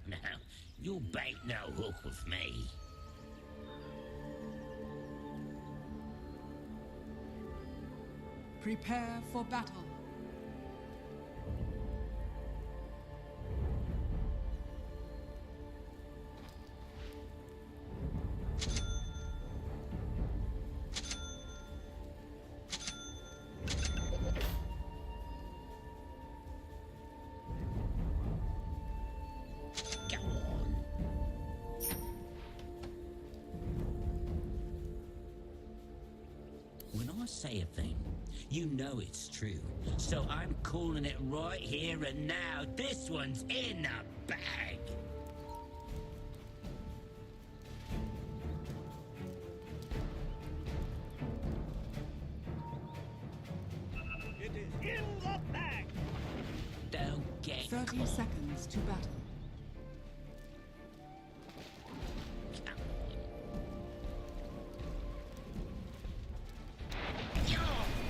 No, you'll bait no hook with me. Prepare for battle. When I say a thing, you know it's true. So I'm calling it right here and now. This one's in the bag. It is in the bag. Don't get 30 caught. seconds to battle. You're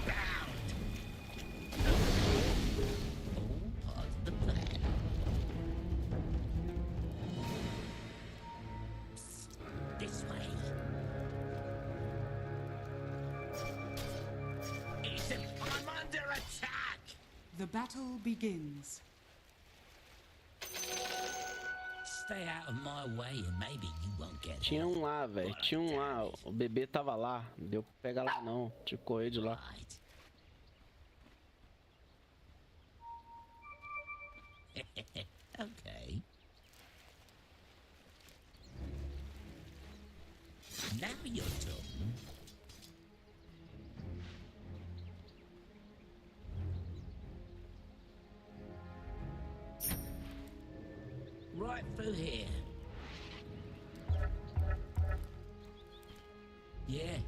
bound. All part of the plan. This way. I'm under attack. The battle begins. Stay out of my way and maybe you won't get Tinha it. lá, velho. Tinha lá. O bebê tava lá. Não deu pra pegar lá, não. Tinha que correr de lá. Right. Okay. Now you're talking. Right through here. Yeah.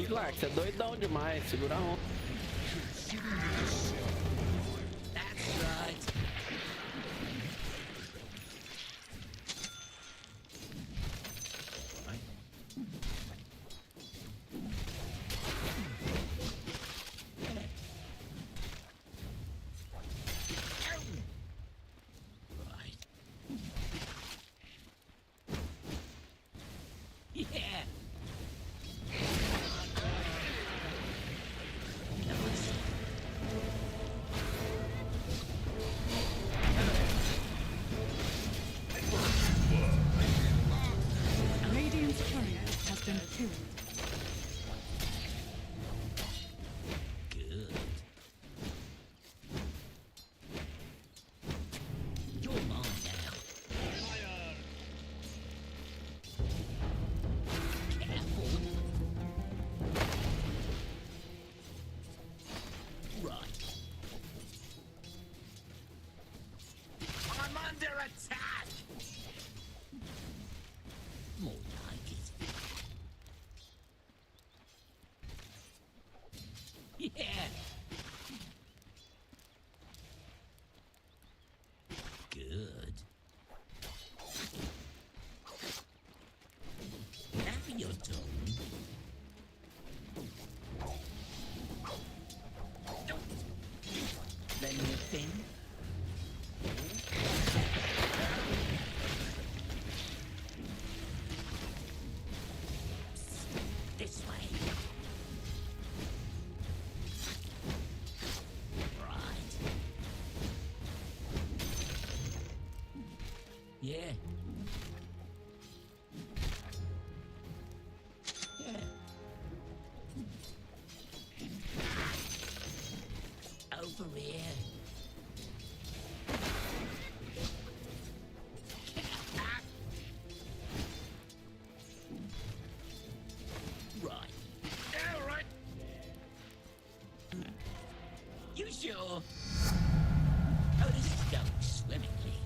Clark, você é doidão demais. Segura a onda. That's right. Right. Yeah. Radiant's courier has been killed. Good. You're mine now. Fire. Careful. Right. I'm under attack. More like it. Yeah. Good. Now you're talking. Let me think. This way. Right. Yeah. Yeah. Over here. Right. All right. You sure? Oh, this is going swimmingly.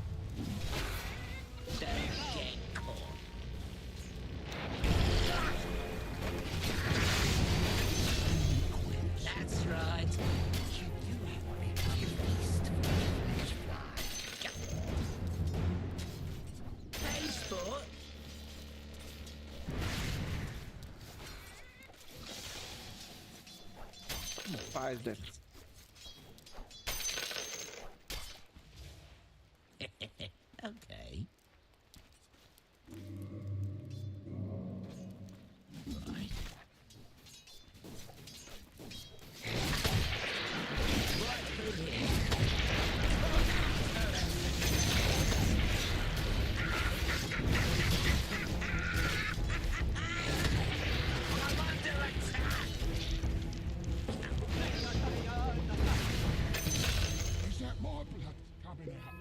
faz, Dex? Okay. Right. Right through here. I'm under attack! Is that my blood coming out?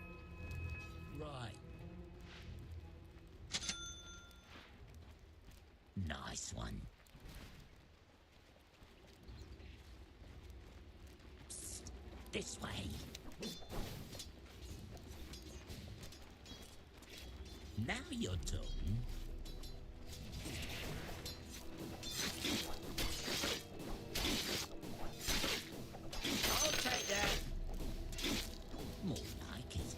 Right. Nice one. Psst, this way. Now you're talking. I'll take that. More like it.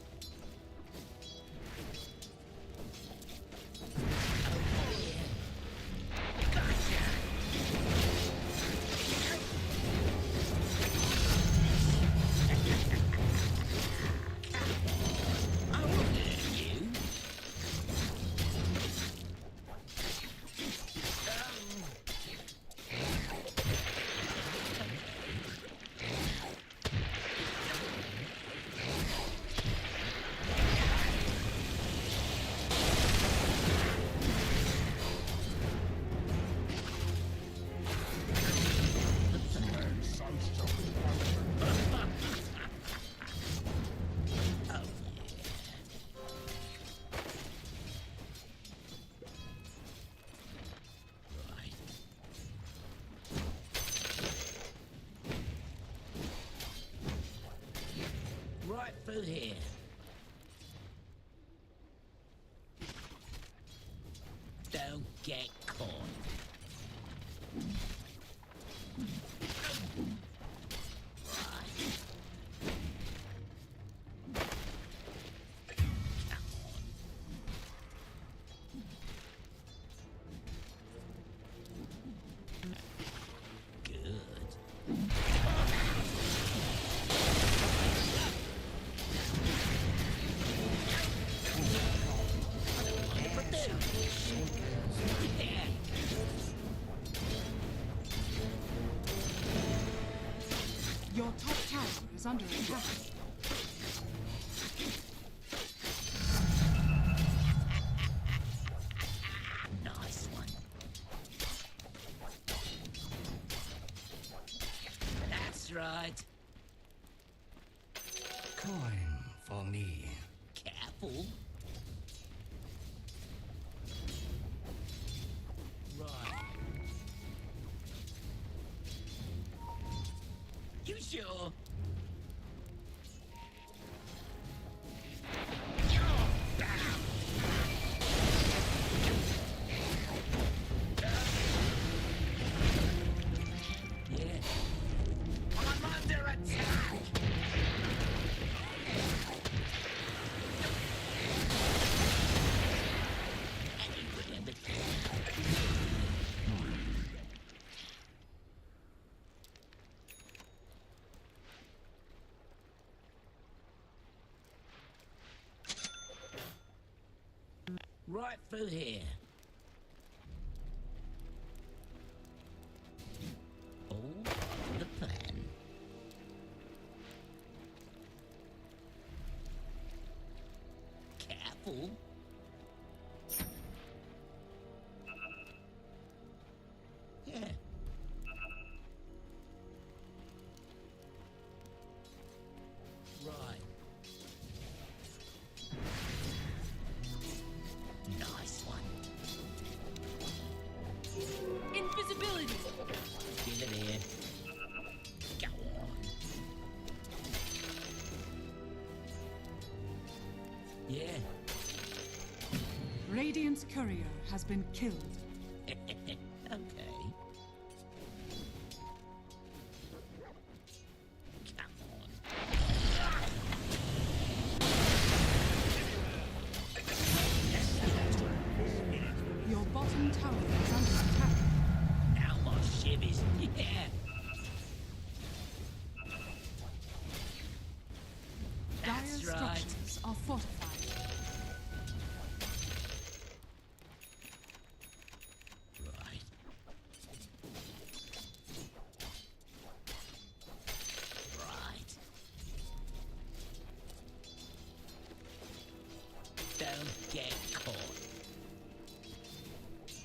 Oh, yeah. Gotcha! I won't hurt you. So strong. Oh, yeah. Right. Right through here. Don't get caught. Right. Come on. Good. Yeah. Your top tower is under attack. Nice one. That's right. Coin for me. Careful. Right. You sure? Yeah. I'm under attack! Right through here. All the plan. Careful. Yeah. Right. Nice one. Invisibility! Give it here. Go on. Yeah. Radiant's courier has been killed. Okay. Come on. Your bottom tower is under attack. Now my shivvies. Yeah.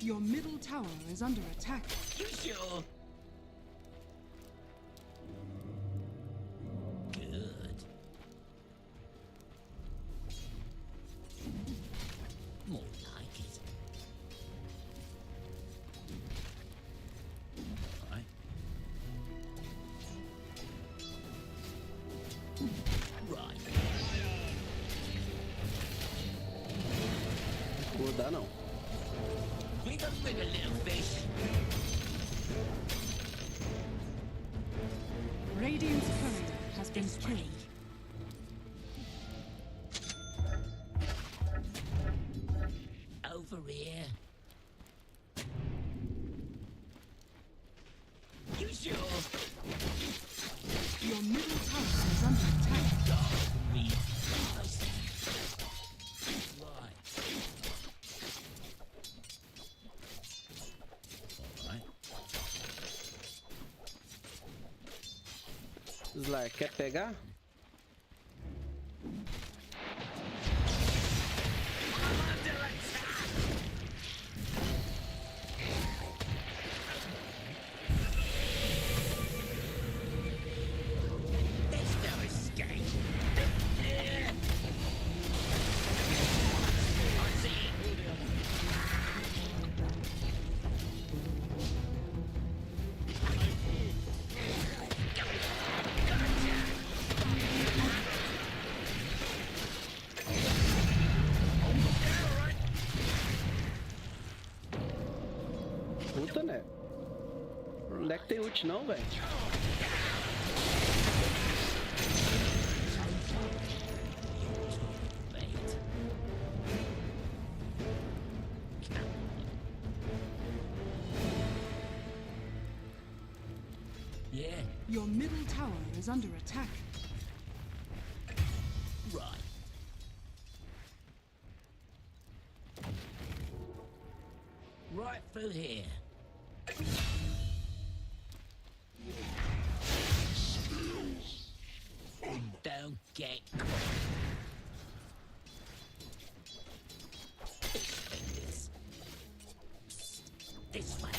Your middle tower is under attack. You sure? Good. More like it. Right. Right. Vou dar não. Wiggle, wiggle, little fish. Radiant's courier has been This way. killed. Over here. You sure? Your middle tower is under attack. Read nicely. Right. Alright. Slayer, quer pegar? There's no escape. I see it. Puta, né? Onde é que tem ult não, velho? Wait. Yeah, Your middle tower is under attack. right. Right through here. Don't get caught. Expect this. This way.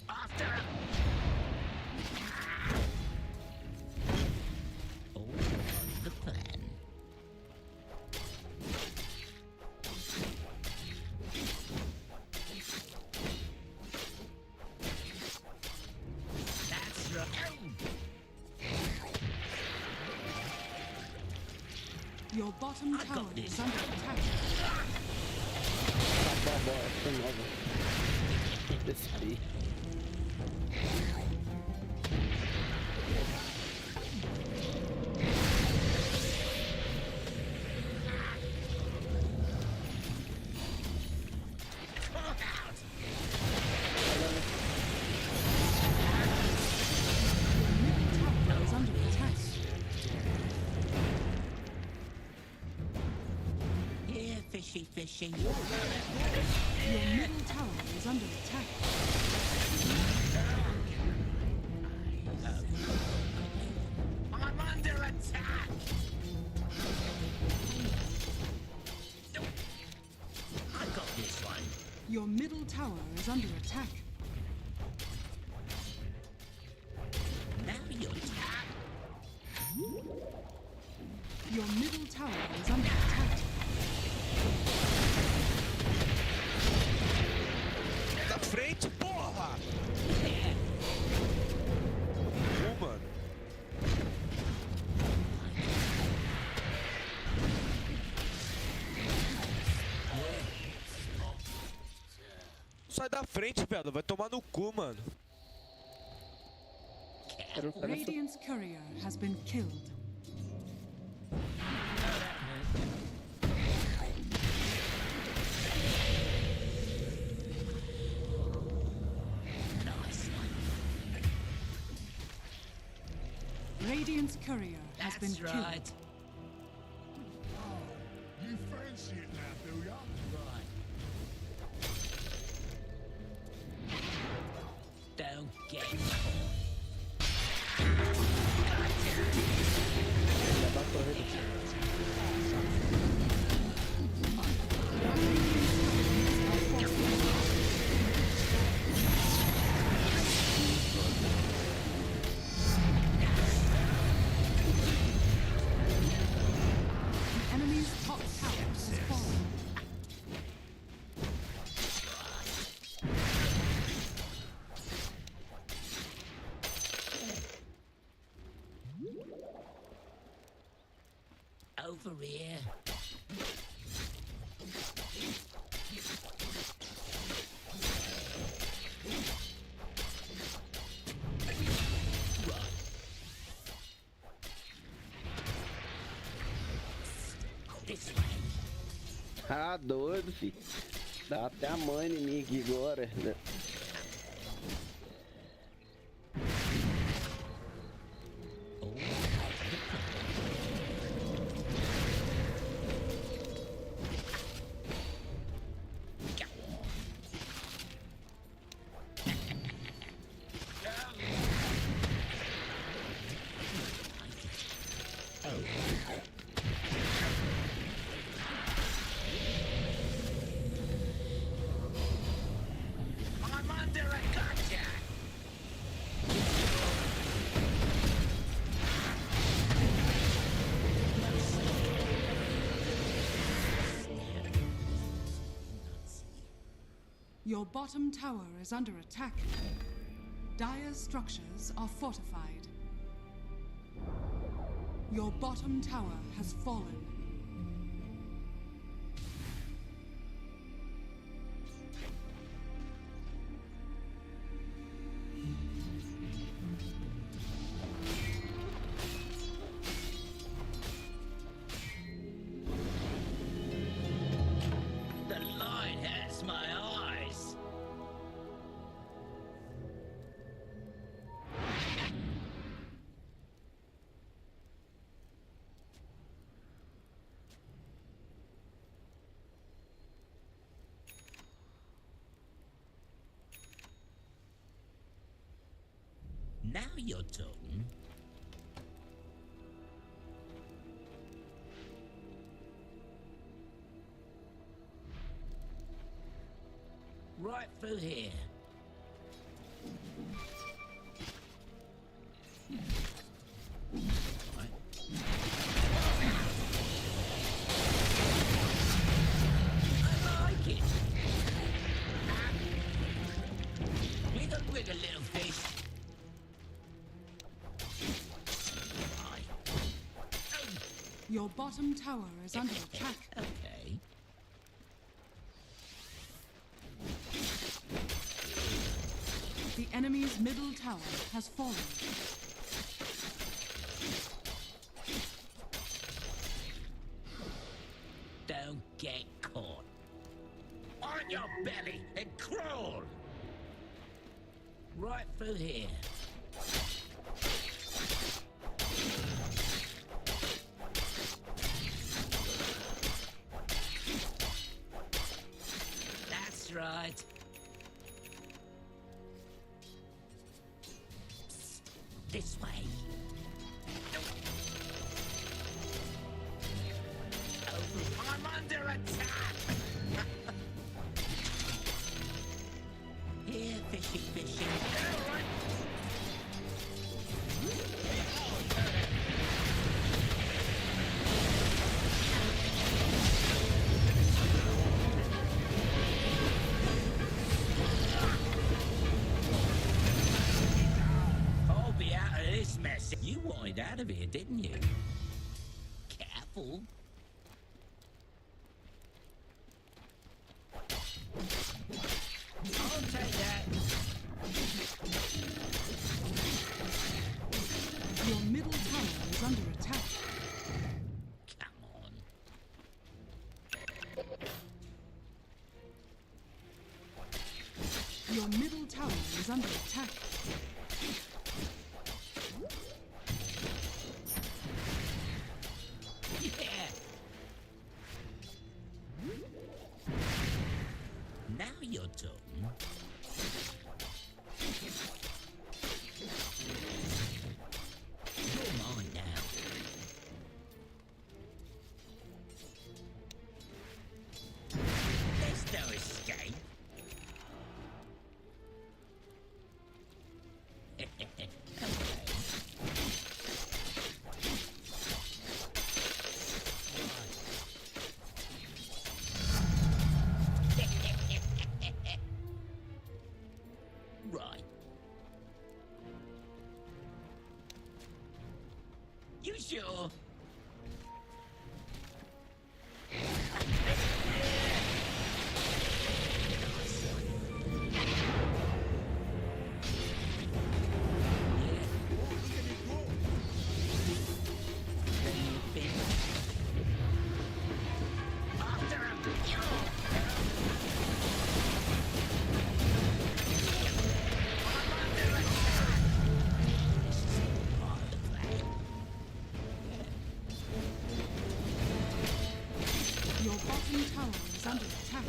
After him. All on the plan. That's right. Your bottom I got tower this. is under attack. Tá bom, essa nova. Desci. Your middle tower is under attack. Yeah, fishy, fishy. Your middle tower is under attack. I'm under attack! I got this one. Your middle tower is under attack. Now you're attack. Your middle tower is under attack. Da frente, porra! Mano. Sai da frente, velho. Vai tomar no cu, mano. Quero pegar essa... Radiant's courier has been killed. Nice one. Radiant's courier has been That's killed. right. You fancy it now, do ya? Right. Don't get caught. Levar a torre. over here. This way. Ah, doido, filho. Dá até a mãe em mim aqui agora. I'm under a gotcha! Your bottom tower is under attack. Dire's structures are fortified. Your bottom tower has fallen. The light hurts my eyes. Now you're talking. Right through here. Right. I like it. Wiggle, little fish. Right. Your bottom tower is under attack. Okay. The enemy's middle tower has fallen. Don't get caught. On your belly and crawl. Right through here. That's right. Psst, this way. Oh, I'm under attack. Here, fishy, fishy. All right. I'll be out of this mess. You wanted out of here, didn't you? Careful. I'll take that. Your middle tower is under attack. Come on. Your middle tower is under attack. Yeah. Now you're talking. You're mine now. There's no escape. Okay. bottom tower is under attack.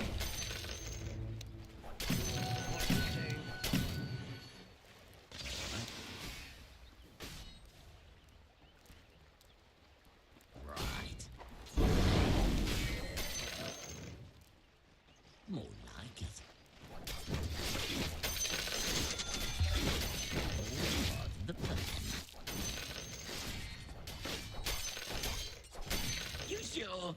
Right. More like it. All part of the plan. You sure?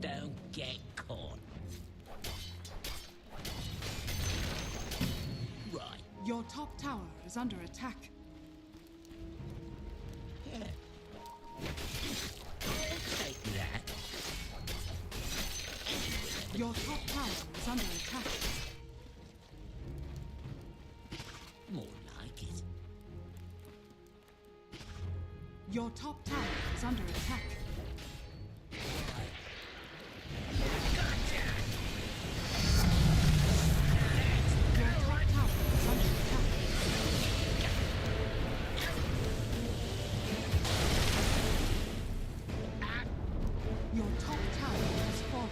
Don't get caught. Right. Your top tower is under attack. Yeah. I'll take that. Your top tower is under attack. More like it. Your top tower is under attack. Your top tower is under attack. Your top tower has fallen.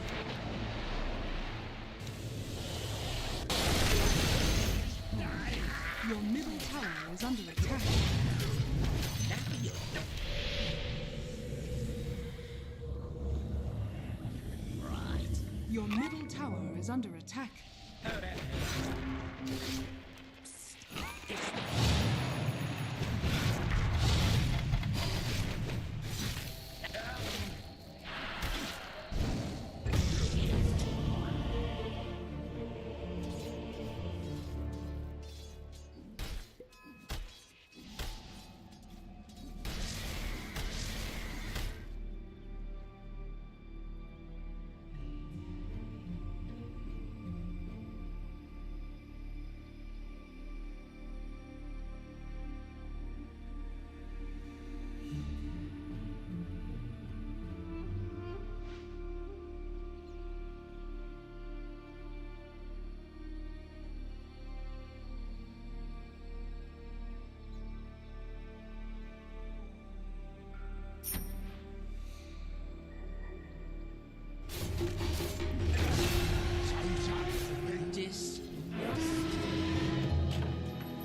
Your middle tower is under attack. Now you're right. Your middle tower is under attack.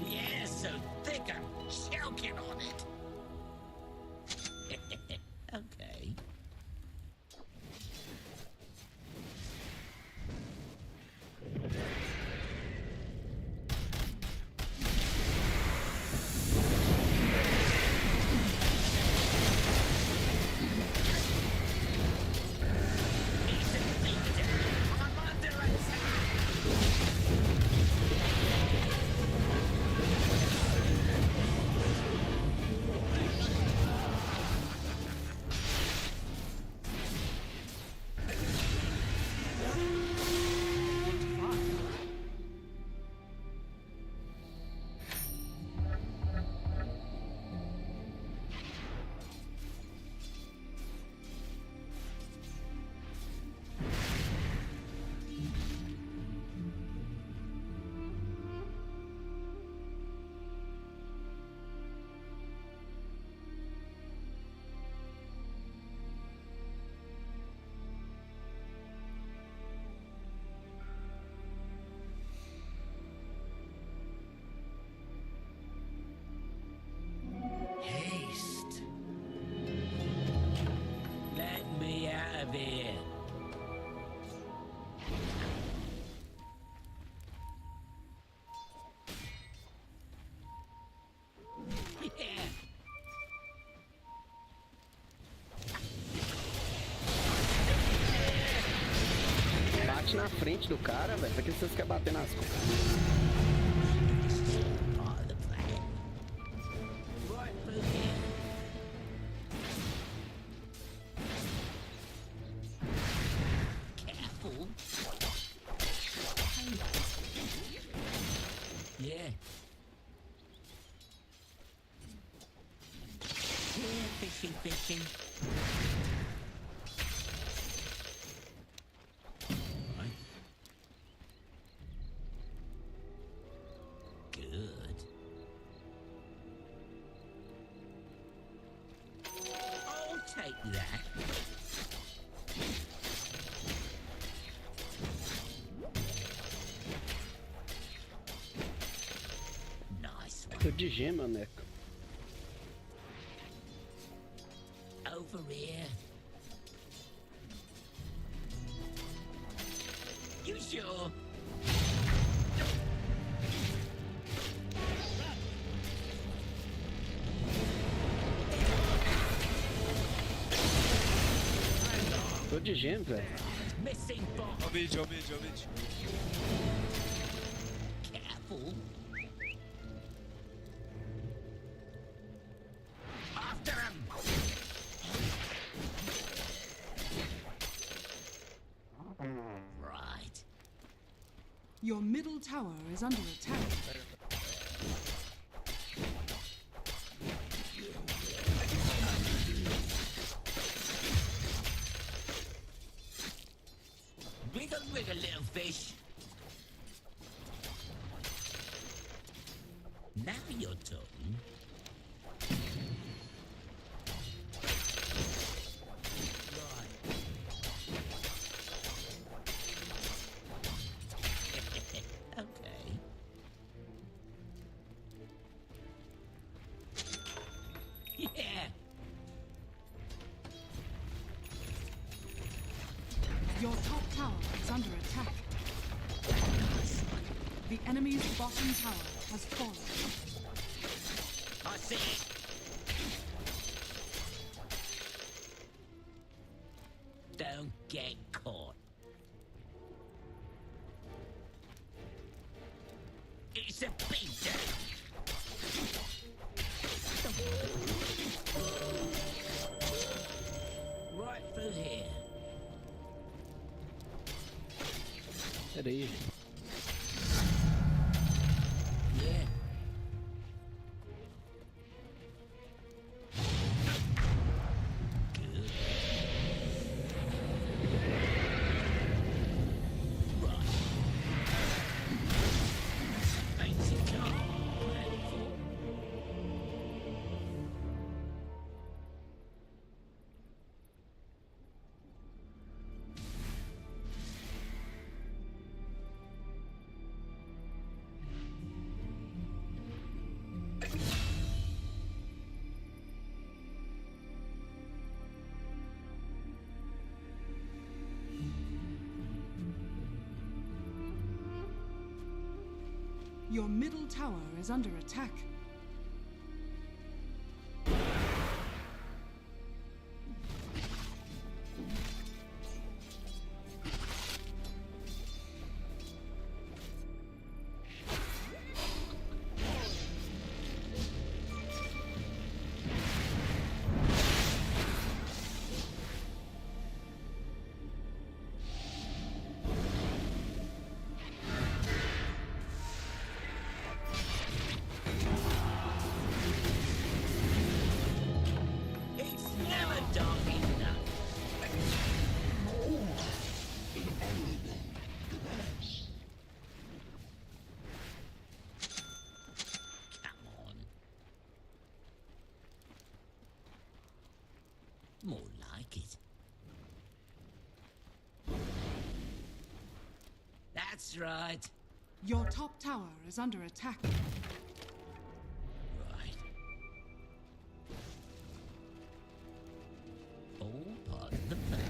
Yeah, so thick I'm choking on it. Okay. I'm under attack. Haste. Let me out of here. Yeah. Bate na frente do cara, velho. Pra que vocês querem bater nas costas? Part of the plan. Right through here. Careful. Yeah. Yeah, fishing, fishing. Right. Good. I'll take that. Nice one. Tô de gema, Neco. Over here. You sure? Tô de gema, velho. Missing bot. Ó o vídeo, ó o vídeo, ó o vídeo. Careful. After him. Right. Your middle tower is under attack. Wiggle, wiggle, little fish. Now you're talking. Right. Okay. Yeah. Your top tower is under attack. The enemy's bottom tower has fallen. I see it. Don't get caught. It's a big day. Right through here. Pera aí. Yeah. Good. Right. Fancy car. Platform. Your middle tower is under attack. It's never dark enough. Come on. More like it. That's right. Your top tower is under attack. Right. All part of the plan.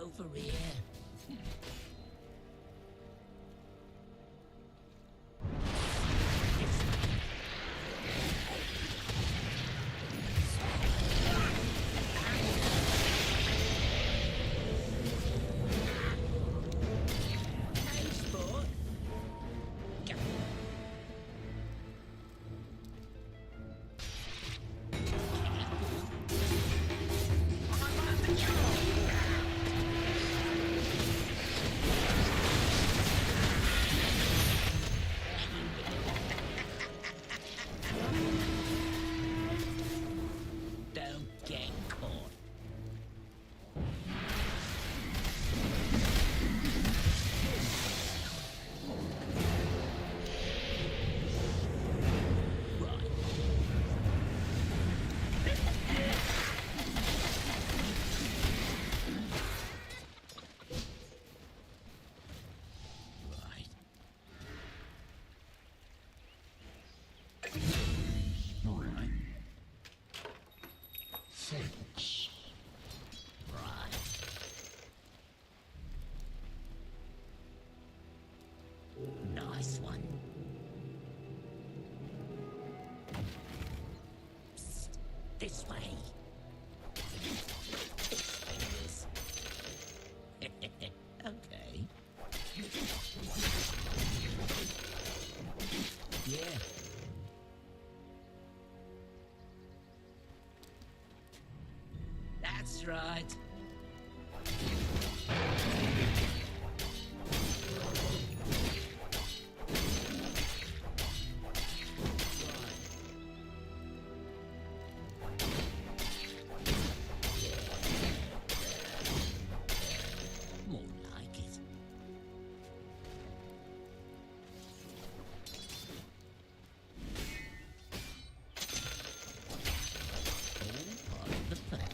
Over here. Thanks. Right. Nice one. Psst. This way. This way it is. Okay. Yeah. That's right. More like it. All part of the plan.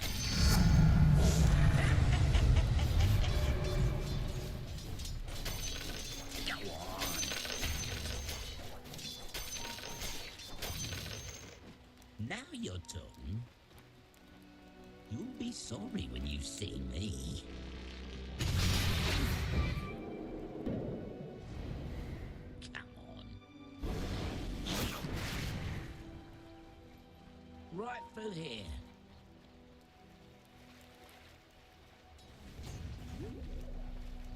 Go on. Now you're talking. You'll be sorry when you see me. Come on. Right through here.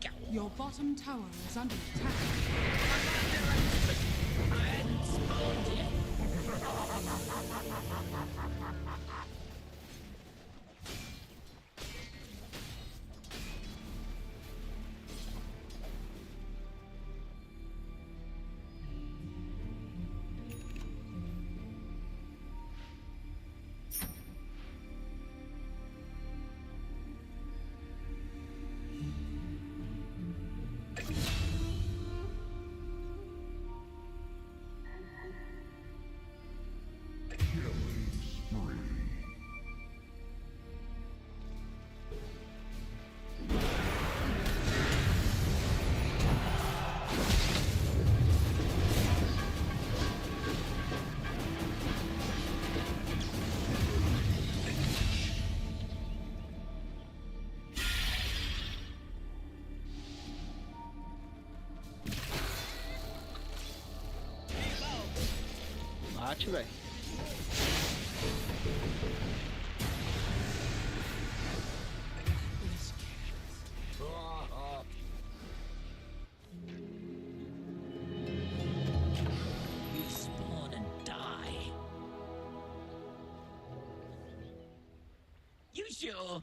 Go on. Your bottom tower is under attack. I hadn't spawned yet. Killing spree. Bate, velho. You spawn and die. You sure?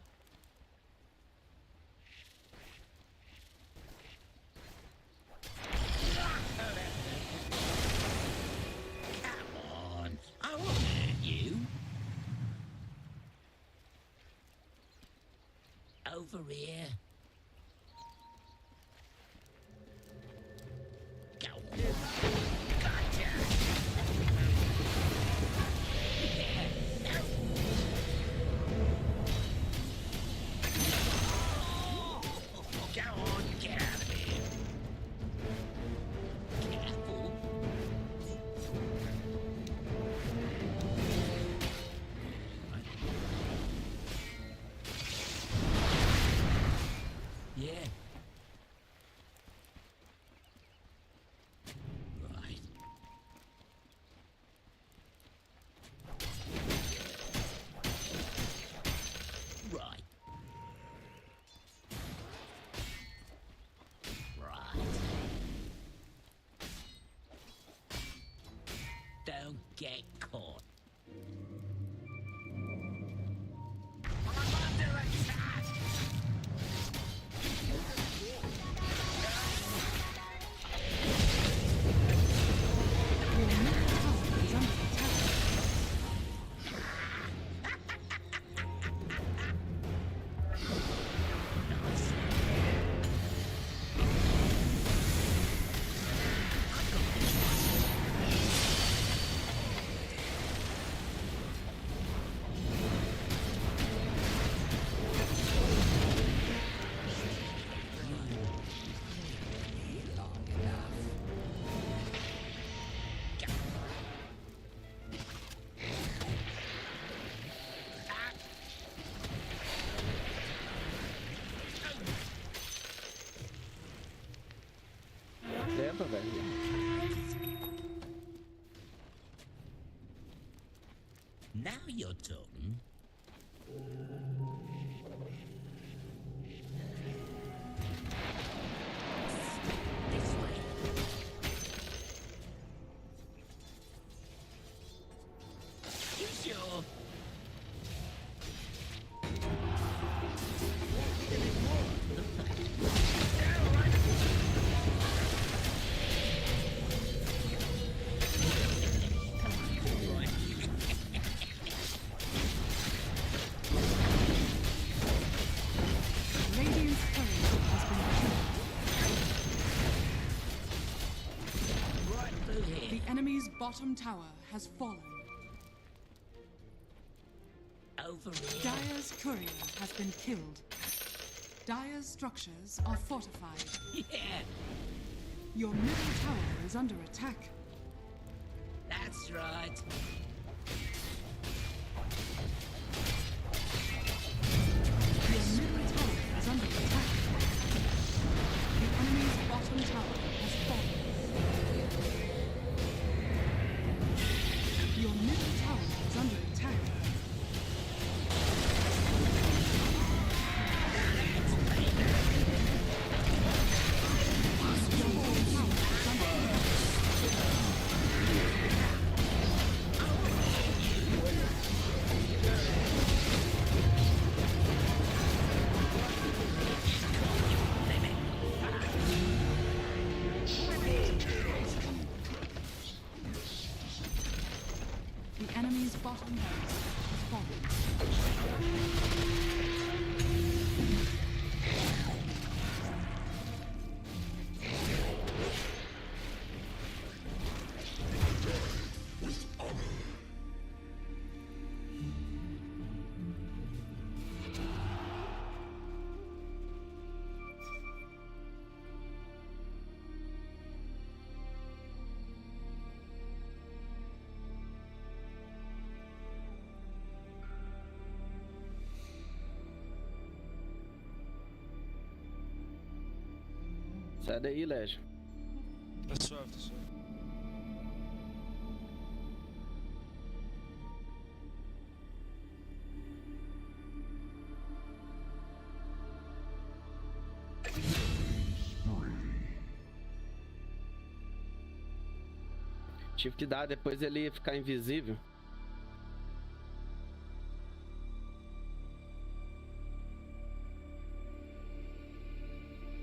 Come on, I won't hurt you. Over here. Go on. Gotcha. Yeah. No. Go on, get out of here. Careful. Yeah. Right. Right. Right. Don't get caught. I'm under attack! Your middle tower is under attack. Nice. velho. Now you're talking. This way. You sure? Radiant's courier has been killed. Right through here. The enemy's bottom tower has fallen. Over here. Dire's courier has been killed. Dire's structures are fortified. Yeah, Your middle tower is under attack. that's right. Your middle tower is under attack. The enemy's bottom tower has fallen. Your middle tower is under attack. Your middle tower is under attack. The enemy's bottom barracks has fallen. Sai daí, Légio. Tá suave, tá suave. Tive que dar, depois ele ia ficar invisível.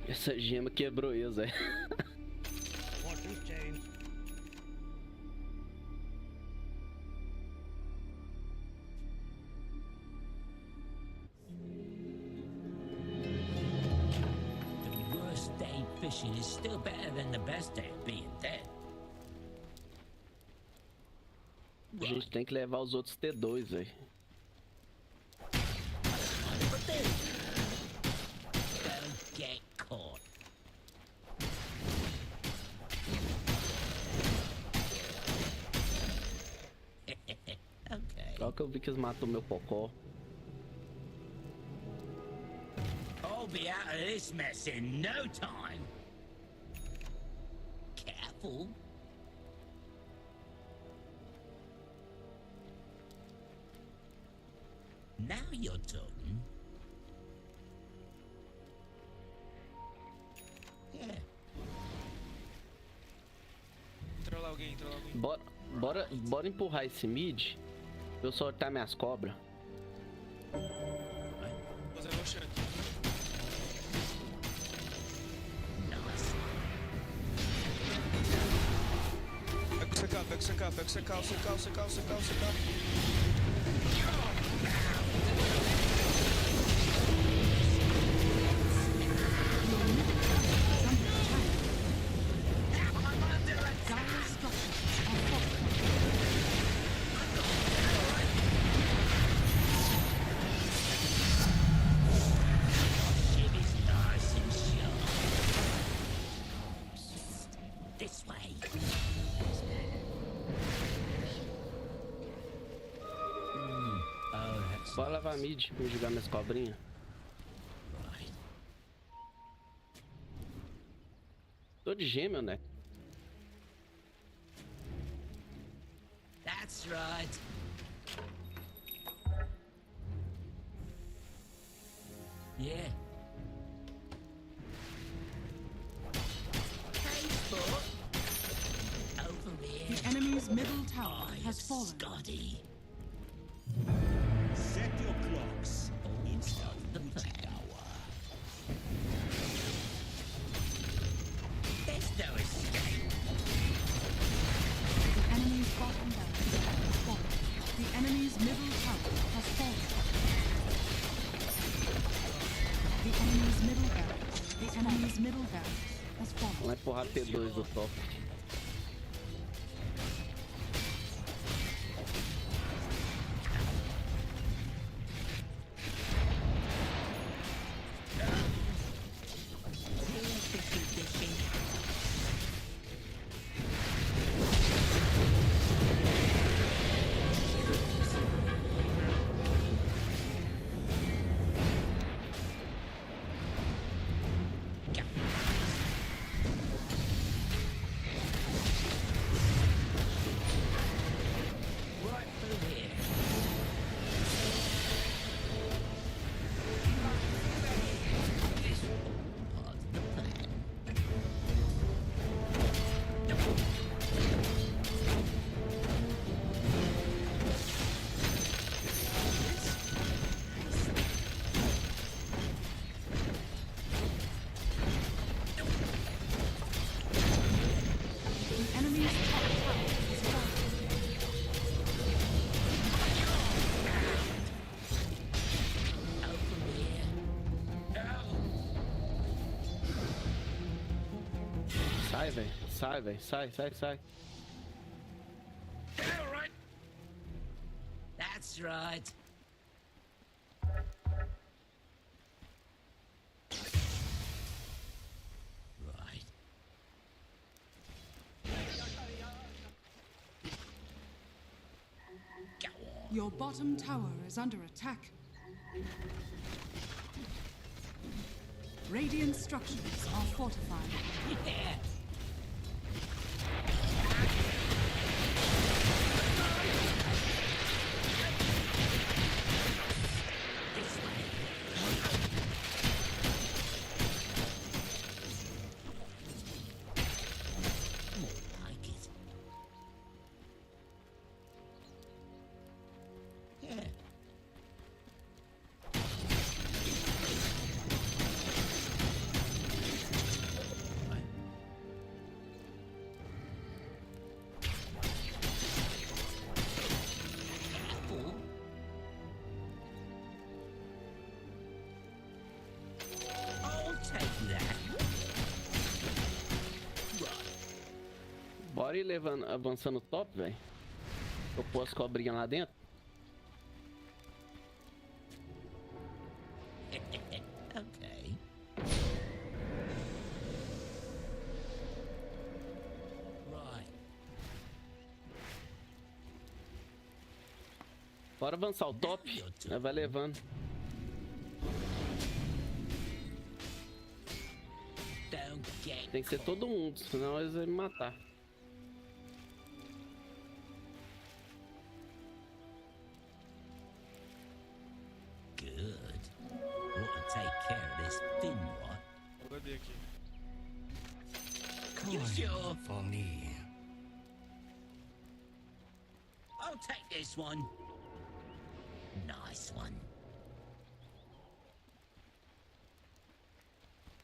Essa gema quebrou eu, Zé. Want this change? The worst day fishing is still better than the best day of being dead. A gente tem que levar os outros T2, velho. Don't get caught. Okay. Só que eu vi que eles matou meu Pocó. I'll be out of this mess in no time. Careful. Now you're talking. Yeah. Entra lá alguém, entra lá alguém. Bora empurrar esse mid. Pra eu soltar minhas cobras. Fazer meu chão aqui. Nice. Pega o CK, pega o CK, pega o CK. Dire's structures are fortified. Ship is nice and sharp. This way. Oh, that's Bora levar mid pra eu jogar minhas cobrinhas. right. Tô de gêmeo, né? That's right. Yeah. Hey, sport. Over here. The enemy's middle tower has fallen. Scotty. Set your clocks. It's not The the plan. hour. There's no escape. The enemy's bottom barracks has fallen. The enemy's middle tower has fallen. The enemy's middle barracks. The enemy's middle barracks has fallen. Vamos empurrar T2 do top. Right through here. This all part of the plan. The enemy's top tower has fallen. Over here. Sai, velho. Sai, velho. Sai, sai, sai. All right. That's right. Right. Go on. Your bottom tower is under attack. Radiant structures are fortified. Yeah. This way. More like it. Yeah. Right. Careful. I'll take that. Right. Bora ir levando, avançando o top, velho. Eu posso cobrinha lá dentro. Okay. Right. Bora avançar o top. Né, vai levando. Don't get Tem que ser todo mundo, senão eles vão me matar. good. Want to take care of this thin one. Cadê aqui? You sure? For me. I'll take this one. Nice one.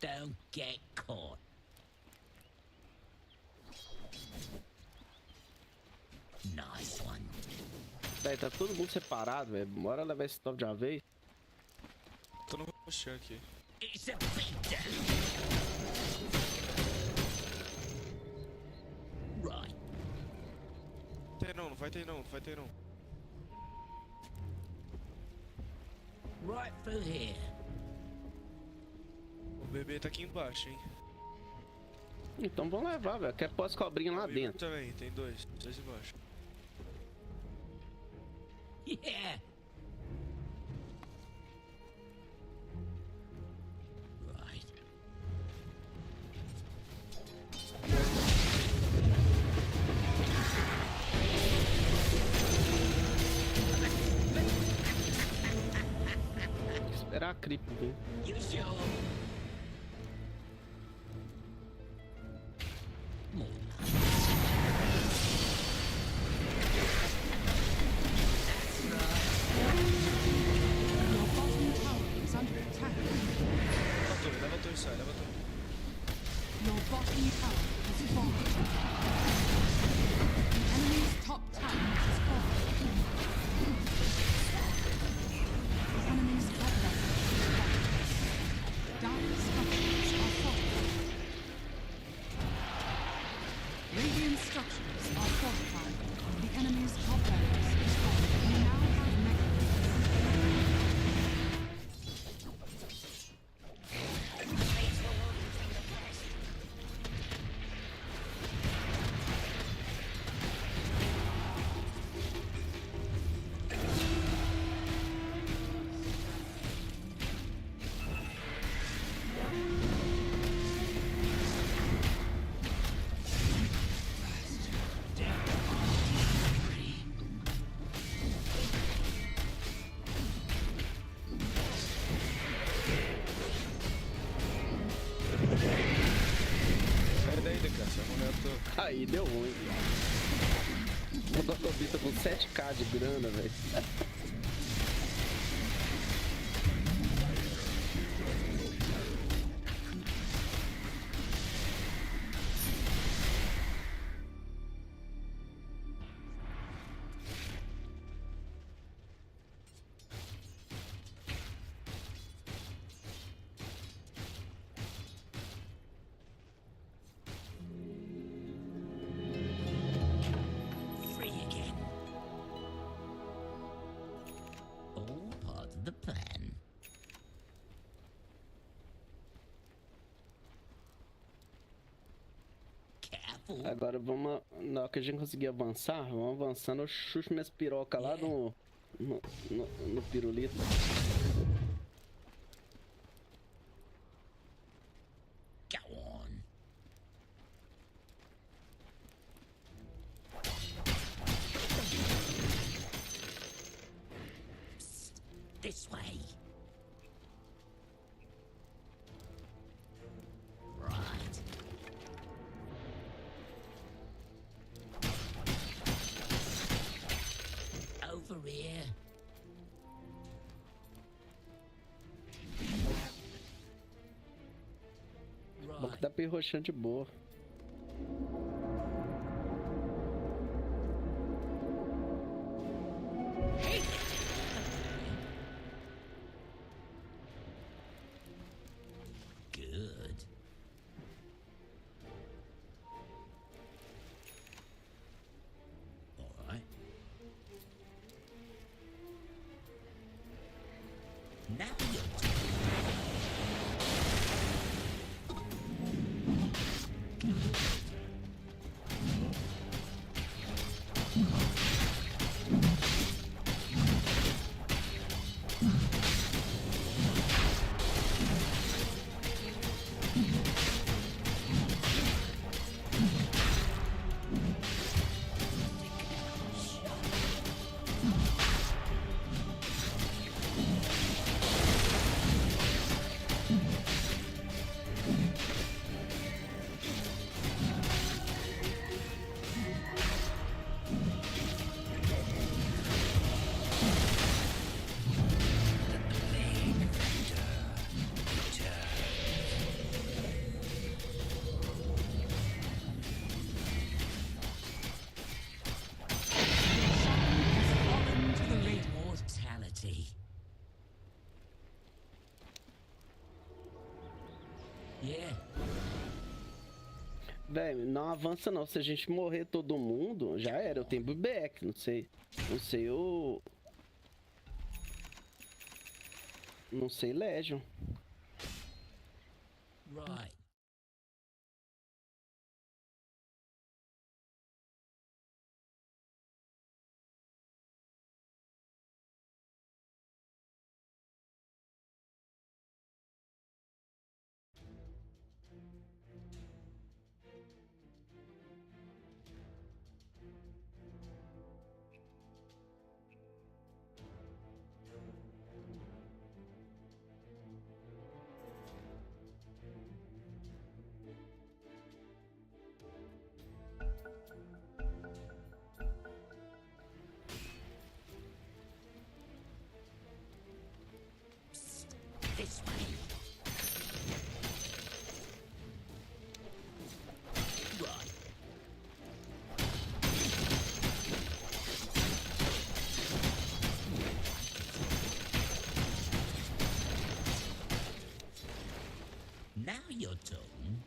Don't get caught. Nice one. Véi, tá todo mundo separado, velho. Bora levar esse top de uma vez. Tô no roxinho aqui. It's a beatdown. Right. Tem não, não vai ter não, não vai ter não. Right through here. O bebê tá aqui embaixo, hein? Então vamos levar, velho. Quer pós cobrinha lá O bebê dentro. também, tem dois embaixo. Yeah. Right. esperar a creep vir. You sure? More Your bottom tower is under attack. Leva torre, sai, leva torre. Your bottom tower has fallen. The enemy's top tower has fallen. The enemy's top tower is fallen. Dark structures are fortified. Radiant structures are fortified. The enemy's top barracks is fallen. We now have mega. Sai daí, DK, essa mulher tô... Aí deu ruim. O Bita com 7k de grana, velho. free again. All part of the plan. Careful. Agora vamos. Na hora que a gente conseguir avançar, vamos avançando. Eu chucho minhas pirocas lá no pirulito. Go on. Psst, this way. Right. Over here. Bom que dá pra ir roxando de boa. Good. All right. Now you're mortality. Yeah. Velho, não avança não. Se a gente morrer todo mundo, já era. Eu tenho buyback, não sei. Não sei o... Não sei Legion. Right. This way. Right. Now you're talking.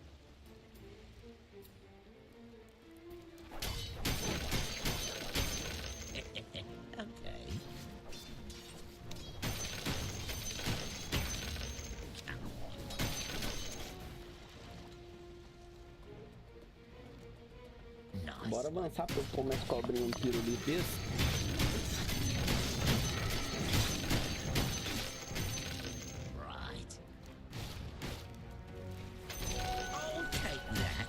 Okay. Come on. Nice. Bora avançar pra eu começo a cobrir um pirulito desse. Right. I'll take that.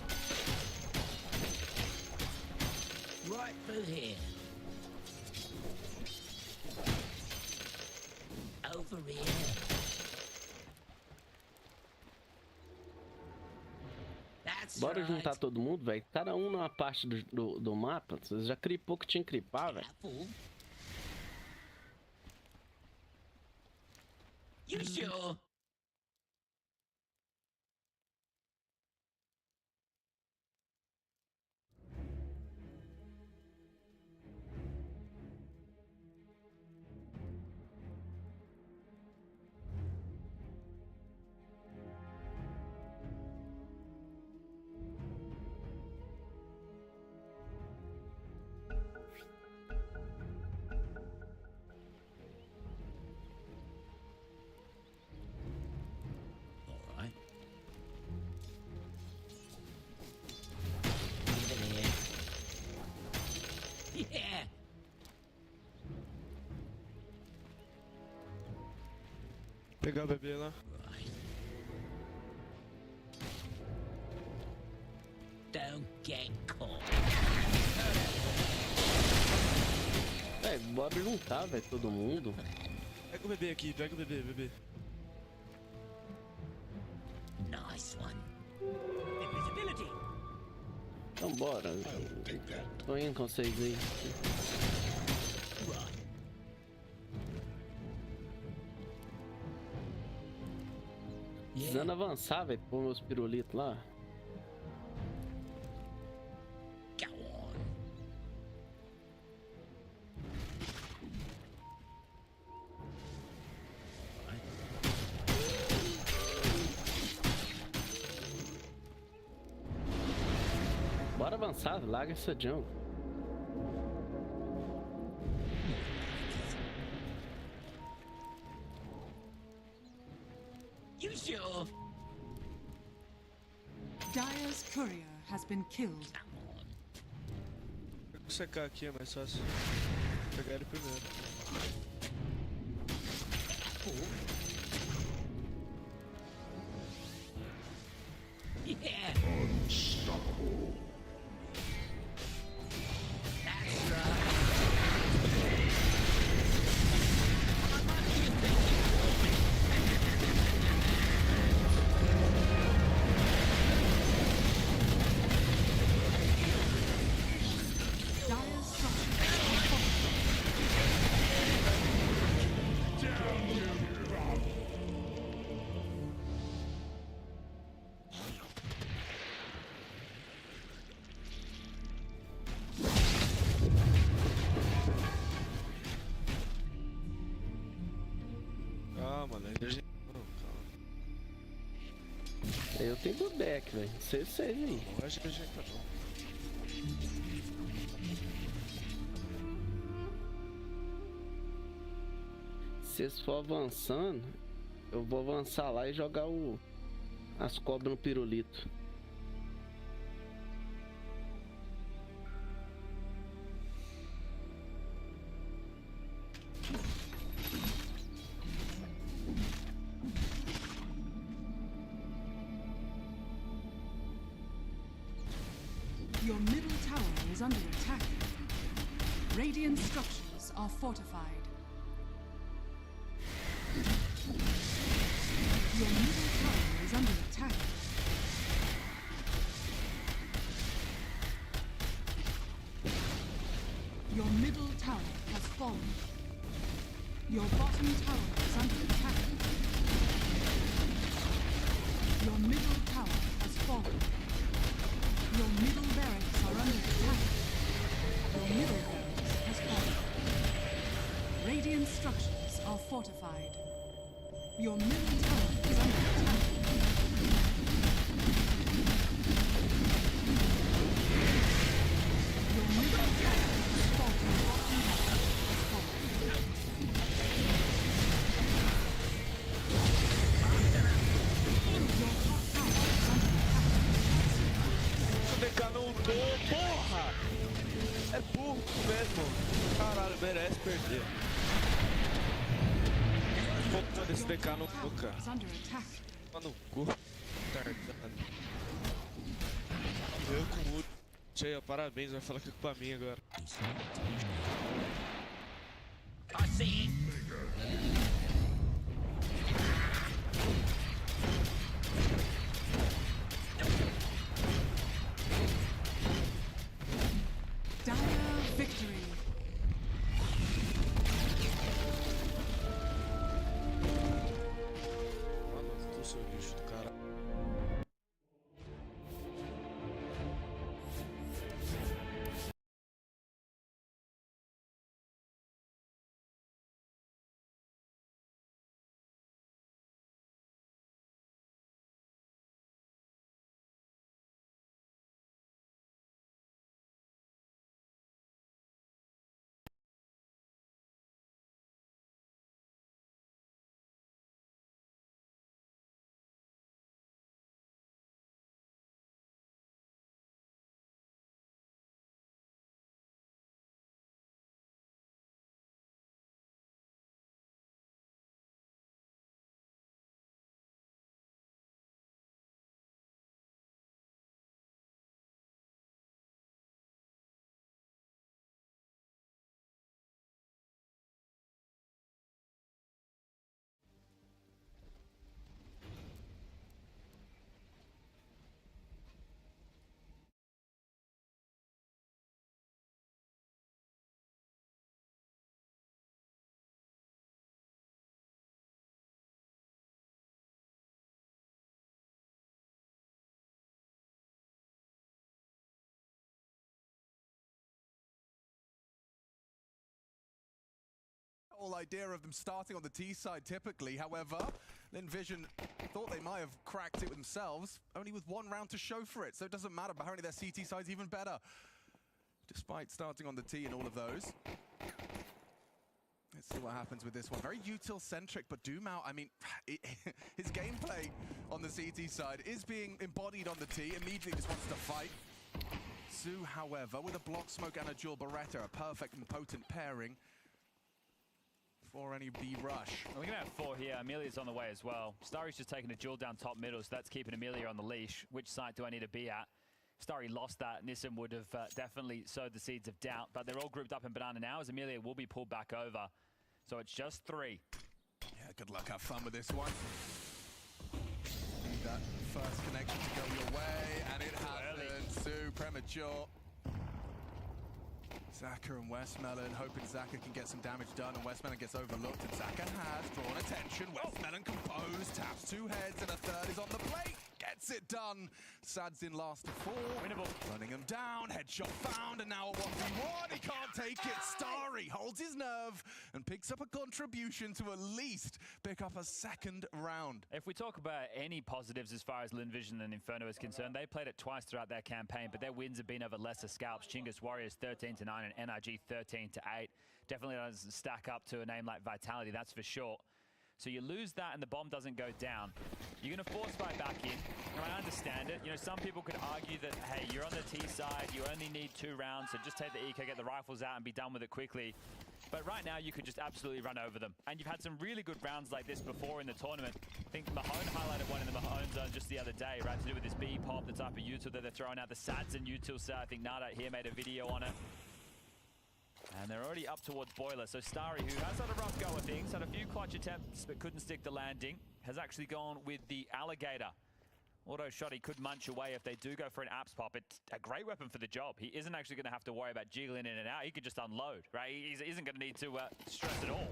Right through here. Over here. That's Bora right. juntar todo mundo, velho. Cada um numa parte do mapa. Você já cripou que tinha que cripar, velho. Careful. You sure? All right. Get in here. Yeah. Pegar o bebê lá. Right. Don't get caught. É, bora juntar, velho, todo mundo. Pega o bebê aqui, pega o bebê. Nice one. Invisibility. Então bora. Tô indo com vocês aí. Right. Precisando avançar, velho, pôr meus pirulitos lá. Go on. Right. Bora avançar, larga essa jungle. You sure? Dire's courier has been killed. Come on. Pega o secar aqui, é mais fácil. Pegar ele primeiro. Careful. Yeah. Unstoppable. That's right. Dire's structures are fortified. Ah, mano, ainda a gente... Não, calma. Eu tenho do deck, velho. Vocês aí. Não acho que a gente tá não. Se vocês for avançando, eu vou avançar lá e jogar as cobras no pirulito. Your middle tower is under attack. Radiant structures are fortified. Your middle tower is under attack. Your middle tower has fallen. Your bottom tower is under attack. Your middle tower has fallen. Your middle barracks are under attack. Your middle barracks has fallen. Radiant structures are fortified. Your middle tower is under attack. Your middle tower has fallen. Your bottom tower has fallen. Your top tower is under attack. O DK não ultou, porra! É burro mesmo. Caralho, merece perder. Foda esse DK no cu, cara. Is under attack. Tá no cu. Tardado. Eu com o ult. Aí, ó, parabéns, vai falar que é culpa minha agora. I see. Dire victory. Mano, eu tô seu lixo do cara. Whole idea of them starting on the T side typically. However, Vision thought they might have cracked it themselves, only with one round to show for it, so it doesn't matter. Apparently their CT side's even better, despite starting on the T in all of those. Let's see what happens with this one. Very util-centric, but Doomau, I mean, his gameplay on the CT side is being embodied on the T. Immediately just wants to fight. Su, however, with a block smoke and a dual Beretta, a perfect and potent pairing for any B rush. We're gonna have 4 here. Amelia's on the way as well. Starry's just taking a duel down top middle, so that's keeping Amelia on the leash. Which side do I need to be at? Starry lost that. Nissan would have definitely sowed the seeds of doubt, but they're all grouped up in banana now as Amelia will be pulled back over. So it's just 3. Yeah, good luck. Have fun with this one. Need that first connection to go your way, and it happens. Su, premature. Zaka and Westmelon hoping Zaka can get some damage done, and Westmelon gets overlooked, and Zaka has drawn attention. Westmelon composed, taps 2 heads, and a third is on the plate. Gets it done. Sad's in last to 4. Winnable. Running him down, headshot found, and now a 1v1. He can't take it. Starry holds his nerve and picks up a contribution to at least pick up a second round. If we talk about any positives as far as Vision and Inferno is concerned, they played it twice throughout their campaign, but their wins have been over lesser scalps. Chingus Warriors 13-9 and NRG 13-8. Definitely doesn't stack up to a name like Vitality, that's for sure. So you lose that and the bomb doesn't go down. You're going to force fight back in, and I understand it. You know, some people could argue that, hey, you're on the T side, you only need 2 rounds, so just take the eco, get the rifles out and be done with it quickly. But right now, you could just absolutely run over them. And you've had some really good rounds like this before in the tournament. I think Mahone highlighted one in the Mahone zone just the other day, right, to do with this B pop, the type of util that they're throwing out. The Sads and util set, I think Nada here made a video on it. And they're already up towards Boiler. So Starry, who has had a rough go of things, had a few clutch attempts but couldn't stick the landing, has actually gone with the Alligator. Auto shot, he could munch away if they do go for an apps pop. It's a great weapon for the job. He isn't actually going to have to worry about jiggling in and out. He could just unload, right? He isn't going to need to stress at all.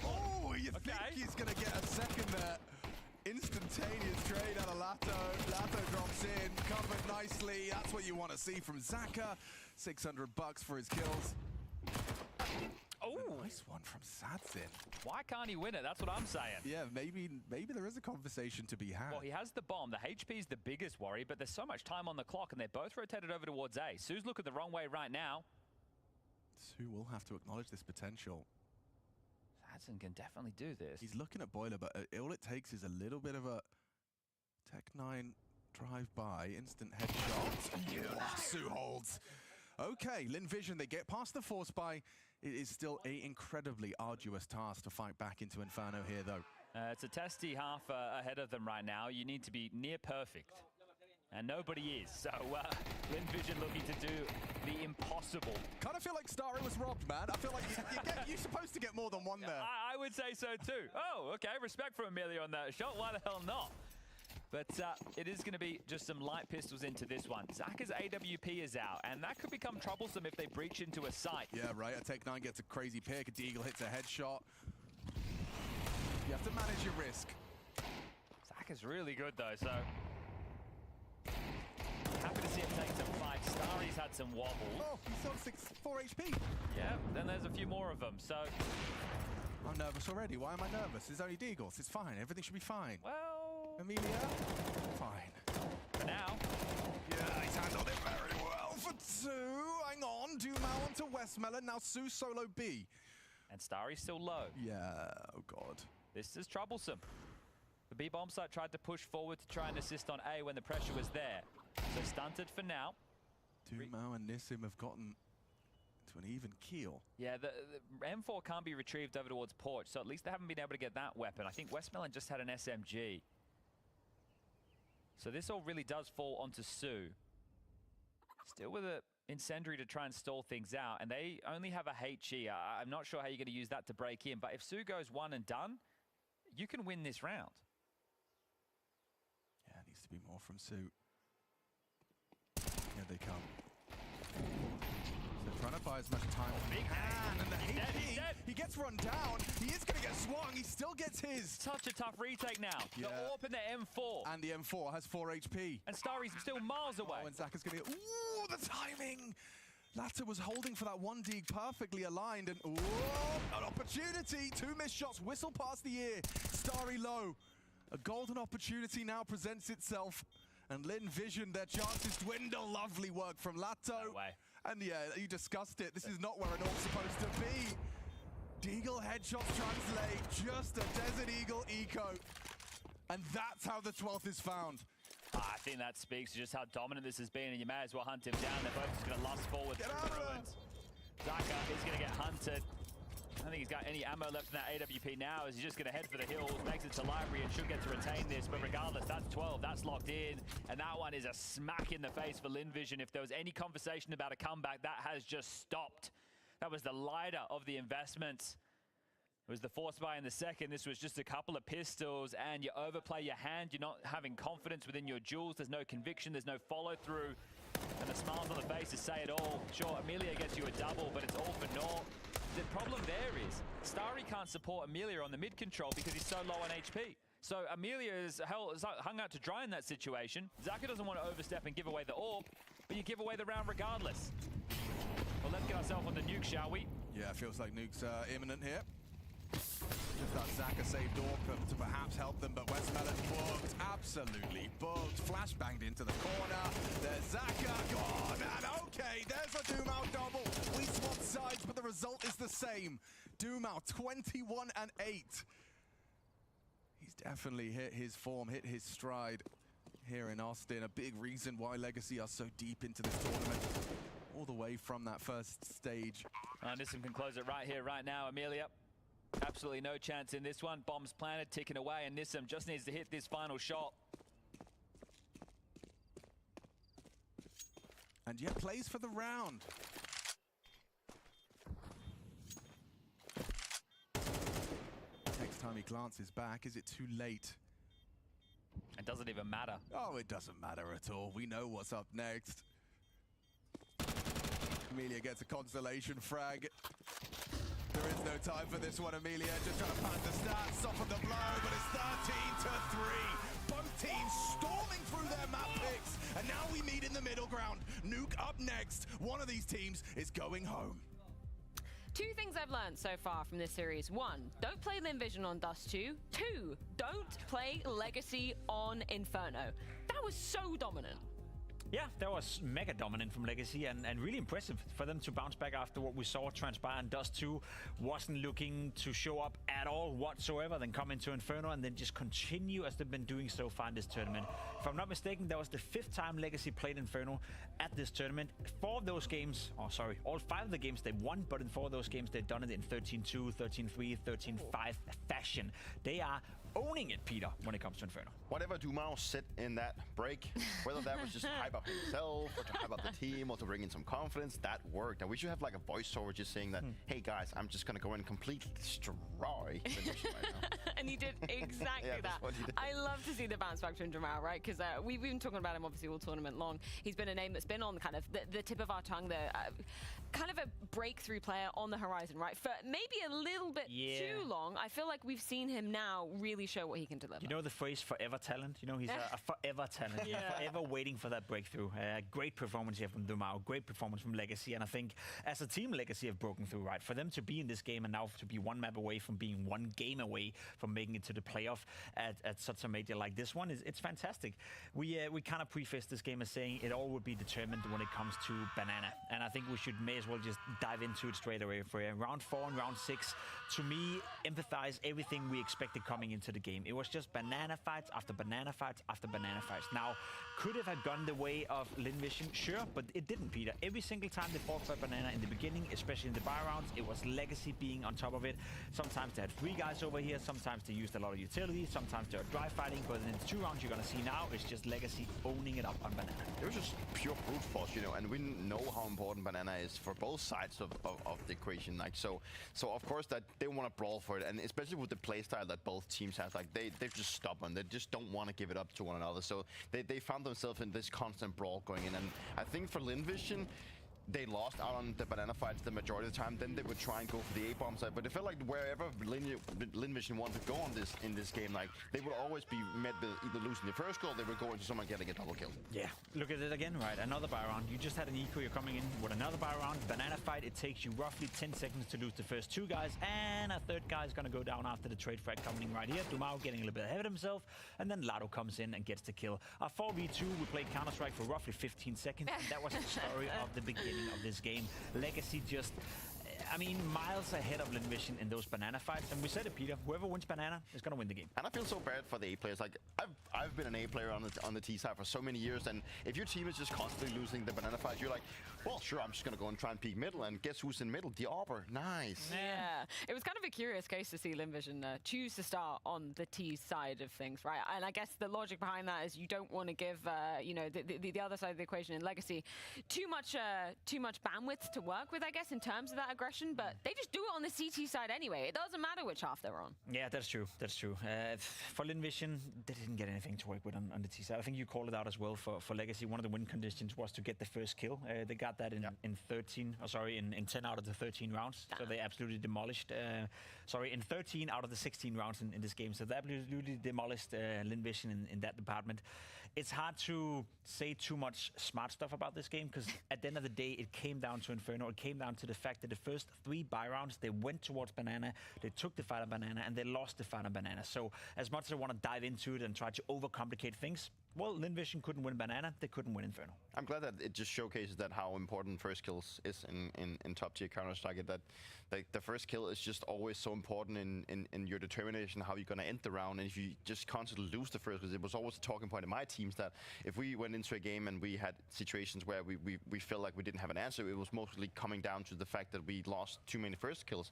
Oh, you think he's going to get a second there? Instantaneous trade out of Lato. Lato drops in, covered nicely. That's what you want to see from Zaka. $600 for his kills. Oh, Nice one from Sadzin. why can't he win it? That's what I'm saying. Yeah, maybe there is a conversation to be had. Well, he has the bomb. The HP is the biggest worry, but there's so much time on the clock, and they're both rotated over towards A. Su's looking the wrong way right now. Su will have to acknowledge this potential. Sadzin can definitely do this. He's looking at Boiler, but all it takes is a little bit of a Tech-9 drive-by, instant headshot. Su holds. Okay, Lin Vision, they get past the force buy. It is still an incredibly arduous task to fight back into Inferno here, though. It's a testy half ahead of them right now. You need to be near perfect. And nobody is. So Lin Vision looking to do the impossible. Kind of feel like Starry was robbed, man. I feel like you're supposed to get more than one there. I would say so too. Oh, okay. Respect for Amelia on that shot. Why the hell not? But it is going to be just some light pistols into this one. Zaka's AWP is out, and that could become troublesome if they breach into a site. Yeah, right. A Tech-9 gets a crazy pick. A Deagle hits a headshot. You have to manage your risk. Zaka's really good, though, so... Happy to see him take some fights. Starry's had some wobbles. Oh, he's on 4 HP. Yeah, then there's a few more of them, so... I'm nervous already. Why am I nervous? It's only Deagles. It's fine. Everything should be fine. Well... Amelia? Fine. For now. Yeah, he's handled it very well for Su. Hang on. Dumao onto Westmelon. Now Su solo B. And Starry's still low. Yeah, oh god. This is troublesome. The B bomb site tried to push forward to try and assist on A when the pressure was there. So stunted for now. Dumao and Nissim have gotten to an even keel. Yeah, the M4 can't be retrieved over towards Porch, so at least they haven't been able to get that weapon. I think Westmelon just had an SMG. So this all really does fall onto Su. Still with an incendiary to try and stall things out, and they only have a HE. I'm not sure how you're going to use that to break in, but if Su goes one and done, you can win this round. Yeah, it needs to be more from Su. Here they come. So trying to buy as much time as he can, and the HP, he gets run down. He is going to get swung. He still gets his. Such a tough retake now. Yeah. The AWP and the M4. And the M4 has 4 HP. And Starry's still miles away. Oh, and Zaka's going to get... Ooh, the timing! Latta was holding for that one dig perfectly aligned, and ooh, an opportunity. 2 missed shots, whistle past the ear. Starry low. A golden opportunity now presents itself. And Lin Vision, their chances dwindle. Lovely work from Lato. No way. And yeah, you discussed it. This is not where an AWP's supposed to be. Deagle headshots translate. Just a Desert Eagle eco. And that's how the 12th is found. I think that speaks to just how dominant this has been, and you may as well hunt him down. They're both just going to lust forward through the ruins. Zaka is going to get hunted. I don't think he's got any ammo left in that AWP now, as he's just going to head for the hills, makes it to library, and should get to retain this. But regardless, that's 12, that's locked in, and that one is a smack in the face for Lin Vision. If there was any conversation about a comeback, that has just stopped. That was the lighter of the investments. It was the force buy in the second. This was just a couple of pistols, and you overplay your hand. You're not having confidence within your jewels. There's no conviction. There's no follow-through. And the smiles on the faces say it all. Sure, Amelia gets you a double, but it's all for naught. The problem there is Starry can't support Amelia on the mid control because he's so low on HP. So Amelia is hung out to dry in that situation. Zaka doesn't want to overstep and give away the AWP, but you give away the round regardless. Well, let's get ourselves on the nuke, shall we? Yeah, it feels like nuke's imminent here. Just that Zaka saved AWP to perhaps help them, but Westmelon booked, absolutely booked. Flashbanged into the corner. There's Zaka gone, and okay, there's a Dumao double. We swap sides, but the result is the same. Dumao 21 and 8. He's definitely hit his form, hit his stride here in Austin. A big reason why Legacy are so deep into this tournament, all the way from that first stage. Nissim can close it right here, right now. Amelia, absolutely no chance in this one. Bombs planted, ticking away, and Nissim just needs to hit this final shot. And yet plays for the round. Next time he glances back, is it too late? It doesn't even matter. Oh, it doesn't matter at all. We know what's up next. Amelia gets a consolation frag. There is no time for this one, Amelia. Just trying to pad the stats, soften the blow, but it's 13-3. Both teams one of these teams is going home. Two things I've learned so far from this series. One, don't play Linvision on Dust 2. Two, don't play Legacy on Inferno. That was so dominant. Yeah, that was mega dominant from Legacy and really impressive for them to bounce back after what we saw transpire. And Dust 2 wasn't looking to show up at all whatsoever, then come into Inferno and then just continue as they've been doing so far in this tournament. If I'm not mistaken, that was the 5th time Legacy played Inferno at this tournament. 4 of those games, all 5 of the games they won, but in 4 of those games they've done it in 13-2, 13-3, 13-5 fashion. They are owning it, Peter, when it comes to Inferno. Whatever Dumao said in that break, whether that was just to hype up himself or to hype up the team or to bring in some confidence, that worked. And we should have like a voiceover just saying that, hey guys, I'm just going to go in and completely destroy Linvision right now. And you did exactly that. I love to see the bounce back from Dumao, right? Because we've been talking about him obviously all tournament long. He's been a name that's been on kind of the tip of our tongue, the kind of a breakthrough player on the horizon, right? For maybe a little bit too long. I feel like we've seen him now really show what he can deliver. You know the phrase forever talent? You know, he's a forever talent. Forever waiting for that breakthrough. Great performance here from Dumao. Great performance from Legacy. And I think as a team, Legacy have broken through, right? For them to be in this game and now to be 1 map away from being 1 game away from making it to the playoff at such a major like this one, it's fantastic. We kind of prefaced this game as saying it all would be determined when it comes to Banana. And I think we may as well just dive into it straight away. For round 4 and round 6, to me, empathize everything we expected coming into the game. It was just banana fights after banana fights after banana fights. Now, could it have gone the way of Linvision? Sure, but it didn't, Peter. Every single time they fought for banana in the beginning, especially in the buy rounds, it was Legacy being on top of it. Sometimes they had 3 guys over here, sometimes they used a lot of utility, sometimes they were dry fighting, but in the 2 rounds you're gonna see now, it's just Legacy owning it up on banana. It was just pure brute force, you know, and we know how important banana is for both sides of the equation. Like so of course that they want to brawl for it, and especially with the playstyle that both teams have, like they're just stubborn. They just don't want to give it up to one another. So they found themselves in this constant brawl going in, and I think for Linvision, they lost out on the banana fights the majority of the time. Then they would try and go for the A-bomb side, but it felt like wherever Linvision wanted to go in this game, like they would always be met with either losing the first goal, they would go into someone getting a double kill. Yeah, look at it again, right? Another buy round. You just had an eco, you're coming in with another buy round. Banana fight, it takes you roughly 10 seconds to lose the first 2 guys, and a 3rd guy is gonna go down after the trade frag coming in right here. Dumao getting a little bit ahead of himself, and then Lado comes in and gets the kill. Our 4v2, we played Counter-Strike for roughly 15 seconds, and that was the story of the beginning of this game. Legacy just, I mean, miles ahead of Linvision in those banana fights. And we said it, Peter, whoever wins banana is going to win the game. And I feel so bad for the A players. Like, I've been an A player on the T side for so many years, and if your team is just constantly losing the banana fight, you're like, well, sure, I'm just going to go and try and peek middle, and guess who's in middle? The Arbor. Nice. Yeah. It was kind of a curious case to see Linvision choose to start on the T side of things, right? And I guess the logic behind that is you don't want to give, you know, the other side of the equation in Legacy too much bandwidth to work with, I guess, in terms of that aggression, but they just do it on the CT side anyway. It doesn't matter which half they're on. Yeah, that's true. That's true. For Linvision, they didn't get anything to work with on the T side. I think you called it out as well for Legacy. One of the win conditions was to get the first kill. They got that in 10 out of the 13 rounds. So they absolutely demolished. In 13 out of the 16 rounds in this game. So they absolutely demolished Linvision in that department. It's hard to say too much smart stuff about this game because at the end of the day, it came down to Inferno. It came down to the fact that the first 3 buy rounds, they went towards banana, they took the fight on banana, and they lost the fight on banana. So as much as I want to dive into it and try to overcomplicate things, well, Linvision couldn't win banana, they couldn't win Inferno. I'm glad that it just showcases that how important first kills is in top tier Counter-Strike. That the first kill is just always so important in your determination how you're gonna end the round. And if you just constantly lose the first, because it was always a talking point in my teams that if we went into a game and we had situations where we felt like we didn't have an answer, it was mostly coming down to the fact that we lost too many first kills.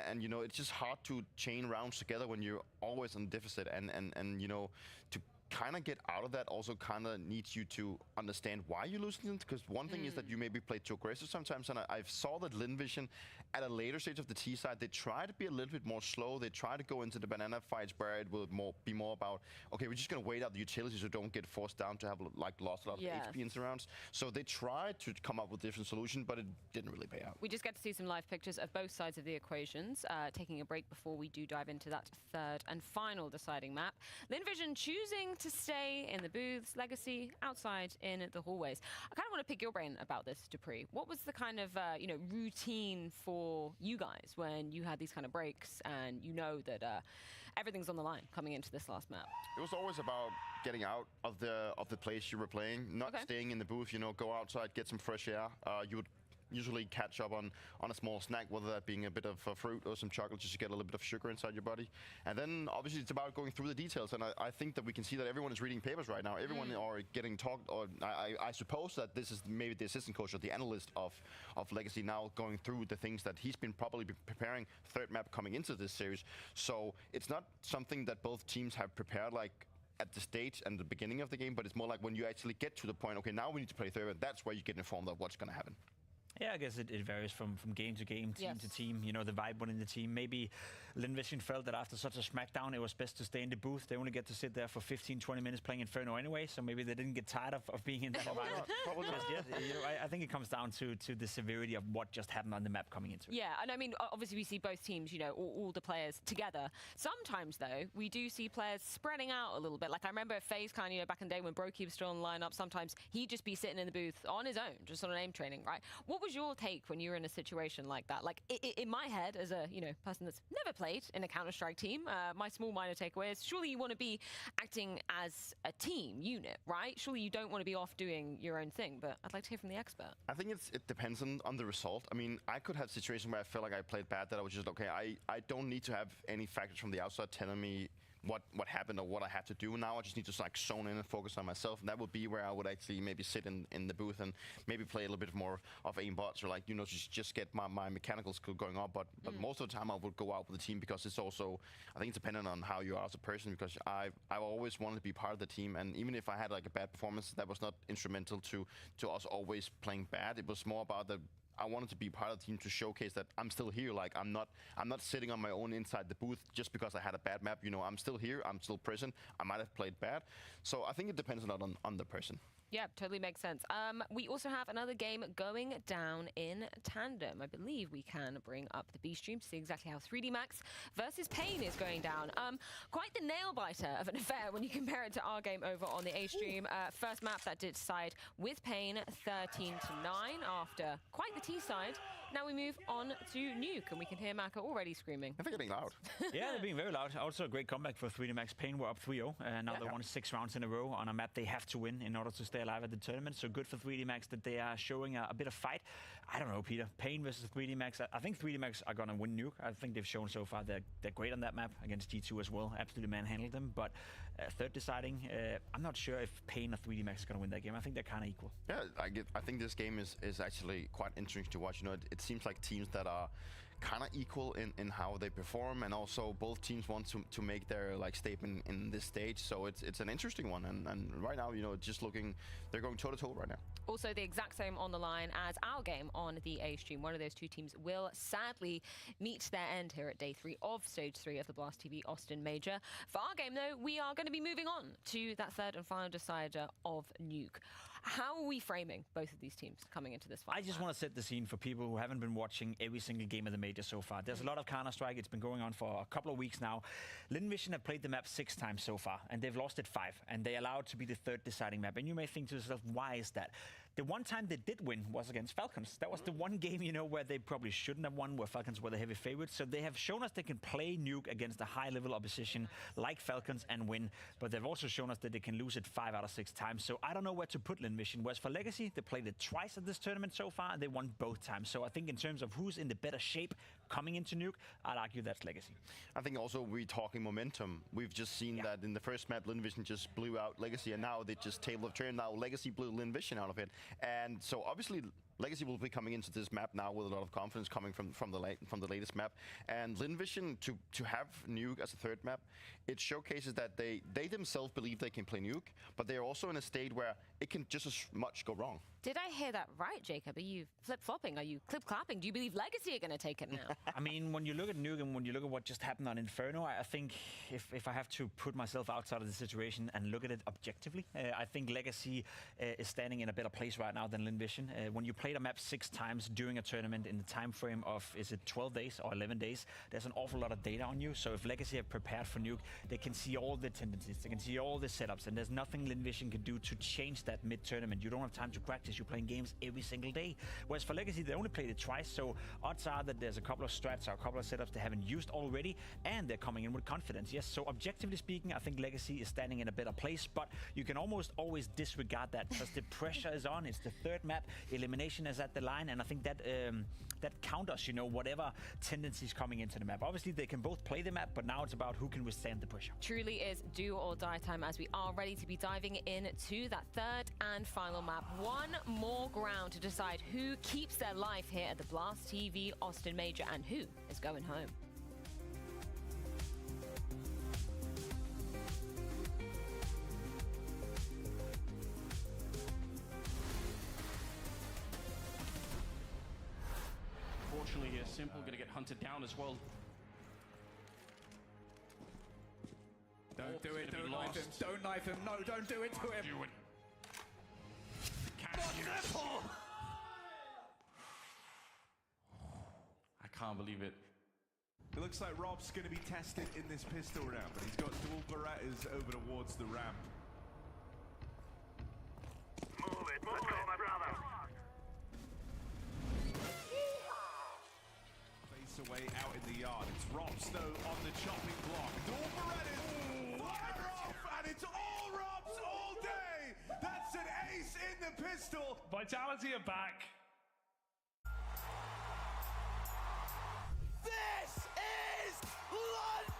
And you know, it's just hard to chain rounds together when you're always on deficit, and you know, to kind of get out of that also kind of needs you to understand why you're losing it, because one thing is that you maybe play too aggressive sometimes, and I saw that Linvision at a later stage of the T side, they try to be a little bit more slow. They try to go into the banana fights where it will be more about, okay, we're just going to wait out the utilities so don't get forced down to have like lost a lot of HP in rounds. So they tried to come up with different solutions, but it didn't really pay out. We just get to see some live pictures of both sides of the equations. Taking a break before we do dive into that 3rd and final deciding map. Linvision choosing to stay in the booths, Legacy outside in the hallways. I kind of want to pick your brain about this, Dupree. What was the kind of routine for you guys when you had these kind of breaks and you know that everything's on the line coming into this last map? It was always about getting out of the place you were playing, not staying in the booth. You know, go outside, get some fresh air. You would usually catch up on a small snack, whether that being a bit of fruit or some chocolate, just to get a little bit of sugar inside your body. And then obviously it's about going through the details. And I think that we can see that everyone is reading papers right now. Everyone are getting talked, or I suppose that this is maybe the assistant coach or the analyst of Legacy now going through the things that he's been probably preparing third map coming into this series. So it's not something that both teams have prepared like at the stage and the beginning of the game, but it's more like when you actually get to the point, okay, now we need to play third, and that's where you get informed of what's going to happen. Yeah, I guess it varies from game to game, team to team. You know, the vibe within the team. Maybe LinVision felt that after such a smackdown, it was best to stay in the booth. They only get to sit there for 15, 20 minutes playing Inferno anyway, so maybe they didn't get tired of being in that environment. Probably not. You know, I think it comes down to the severity of what just happened on the map coming into it. Yeah, and I mean, obviously we see both teams, you know, all the players together. Sometimes, though, we do see players spreading out a little bit. Like, I remember FaZe kind of, you know, back in the day when Brokey was still in the lineup, sometimes he'd just be sitting in the booth on his own, just on an aim training, right? What was your take when you were in a situation like that? Like, in my head, as a, you know, person that's never played in a Counter-Strike team, my small minor takeaway is surely you want to be acting as a team unit, right? Surely you don't want to be off doing your own thing, but I'd like to hear from the expert. I think it depends on the result. I mean, I could have situations where I felt like I played bad, that I was just, okay, I don't need to have any factors from the outside telling me what happened or what I have to do. Now I just need to like zone in and focus on myself, and that would be where I would actually maybe sit in the booth and maybe play a little bit more of aimbot, or like, you know, just get my mechanical skill going up. But most of the time I would go out with the team, because it's also, I think it's dependent on how you are as a person, because I always wanted to be part of the team, and even if I had like a bad performance, that was not instrumental to us always playing bad. It was more about the, I wanted to be part of the team to showcase that I'm still here. Like, I'm not sitting on my own inside the booth just because I had a bad map. You know, I'm still here. I'm still present. I might have played bad. So I think it depends a lot on the person. Yeah, totally makes sense. We also have another game going down in tandem. I believe we can bring up the B stream to see exactly how 3D Max versus Pain is going down. Quite the nail-biter of an affair when you compare it to our game over on the A stream. First map that did side with Pain, 13-9 after quite the T side. Now we move on to Nuke, and we can hear Maka already screaming. I think they're being loud. Yeah, they're being very loud. Also a great comeback for 3D Max. Pain were up 3-0, and now they won 6 rounds in a row on a map they have to win in order to stay alive at the tournament. So good for 3D Max that they are showing a bit of fight. I don't know, Peter. Pain versus 3D Max. I think 3D Max are going to win Nuke. I think they've shown so far they're great on that map against G2 as well. Absolutely manhandled them. But third deciding, I'm not sure if Pain or 3D Max is going to win that game. I think they're kind of equal. Yeah, I think this game is actually quite interesting to watch. You know, it seems like teams that are kind of equal in how they perform, and also both teams want to make their like statement in this stage. So it's an interesting one, and right now, you know, just looking, they're going toe to toe right now. Also the exact same on the line as our game on the A stream. One of those two teams will sadly meet their end here at day 3 of stage 3 of the Blast TV Austin Major. For our game though, we are going to be moving on to that third and final decider of Nuke. How are we framing both of these teams coming into this fight? I just want to set the scene for people who haven't been watching every single game of the Major so far. There's a lot of Counter-Strike. It's been going on for a couple of weeks now. LinVision have played the map 6 times so far, and they've lost it 5, and they allowed to be the third deciding map. And you may think to yourself, why is that? The one time they did win was against Falcons. That was the one game, you know, where they probably shouldn't have won, where Falcons were the heavy favorites. So they have shown us they can play Nuke against a high-level opposition like Falcons and win. But they've also shown us that they can lose it 5 out of 6 times. So I don't know where to put LinVision. Whereas for Legacy, they played it twice at this tournament so far, and they won both times. So I think in terms of who's in the better shape coming into Nuke, I'd argue that's Legacy. I think also we're talking momentum. We've just seen that in the first map, LinVision just blew out Legacy, and now they just table of turn. Now Legacy blew LinVision out of it. And so obviously Legacy will be coming into this map now with a lot of confidence coming from the latest map. And LinVision, to have Nuke as a third map, it showcases that they themselves believe they can play Nuke, but they're also in a state where it can just as much go wrong. Did I hear that right, Jacob? Are you flip-flopping? Are you clip-clapping? Do you believe Legacy are going to take it now? I mean, when you look at Nuke and when you look at what just happened on Inferno, I think if I have to put myself outside of the situation and look at it objectively, I think Legacy is standing in a better place right now than Linvision. When you play the map 6 times during a tournament in the time frame of, is it 12 days or 11 days, there's an awful lot of data on you. So if Legacy have prepared for Nuke, they can see all the tendencies, they can see all the setups, and there's nothing Linvision can do to change that mid-tournament. You don't have time to practice. You're playing games every single day. Whereas for Legacy, they only played it twice, so odds are that there's a couple of strats or a couple of setups they haven't used already, and they're coming in with confidence. Yes, so objectively speaking, I think Legacy is standing in a better place, but you can almost always disregard that because the pressure is on. It's the 3rd map. Elimination is at the line, and I think that that counters, whatever tendencies coming into the map. Obviously, they can both play the map, but now it's about who can withstand the pressure. Truly is do or die time as we are ready to be diving into that 3rd and final map. One more ground to decide who keeps their life here at the Blast TV Austin Major and who is going home. Fortunately here, Simple gonna get hunted down as well. Don't do it, don't knife him, don't knife him, no, don't do it to him! Do it. Simple! I can't believe it. It looks like Rob's going to be tested in this pistol round, but he's got dual Berettas over towards the ramp. Move it, let's go, my brother. Face away out in the yard. It's Rob Snow on the chopping block. Dual Berettas fire off, and it's all Rob's all day. That's an ace in the pistol. Vitality are back. This is London!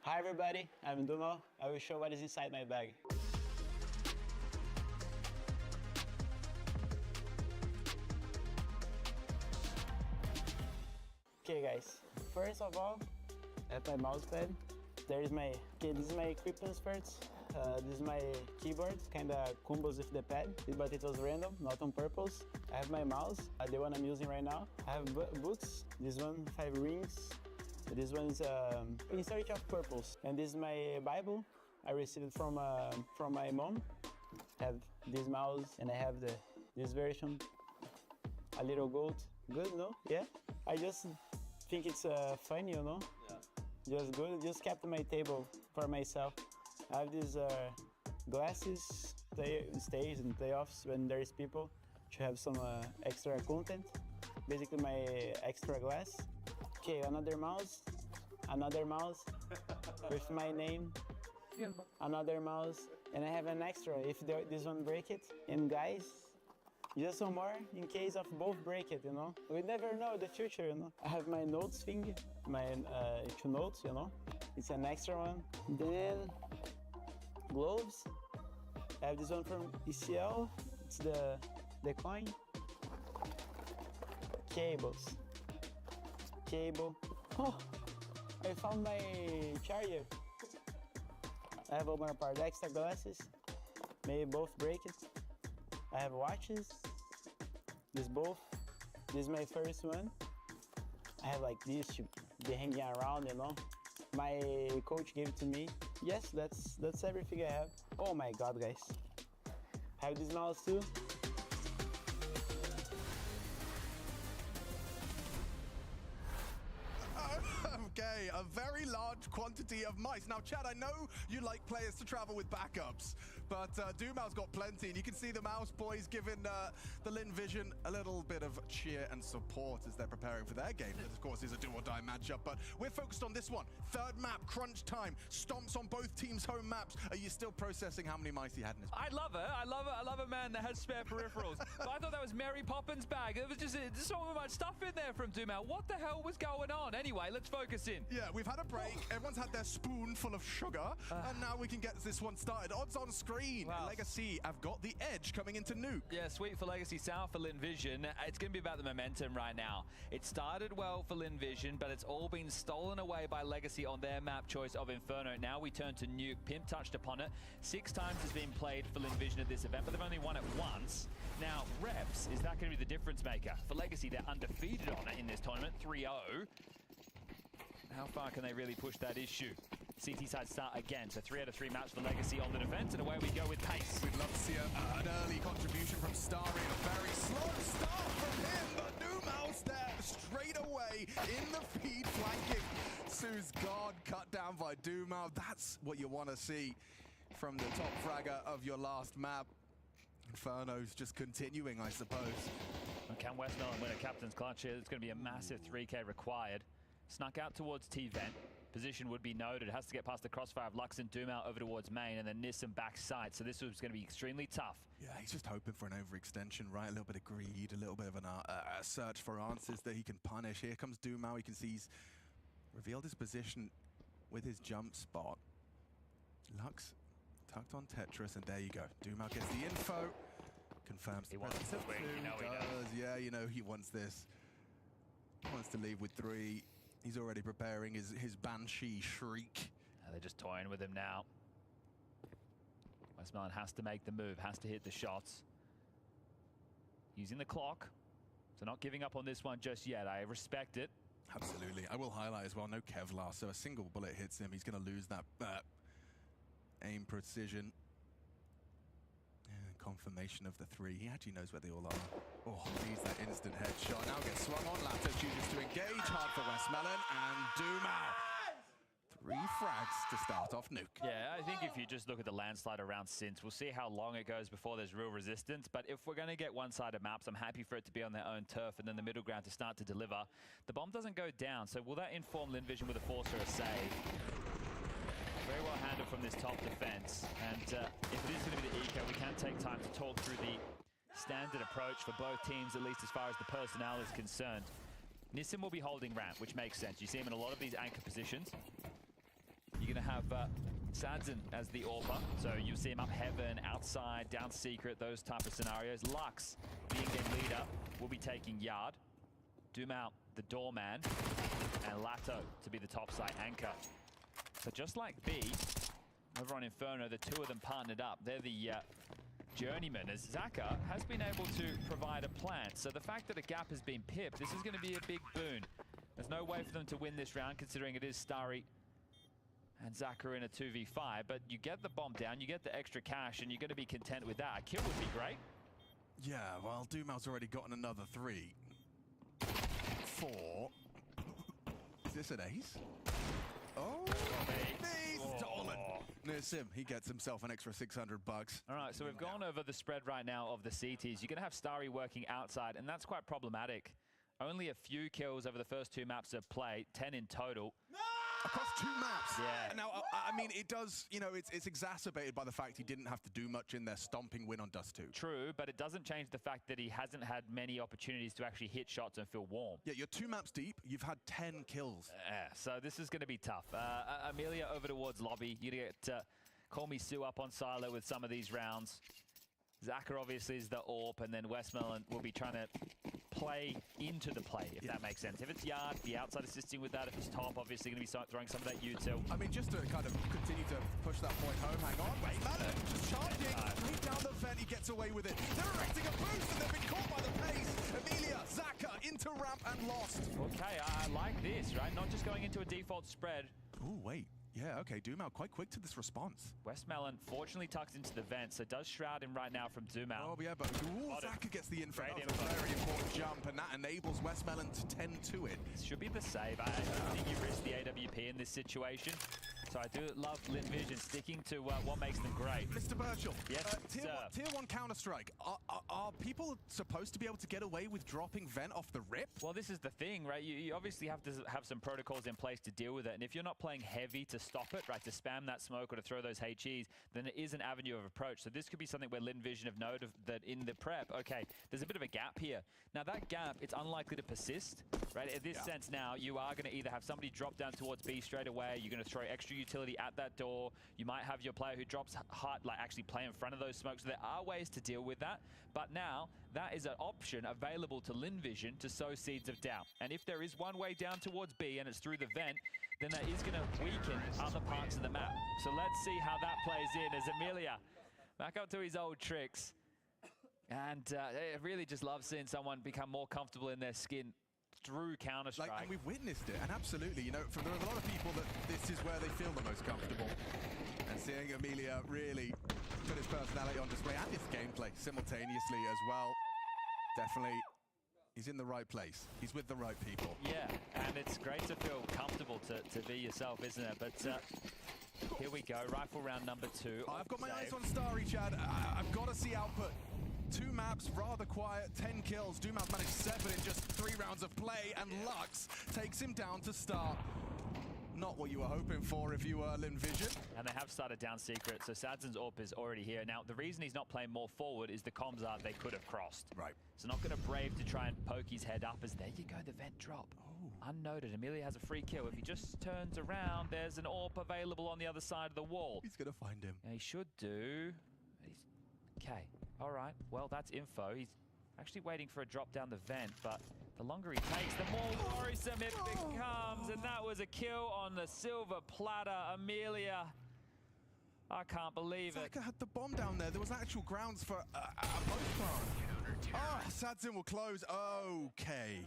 Hi everybody, I'm Duno. I will show what is inside my bag. Okay guys, first of all, at my mousepad, this is my equipment first. This is my keyboard, kinda combos with the pad, but it was random, not on purpose. I have my mouse, the one I'm using right now. I have books, this one 5 rings. This one is in search of purples, and this is my Bible. I received it from my mom. I have this mouse, and I have this version, a little gold. Good, no? Yeah. I just think it's fun, Yeah. Just good. Just kept my table for myself. I have these glasses, stays and playoffs when there is people to have some extra content. Basically, my extra glass. Okay, another mouse with my name, another mouse, and I have an extra if this one break it. And guys, just some more in case of both break it, We never know the future, I have my notes thing, my 2 notes, It's an extra one. Then gloves. I have this one from ECL. It's the coin. Cable. Oh, I found my charger. I have opened apart extra glasses. Maybe both break it. I have watches. This both. This is my first one. I have like this to be hanging around, My coach gave it to me. Yes, that's everything I have. Oh my god, guys. I have this mouse too. Okay, a very large quantity of mice. Now, Chad, I know you like players to travel with backups, but Dumal's got plenty, and you can see the Mouse boys giving the Lin Vision a little bit of cheer and support as they're preparing for their game. That, of course, is a do-or-die matchup, but we're focused on this one. Third map, crunch time, stomps on both teams' home maps. Are you still processing how many mice he had in his bag? I love it. I love a man that has spare peripherals. But I thought that was Mary Poppins' bag. There was just so much stuff in there from Dumal. What the hell was going on? Anyway, let's focus in. Yeah, we've had a break. Everyone's had their spoon full of sugar, and now we can get this one started. Odds on screen. Wow. Legacy have got the edge coming into Nuke. Yeah, sweet for Legacy, sour for Lin Vision. It's going to be about the momentum right now. It started well for Lin Vision, but it's all been stolen away by Legacy on their map choice of Inferno. Now we turn to Nuke. Pimp touched upon it. 6 times has been played for Lin Vision at this event, but they've only won it once. Now, Reps, is that going to be the difference maker? For Legacy, they're undefeated on it in this tournament, 3-0. How far can they really push that issue? CT side start again, so 3 out of 3 maps for Legacy on the defense, and away we go with pace. We'd love to see an early contribution from Starry. A very slow start from him, but Dumal's there straight away in the feed, flanking. Sue's guard cut down by Dumal. That's what you want to see from the top fragger of your last map. Inferno's just continuing, I suppose. And can Westmelon win a captain's clutch here? It's going to be a massive 3K required. Snuck out towards T-Vent. Position would be noted. Has to get past the crossfire of Lux and Dumal over towards main, and then Nissan back sight. So this was going to be extremely tough. Yeah, he's just hoping for an overextension, right? A little bit of greed, a little bit of a search for answers that he can punish. Here comes Dumal. You can see he's revealed his position with his jump spot. Lux tucked on Tetris, and there you go. Dumal gets the info. Confirms the presence of 2. He does. Yeah, you know he wants this. He wants to leave with 3. He's already preparing his Banshee shriek. They're just toying with him now. Westmelon has to make the move, has to hit the shots. Using the clock, so not giving up on this one just yet. I respect it. Absolutely. I will highlight as well, no Kevlar, so a single bullet hits him. He's going to lose that aim precision. Confirmation of the 3. He actually knows where they all are. Oh, sees that instant headshot. Now gets swung on. Lato chooses to engage. Hard for Westmelon and Dumal. 3 frags to start off Nuke. Yeah, I think if you just look at the landslide around Sins, we'll see how long it goes before there's real resistance. But if we're going to get one-sided maps, I'm happy for it to be on their own turf and then the middle ground to start to deliver. The bomb doesn't go down, so will that inform Lin Vision with a force or a save? Very well handled from this top defense, and if it is going to be the eco, we can take time to talk through the standard approach for both teams, at least as far as the personnel is concerned. Nissan will be holding ramp, which makes sense. You see him in a lot of these anchor positions. You're going to have Sadzin as the AWPer, so you see him up heaven, outside, down secret, those type of scenarios. Lux, the in-game leader, will be taking yard. Dumal, the doorman, and Lato to be the topside anchor. So just like B, over on Inferno, the 2 of them partnered up. They're the journeyman, as Zaka has been able to provide a plant. So the fact that a gap has been pipped, this is going to be a big boon. There's no way for them to win this round, considering it is Starry and Zaka in a 2v5. But you get the bomb down, you get the extra cash, and you're going to be content with that. A kill would be great. Yeah, well, Dumal's already gotten another 3. 4. Is this an ace? Oh, he's stolen. Nissim, he gets himself an extra 600 bucks. All right, so we've gone over the spread right now of the CTs. You're going to have Starry working outside, and that's quite problematic. Only a few kills over the first 2 maps of play, 10 in total. Across 2 maps. Yeah. Now, I mean, it does, you know, it's exacerbated by the fact he didn't have to do much in their stomping win on Dust 2. True, but it doesn't change the fact that he hasn't had many opportunities to actually hit shots and feel warm. Yeah, you're 2 maps deep. You've had 10 kills. Yeah, so this is going to be tough. Amelia over towards lobby. You're going to get Call Me Sue up on silo with some of these rounds. Zaka obviously is the AWP, and then Westmelon will be trying to play into the play, if that makes sense. If it's yard, the outside assisting with that. If it's top, obviously going to be throwing some of that util. I mean, just to kind of continue to push that point home, hang on. Westmelon just charging straight down the vent. He gets away with it. They're erecting a boost, and they've been caught by the pace. Amelia, Zaka into ramp and lost. Okay, I like this, right? Not just going into a default spread. Oh, wait. Yeah, okay, Dumau quite quick to this response. Westmelon fortunately tucks into the vent, so does shroud him right now from Dumau. Oh, yeah, but Zaka gets the info. That was a very important jump, and that enables Westmelon to tend to it. Should be the save. I don't think you risk the AWP in this situation. So I do love Linvision sticking to what makes them great. Mr. Birchall, yes, tier 1 Counter-Strike. Are people supposed to be able to get away with dropping vent off the rip? Well, this is the thing, right? You obviously have to have some protocols in place to deal with it. And if you're not playing heavy to stop it, right, to spam that smoke or to throw those HEs, then it is an avenue of approach. So this could be something where Linvision have noted that in the prep, okay, there's a bit of a gap here. Now that gap, it's unlikely to persist, right? In this sense now, you are going to either have somebody drop down towards B straight away, you're going to throw extra utility at that door, you might have your player who drops hard, like actually play in front of those smokes. So there are ways to deal with that, but now that is an option available to Linvision to sow seeds of doubt. And if there is one way down towards B and it's through the vent, then that is going to weaken other parts of the map. So let's see how that plays in as Amelia back up to his old tricks. And I really just love seeing someone become more comfortable in their skin through Counter-Strike. And we've witnessed it, and absolutely, you know, there are a lot of people that this is where they feel the most comfortable. And seeing Amelia really put his personality on display and his gameplay simultaneously as well, definitely, he's in the right place. He's with the right people. Yeah, and it's great to feel comfortable to be yourself, isn't it? But here we go, rifle round number 2. I've got my eyes on Starry, Chad. I've got to see output. 2 maps, rather quiet, 10 kills. Dumau's managed 7 in just 3 rounds of play, and Lux takes him down to start. Not what you were hoping for if you were Linvision. And they have started down secret, so Sadzen's AWP is already here. Now, the reason he's not playing more forward is the comms are they could have crossed. Right. So not going to brave to try and poke his head up as there you go, the vent drop. Oh. Unnoted. Amelia has a free kill. If he just turns around, there's an AWP available on the other side of the wall. He's going to find him. Yeah, he should do. Okay. All right. Well, that's info. He's actually waiting for a drop down the vent, but the longer he takes, the more worrisome it becomes. And that was a kill on the silver platter. Amelia, I can't believe it. Zaka had the bomb down there. There was actual grounds for a post plant. Oh, Sadzin will close. Okay.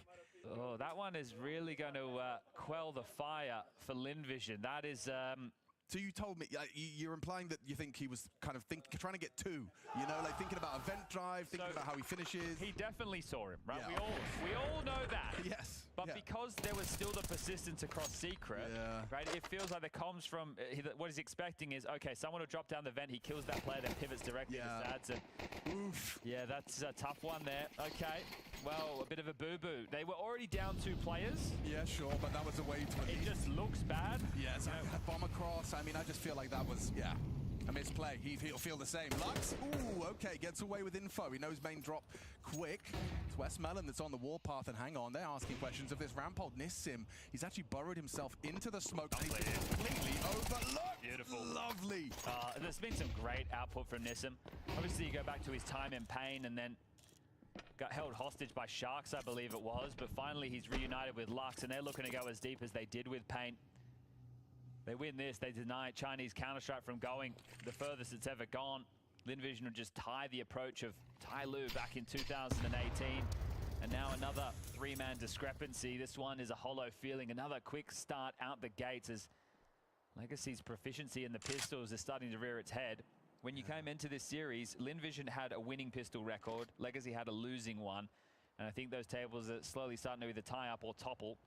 Oh, that one is really going to quell the fire for Linvision. That is... So you told me, you're implying that you think he was kind of trying to get 2, you know, like thinking about a vent drive, thinking about how he finishes. He definitely saw him, right? Yeah. We all know that. Yes. But because there was still the persistence across secret, right? It feels like the comms from what he's expecting is, okay, someone will drop down the vent, he kills that player, then pivots directly to Sadzen. Oof. Yeah, that's a tough one there. Okay. Well, a bit of a boo-boo. They were already down 2 players. Yeah, sure, but that was a way to... It just looks bad. Yeah, so bomb across. I mean, I just feel like that was, a misplay. He'll feel the same. Lux, ooh, okay, gets away with info. He knows main drop quick. It's Westmelon that's on the warpath, and hang on, they're asking questions of this Rampart Nissim. He's actually burrowed himself into the smoke. Completely overlooked. Beautiful. Lovely. There's been some great output from Nissim. Obviously, you go back to his time in Pain, and then got held hostage by Sharks, I believe it was, but finally he's reunited with Lux, and they're looking to go as deep as they did with Pain. They win this, they deny Chinese Counter-Strike from going the furthest it's ever gone. Linvision will just tie the approach of Tai Lu back in 2018. And now another 3-man discrepancy. This one is a hollow feeling. Another quick start out the gates as Legacy's proficiency in the pistols is starting to rear its head. When you came into this series, Linvision had a winning pistol record. Legacy had a losing one. And I think those tables are slowly starting to either tie up or topple.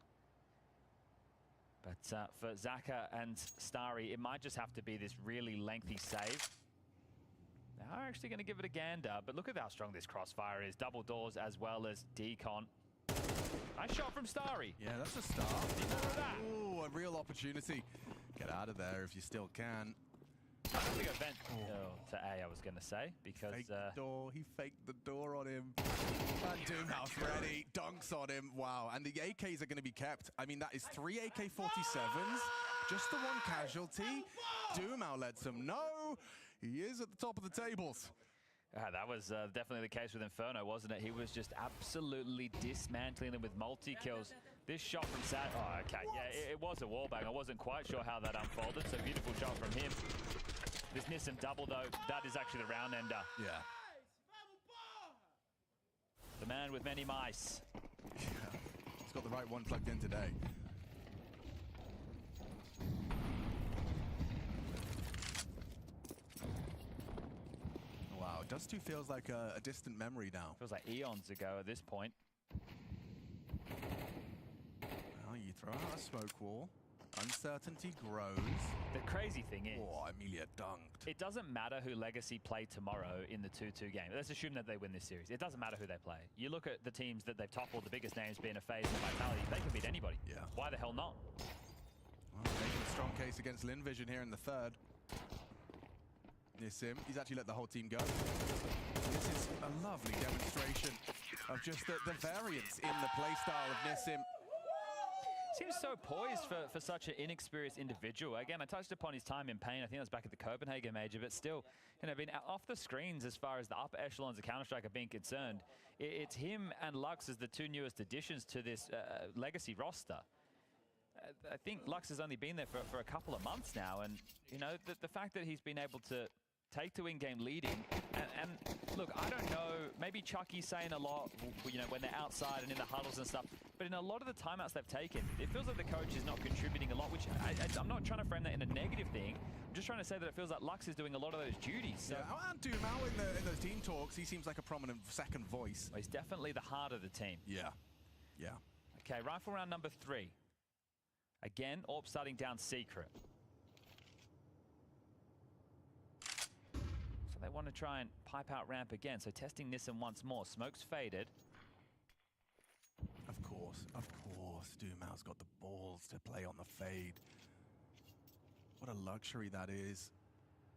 But for Zaka and Starry, it might just have to be this really lengthy save. They are actually going to give it a gander, but look at how strong this crossfire is. Double doors as well as decon. Nice shot from Starry. Yeah, that's a start. Ooh, a real opportunity. Get out of there if you still can. I don't think I vent to A, I was going to say, because... He faked the door on him. And Doomhouse ready, dunks on him. Wow, and the AKs are going to be kept. I mean, that is 3 AK-47s, just the one casualty. Doomhouse lets him know he is at the top of the tables. That was definitely the case with Inferno, wasn't it? He was just absolutely dismantling them with multi-kills. This shot from Sad... Oh, okay. Yeah, it was a wallbang. I wasn't quite sure how that unfolded, so beautiful shot from him. This Nissim double, though, that is actually the round ender. Yeah. The man with many mice. Yeah. He's got the right one plugged in today. Dust 2 feels like a distant memory now. Feels like eons ago at this point. Well, you throw out a smoke wall. Uncertainty grows. The crazy thing is... Oh, Amelia dunked. It doesn't matter who Legacy play tomorrow in the 2-2 game. Let's assume that they win this series. It doesn't matter who they play. You look at the teams that they've toppled, the biggest names being a FaZe and Vitality, they can beat anybody. Yeah. Why the hell not? Well, making a strong case against Linvision here in the third. Nissim, he's actually let the whole team go. This is a lovely demonstration of just the variance in the playstyle of Nissim. Seems so poised for such an inexperienced individual. Again, I touched upon his time in pain. I think that was back at the Copenhagen Major, but still, you know, been off the screens as far as the upper echelons of Counter-Strike are being concerned. It's him and Lux as the two newest additions to this Legacy roster. I think Lux has only been there for a couple of months now, and you know the fact that he's been able to take to in-game leading, and look, I don't know, maybe Chucky's saying a lot, you know, when they're outside and in the huddles and stuff, but in a lot of the timeouts they've taken, it feels like the coach is not contributing a lot, which I'm not trying to frame that in a negative thing. I'm just trying to say that it feels like Lux is doing a lot of those duties. So. Yeah, and Dumao in those team talks, he seems like a prominent second voice. Well, he's definitely the heart of the team. Yeah, yeah. Okay, rifle round number 3. Again, AWP starting down secret. They want to try and pipe out ramp again, so testing Nissan once more. Smoke's faded. Of course, Dumao's got the balls to play on the fade. What a luxury that is.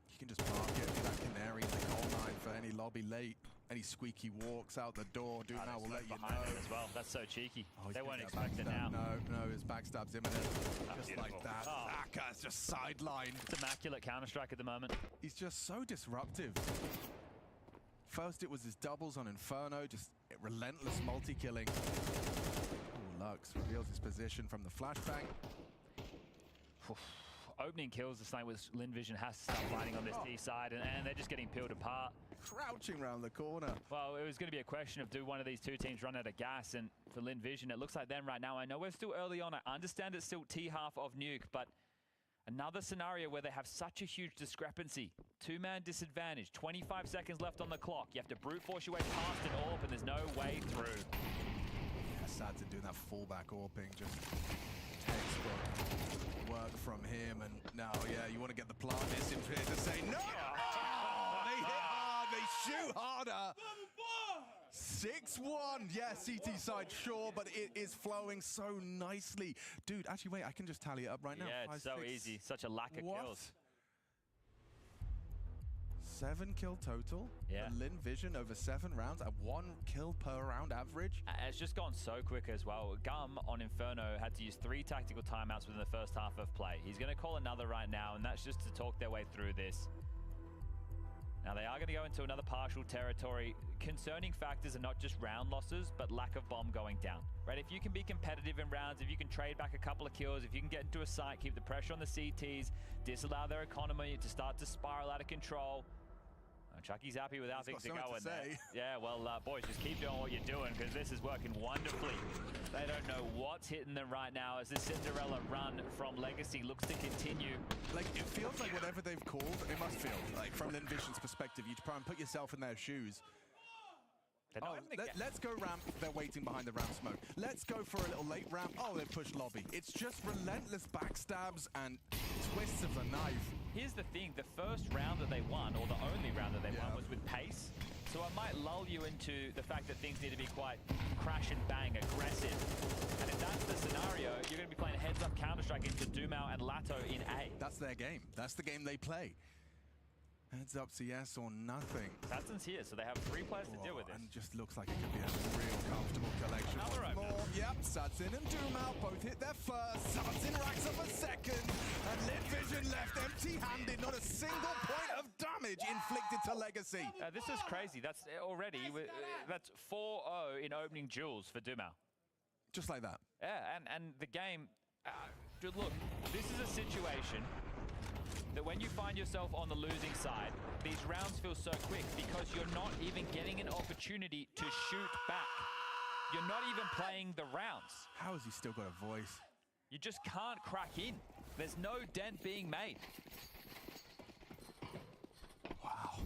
You can just park it with that canary in the coal mine for any lobby late. Any squeaky walks out the door, Dumao will let you know. As well. That's so cheeky. Oh, they won't expect it now. No, his backstab's imminent. Just beautiful. like that. Oh. Aka's just sidelined. It's immaculate Counter-Strike at the moment. He's just so disruptive. First it was his doubles on Inferno, just relentless multi-killing. Ooh, Lux reveals his position from the flashbang. Opening kills the snipe with Linvision has to start fighting on this T side, and they're just getting peeled apart. Crouching around the corner. Well, it was going to be a question of do one of these two teams run out of gas, and for Linvision, it looks like them right now. I know we're still early on. I understand it's still T-half of Nuke, but another scenario where they have such a huge discrepancy. 2-man disadvantage, 25 seconds left on the clock. You have to brute force your way past an AWP, and there's no way through. Yeah, Sadson doing that fallback AWPing, just textbook work from him, and now, yeah, you want to get the plant Nissim here to say no! Oh, they hit hard, they shoot harder! 6-1, yeah, CT side, sure, but it is flowing so nicely. Dude, actually, wait, I can just tally it up right now. Yeah, it's 5, 6. Easy. Such a lack of kills. 7 kill total. Yeah. Linvision over 7 rounds at 1 kill per round average. It's just gone so quick as well. Gum on Inferno had to use 3 tactical timeouts within the first half of play. He's going to call another right now, and that's just to talk their way through this. Now, they are going to go into another partial territory. Concerning factors are not just round losses, but lack of bomb going down. Right? If you can be competitive in rounds, if you can trade back a couple of kills, if you can get into a site, keep the pressure on the CTs, disallow their economy to start to spiral out of control. Chucky's happy with how things are going there. Yeah, well, boys, just keep doing what you're doing, because this is working wonderfully. They don't know what's hitting them right now as this Cinderella run from Legacy looks to continue. Like, it feels like whatever they've called, it must feel, like, from Linvision's perspective, you try and put yourself in their shoes. Oh, let's go ramp. They're waiting behind the ramp smoke. Let's go for a little late ramp. Oh, they pushed lobby. It's just relentless backstabs and twists of the knife. Here's the thing. The first round that they won, or the only round that they won, was with pace. So it might lull you into the fact that things need to be quite crash and bang, aggressive. And if that's the scenario, you're going to be playing heads-up Counter-Strike into Dumao and Lato in A. That's their game. That's the game they play. Heads up CS or nothing. Sadson's here, so they have 3 players to deal with this. And just looks like it could be a real comfortable collection. Another more. Yep, Sadson and Dumao both hit their first. Sadson racks up a second. And Linvision left empty-handed. Not a single point of damage inflicted to Legacy. This is crazy. That's already, that's 4-0 in opening duels for Dumao. Just like that. Yeah, and the game, dude, look, this is a situation that when you find yourself on the losing side, these rounds feel so quick because you're not even getting an opportunity to shoot back. You're not even playing the rounds. How has he still got a voice? You just can't crack in. There's no dent being made. Wow.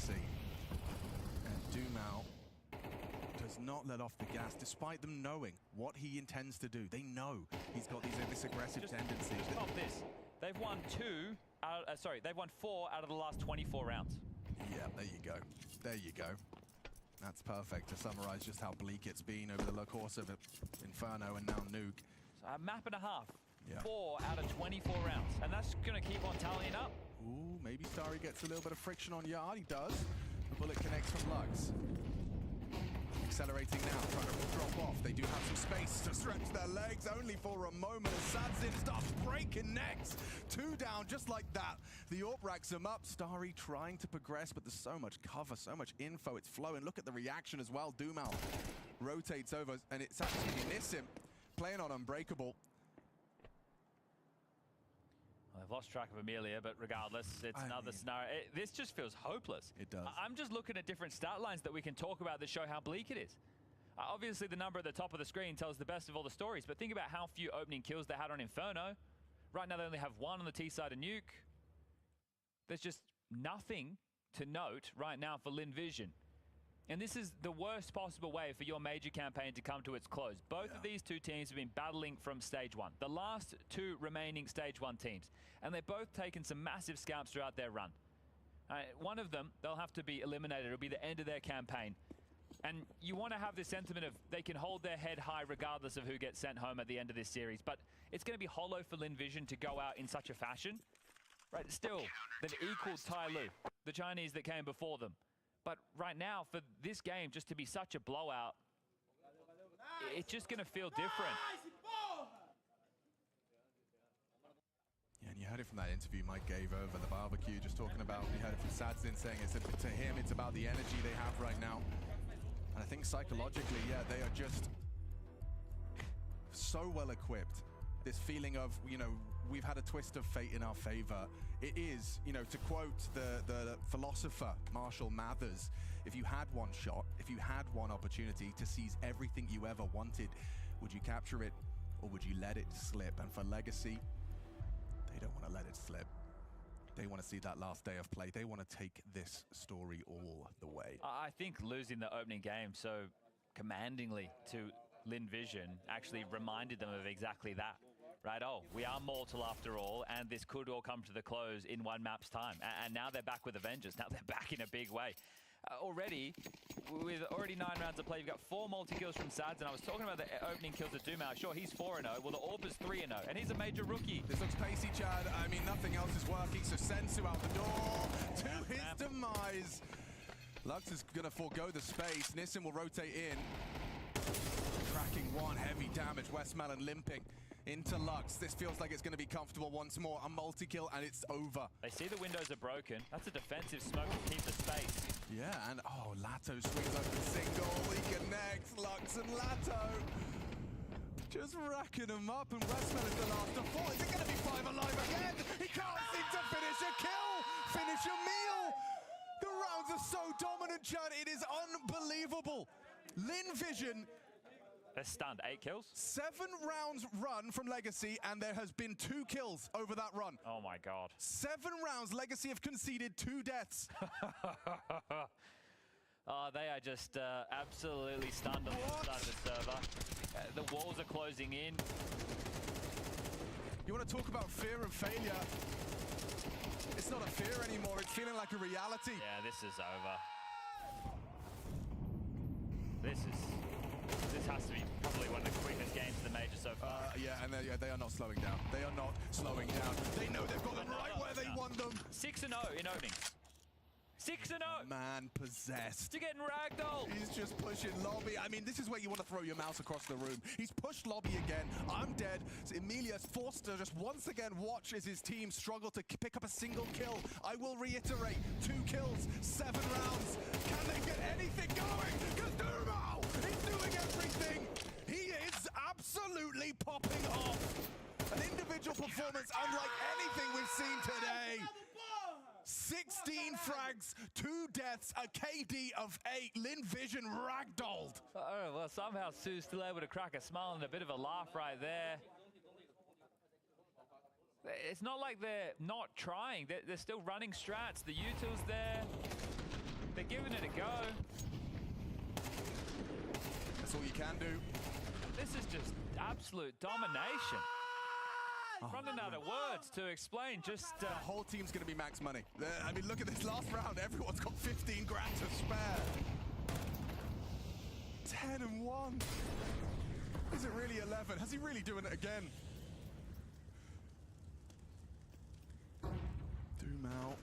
Legacy. And Dumao does not let off the gas, despite them knowing what he intends to do. They know he's got this aggressive tendency. Just pop this. They've won they've won 4 out of the last 24 rounds. Yeah, there you go. There you go. That's perfect to summarize just how bleak it's been over the course of Inferno and now Nuke. So a map and a half. Yeah. 4 out of 24 rounds. And that's going to keep on tallying up. Ooh, maybe Starry gets a little bit of friction on Yard. He does. The bullet connects from Lux. Accelerating now, trying to drop off. They do have some space to stretch their legs, only for a moment as Sadzin starts breaking necks. 2 down, just like that. The AWP racks them up. Starry trying to progress, but there's so much cover, so much info. It's flowing. Look at the reaction as well. Dumao rotates over, and it's actually Nissim playing on Unbreakable. I've lost track of Amelia, but regardless, it's another scenario. This just feels hopeless. It does. I'm just looking at different stat lines that we can talk about that show how bleak it is. Obviously, the number at the top of the screen tells the best of all the stories, but think about how few opening kills they had on Inferno. Right now, they only have 1 on the T side of Nuke. There's just nothing to note right now for Linvision. And this is the worst possible way for your major campaign to come to its close. Both of these two teams have been battling from stage 1. The last 2 remaining stage 1 teams. And they've both taken some massive scalps throughout their run. One of them, they'll have to be eliminated. It'll be the end of their campaign. And you want to have this sentiment of they can hold their head high regardless of who gets sent home at the end of this series. But it's going to be hollow for Linvision to go out in such a fashion. Right, still, they've equaled Tai Lu, the Chinese that came before them. But right now, for this game just to be such a blowout, it's just going to feel different. Yeah, and you heard it from that interview Mike gave over the barbecue, just talking about, you heard it from Sadzin saying to him, it's about the energy they have right now. And I think psychologically, yeah, they are just so well equipped. This feeling of, you know, we've had a twist of fate in our favor. It is, you know, to quote the philosopher Marshall Mathers, if you had one shot, if you had one opportunity to seize everything you ever wanted, would you capture it or would you let it slip? And for Legacy, they don't want to let it slip. They want to see that last day of play. They want to take this story all the way. I think losing the opening game so commandingly to Linvision actually reminded them of exactly that. Right, oh, we are mortal after all, and this could all come to the close in 1 map's time. And now they're back with a vengeance. Now they're back in a big way. Already, with 9 rounds of play, you've got 4 multi-kills from Sads, and I was talking about the opening kills of Dumao. Sure, he's 4-0. Well, the AWP is 3-0, and he's a major rookie. This looks pacey, Chad. I mean, nothing else is working, so Sensu out the door to his demise. Lux is going to forego the space. Nissim will rotate in. Cracking 1, heavy damage. Westmelon limping into Lux. This feels like it's going to be comfortable once more. A multi-kill, and it's over. They see the windows are broken. That's a defensive smoke to keep the space. Yeah, and oh, Lato swings up the single. He connects Lux and Lato. Just racking them up, and Westmelon's the last of 4. Is it going to be 5 alive again? He can't seem to finish a kill, finish a meal. The rounds are so dominant, Chad. It is unbelievable. Linvision. They're stunned. 8 kills? 7 rounds run from Legacy, and there has been 2 kills over that run. Oh my God. 7 rounds, Legacy have conceded 2 deaths. Oh, they are just absolutely stunned on the other side of the server. The walls are closing in. You want to talk about fear of failure? It's not a fear anymore, it's feeling like a reality. Yeah, this is over. This has to be probably one of the quickest games of the major so far. Yeah, and they are not slowing down. They are not slowing down. They know they've got them right where they want them. 6-0 in openings. 6-0. Man possessed. You're getting ragdolled. He's just pushing lobby. I mean, this is where you want to throw your mouse across the room. He's pushed lobby again. I'm dead. So Emilia's forced to just once again watch as his team struggle to pick up a single kill. I will reiterate, 2 kills, 7 rounds. Can they get anything going? Because Dumao is doing everything. He is absolutely popping off. An individual performance unlike anything we've seen today. 16 frags, 2 deaths, a KD of 8. Linvision ragdolled. Oh, well, somehow Sue's still able to crack a smile and a bit of a laugh right there. It's not like they're not trying. They're still running strats. The util's there. They're giving it a go. That's all you can do. This is just absolute domination. Running out of words to explain. Just the whole team's going to be max money. I mean, look at this last round. Everyone's got 15 grand to spare. 10 and 1. Is it really 11? Has he really doing it again? Dumau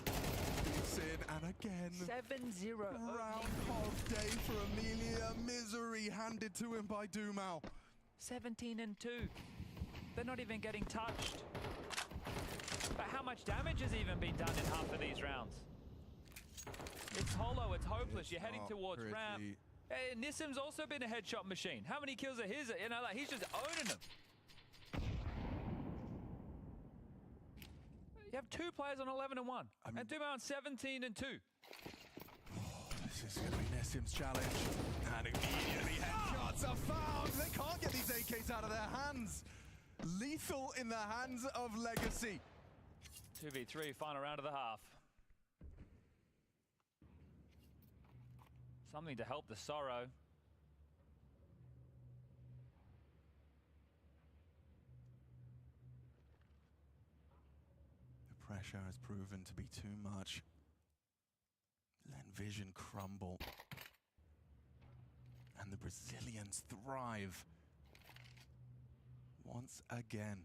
beats in, and again. 7-0. Groundhog Day for Amelia. Misery handed to him by Dumau. 17 and 2. They're not even getting touched. But how much damage has even been done in half of these rounds? It's hollow, it's hopeless. You're heading towards ramp. Hey, Nissim's also been a headshot machine. How many kills are his? You know, like he's just owning them. You have 2 players on 11 and 1. I mean, and Dumau on 17 and 2. This is going to be Nissim's challenge. And immediately headshots are found. They can't get these AKs out of their hands. Lethal in the hands of Legacy. 2v3, final round of the half. Something to help the sorrow. The pressure has proven to be too much. Vision crumble. And the Brazilians thrive. Once again.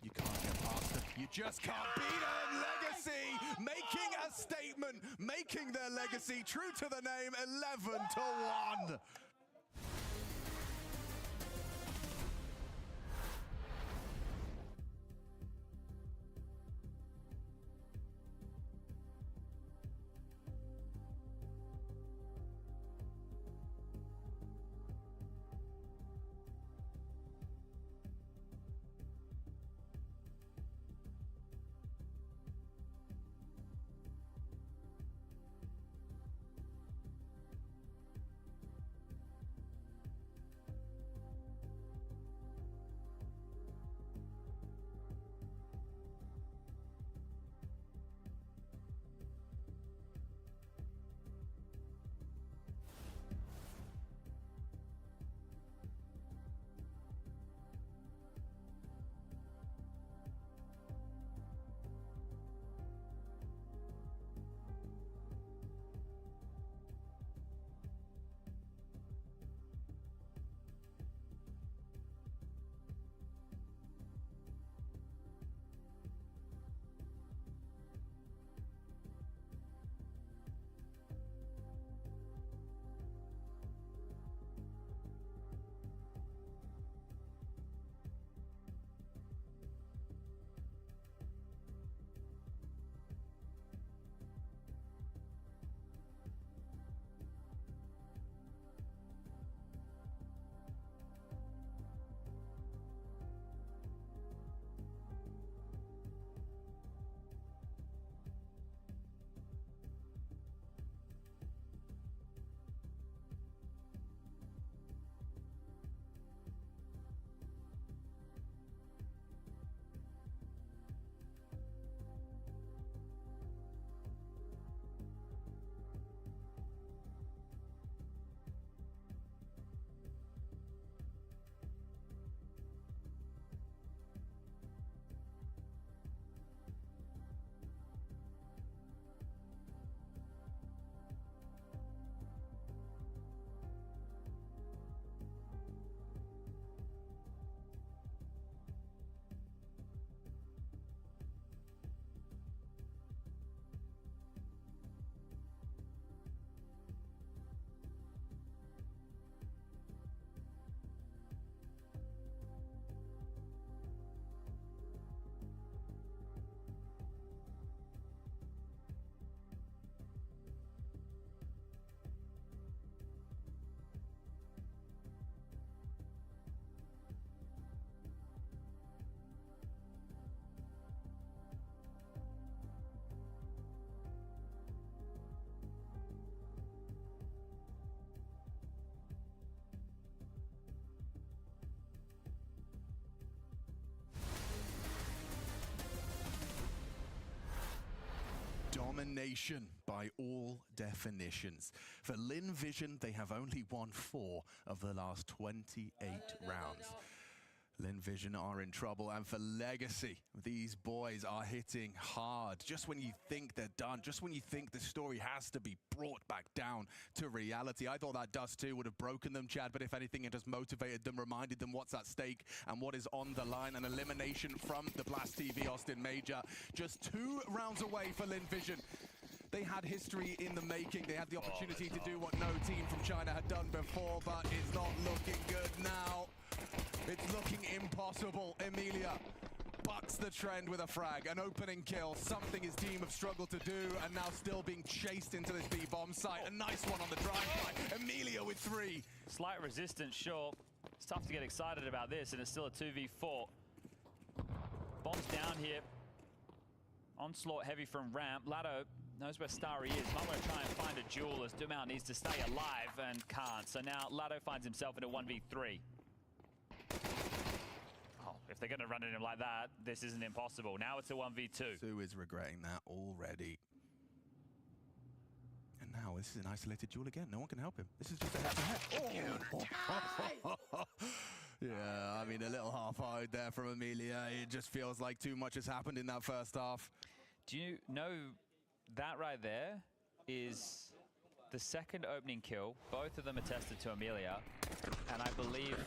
You can't get past them. You just can't beat them. Legacy making a statement, making their legacy true to the name, 11-1. domination by all definitions. For Lin Vision, they have only won 4 of the last 28 rounds. Lin Vision are in trouble, and for Legacy, these boys are hitting hard. Just when you think they're done, just when you think the story has to be brought back down to reality. I thought that Dust 2 would have broken them, Chad, but if anything, it just motivated them, reminded them what's at stake and what is on the line. An elimination from the Blast TV Austin Major. Just 2 rounds away for Lin Vision. They had history in the making. They had the opportunity to do what no team from China had done before, but it's not looking good now. It's looking impossible. Emilia bucks the trend with a frag, an opening kill, something his team have struggled to do, and now still being chased into this B-bomb site. A nice one on the drive-by. Emilia with 3. Slight resistance, sure. It's tough to get excited about this, and it's still a 2v4. Bombs down here. Onslaught heavy from ramp. Lado knows where Starry is. Might want to try and find a duel as Dumao needs to stay alive and can't. So now Lado finds himself in a 1v3. Oh, if they're going to run at him like that, this isn't impossible. Now it's a 1v2. Sue is regretting that already. And now this is an isolated duel again. No one can help him. This is just a head-to-head. Oh. Yeah, I mean, a little half-eyed there from Emilia. It just feels like too much has happened in that first half. Do you know that right there is the second opening kill? Both of them attested to Emilia. And I believe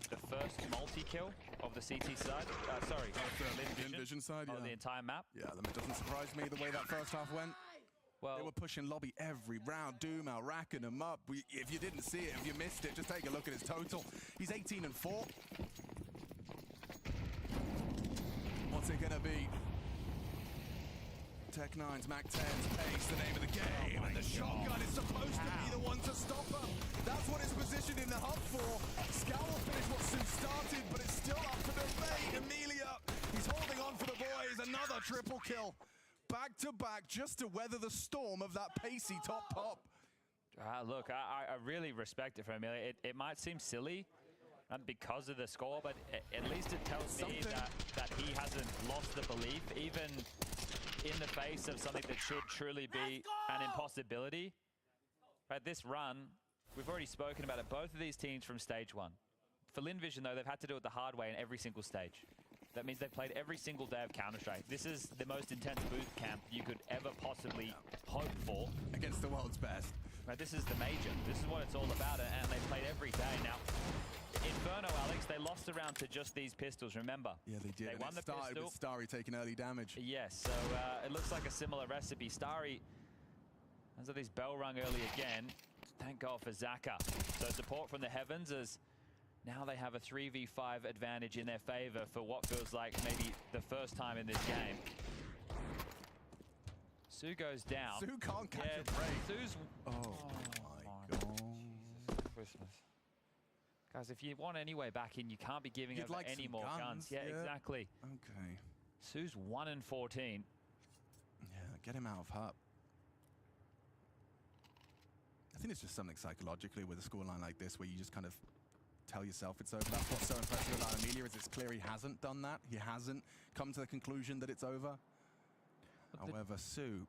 the first multi-kill of the CT side. Sorry, Lin Vision side, yeah. On the entire map. Yeah, it doesn't surprise me the way that first half went. Well, they were pushing lobby every round. Dumao racking them up. If you didn't see it, if you missed it, just take a look at his total. He's 18-4. What's it gonna be? Tech 9's, Mac 10's pace, the name of the game, and the shotgun is supposed to be the one to stop him. That's what it's positioned in the hub for. Scout will finish what Sue started, but it's still up for debate. Emilia, he's holding on for the boys. Another triple kill. Back to back, just to weather the storm of that pacey top pop. Look, I really respect it from Emilia. It might seem silly because of the score, but at least it tells me that he hasn't lost the belief, even in the face of something that should truly be an impossibility. Right, this run, we've already spoken about it. Both of these teams from stage 1. For Lin Vision, though, they've had to do it the hard way in every single stage. That means they've played every single day of Counter-Strike. This is the most intense boot camp you could ever possibly hope for. Against the world's best. Right, this is the major. This is what it's all about, and they played every day. Now, Inferno, Alex, they lost the round to just these pistols, remember? Yeah, they did. They won the pistol. With Starry taking early damage. Yes, so it looks like a similar recipe. Starry has this bell rung early again. Thank God for Zaka. So support from the heavens as now they have a 3v5 advantage in their favor for what feels like maybe the first time in this game. Sue goes down. Sue can't catch a break. Sue's... Oh my God. Christmas. Guys, if you want any way back in, you can't be giving over like any more guns. Yeah, exactly. Okay. Sue's 1-14. Yeah, get him out of hub. I think it's just something psychologically with a scoreline like this where you just kind of tell yourself it's over. That's what's so impressive about Emilia is it's clear he hasn't done that. He hasn't come to the conclusion that it's over. However, Sue,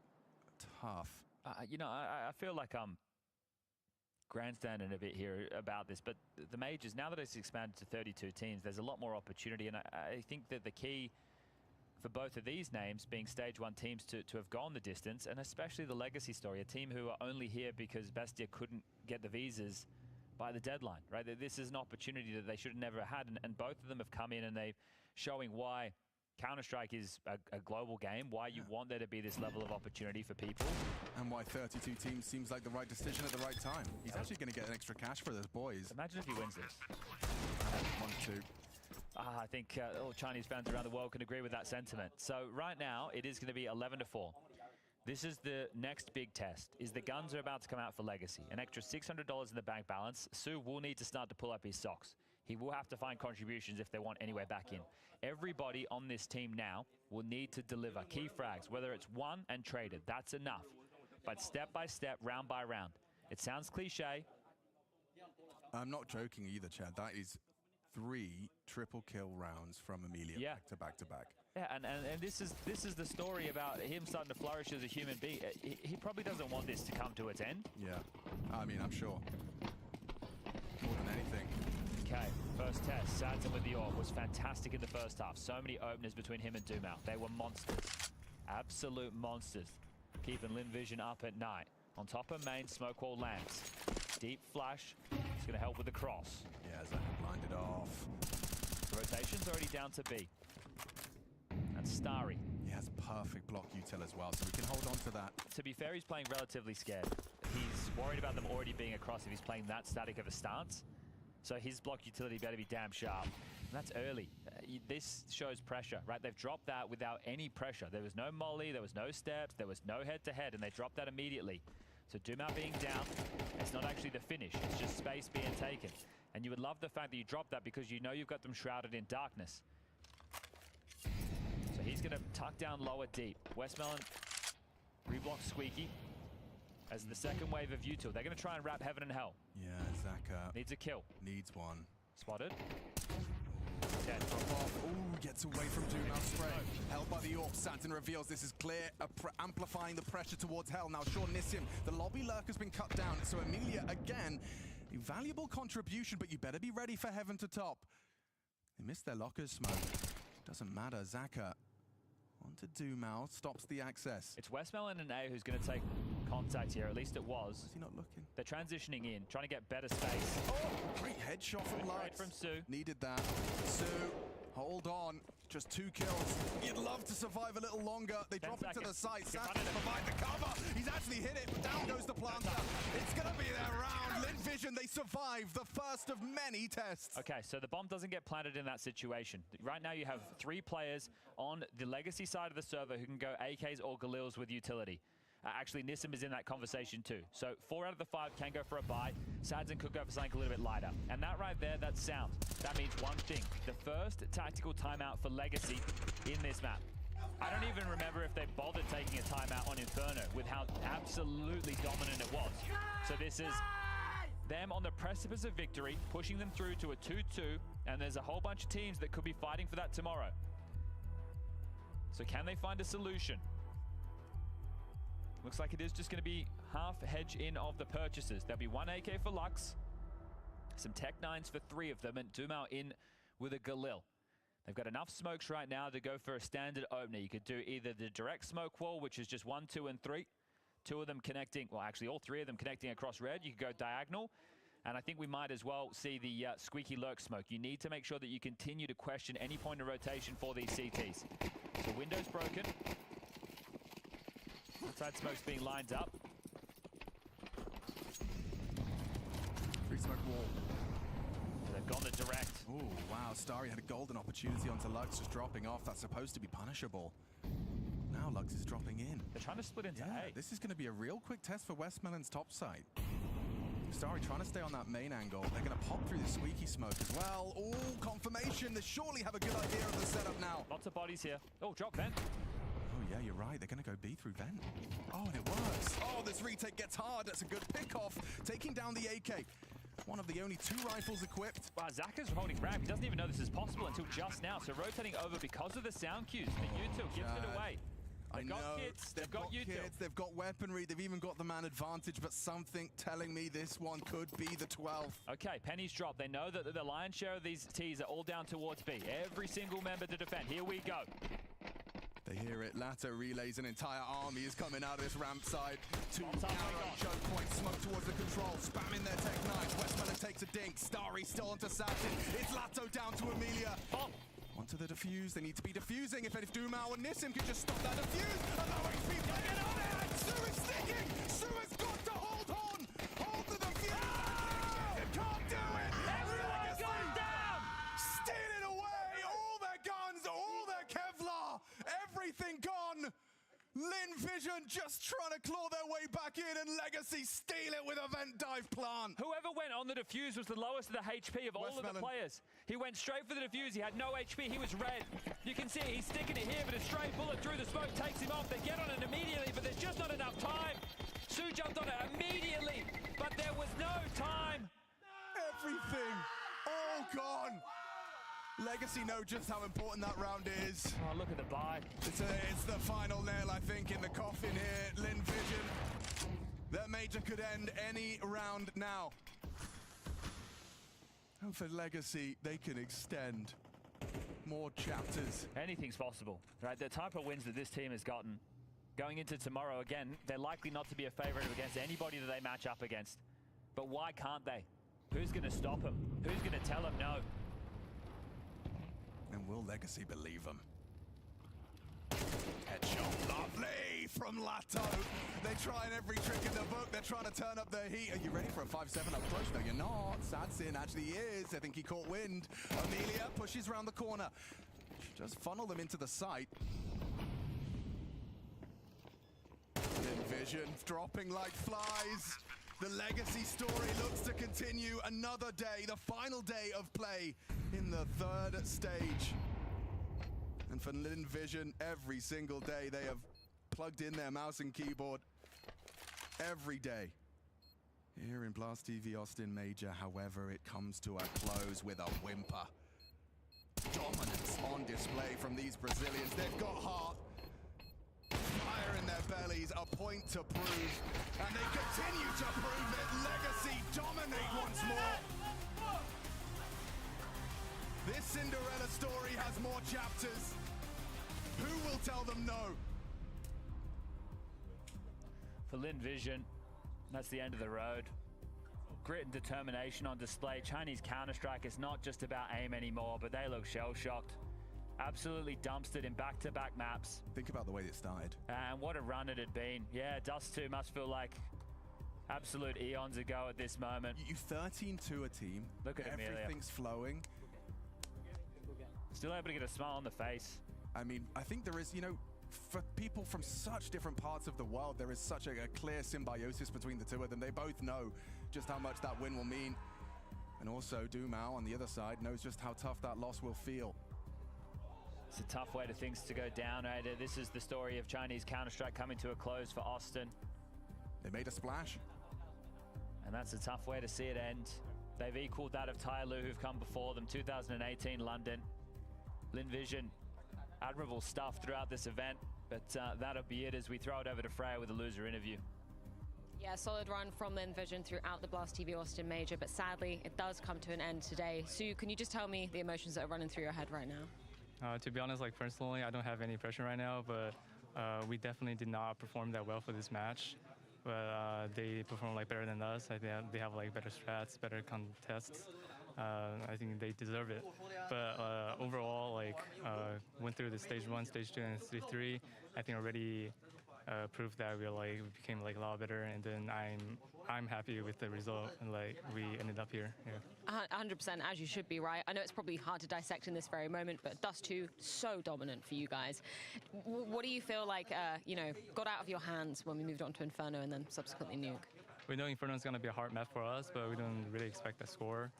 tough. You know, I feel like I'm grandstanding a bit here about this, but the majors, now that it's expanded to 32 teams, there's a lot more opportunity, and I think that the key for both of these names being stage 1 teams to have gone the distance, and especially the Legacy story, a team who are only here because Bestia couldn't get the visas by the deadline, right? This is an opportunity that they should have never had, and both of them have come in and they're showing why Counter-Strike is a global game, why you want there to be this level of opportunity for people. And why 32 teams seems like the right decision at the right time. He's actually going to get an extra cash for those boys. Imagine if he wins this. 1-2. I think all Chinese fans around the world can agree with that sentiment. So right now, it is going to be 11-4. This is the next big test, is the guns are about to come out for Legacy. An extra $600 in the bank balance. Sue will need to start to pull up his socks. He will have to find contributions if they want any way back in. Everybody on this team now will need to deliver key frags, whether it's won and traded. That's enough. But step by step, round by round. It sounds cliche. I'm not joking either, Chad. That is 3 triple kill rounds from Amelia back to back to back. Yeah, and this is the story about him starting to flourish as a human being. He probably doesn't want this to come to its end. Yeah, I mean, I'm sure. More than anything. Okay, first test. Sadson with the orb was fantastic in the first half. So many openers between him and Dumau. They were monsters. Absolute monsters. Keeping Lin Vision up at night. On top of main, smoke wall lands. Deep flash. It's going to help with the cross. Yeah, Zaka blinded off. Rotation's already down to B. And Starry. He has perfect block util as well, so we can hold on to that. To be fair, he's playing relatively scared. He's worried about them already being across if he's playing that static of a stance. So his block utility better be damn sharp. And that's early. This shows pressure, right? They've dropped that without any pressure. There was no molly, there was no steps, there was no head-to-head, and they dropped that immediately. So Dumau being down, it's not actually the finish. It's just space being taken. And you would love the fact that you dropped that because you know you've got them shrouded in darkness. So he's going to tuck down lower deep. Westmelon reblocks Squeaky as the second wave of util. They're going to try and wrap heaven and hell. Yeah, Zaka needs a kill. Needs one. Spotted. Dead. Drop off. Ooh, gets away from Dumau's spray. Held by the orb. Santin reveals this is clear, amplifying the pressure towards hell. Now, Sean Nissim, the lobby lurk has been cut down. So Amelia, again, a valuable contribution, but you better be ready for heaven to top. They missed their lockers smoke. Doesn't matter. Zaka onto Dumau, stops the access. It's Westmelon and A who's going to take contact here, at least it was. Is he not looking? They're transitioning in, trying to get better space. Oh, great headshot from Lux. From Sue. Needed that. Sue, hold on. Just 2 kills. You'd love to survive a little longer. They drop into the site. Santin provide the cover. He's actually hit it, but down goes the planter. It's going to be their round. Lin Vision, they survive the first of many tests. Okay, so the bomb doesn't get planted in that situation. Right now you have 3 players on the legacy side of the server who can go AKs or Galils with utility. Actually, Nissim is in that conversation too. So 4 out of the 5 can go for a buy. Sadson could go for something a little bit lighter. And that right there, that's sound. That means one thing. The first tactical timeout for Legacy in this map. I don't even remember if they bothered taking a timeout on Inferno with how absolutely dominant it was. So this is them on the precipice of victory, pushing them through to a 2-2, and there's a whole bunch of teams that could be fighting for that tomorrow. So can they find a solution? Looks like it is just going to be half hedge in of the purchases. There'll be 1 AK for Lux, some Tech 9s for 3 of them, and Dumau in with a Galil. They've got enough smokes right now to go for a standard opener. You could do either the direct smoke wall, which is just 1, 2, and 3. 2 of them connecting, well, actually all 3 of them connecting across red. You could go diagonal. And I think we might as well see the squeaky lurk smoke. You need to make sure that you continue to question any point of rotation for these CTs. So window's broken. Outside smoke's being lined up. Free smoke wall. They've gone the direct. Oh, wow. Starry had a golden opportunity onto Lux, just dropping off. That's supposed to be punishable. Now Lux is dropping in. They're trying to split into A. This is going to be a real quick test for Westmelon's top side. Starry trying to stay on that main angle. They're going to pop through the squeaky smoke as well. Oh, confirmation. They surely have a good idea of the setup now. Lots of bodies here. Oh, drop vent. Oh, yeah, you're right. They're going to go B through vent. Oh, and it works. Oh, this retake gets hard. That's a good pick-off. Taking down the AK. One of the only 2 rifles equipped. Wow, Zaka's holding ramp. He doesn't even know this is possible until just now. So rotating over because of the sound cues. The U2 gives it away. They've got kits, they've got kits, they've got weaponry, they've even got the man advantage, but something telling me this one could be the 12th. Okay, pennies drop. They know that the lion's share of these Ts are all down towards B. Every single member to defend. Here we go. They hear it. Lato relays an entire army is coming out of this ramp side. 2 narrow choke points, smoke towards the control, spamming their Tech 9s. Westmelon takes a dink. Starry still onto Satin. It's Lato down to Amelia. Oh. Onto the defuse. They need to be defusing. If Dumau and Nissim can just stop that defuse. A low HP player on it. Sue is sticking. Sue has got to hold on. Hold the defuse. It can't do it. Everyone goes down. Stealing away all their guns, all their Kevlar. Everything gone. Lin Vision just trying to claw their way back in, and Legacy steal it with a vent dive plant. Whoever went on the defuse was the lowest of the HP of all of the players. He went straight for the defuse. He had no HP. He was red. You can see he's sticking it here, but a stray bullet through the smoke takes him off. They get on it immediately, but there's just not enough time. Sue jumped on it immediately, but there was no time. Everything all gone. Legacy know just how important that round is. Oh, look at the buy. It's the final nail, I think, in the coffin here. Lin Vision, their major could end any round now. And for Legacy, they can extend more chapters. Anything's possible, right? The type of wins that this team has gotten going into tomorrow, again, they're likely not to be a favorite against anybody that they match up against. But why can't they? Who's going to stop them? Who's going to tell them no? And will Legacy believe them? Headshot, lovely from Lato. They trying every trick in the book. They're trying to turn up their heat. Are you ready for a 5-7 up close? No, you're not. Sadsin actually is. I think he caught wind. Amelia pushes around the corner. Just funnel them into the site. Vision dropping like flies. The Legacy story looks to continue another day, the final day of play in the third stage. And for Lin Vision, every single day they have plugged in their mouse and keyboard every day. Here in Blast TV Austin Major, however, it comes to a close with a whimper. Dominance on display from these Brazilians. They've got heart. Fire in their bellies, a point to prove, and they continue to prove it. Legacy dominate once more. This Cinderella story has more chapters. Who will tell them no? For Lin Vision, that's the end of the road. Grit and determination on display. Chinese Counter-Strike is not just about aim anymore, but they look shell-shocked. Absolutely dumpstered in back-to-back maps. Think about the way it started. And what a run it had been. Yeah, Dust 2 must feel like absolute eons ago at this moment. You 13-2 a team. Look at Amelia. Everything's flowing. Still able to get a smile on the face. I mean, I think there is, you know, for people from such different parts of the world, there is such a clear symbiosis between the two of them. They both know just how much that win will mean. And also, Dumao on the other side knows just how tough that loss will feel. It's a tough way to things to go down, right? This is the story of Chinese Counter-Strike coming to a close for Austin. They made a splash. And that's a tough way to see it end. They've equaled that of Tyloo, who've come before them, 2018 London. Lin Vision, admirable stuff throughout this event, but that'll be it as we throw it over to Freya with a loser interview. Yeah, solid run from Lin Vision throughout the Blast TV Austin Major, but sadly, it does come to an end today. Sue, can you just tell me the emotions that are running through your head right now? To be honest, like personally, I don't have any pressure right now, but we definitely did not perform that well for this match. But they performed like better than us. I think they have like better strats, better contests. I think they deserve it. But overall, like went through the stage 1, stage 2, and stage 3. I think already proved that we became like a lot better. And then I'm happy with the result, and like we ended up here. Yeah. 100%, as you should be, right? I know it's probably hard to dissect in this very moment, but Dust 2, so dominant for you guys. What do you feel like, you know, got out of your hands when we moved on to Inferno and then subsequently Nuke? We know Inferno is going to be a hard map for us, but we don't really expect a score.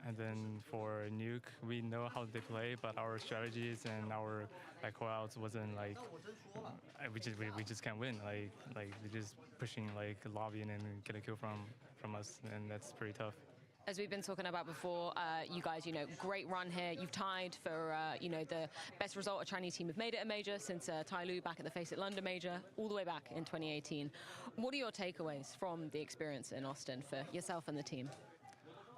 And then for Nuke, we know how they play, but our strategies and our like callouts wasn't like we just can't win. Like they're just pushing like lobby and get a kill from us, and that's pretty tough. As we've been talking about before, you guys, you know, great run here. You've tied for, you know, the best result a Chinese team have made at a major since Tyloo back at the Face It London major, all the way back in 2018. What are your takeaways from the experience in Austin for yourself and the team?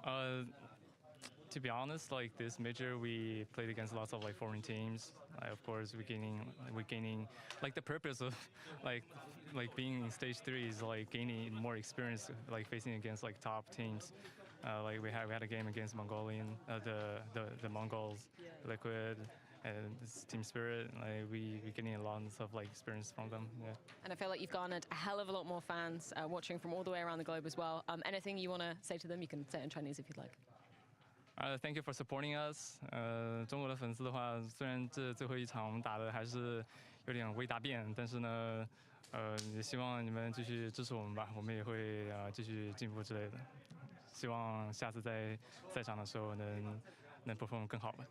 To be honest, like this major, we played against lots of like foreign teams. Of course, we're gaining like the purpose of like being in stage 3 is like gaining more experience, like facing against like top teams. Like we had a game against Mongolian, the Mongols, Liquid, and Team Spirit. Like we getting a lot of like experience from them. Yeah. And I feel like you've garnered a hell of a lot more fans watching from all the way around the globe as well. Anything you want to say to them, you can say it in Chinese if you'd like. Thank you for supporting us. 中国的粉丝的话，虽然这最后一场我们打的还是有点微大变，但是呢，也希望你们继续支持我们吧，我们也会继续进步之类的。希望下次在赛场的时候能 perform 更好吧。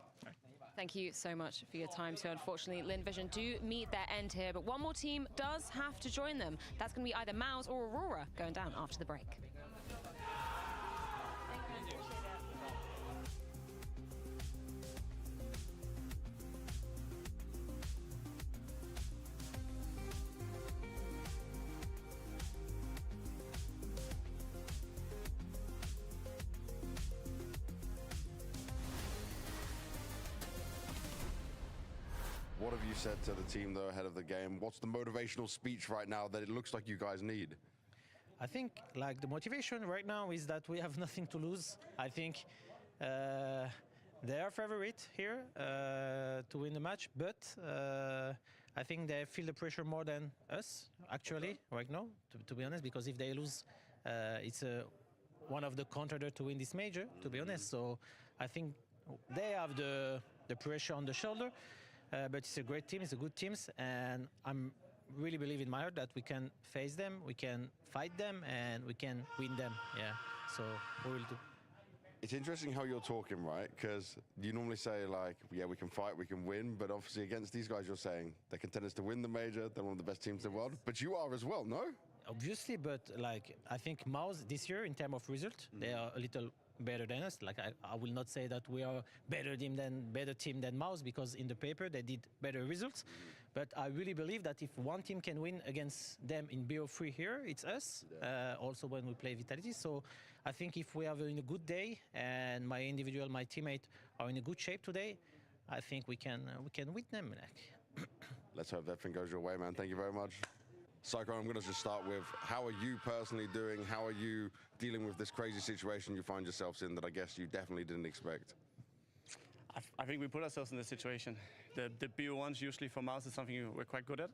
Thank you so much for your time. So unfortunately, Lin Vision do meet their end here, but one more team does have to join them. That's going to be either Mouse or Aurora going down after the break. What have you said to the team, though, ahead of the game? What's the motivational speech right now that it looks like you guys need? I think like the motivation right now is that we have nothing to lose. I think they are favorite here to win the match, but I think they feel the pressure more than us actually right now, to be honest, because if they lose, it's one of the contenders to win this major, to be honest. So I think they have the pressure on the shoulder, but it's a great team, it's a good team, and I'm really believe in my heart that we can face them, we can fight them, and we can win them. Yeah, so we will do. It's interesting how you're talking, right? Because you normally say, like, yeah, we can fight, we can win, but obviously against these guys, you're saying they're contenders to win the major, they're one of the best teams in the world, but you are as well, no? Obviously, but like I think Mouse this year in terms of result, they are a little better than us. Like I will not say that we are better team than Mouse, because in the paper they did better results. But I really believe that if one team can win against them in BO3 here, it's us. Also when we play Vitality. So I think if we have a good day and my teammate are in a good shape today, I think we can win them. Let's hope everything goes your way, man. Thank you very much. Cyclone, I'm going to just start with, how are you personally doing? How are you dealing with this crazy situation you find yourselves in that I guess you definitely didn't expect? I think we put ourselves in this situation. The BO1s usually for Mouse is something we're quite good at.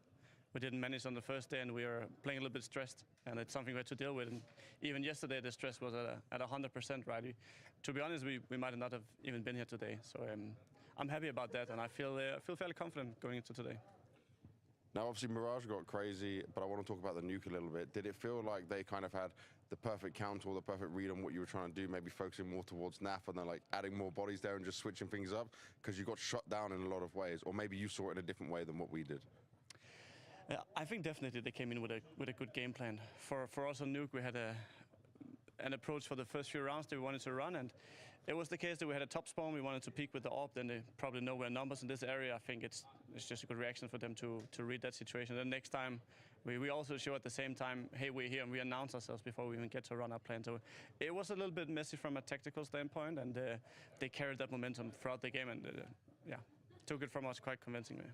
We didn't manage on the first day and we were playing a little bit stressed, and it's something we had to deal with. And even yesterday the stress was at 100%, right? To be honest, we might not have even been here today. So I'm happy about that, and I feel fairly confident going into today. Now, obviously, Mirage got crazy, but I want to talk about the nuke a little bit. Did it feel like they kind of had the perfect counter or the perfect read on what you were trying to do, maybe focusing more towards NAF and then like adding more bodies there and just switching things up? Because you got shut down in a lot of ways, or maybe you saw it in a different way than what we did. I think definitely they came in with a good game plan. For us on nuke, we had an approach for the first few rounds that we wanted to run, and it was the case that we had a top spawn, we wanted to peek with the AWP, then they probably know where numbers in this area. I think it's just a good reaction for them to read that situation. Then next time, we also show at the same time, hey, we're here, and we announce ourselves before we even get to run our plan. So it was a little bit messy from a tactical standpoint, and they carried that momentum throughout the game, and yeah, took it from us quite convincingly.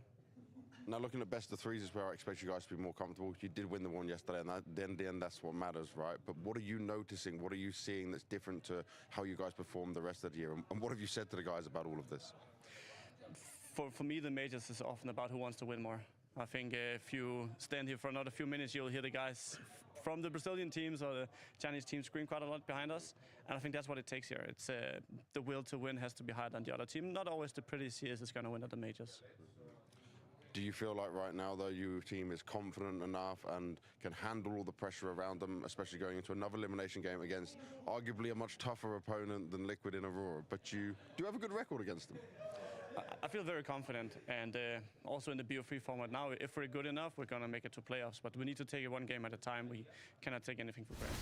Now, looking at best of threes is where I expect you guys to be more comfortable. You did win the one yesterday, and in the end, that's what matters, right? But what are you noticing? What are you seeing that's different to how you guys performed the rest of the year? And what have you said to the guys about all of this? For me, the majors is often about who wants to win more. I think if you stand here for another few minutes, you'll hear the guys from the Brazilian teams or the Chinese teams scream quite a lot behind us. And I think that's what it takes here. It's the will to win has to be higher than the other team. Not always the prettiest CS is going to win at the majors. Do you feel like right now, though, your team is confident enough and can handle all the pressure around them, especially going into another elimination game against arguably a much tougher opponent than Liquid in Aurora? But you do have a good record against them. I feel very confident, and also in the BO3 format now, if we're good enough, we're going to make it to playoffs. But we need to take it one game at a time. We cannot take anything for granted.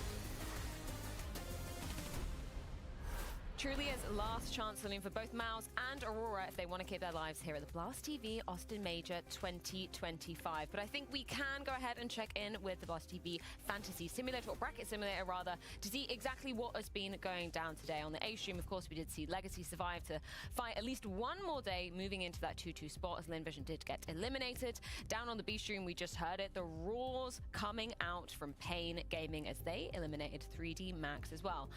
Truly is last chance saloon for both Mouse and Aurora if they want to keep their lives here at the Blast TV Austin Major 2025. But I think we can go ahead and check in with the Blast TV Fantasy Simulator, or Bracket Simulator rather, to see exactly what has been going down today. On the A stream, of course, we did see Legacy survive to fight at least one more day, moving into that 2-2 spot as Linvision did get eliminated. Down on the B stream, we just heard it, the roars coming out from Pain Gaming as they eliminated 3D Max as well.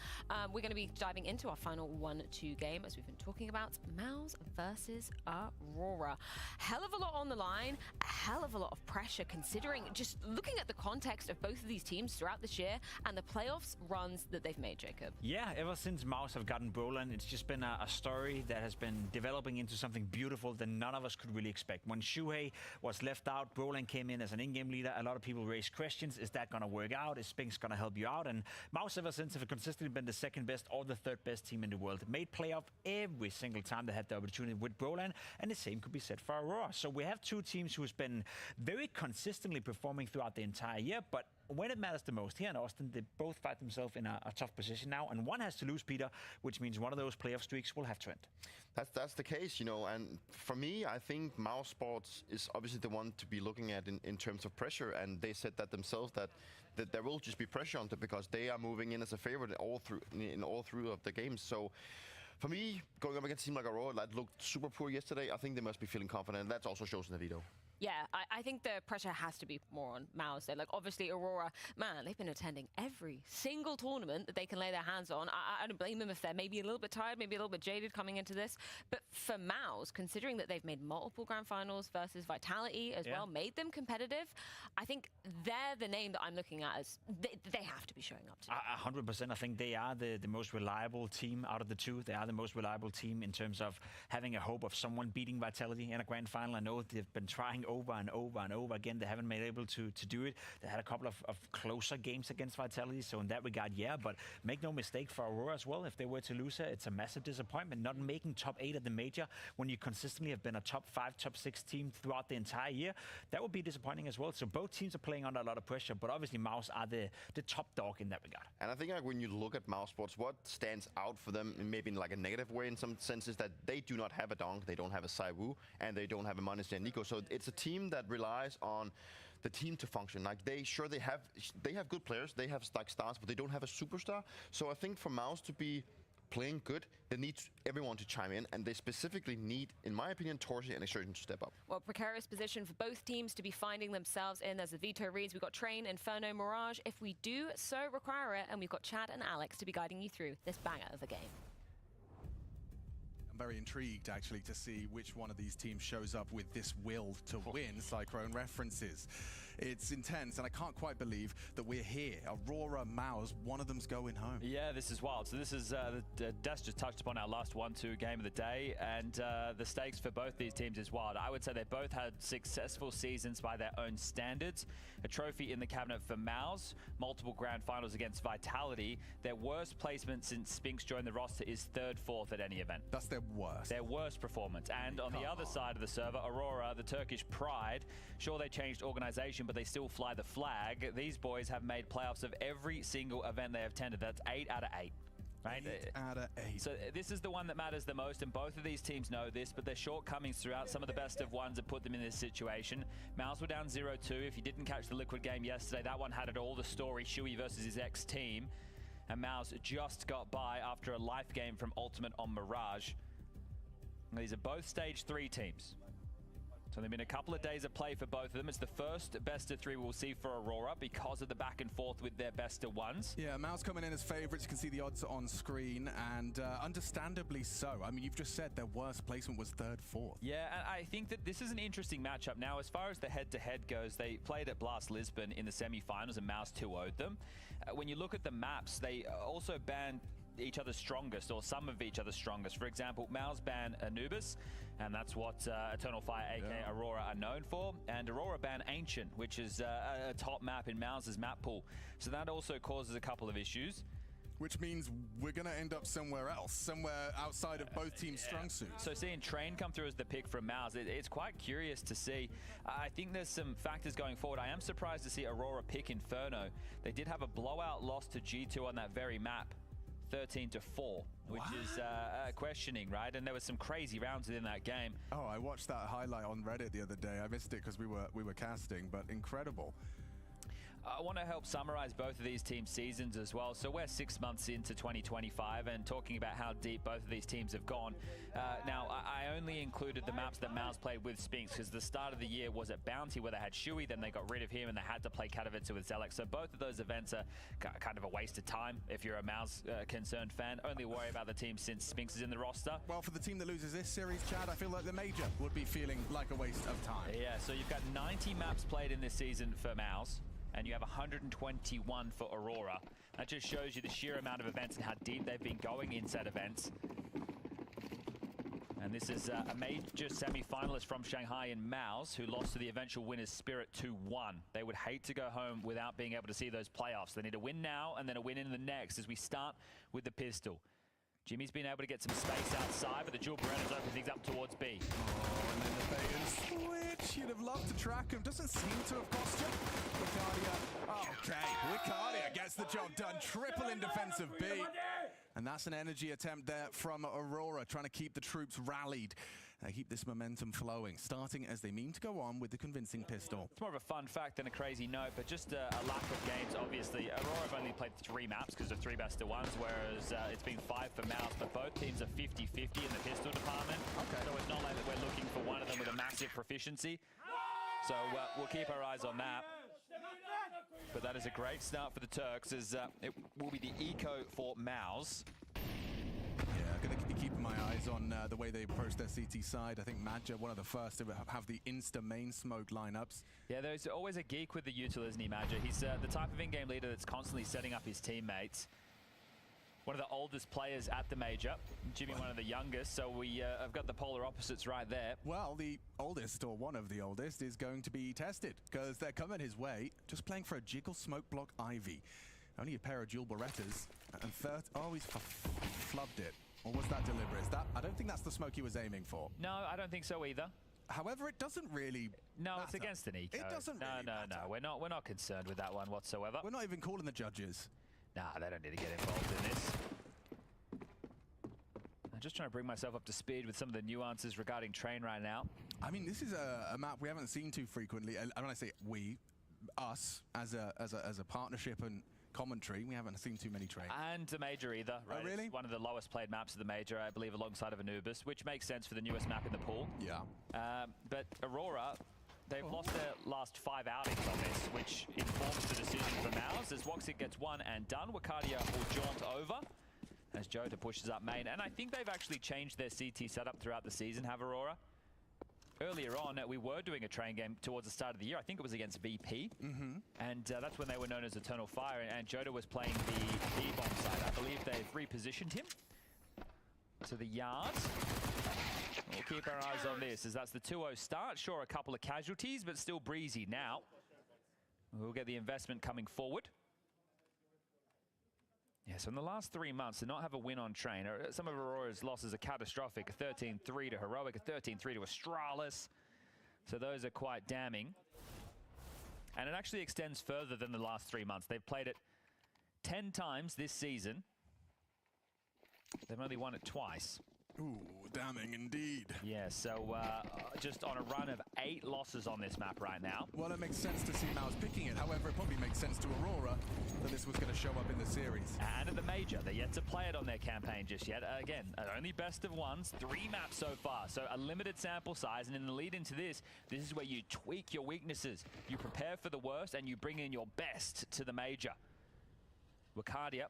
We're going to be diving into our final 1-2 game, as we've been talking about, Mouse versus Aurora. Hell of a lot on the line, a hell of a lot of pressure, considering just looking at the context of both of these teams throughout this year and the playoffs runs that they've made, Jacob. Yeah, ever since Mouse have gotten Brolan, it's just been a story that has been developing into something beautiful that none of us could really expect. When Shuhei was left out, Brolan came in as an in-game leader. A lot of people raised questions. Is that going to work out? Is Spinks going to help you out? And Mouse ever since have consistently been the second best or the third best team in the world. Made playoff every single time they had the opportunity with Brolan, and the same could be said for Aurora. So we have two teams who's been very consistently performing throughout the entire year, but when it matters the most here in Austin, they both find themselves in a tough position now, and one has to lose, Peter, which means one of those playoff streaks will have to end. That's the case, you know, and for me, I think Mouse Sports is obviously the one to be looking at in terms of pressure, and they said that themselves, that there will just be pressure on them because they are moving in as a favorite in all through of the games. So For me, going up against a team like Aurora that looked super poor yesterday, I think they must be feeling confident. That also shows in the video. Yeah, I think the pressure has to be more on Mao's there. Like, obviously, Aurora, man, they've been attending every single tournament that they can lay their hands on. I don't blame them if they're maybe a little bit tired, maybe a little bit jaded coming into this. But for Mao's, considering that they've made multiple Grand Finals versus Vitality as well, made them competitive, I think they're the name that I'm looking at as they have to be showing up to. 100%. I think they are the most reliable team out of the two. They are the most reliable team in terms of having a hope of someone beating Vitality in a Grand Final. I know they've been trying over and over and over again. They haven't been able to do it. They had a couple of closer games against Vitality, so in that regard, yeah, but make no mistake for Aurora as well. If they were to lose her, it's a massive disappointment. Not making top 8 at the major when you consistently have been a top 5, top 6 team throughout the entire year, that would be disappointing as well. So both teams are playing under a lot of pressure, but obviously MOUZ are the top dog in that regard. And I think like when you look at MOUZ Sports, what stands out for them, maybe in like a negative way in some sense, is that they do not have a Donk, they don't have a Sai Wu, and they don't have a Monisty and Nico. So it's a team that relies on the team to function. Like they have good players, they have like stars, but they don't have a superstar. So I think for MOUZ to be playing good, they need everyone to chime in, and they specifically need, in my opinion, Torsi and Exertion to step up. Well, precarious position for both teams to be finding themselves in. As the veto reads, we've got Train, Inferno, Mirage. If we do so require it, and we've got Chad and Alex to be guiding you through this banger of a game. I'm very intrigued, actually, to see which one of these teams shows up with this will to win. Cyclone references. It's intense, and I can't quite believe that we're here. Aurora, MOUZ, one of them's going home. Yeah, this is wild. So this is, Des just touched upon our last 1-2 game of the day, and the stakes for both these teams is wild. I would say they both had successful seasons by their own standards. A trophy in the cabinet for MOUZ, multiple Grand Finals against Vitality. Their worst placement since Spinks joined the roster is 3rd, 4th at any event. That's their worst. Their worst performance. And on the other side of the server, Aurora, the Turkish pride, sure they changed organization, but they still fly the flag. These boys have made playoffs of every single event they have attended. That's 8 out of 8. Right? 8 out of 8. So this is the one that matters the most, and both of these teams know this, but their shortcomings throughout, some of the best of ones have put them in this situation. MOUZ were down 0-2. If you didn't catch the Liquid game yesterday, that one had it all, the story, Shui versus his ex-team. And MOUZ just got by after a life game from Ultimate on Mirage. These are both stage 3 teams. So there've been a couple of days of play for both of them. It's the first best of 3 we'll see for Aurora because of the back and forth with their best of 1s. Yeah, MOUZ coming in as favorites. You can see the odds on screen, and understandably so. I mean, you've just said their worst placement was 3rd, 4th. Yeah, and I think that this is an interesting matchup. Now, as far as the head-to-head goes, they played at Blast Lisbon in the semi-finals, and MOUZ 2-0'd them. When you look at the maps, they also banned each other's strongest, or some of each other's strongest. For example, MOUZ ban Anubis, and that's what Eternal Fire, aka Aurora, are known for. And Aurora ban Ancient, which is a top map in MOUZ's map pool. So that also causes a couple of issues. Which means we're going to end up somewhere else, somewhere outside of both teams' strong suits. So seeing Train come through as the pick from MOUZ, it's quite curious to see. I think there's some factors going forward. I am surprised to see Aurora pick Inferno. They did have a blowout loss to G2 on that very map. 13-4, which is questioning, right? And there was some crazy rounds within that game. Oh, I watched that highlight on Reddit the other day. I missed it because we were casting, but incredible. I want to help summarize both of these teams' seasons as well. So we're 6 months into 2025 and talking about how deep both of these teams have gone. Now, I only included the maps that MOUZ played with Spinks because the start of the year was at Bounty where they had Shui, then they got rid of him and they had to play Katowice with Zelek. So both of those events are kind of a waste of time if you're a MOUZ concerned fan. Only worry about the team since Spinks is in the roster. Well, for the team that loses this series, Chad, I feel like the major would be feeling like a waste of time. Yeah, so you've got 90 maps played in this season for MOUZ, and you have 121 for Aurora. That just shows you the sheer amount of events and how deep they've been going in said events. And this is a major semi-finalist from Shanghai in MOUZ who lost to the eventual winners Spirit 2-1. They would hate to go home without being able to see those playoffs. They need a win now and then a win in the next as we start with the pistol. Jimmy's been able to get some space outside, but the dual Berettas open things up towards B. Oh, and then the bait and switch. You'd have loved to track him. Doesn't seem to have cost him. Ricardia. Okay, Ricardia gets the job done. Triple in defense of B. And that's an energy attempt there from Aurora, trying to keep the troops rallied. keep this momentum flowing, starting as they mean to go on with the convincing pistol. It's more of a fun fact than a crazy note, but just a lack of games, obviously. Aurora have only played 3 maps because of 3 best of ones, whereas it's been 5 for Mouse, but both teams are 50-50 in the pistol department. Okay. So it's not like that we're looking for one of them with a massive proficiency. So we'll keep our eyes on that. But that is a great start for the Turks, as it will be the eco for Mouse. Yeah, going to be keeping my eyes on the way they approach their CT side. I think Madja, one of the first to have the insta-main smoke lineups. Yeah, there's always a geek with the util, isn't he, Madja? He's the type of in-game leader that's constantly setting up his teammates. One of the oldest players at the major, Jimmy one of the youngest, so we have got the polar opposites right there. Well, the oldest, or one of the oldest, is going to be tested, because they're coming his way, just playing for a Jiggle Smoke Block Ivy. Only a pair of dual Berettas, and third, oh, he's flubbed it. Or was that deliberate? Is that, I don't think that's the smoke he was aiming for. No, I don't think so either. However, it doesn't really No, matter. it's against an eco. It doesn't really matter. No, we're not concerned with that one whatsoever. We're not even calling the judges. Nah, they don't need to get involved in this. I'm just trying to bring myself up to speed with some of the nuances regarding Train right now. I mean, this is a map we haven't seen too frequently. And when I say we, us, as a partnership and commentary, we haven't seen too many Train. And the major either, right? Oh, really? It's one of the lowest played maps of the major, I believe, alongside of Anubis, which makes sense for the newest map in the pool. Yeah. But Aurora, they've lost their last 5 outings on this, which informs the decision for Mouse, as Woxic gets one and done. Wakadia will jaunt over as Jota pushes up main. And I think they've actually changed their CT setup throughout the season, have Aurora? Earlier on, we were doing a Train game towards the start of the year. I think it was against VP. And that's when they were known as Eternal Fire. And Jota was playing the B-bomb side. I believe they've repositioned him to the yard. We'll keep our eyes on this, as that's the 2-0 start. Sure, a couple of casualties, but still breezy now. We'll get the investment coming forward. Yeah, so in the last 3 months, to not have a win on Train, some of Aurora's losses are catastrophic. A 13-3 to Heroic, a 13-3 to Astralis. So those are quite damning. And it actually extends further than the last 3 months. They've played it 10 times this season. They've only won it twice. Ooh, damning indeed. Yeah, so just on a run of 8 losses on this map right now. Well, it makes sense to see Mouse picking it. However, it probably makes sense to Aurora that this was going to show up in the series. And at the major, they're yet to play it on their campaign just yet. Again, only best of ones, 3 maps so far. So a limited sample size, and in the lead into this is where you tweak your weaknesses. You prepare for the worst, and you bring in your best to the major. Wakadia,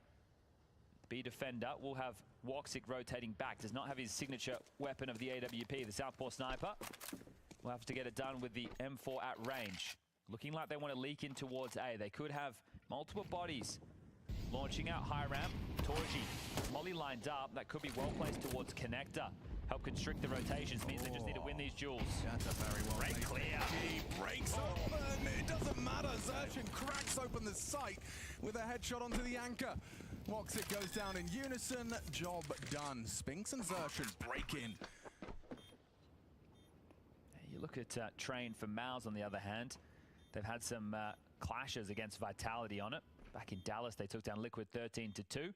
B defender, will have Woxic rotating back. Does not have his signature weapon of the AWP, the Southpaw Sniper. We'll have to get it done with the M4 at range. Looking like they want to leak in towards A. They could have multiple bodies launching out high ramp. Torji, Molly lined up. That could be well placed towards Connector. Help constrict the rotations, means they just need to win these duels. That's a very well Break clear. He breaks open. It doesn't matter. Zerchin cracks open the sight with a headshot onto the anchor. Woxic goes down in unison. Job done. Spinks and Zerchin break in. You look at Train for Mouse, on the other hand. They've had some clashes against Vitality on it. Back in Dallas, they took down Liquid 13-2.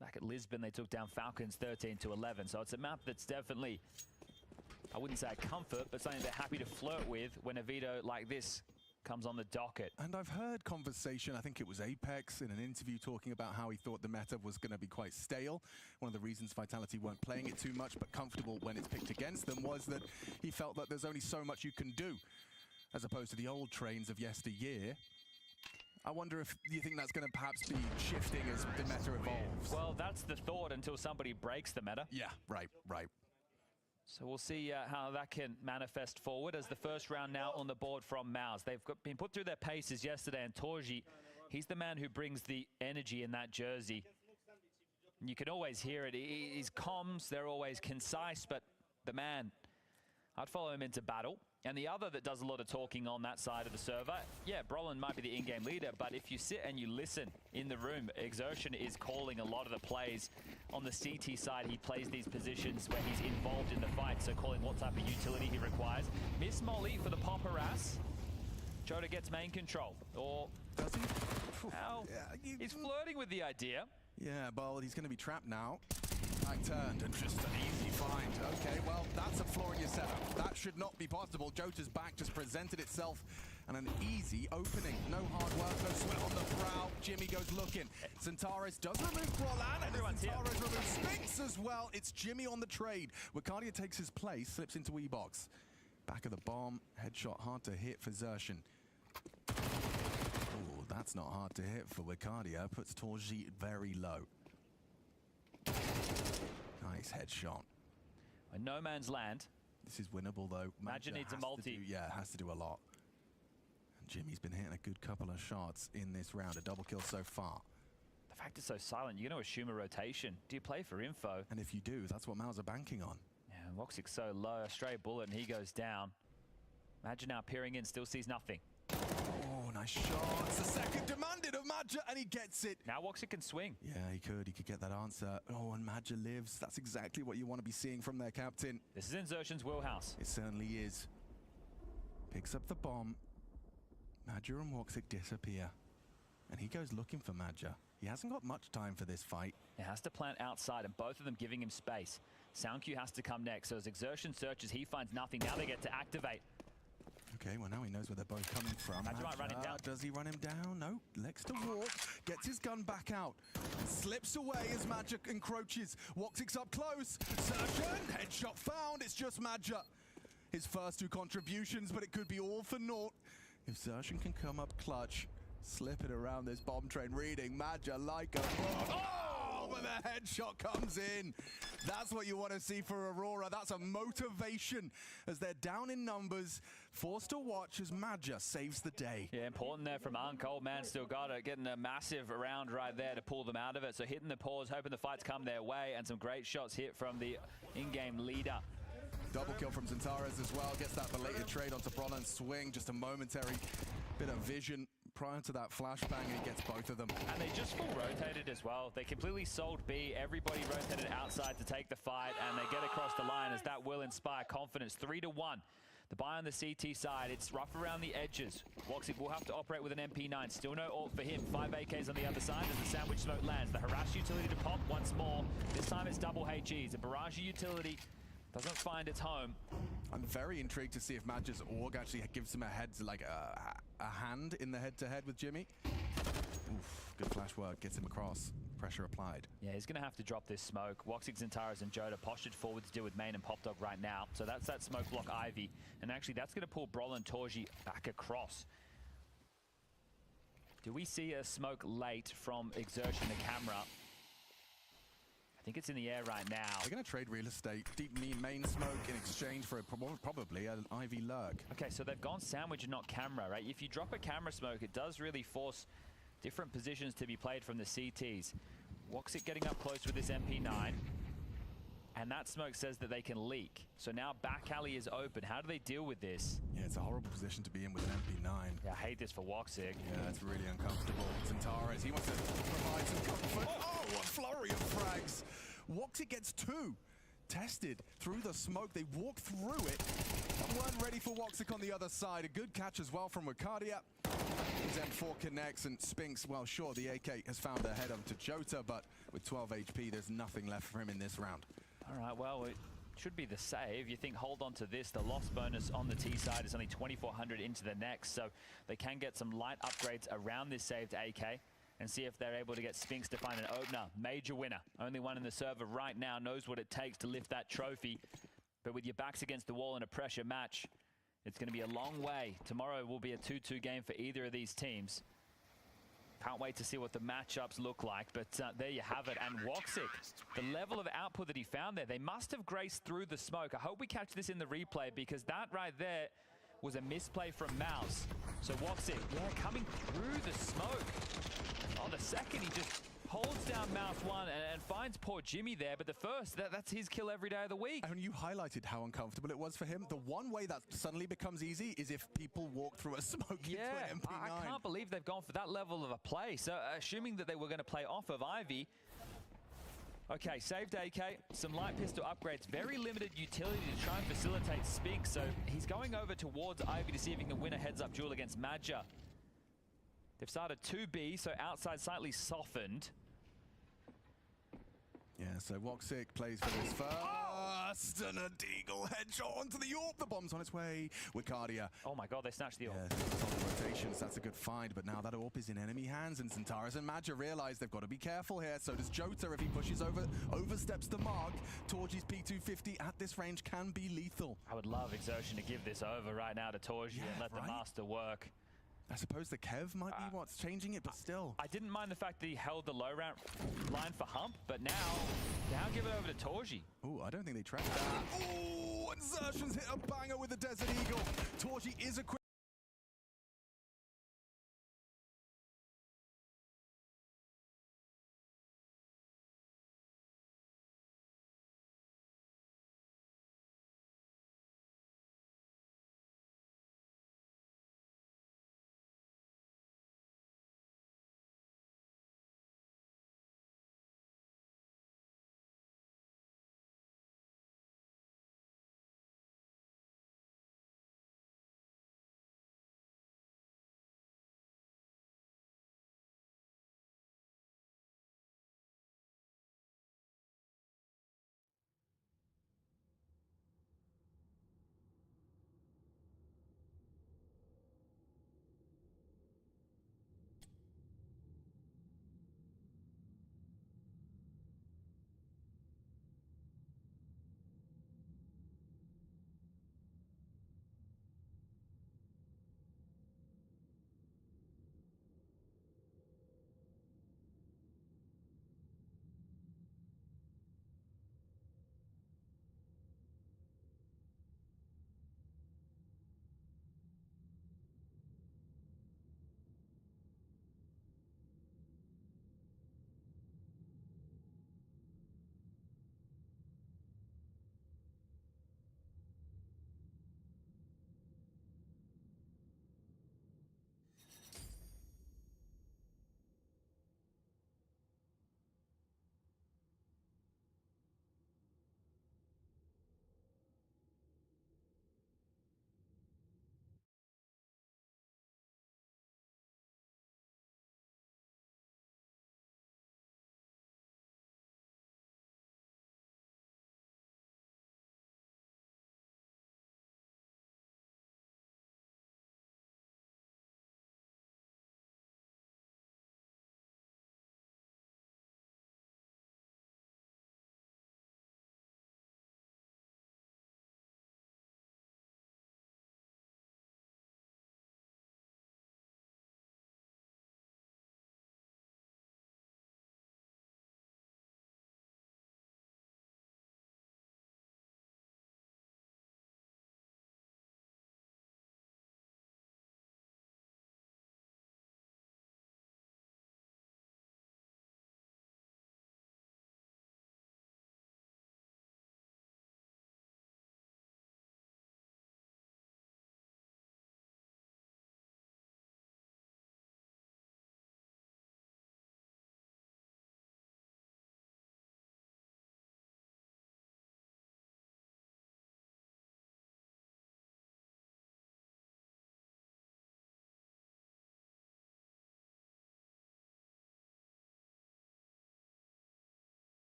Back at Lisbon, they took down Falcons 13-11. So it's a map that's definitely, I wouldn't say a comfort, but something they're happy to flirt with when a veto like this comes on the docket. And I've heard conversation, I think it was Apex, in an interview talking about how he thought the meta was going to be quite stale. One of the reasons Vitality weren't playing it too much, but comfortable when it's picked against them, was that he felt that there's only so much you can do, as opposed to the old Trains of yesteryear. I wonder if you think that's going to perhaps be shifting as the meta evolves. Well, that's the thought until somebody breaks the meta. Yeah, right. So we'll see how that can manifest forward, as the first round now on the board from Mouse. They've been put through their paces yesterday, and Torji, he's the man who brings the energy in that jersey. You can always hear it. His comms, they're always concise, but the man, I'd follow him into battle. And the other that does a lot of talking on that side of the server, yeah, Brolin might be the in-game leader, but if you sit and you listen in the room, Exertion is calling a lot of the plays. On the CT side, he plays these positions where he's involved in the fight, so calling what type of utility he requires. Miss Molly for the pop harass. Jota gets main control. Or does he? He's flirting with the idea. Yeah, well, he's going to be trapped now. back turned and just an easy find. Okay, well, that's a flaw in your setup. That should not be possible. Jota's back just presented itself and an easy opening. No hard work, no sweat on the brow. Jimmy goes looking. Centaurus does remove Brollan, and Centaurus removes Spinks as well. It's Jimmy on the trade. Wicardia takes his place, slips into E-Box. Back of the bomb, headshot hard to hit for Xerxin. Oh, that's not hard to hit for Wicardia. Puts Torji very low. Nice headshot. A no man's land. This is winnable though. Imagine needs a multi. Has to do a lot. And Jimmy's been hitting a good couple of shots in this round. A double kill so far. The fact it's so silent, you're going to assume a rotation. Do you play for info? And if you do, that's what Mao's are banking on. Yeah, Woxic's so low, a stray bullet and he goes down. Imagine now peering in, still sees nothing. Oh, nice shot. It's the second demanded of Madja, and he gets it. Now Woxic can swing. Yeah, he could get that answer. Oh, and Madja lives. That's exactly what you want to be seeing from their captain. This is in Xerxin's wheelhouse. It certainly is. Picks up the bomb. Madja and Woxic disappear. And he goes looking for Madja. He hasn't got much time for this fight. He has to plant outside, and both of them giving him space. SoundQ has to come next, so as Xerxin searches, he finds nothing. Now they get to activate. Okay, well now he knows where they're both coming from. Madja might run him down. Does he run him down? No, elects to walk, gets his gun back out, slips away as Madja encroaches. Woxic's up close. Xerxin, headshot found. It's just Madja. His first two contributions, but it could be all for naught. If Xerxin can come up clutch, slip it around this bomb train, reading Madja like a book. Oh, but the headshot comes in. That's what you want to see for Aurora. That's a motivation as they're down in numbers. Forced to watch as Madja saves the day. Yeah, important there from Unk. Old man still got it. Getting a massive round right there to pull them out of it. So hitting the pause, hoping the fights come their way, and some great shots hit from the in-game leader. Double kill from Centaurus as well. Gets that belated trade onto Brollan's swing. Just a momentary bit of vision prior to that flashbang, and he gets both of them. And they just full rotated as well. They completely sold B. Everybody rotated outside to take the fight, and they get across the line as that will inspire confidence. 3-1. The buy on the CT side, it's rough around the edges. Woxic will have to operate with an MP9. Still no ult for him. 5 AKs on the other side as the sandwich smoke lands. The harass utility to pop once more. This time it's double HEs. The barrage utility doesn't find its home. I'm very intrigued to see if Madja's org actually gives him a head, like a hand in the head-to-head with Jimmy. Oof, good flash work, gets him across. Pressure applied. Yeah, he's going to have to drop this smoke. Woxic, Centaurus, and Jota postured forward to deal with Main and Popdog right now. So that's that smoke block Ivy. And actually, that's going to pull Brollan Torji back across. Do we see a smoke late from Xerxin the camera? I think it's in the air right now. They're going to trade real estate. Deep main smoke in exchange for probably an Ivy lurk. Okay, so they've gone sandwich and not camera, right? If you drop a camera smoke, it does really force different positions to be played from the CTs. Woxic getting up close with this MP9. And that smoke says that they can leak. So now back alley is open. How do they deal with this? Yeah, it's a horrible position to be in with an MP9. Yeah, I hate this for Woxic. Yeah, it's really uncomfortable. Centaurus, he wants to provide some comfort. Oh, a flurry of frags. Woxic gets 2. Tested through the smoke. They walk through it. And weren't ready for Woxic on the other side. A good catch as well from Wicardia. His M4 connects, and Spinks, well, sure, the AK has found a head onto Jota, but with 12 HP, there's nothing left for him in this round. All right, well, it should be the save. You think hold on to this. The loss bonus on the T side is only 2,400 into the next, so they can get some light upgrades around this saved AK and see if they're able to get Spinks to find an opener. Major winner. Only one in the server right now knows what it takes to lift that trophy. But with your backs against the wall in a pressure match, it's going to be a long way. Tomorrow will be a 2-2 game for either of these teams. Can't wait to see what the matchups look like, but there you have it. And Woxic, the level of output that he found there, they must have graced through the smoke. I hope we catch this in the replay, because that right there was a misplay from Mouse. So Woxic, yeah, coming through the smoke. Oh, the second he just holds down Mouse 1 and finds poor Jimmy there, but the first, that's his kill every day of the week. And you highlighted how uncomfortable it was for him. The one way that suddenly becomes easy is if people walk through a smoke into an MP9. I can't believe they've gone for that level of a play. So assuming that they were going to play off of Ivy. Okay, saved AK, some light pistol upgrades, very limited utility to try and facilitate Spinks. So he's going over towards Ivy to see if he can win a heads-up duel against Madja. They've started 2B, so outside slightly softened. Yeah, so Woxic plays for this first, and a Deagle headshot onto the AWP. The bomb's on its way. Wicardia. Oh my god, they snatched the AWP. Yeah, rotations, that's a good find, but now that AWP is in enemy hands, and Centaurus and Madja realize they've got to be careful here. So does Jota if he pushes oversteps the mark. Torji's P250 at this range can be lethal. I would love Exertion to give this over right now to Torji and let the master work. I suppose the Kev might be what's changing it, but still. I didn't mind the fact that he held the low round line for Hump, but now give it over to Torji. Oh, I don't think they tracked that. Oh, Exertion's hit a banger with the Desert Eagle. Torji is a quick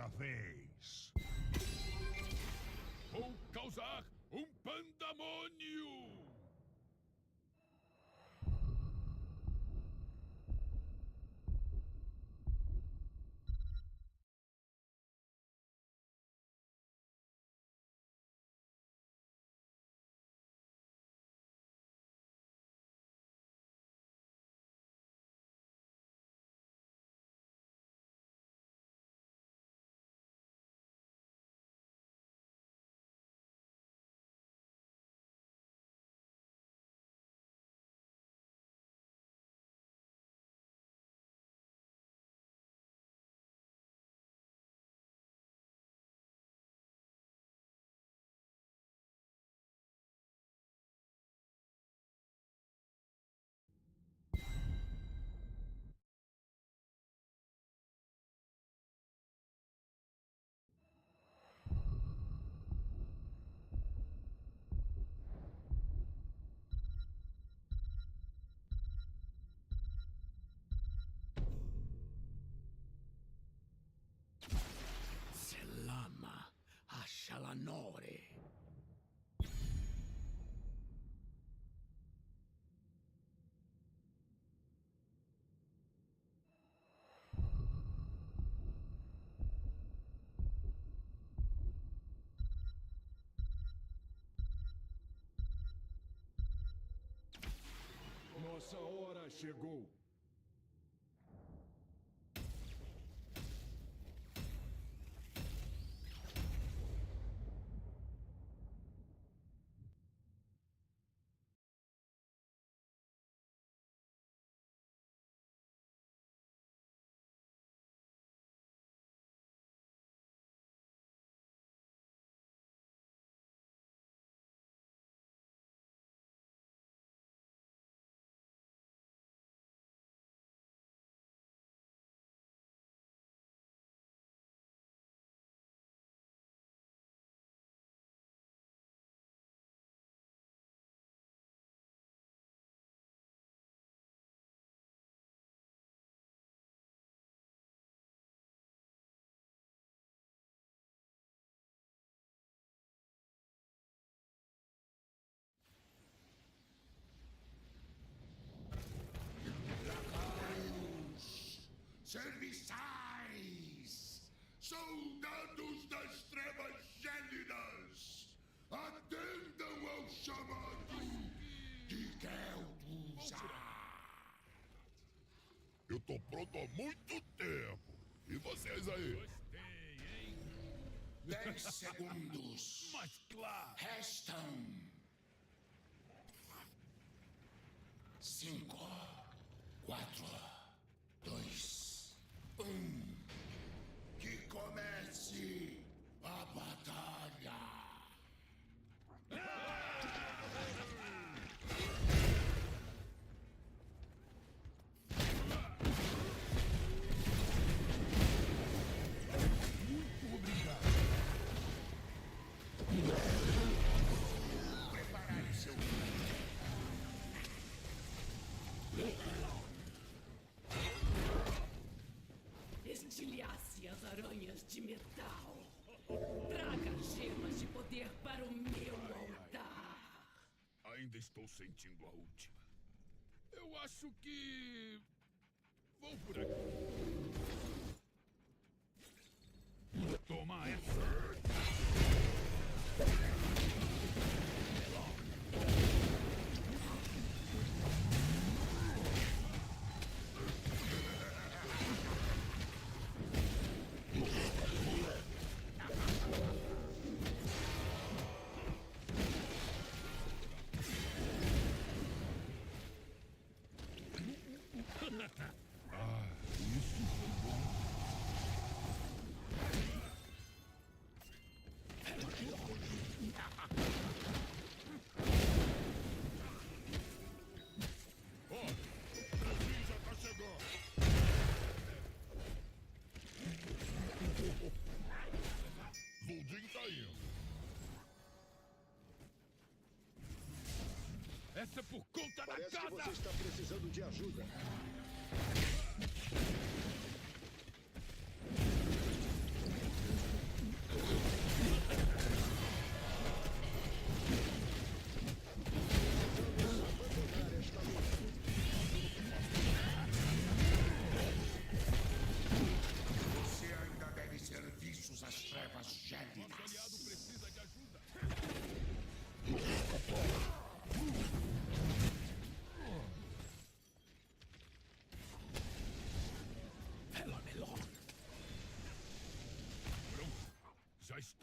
Minha vez. Vou causar pandemônio! Selama Ashalanore. Nossa hora chegou. Serviçais! Soldados das trevas gélidas! Atendam ao chamado de Kel'Thuzad! Eu tô pronto há muito tempo. E vocês aí? Gostei, hein? 10 segundos. Mas claro. Restam 5, 4, 2, 1. Que comece a batalha. Muito obrigado. Preparai seu Estilhasse as aranhas de metal. Traga gemas de poder para o meu altar. Ainda estou sentindo a última. Eu acho que... vou por aqui. Toma essa! Ah, isso foi bom. Ó, o trem já tá chegando. Zuldin tá indo. Essa é por conta da casa! Parece que você está precisando de ajuda.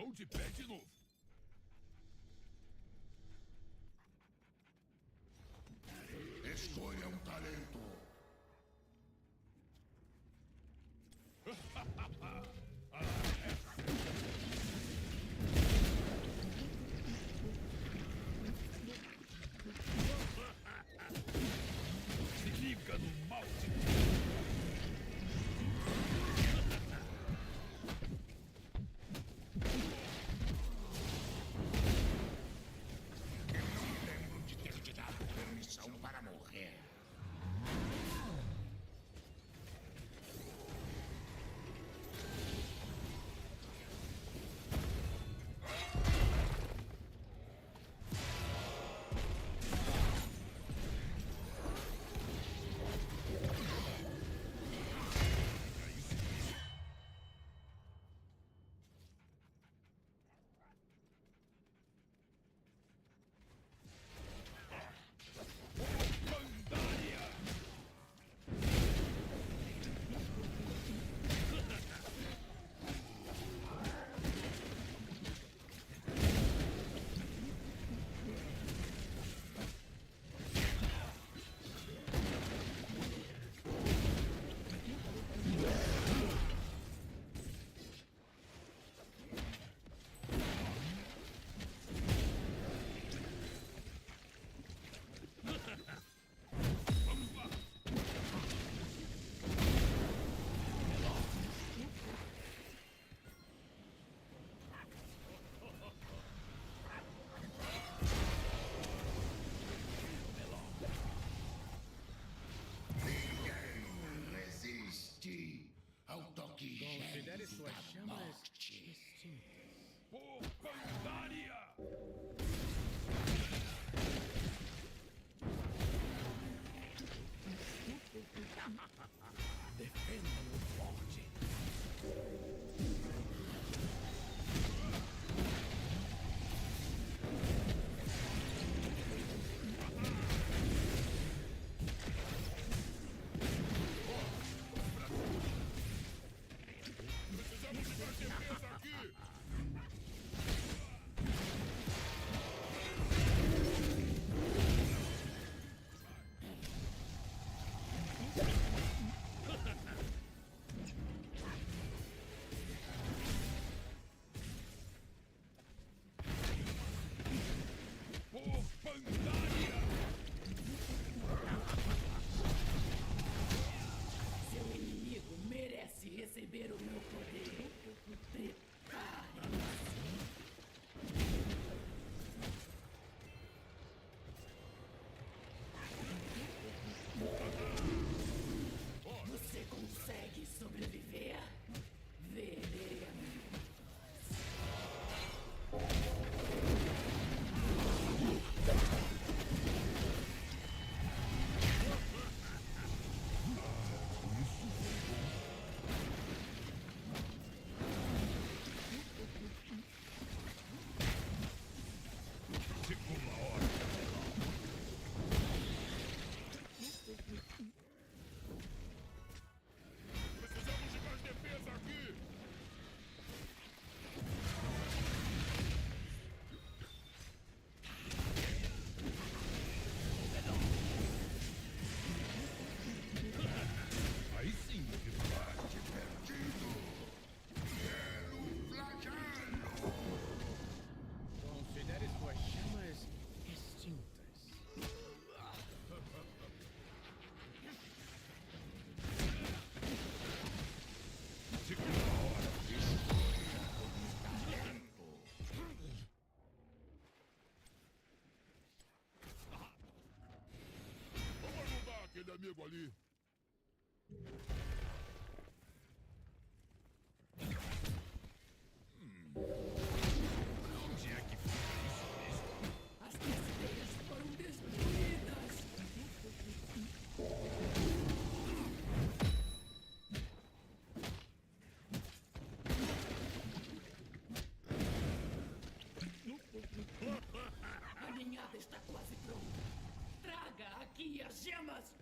Vou de pé de novo. Escolha um talento. Se liga no malte. Lembro de ter te dado permissão para morrer. Resiste ao toque Considere gélido suas da chamas morte. Porcandaria! Defendam o forte. Precisamos de mais defesa aqui! Porcandaria! Seu inimigo merece receber o meu poder. Prepare-se. Você consegue sobreviver? Veremos. Chegou a hora. Precisamos de mais defesa aqui! Aí sim, que bate perdido! Belo flagelo. Considere suas chamas extintas. Chegou a hora. Vamos ajudar aquele amigo ali. Onde é que fica isso mesmo? As casteiras foram destruídas. A ninhada está quase pronta. Traga aqui as gemas.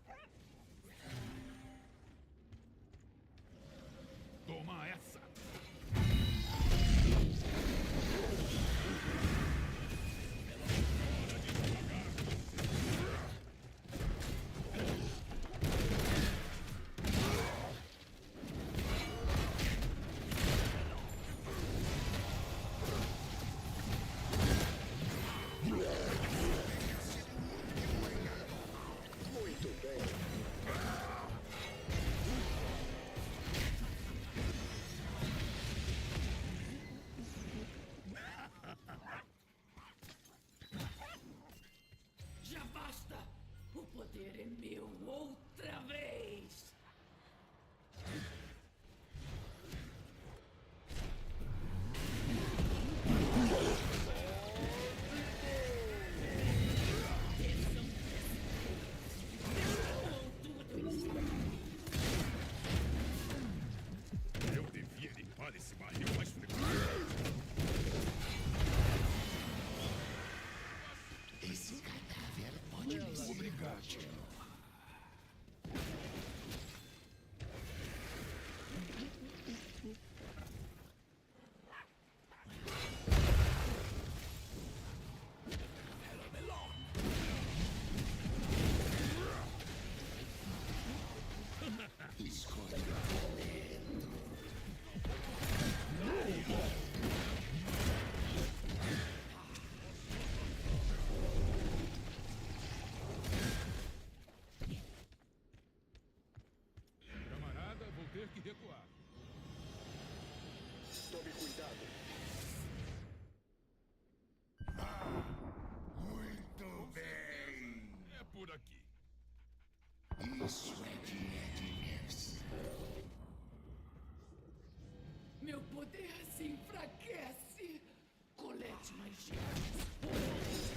recuar. Tome cuidado. Muito bem. É por aqui. Isso é diversão. Meu poder se enfraquece. Colete mais gemas.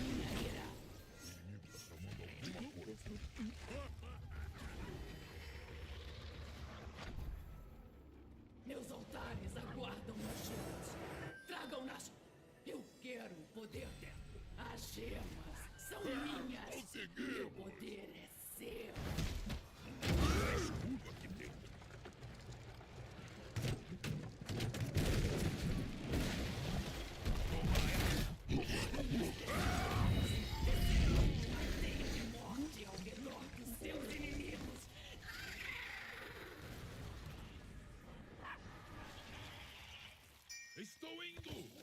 Minha ira. Meus altares aguardam as gemas. Tragam-nas. Eu quero o poder dela. As gemas são minhas. Consegui. Meu poder é seu. É escuro aqui dentro. Morte ao redor dos seus inimigos. Estou indo.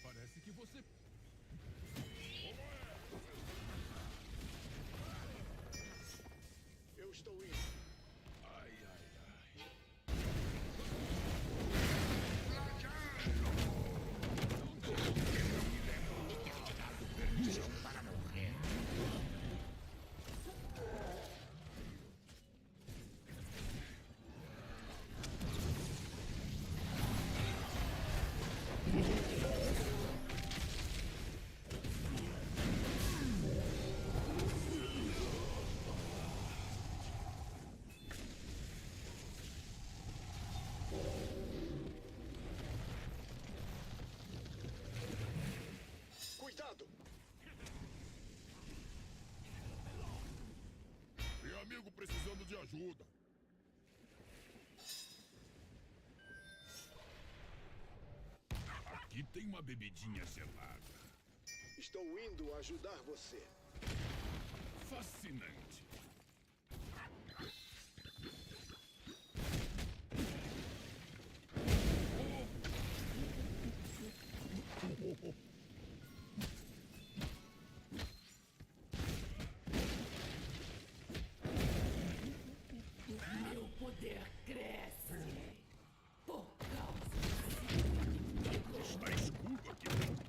Parece que você... Eu estou indo. Ai, ai, ai. Perdição para morrer. Cuidado. Meu amigo precisando de ajuda. Aqui tem uma bebidinha gelada. Estou indo ajudar você. Fascinante. Meu poder cresce. Por causa dos inimigos. Está escuro aqui dentro.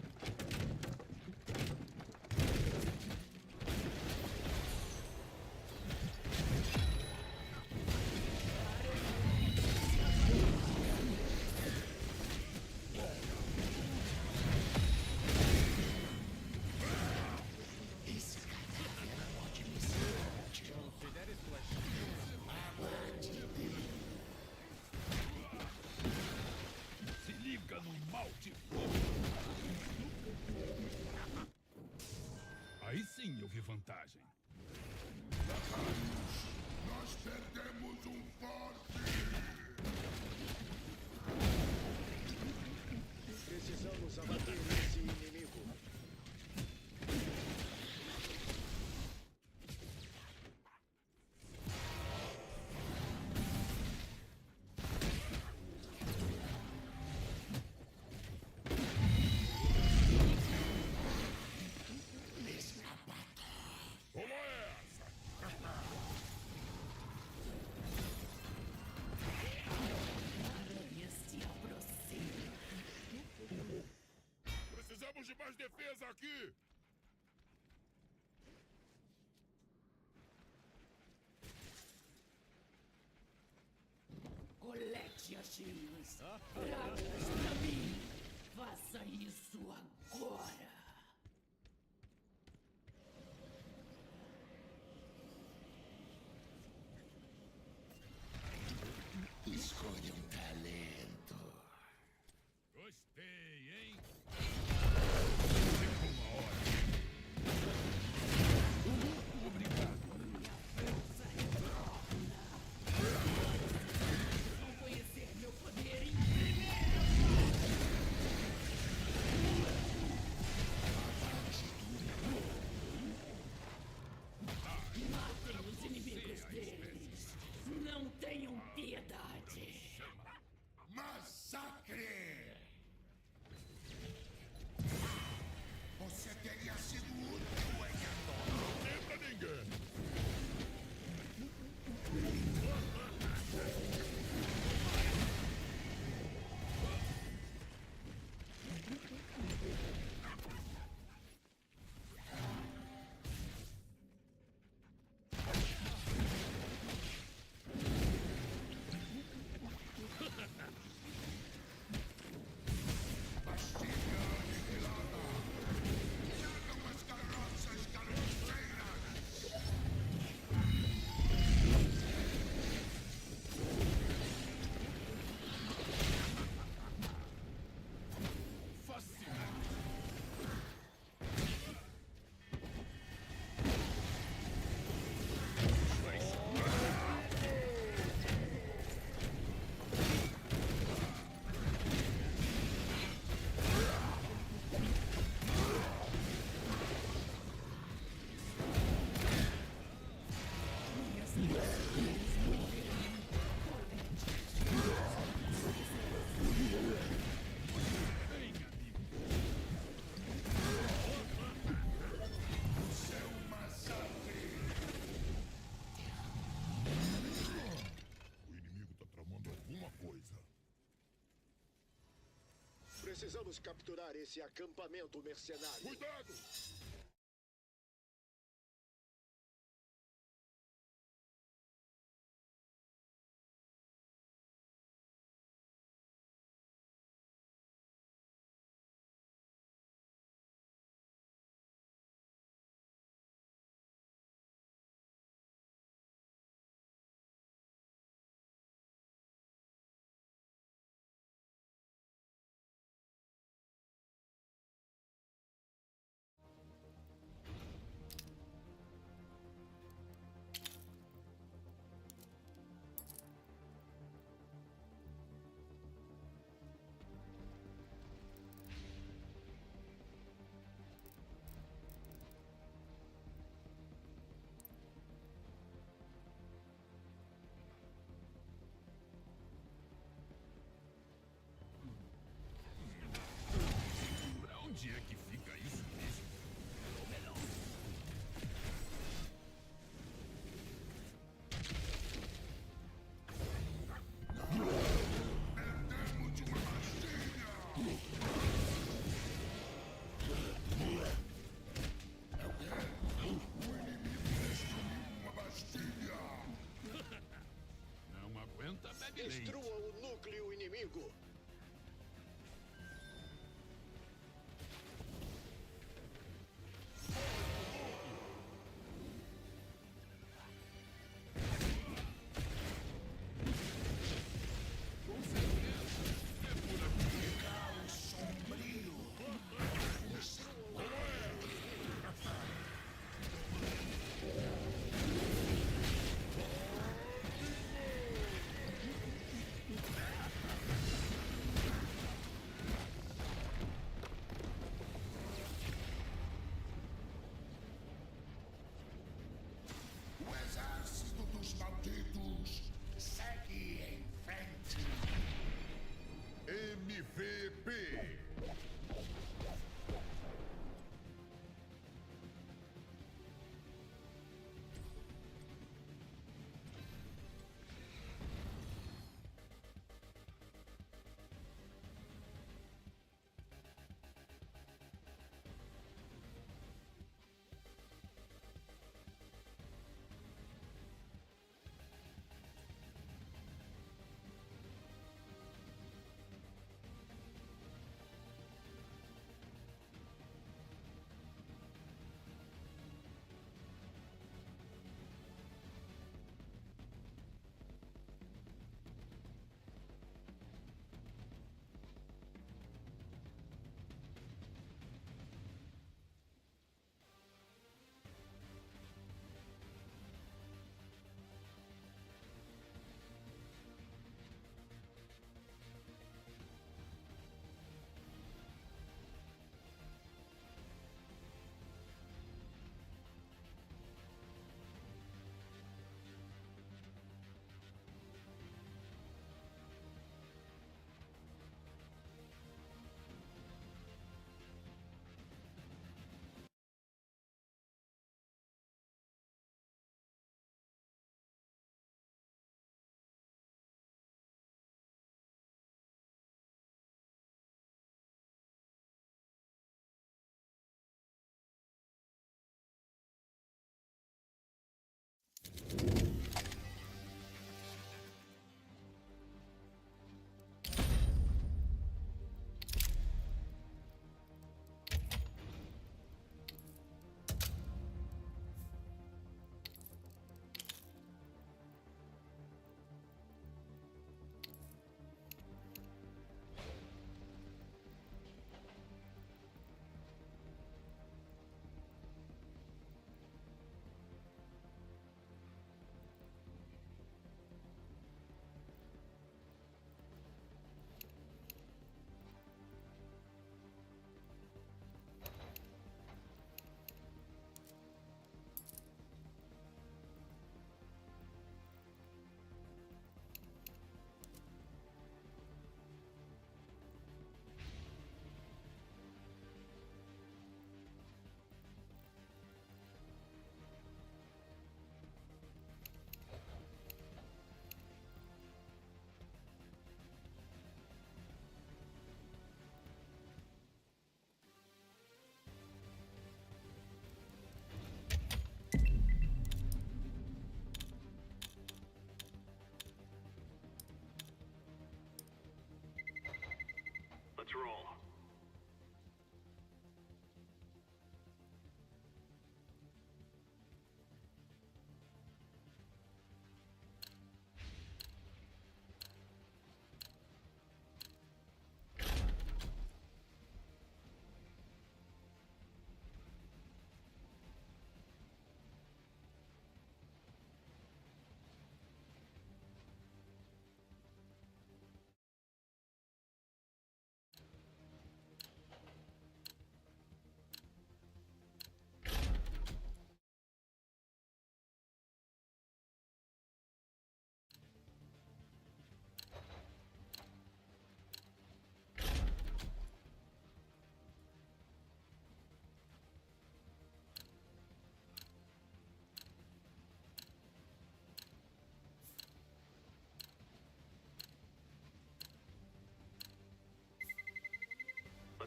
Yashimas. Pratas pra mim. Faça isso agora. Escolha um talento. Gostei, hein? Vão conhecer meu poder em matem os inimigos deles. Não tenham piedade. Massacre! Você teria sido útil em Andorra. Não tem pra ninguém. O inimigo tá tramando alguma coisa. Precisamos capturar esse acampamento mercenário. Cuidado! Pra onde é que fica isso mesmo? Ou melhor. Demo de uma bastilha! É o quê? O inimigo destruiu uma bastilha! Não aguenta, bebe leite. Destrua o núcleo inimigo.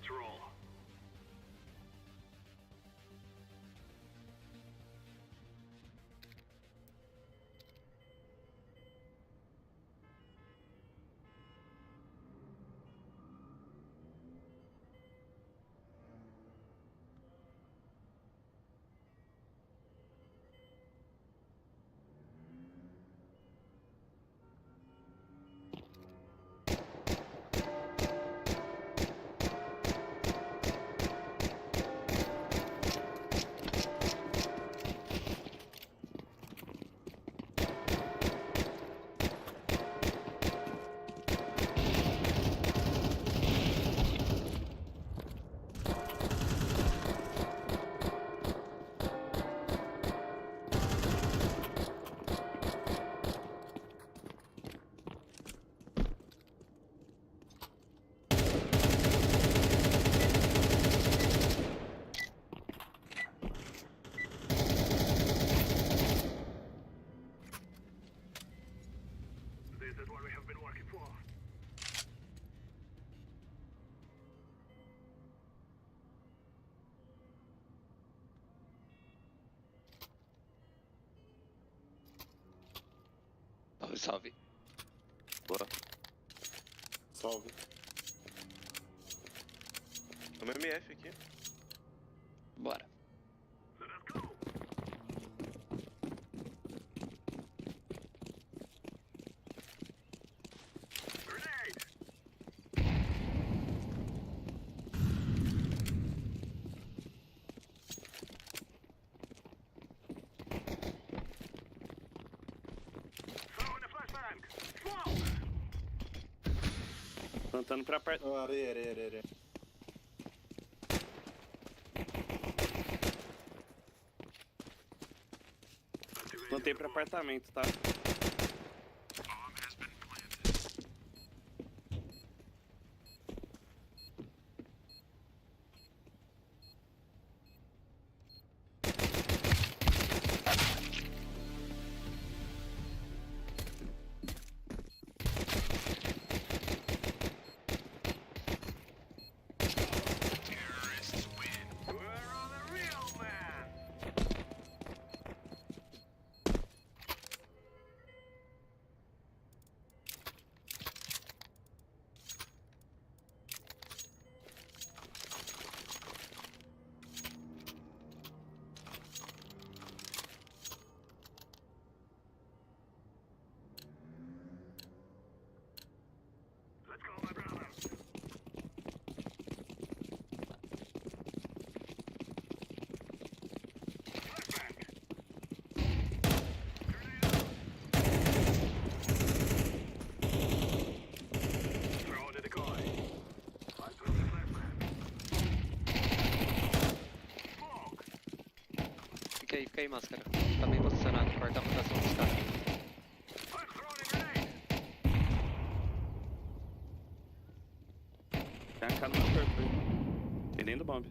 Let's roll. This is what we have been working for. Salve, salve. Boa. Salve. Toma MF aqui. Bora. Plantando pra perto. Oh, areia. Plantei pra apartamento, tá? Fica aí, máscara. Tá bem posicionado, corta a rotação dos caras. Tem a cara no meu corpo aí. Tem dentro do bomb.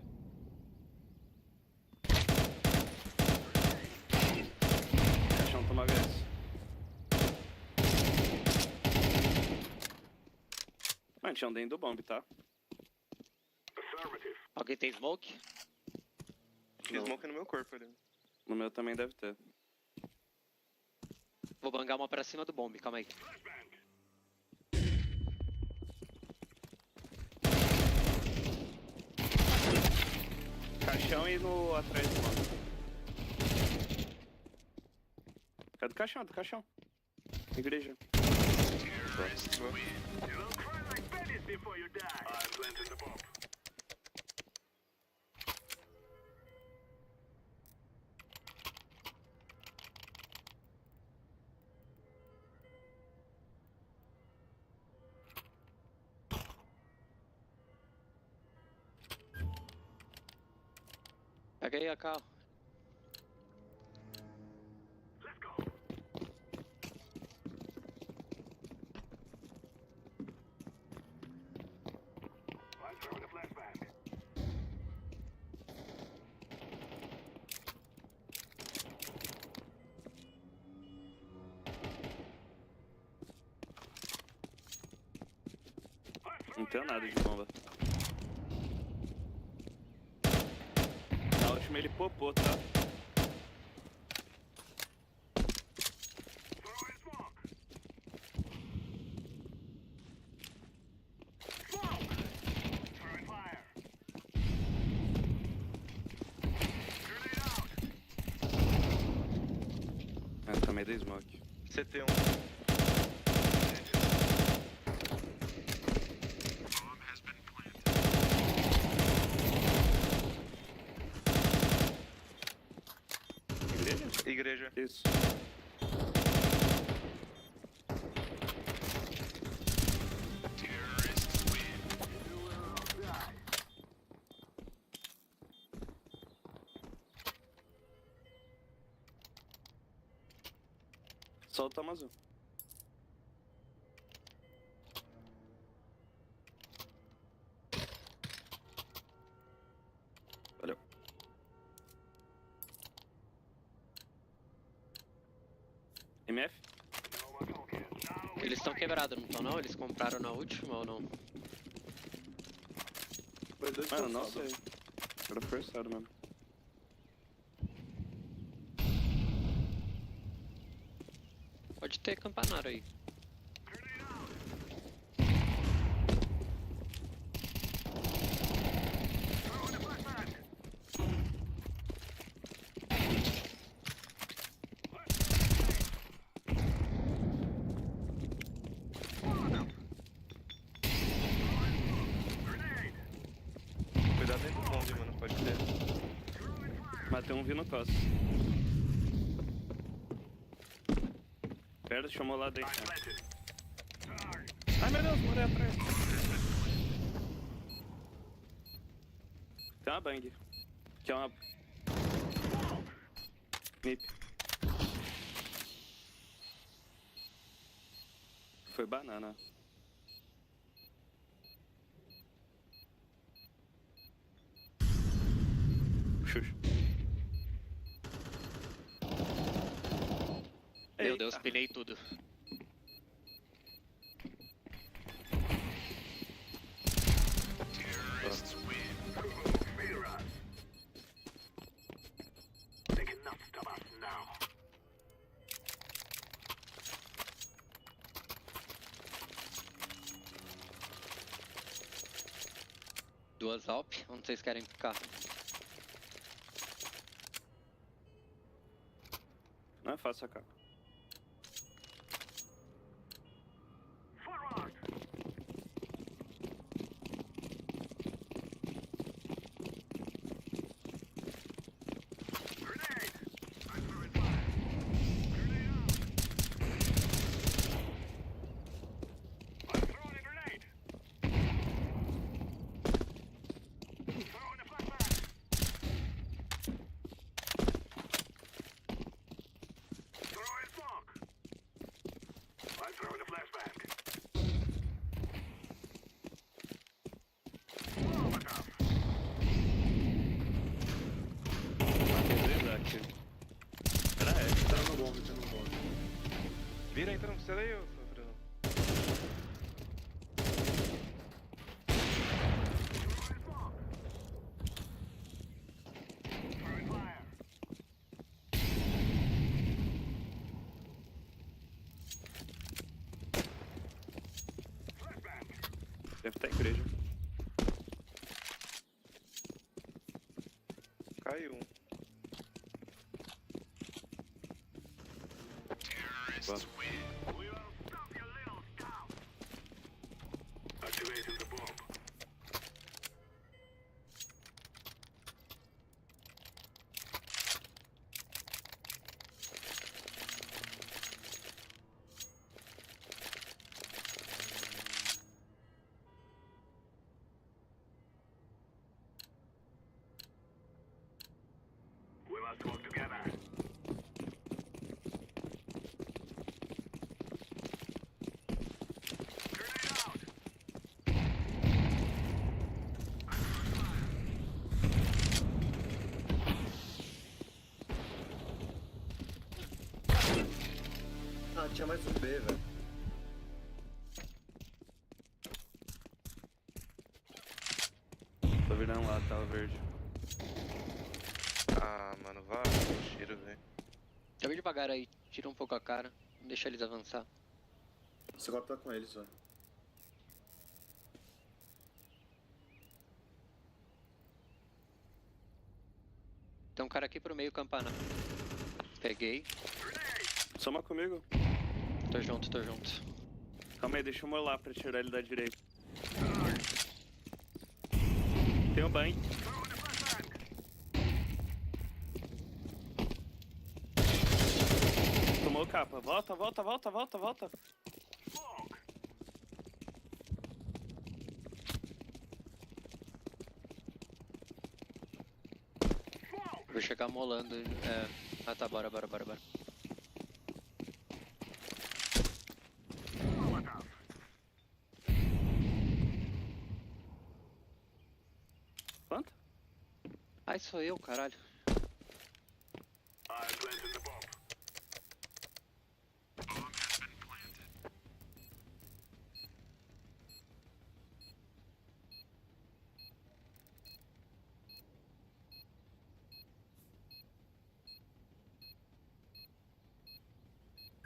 Caixão toma HS. Mano, tinha um dentro do bomb, tá? Alguém tem smoke? Tem smoke no meu corpo ali. No meu também deve ter. Vou bangar uma pra cima do bombe, calma aí. Caixão e no atrás do bomb. Cadê do caixão? Do caixão. Igreja. Pega aí a carro. Não tenho nada de bomba. última ele popou, tá? Tá meio da smoke. CT1. Igreja? Isso. Solta mais um. Valeu. MF? Eles estão quebrados, não estão não? Eles compraram na última ou não? Mano, não sei. Era forçado, mano. Pode ter campanário aí. Cuidado dentro do bombe, mano, pode ter. Matei um vindo costa. Perto, chamou lá dentro. Ai meu Deus, morei atrás. Tem uma bang. Que é uma. Nip. Foi banana. Xuxa. Meu Deus, pilhei tudo. Duas Alp, onde vocês querem ficar? Não é fácil sacar. Vira aí, não precisa daí, ô Bruno. Deve estar em igreja. Caiu um. Boa. Activating the bomb. We must work together. Ah, tinha mais um B, velho. Tô virando lá, tela verde. dentro, velho. Joga devagar aí, tira um pouco a cara. Não deixa eles avançar. Você vai tá com eles, velho. Tem um cara aqui pro meio campanar. Peguei. Soma comigo. Tô junto, tô junto. Calma aí, deixa eu molar pra tirar ele da direita. Tem um banho. Tomou capa. Volta, volta, volta, volta, volta. Vou chegar molando. É. Ah tá, bora. Quanto? Ai, sou eu, caralho.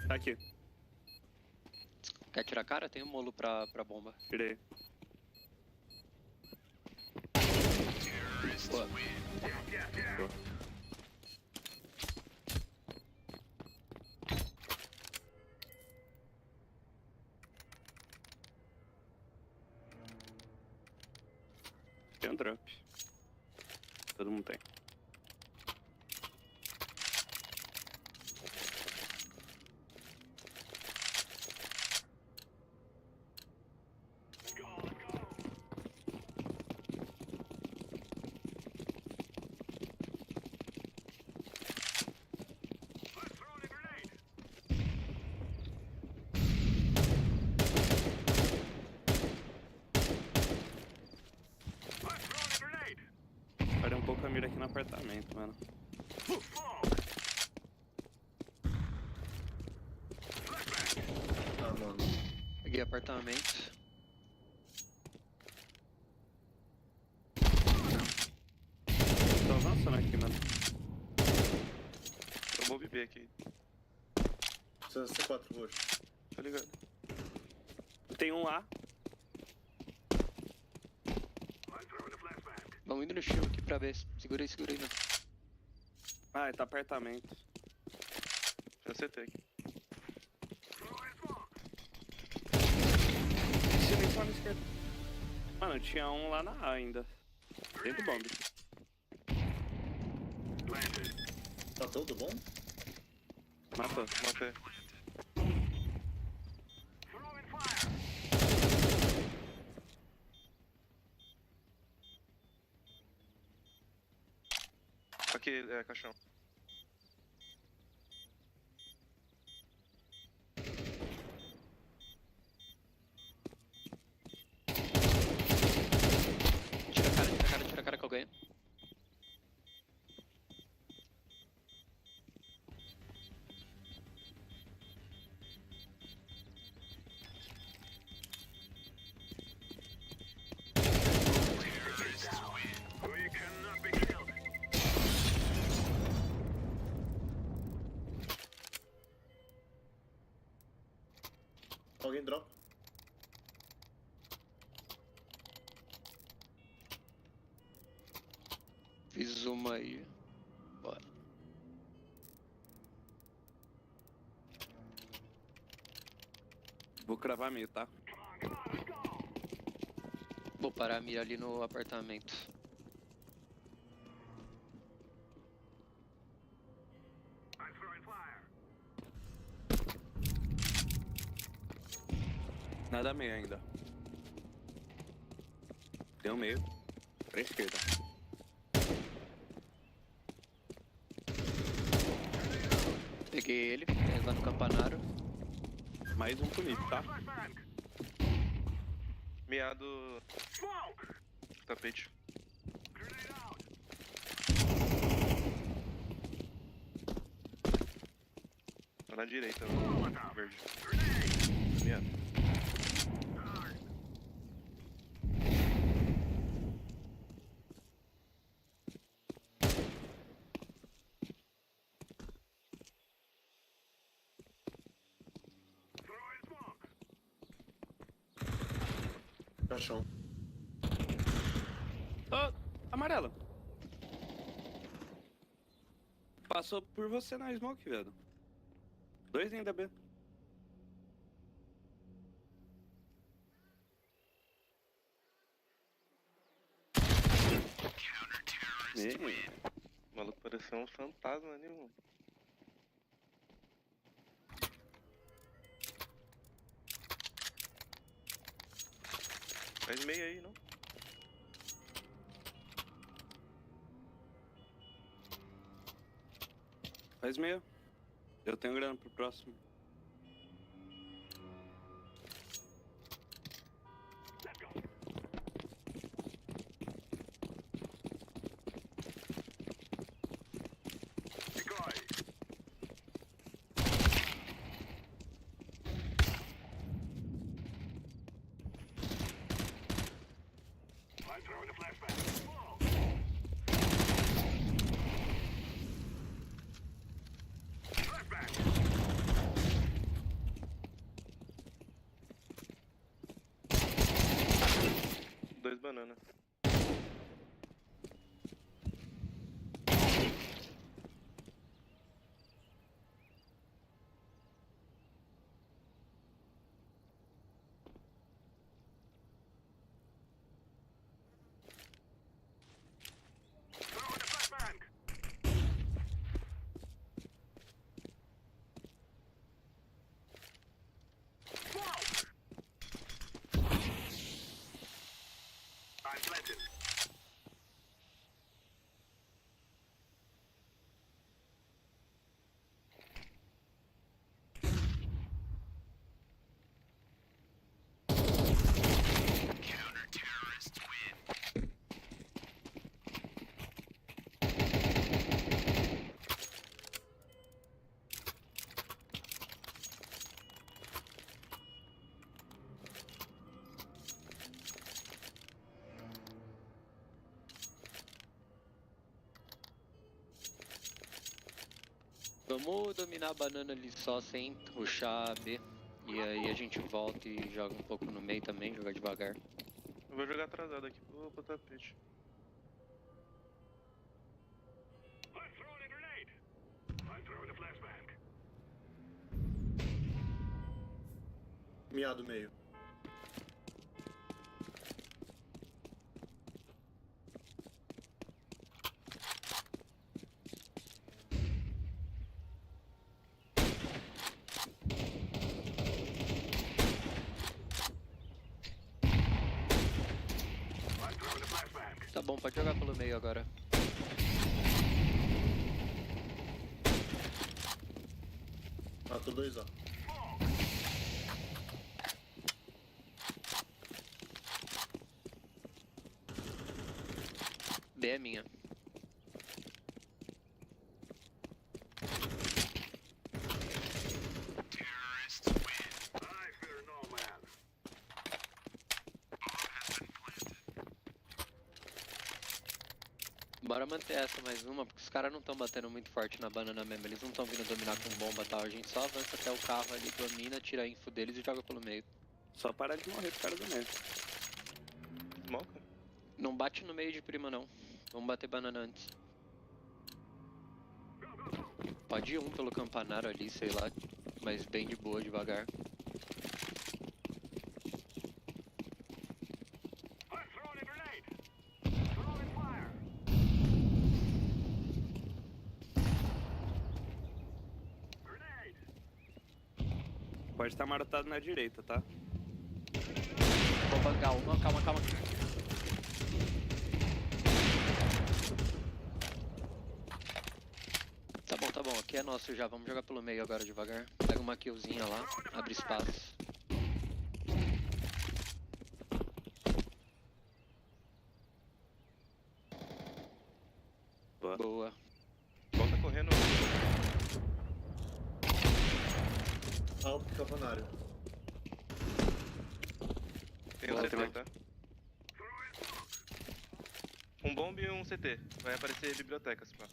Tá aqui. Quer tirar a cara? Tem um molo pra bomba. Tirei. Boa. Boa. Tem um drop. Todo mundo tem. Parei um pouco a mira aqui no apartamento, mano. Ah, mano. Peguei apartamento. Tô avançando aqui, mano. Eu vou beber aqui. C4 roxo. Tá ligado? Tem um lá. Vamos indo no shield aqui pra ver. Segura aí, mano. Ah, tá apartamento. Já acertei aqui. Silêncio lá na esquerda. Mano, tinha um lá na A ainda. Dentro do bombe. Tá todo bom? Matou. Matei. Aqui, é, caixão. Tira a cara que eu ganho. Alguém drop? Fiz uma aí. Bora. Vou cravar meio, tá? Vou parar a mira ali no apartamento. Nada meio ainda. Tem um meio. Pra esquerda. Peguei ele, é lá no campanário. Mais um bonito, tá? Meado. Tapete. Tá na direita, o verde. Meado. Caixão. Ô, amarelo. Passou por você na smoke, velho. 2 ainda B. O maluco pareceu um fantasma ali, mano. Faz meio aí, não? Faz meio. Eu tenho grana pro próximo. Dois banana. Vamos dominar a banana ali só sem rushar a B. E aí a gente volta e joga um pouco no meio também, jogar devagar. Eu vou jogar atrasado aqui pro tapete. Miado meio. Tá bom, pode jogar pelo meio agora. Matou 2 A. B é minha. Bora manter essa mais uma, porque os caras não estão batendo muito forte na banana mesmo. Eles não estão vindo dominar com bomba e tal. A gente só avança até o carro ali, domina, tira a info deles e joga pelo meio. Só para de morrer pro cara do meio. Smoke? Não bate no meio de prima não. Vamos bater banana antes. Pode ir um pelo campanário ali, sei lá. Mas bem de boa, devagar. Pode estar marotado na direita, tá? Vou bangar uma, calma. Tá bom, aqui é nosso já, vamos jogar pelo meio agora devagar. Pega uma killzinha lá, abre espaço. Boa. Volta correndo. Alto campanário. Tem um CT, tá? Um bomb e um CT. Vai aparecer bibliotecas, pá.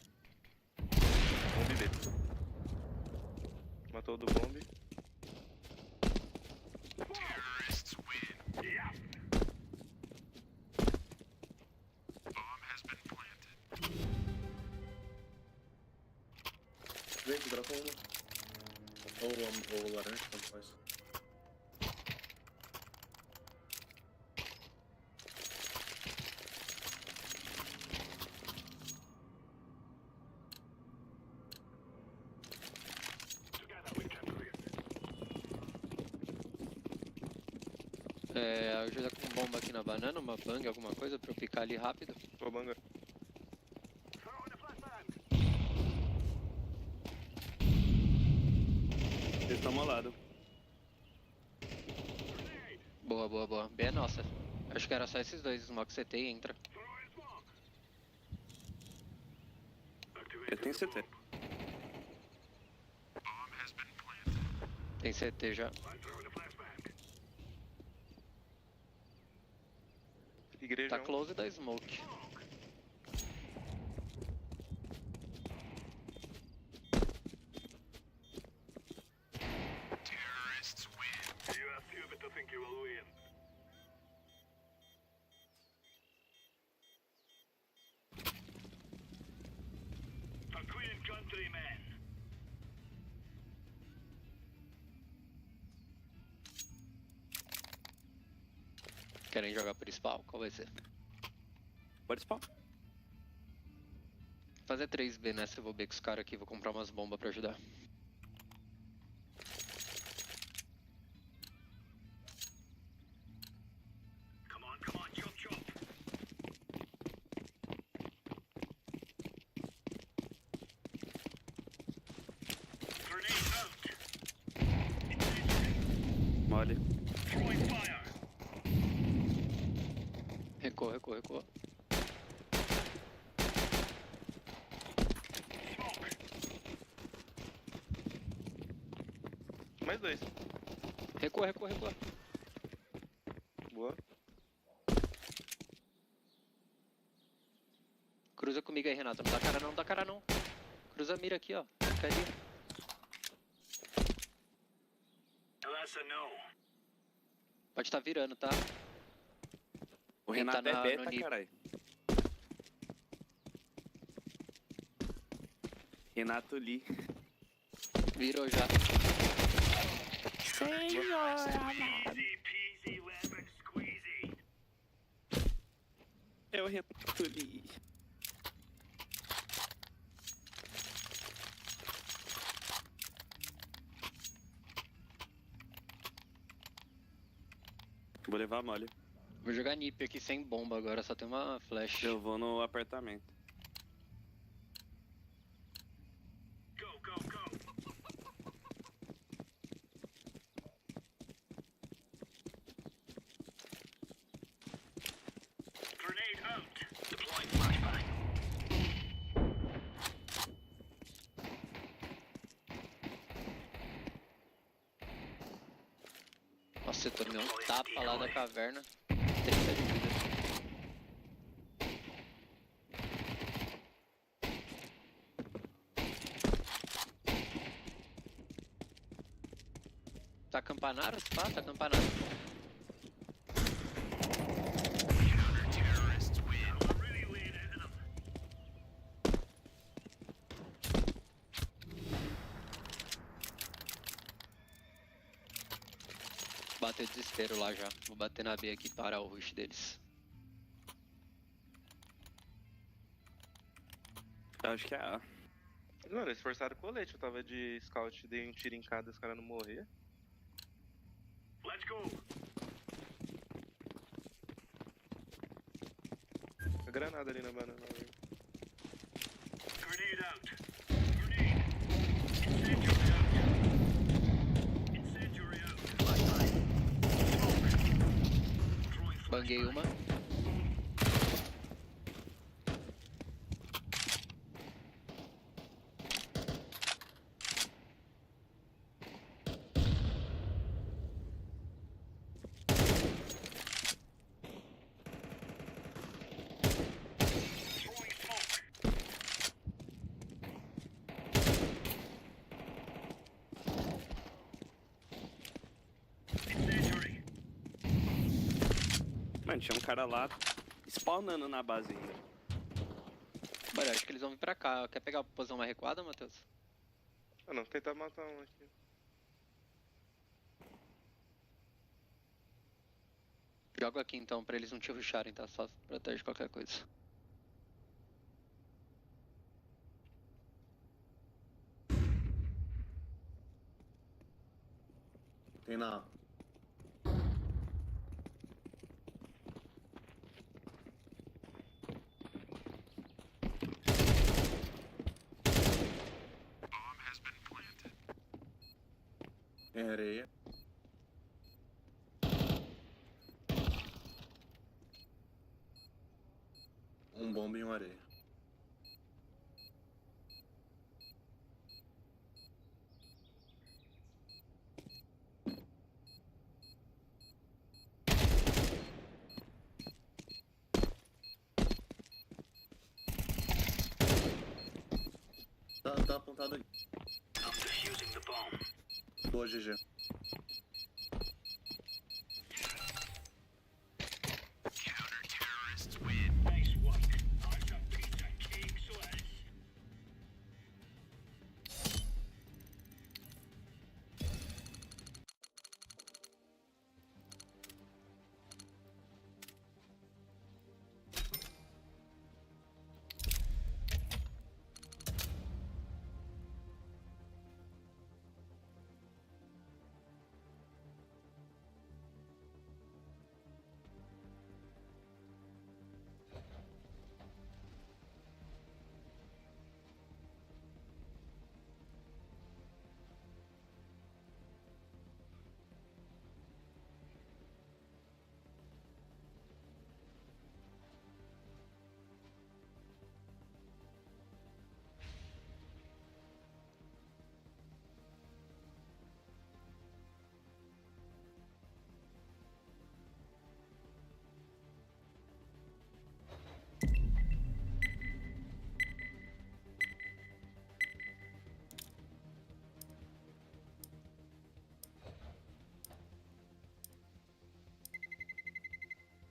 Bomb B. Matou o do bomb. dropa uma. Ou laranja, tanto faz. Ajuda com bomba aqui na banana, uma bang, alguma coisa pra eu picar ali rápido. Tô banga. Eles estão molados. Boa, boa, boa. B é nossa. Acho que era só esses dois, smoke CT e entra. Ele tem CT. Tem CT já. Igreja Tá close da smoke. Terrorists win. You are stupid to think you will win. A queen countryman. Querem jogar por spawn? Qual vai ser? Pode spawn. Fazer 3B nessa, eu vou B com os caras aqui, vou comprar umas bombas pra ajudar. Come on, chop, chop. Grenade out. Mole. Throwing fire. Recua, recua, recua. Mais dois. Recua, recua, recua. Boa. Cruza comigo aí, Renato. Não dá cara não, não dá cara não. Cruza a mira aqui, ó. Fica ali. That's a no. Pode estar virando, tá? O Quem Renato tá é beta, no NIP. caralho. Renato Lee. Virou já. Easy peasy lemon squeezy. É o Renato Lee. Vou levar a mole. Vou jogar NIP aqui sem bomba agora, só tem uma flash. Eu vou no apartamento. Go, go, go. Grenade out. Deploying flashbang. Nossa, eu tomei um tapa lá da caverna. 30 de vida. Tá campanário? Tá, tá campanário. Terrorists win. I'm really laying into them. Bateu desespero lá já. Vou bater na B aqui e parar o rush deles. Acho que é A. Mano, eles forçaram o colete. Eu tava de scout, dei um tiro em cada, os caras não morrer. Let's go. A granada ali na banana. Grenade out. Grenade. Incendiary out. Incendiary out. Flashbang. Smoke. Banguei uma. Mano, tinha um cara lá spawnando na base ainda. Olha, acho que eles vão vir pra cá. Quer pegar a posição mais recuada, Matheus? Ah não, tentar matar um aqui. Jogo aqui então, pra eles não te rusharem, tá? Só protege qualquer coisa. Tem na... Tem areia. Um bomba e uma areia. Tá apontado aqui. Boa, GG.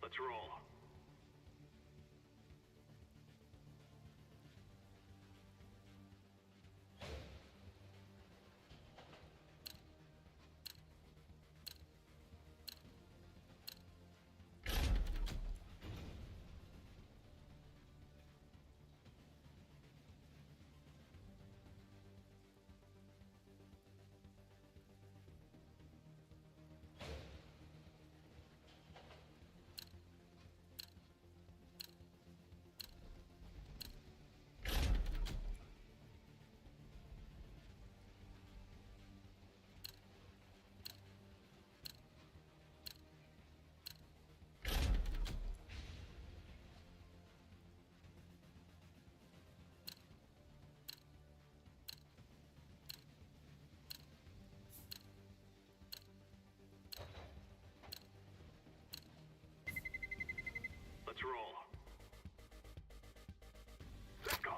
Let's roll. Let's roll. Let's go.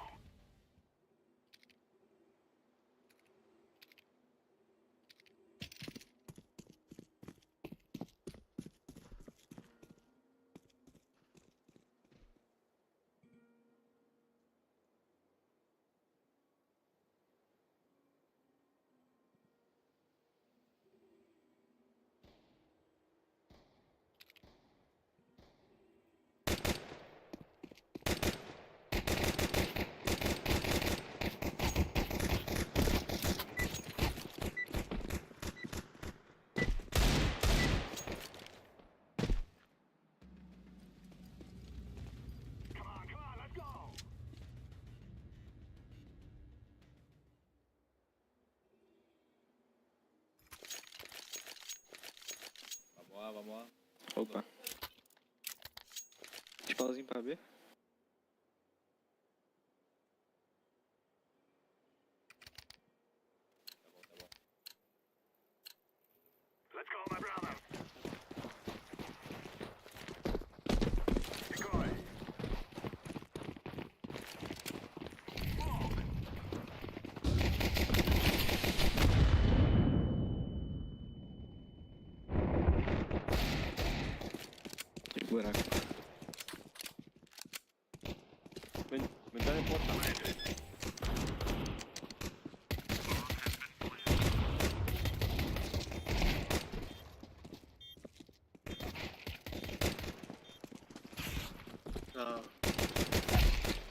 Vamos lá. Opa. Spauzinho pra B. Let's go, my brother. Buraco. Me dá a porta.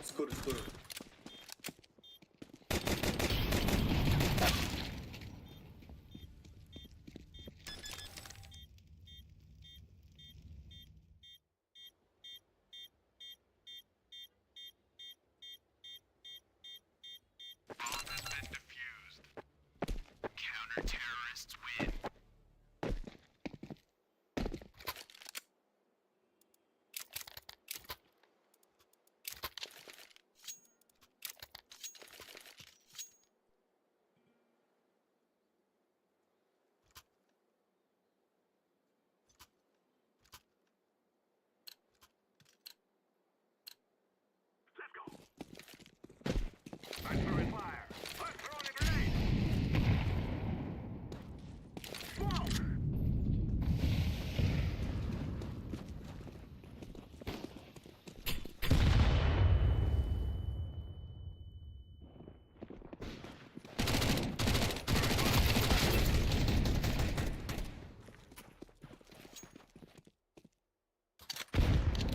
Escuro, escuro. I'm throwing fire. I'm throwing a grenade. Smoke.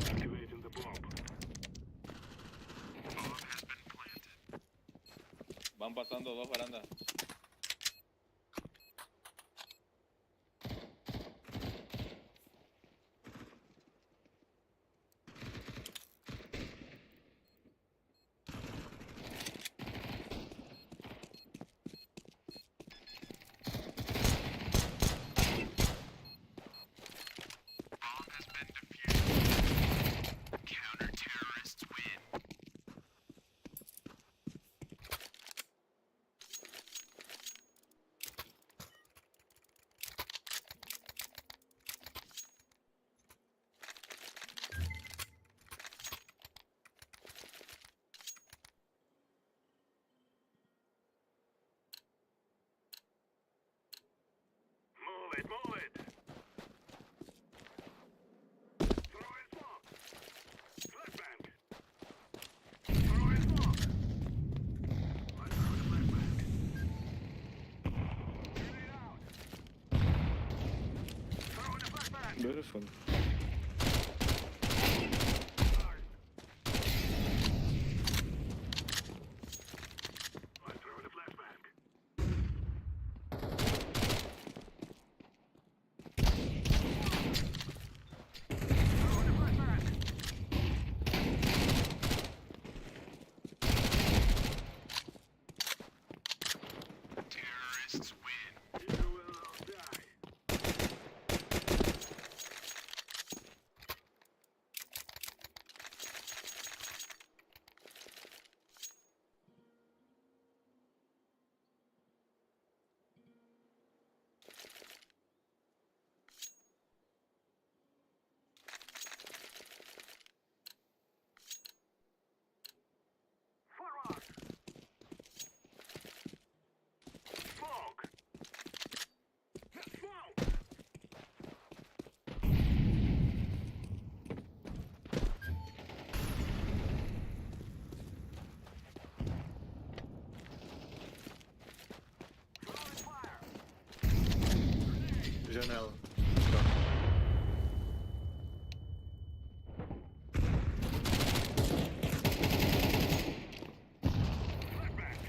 Activating the bomb. Van pasando dos barandas. Move it, move it. Throwing smoke. Flashbang. Throwing smoke. I'm throwing a flashbang. Grenade out. Throwing a flashbang. Beautiful. I'm throwing a flashbang. Throwing a flashbang. Terrorists win. You will all die. Forward. Smoke. Smoke. Throwing fire. Janela. Flashbang. I'm throwing a grenade.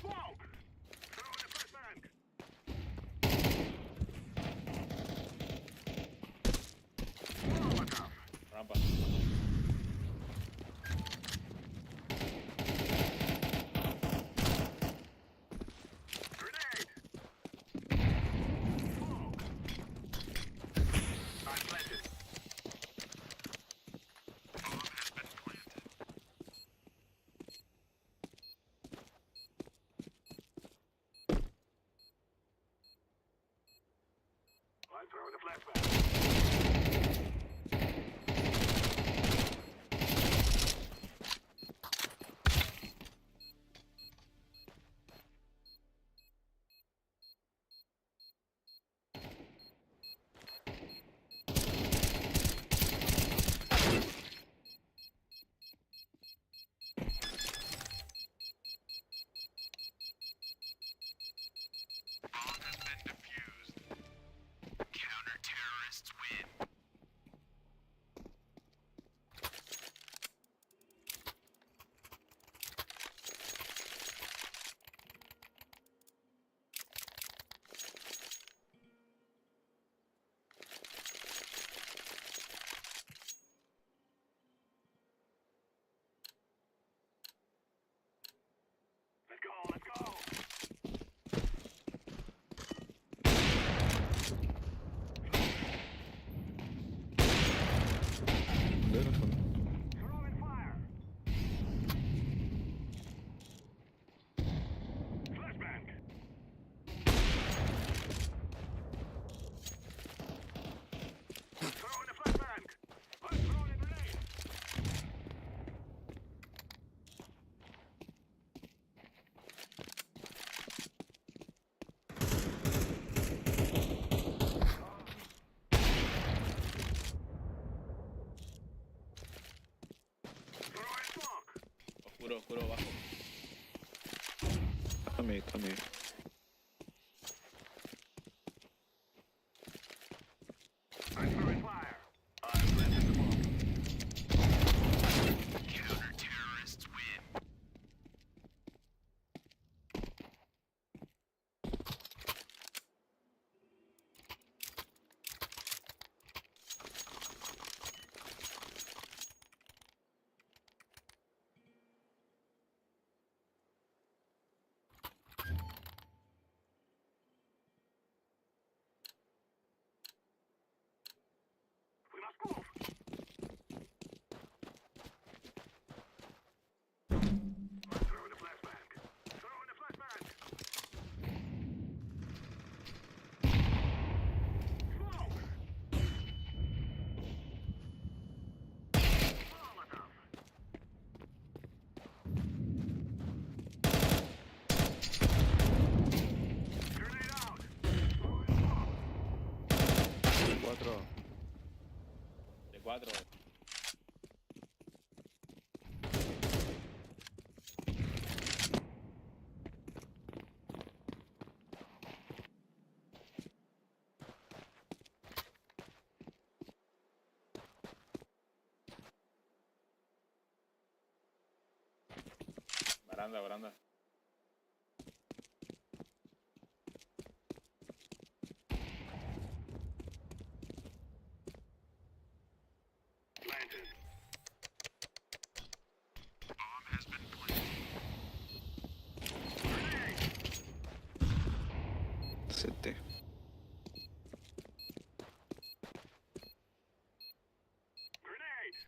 Smoke. Throwing a flashbang. Molotov. Rampa. Grenade. Smoke. I'm planted. Bomb has been planted. I'm throwing a flashbang. Bomb has been defused. Counter-terrorist curou, abajo. Tá meio. Counter-terrorists win. We must move. Throw in the flashbang. Throw in the flashbang. Smoke. Molotov. Grenade out. De 4. Baranda. Planted. Bomb has been planted. CT. Grenade.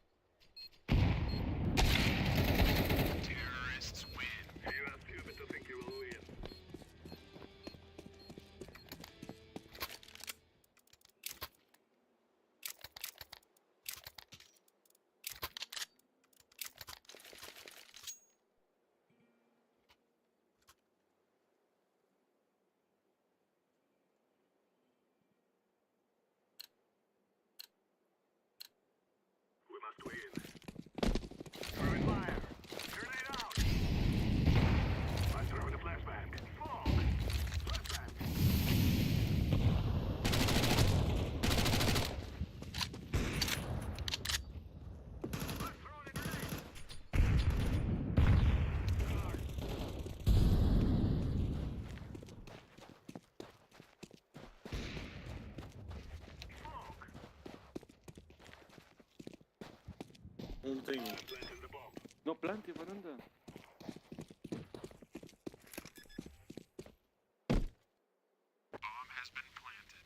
Terrorists win. You have stupid to think you will win. We must win. Throwing fire. Grenade out. I throw the flashbang. Fog. Flashbang. Let's throw in a grenade. Smoke. Um tem. Planting the bomb. No, plante, varanda. Bomb has been planted.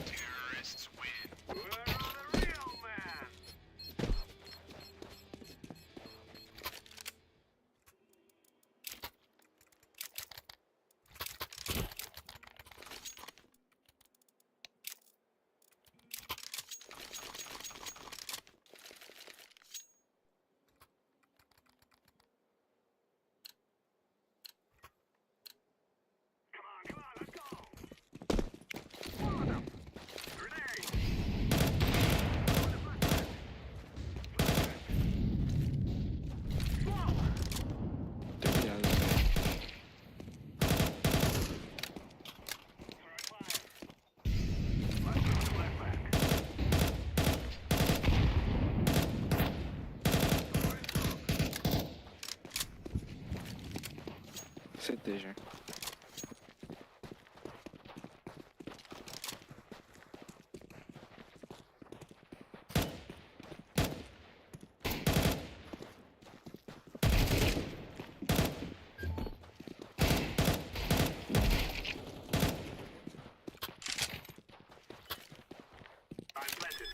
Terrorists win. Where are the real men? Come on, let's go. Molotov. Grenade. Throw in the flashbang. Flashbang. Smoke. Terminado. Throwing fire. Let's throw the flashbang. CT já. I'm planted.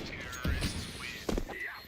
Terrorists win. Yeah.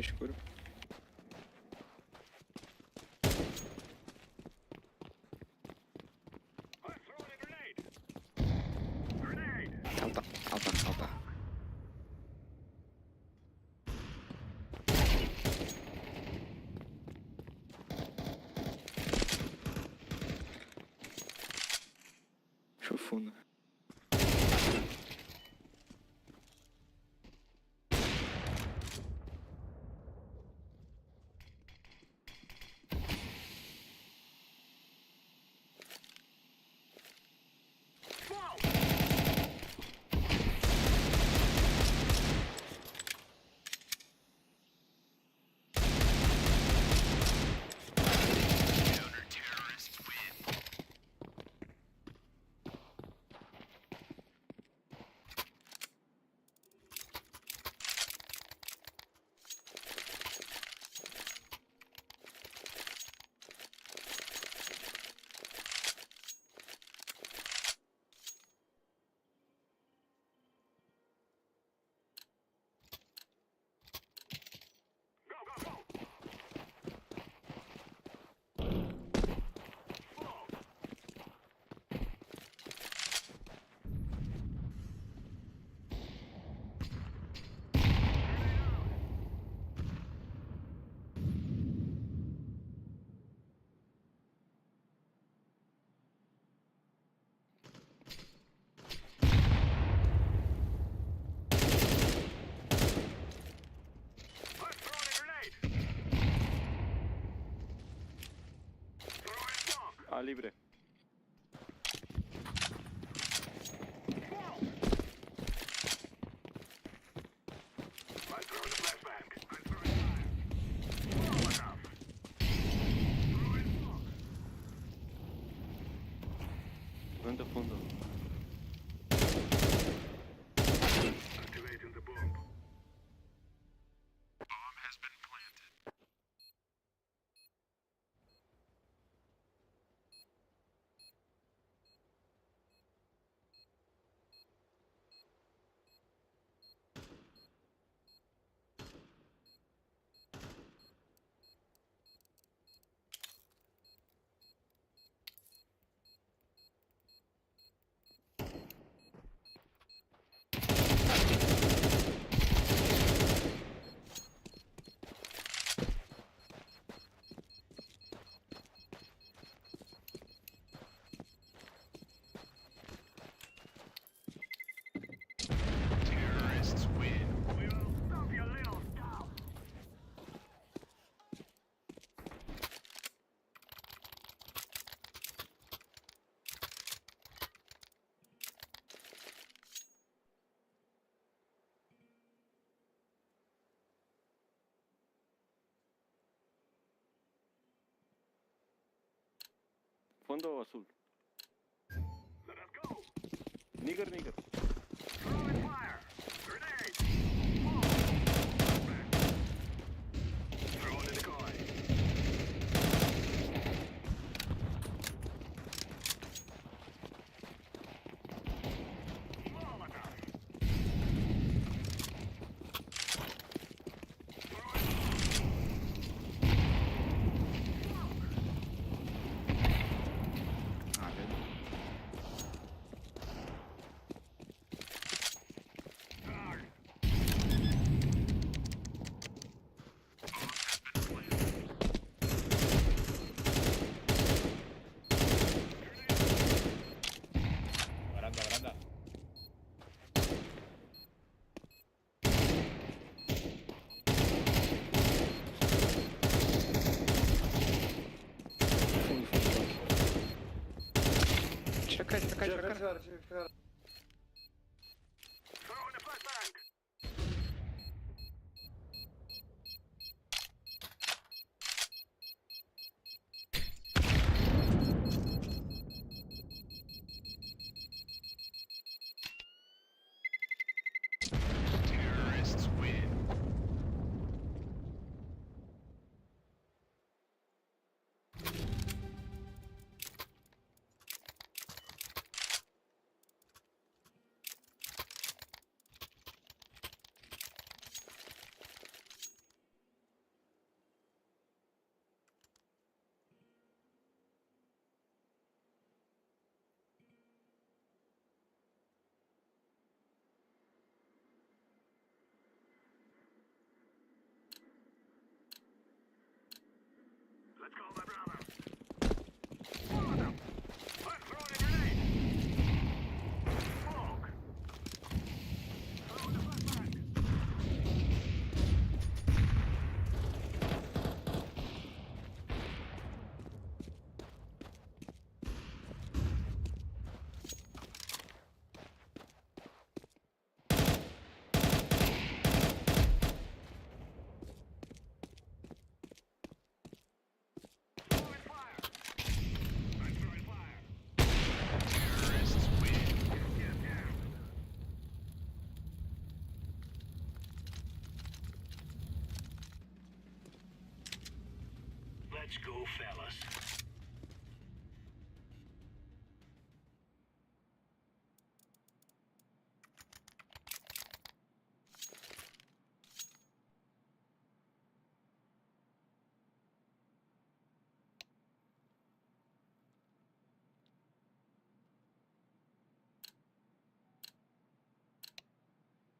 escuro. Alta, alta, alta. Show fundo. Ah, libre. Fundo, fundo. Activating the bomb. Bomb has been planted. Terrorists win. We will stop your little stuff. Fondo azul. Let us go. Nigger, nigger. Throwing fire. Grenade. Throwing in the coin. Baranda, baranda. Tira a cara, tira a cara, tira a cara. Throwing the flashbang. Terrorists win. Let's go, fellas.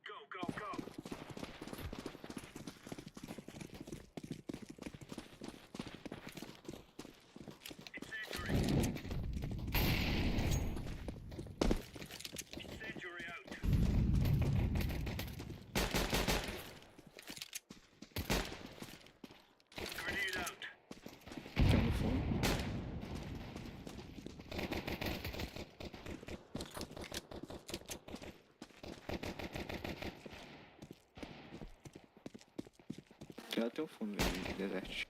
Go, go, go. Incendiary out. Grenade out. Tem um no fundo. Já tem um fundo de deserto.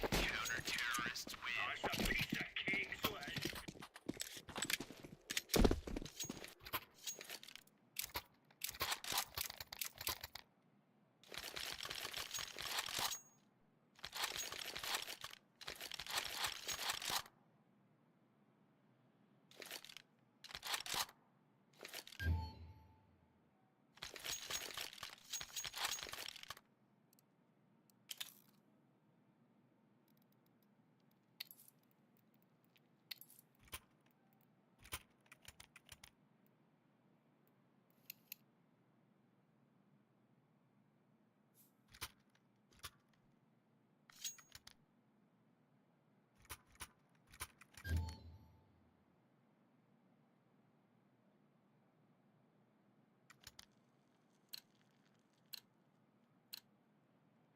Counter-terrorists win. That's a piece of cake, Sweat.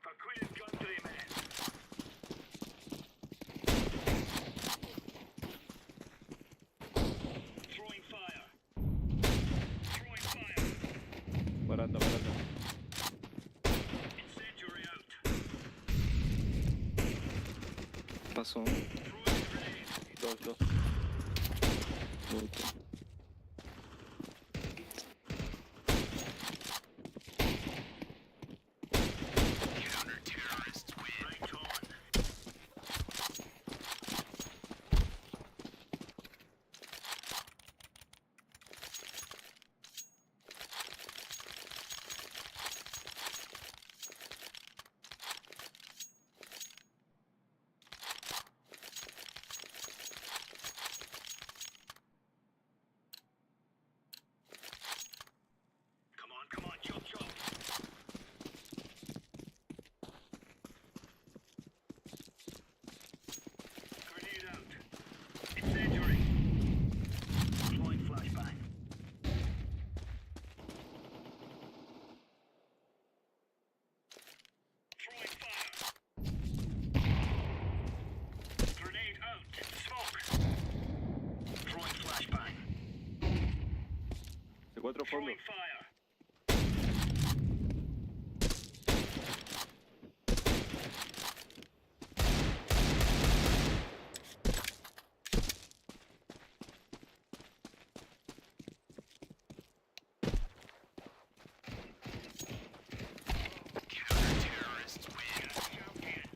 For Queen's countrymen. Throwing fire. Throwing fire. Varanda. Incendiary out. Passou um. Throwing grenade. Dos. Voltou. Counter-terrorists win. Right on. Come on, chop. Grenade out. Incendiary. Deploying flashbang. Throwing fire. Grenade out. Smoke. Throwing flashbang. C4 fondo. Throwing fire. Counter-terrorists win. Champion.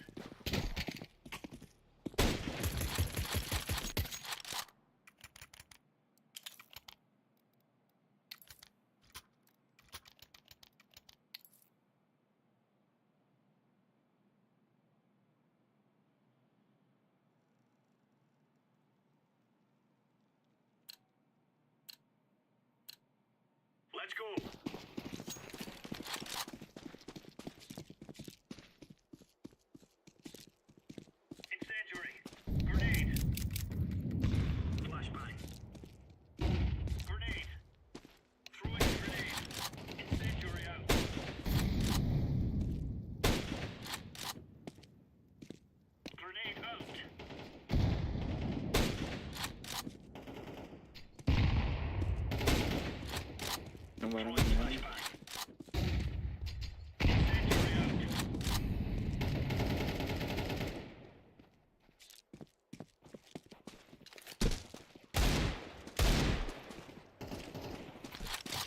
Let's go. Incendiary. Grenade. Flashbang. Grenade. Throwing grenade. Incendiary out. Grenade out. Não vai nada.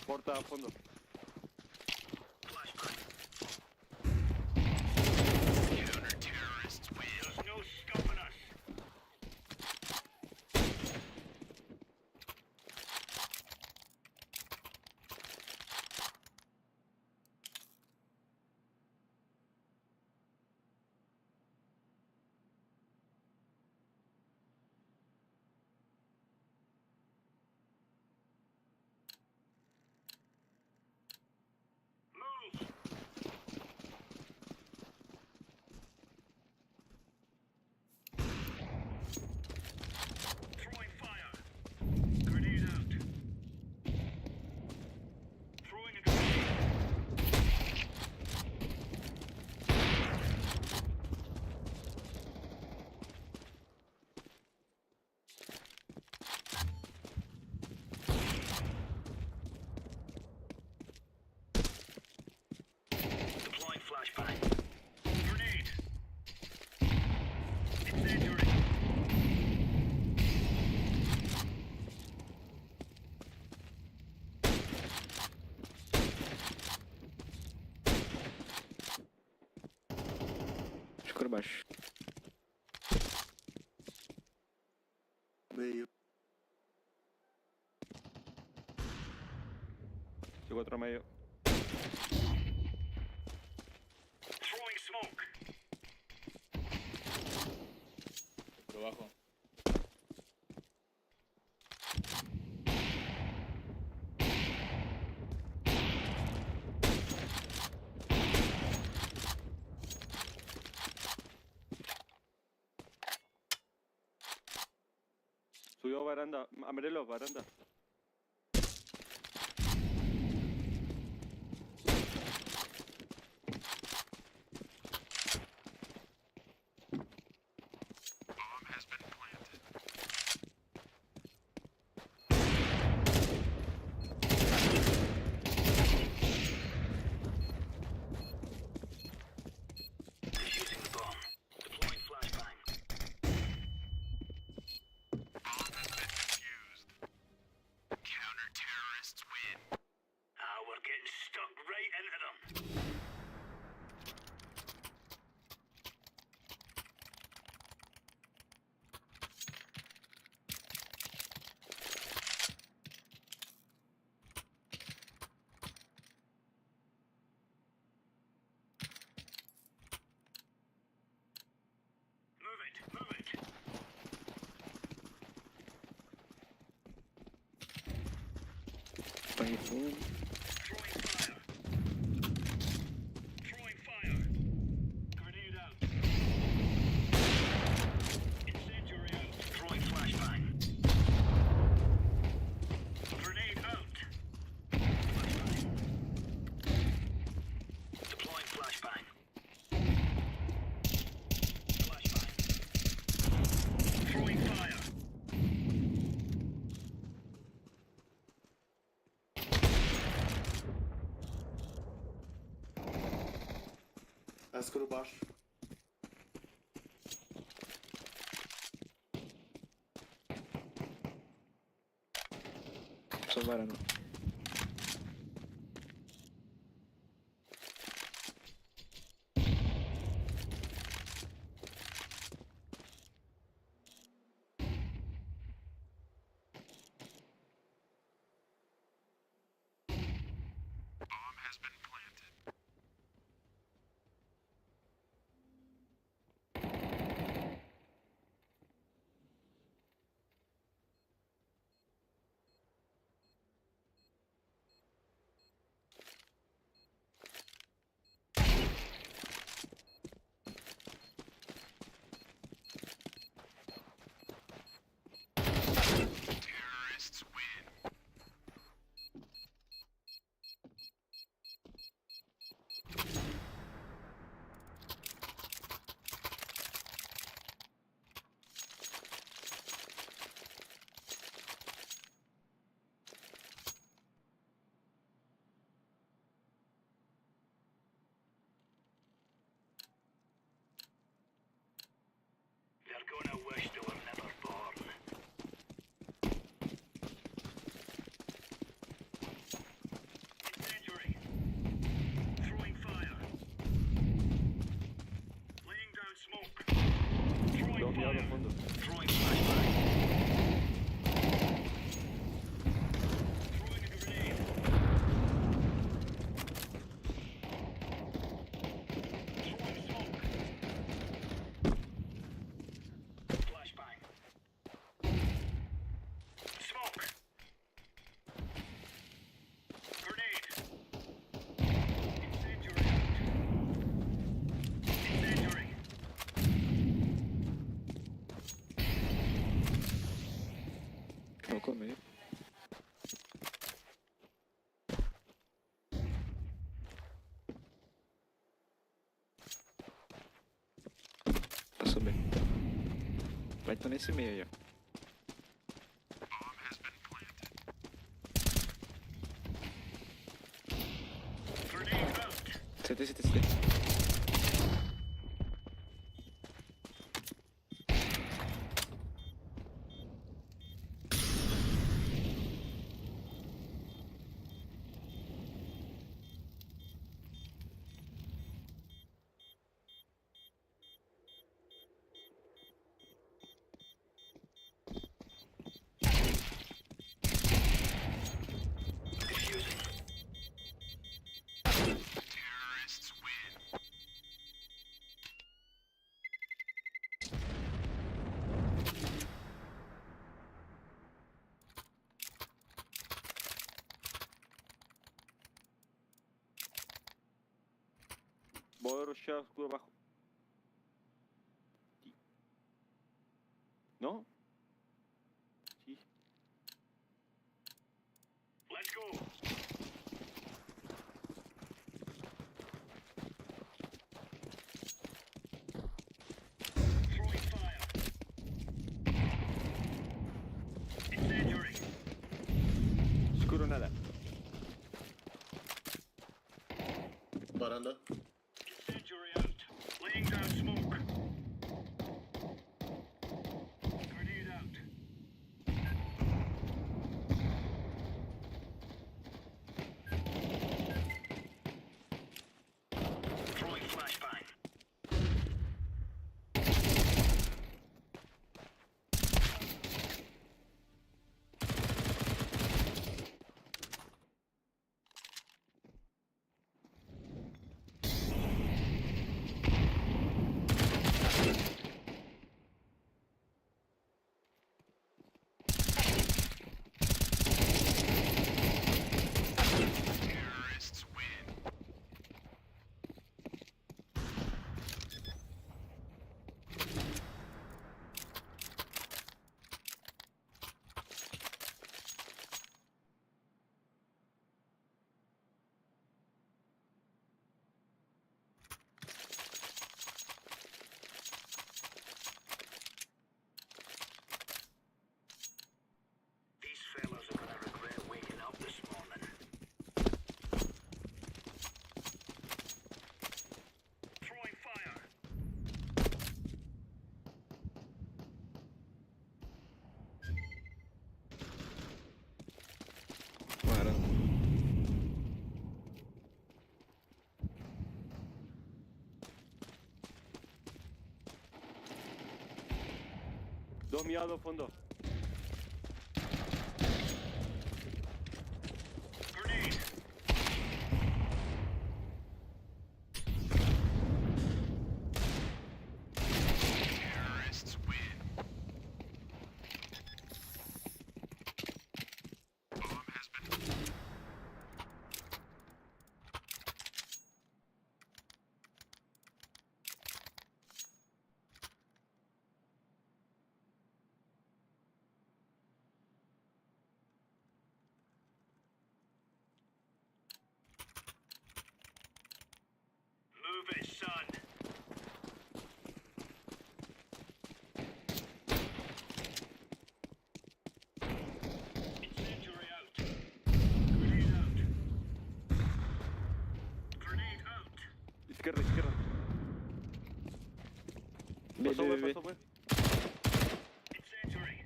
Porta a fondo. Escuro baixo. Meio. Chegou outro meio. Por abajo. Subió baranda. Amarelo, baranda. Apaguei fogo. Escuro baixo. Só varanda. mirado a fondo. Vou comer. Passou bem. Vai estar nesse meio aí, ó. CT. Voy a rushear escudo abajo. Sí. ¿No? Sí. Let's go. Throwing fire. Incendiary. Escudo nada. Baranda. Incendiary out. Laying down smoke. Grenade out. Throwing flashbang. Terrorists win. These fellows are gonna regret waking up this morning. Throwing fire. Varanda. Dos mirados a fondo. Grenade. Terrorists win. Bomb has been. Move it, son. Incendiary out. Grenade out. Grenade out. Izquierda. Pasó, güey, pasó, güey. Incendiary.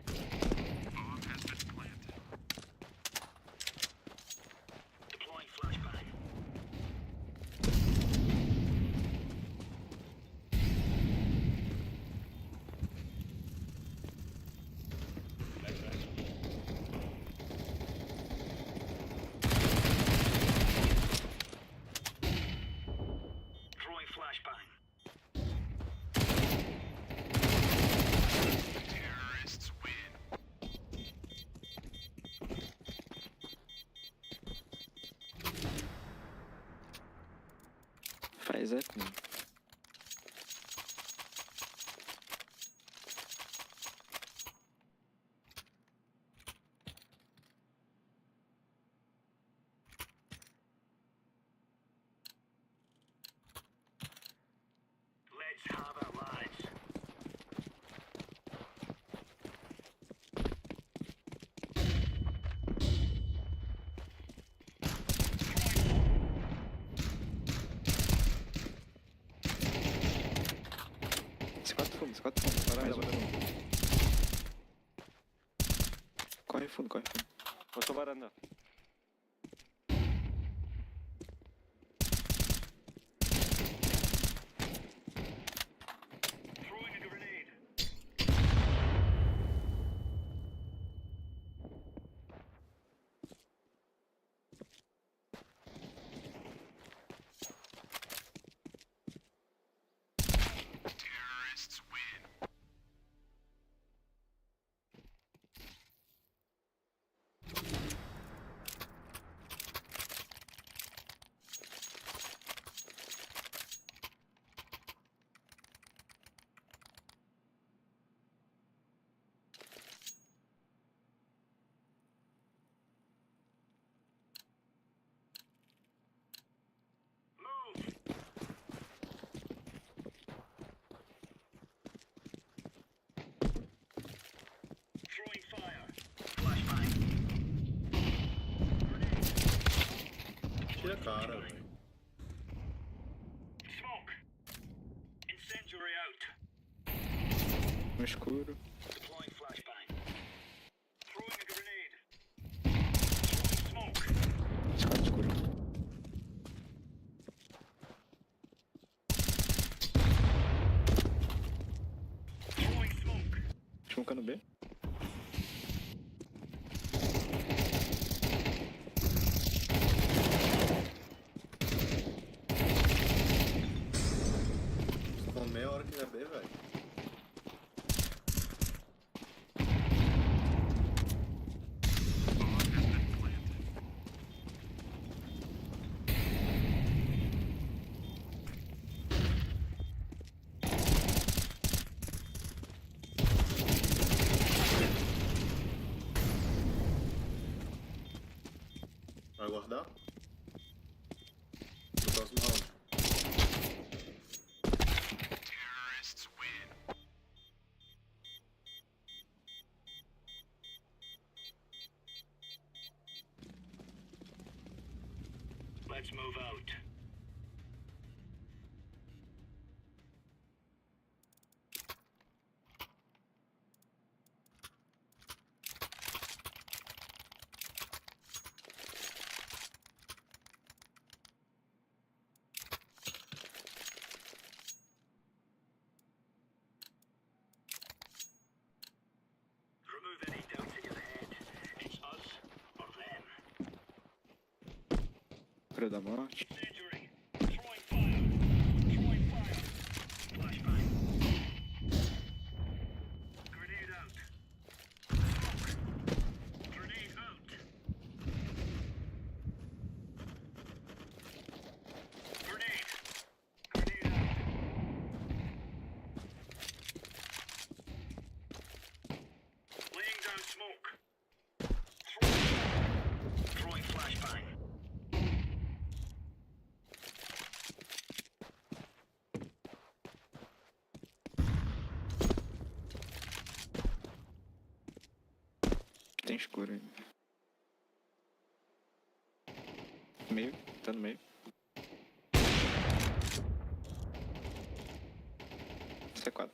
Bomb has been planted. Deploying flashbang. exactly. Let's have it, lads. C4 fundo. Mais um. Corre fundo. Passou varanda. Throwing a grenade. Terrorists win. Move. Throwing fire. Flashbang. Tira a cara, velho. Smoke. Incendiary out. No escuro. Deploying flashbang. Throwing a grenade. Throwing smoke. C4 escuro. Throwing smoke. Smocando B. Com meia hora que já B, velho. Vai guardar? Pro próximo round. Terrorists win. Let's move out. Remove any doubts in your head. It's us or them. Pra da morte. Incendiary. Throwing fire. Throwing fire. Flashbang. Grenade out. Smoke. Grenade out. Grenade. Grenade out. Laying down smoke. Throwing flashbang. Tem escuro aí. Meio. Tá no meio. C4.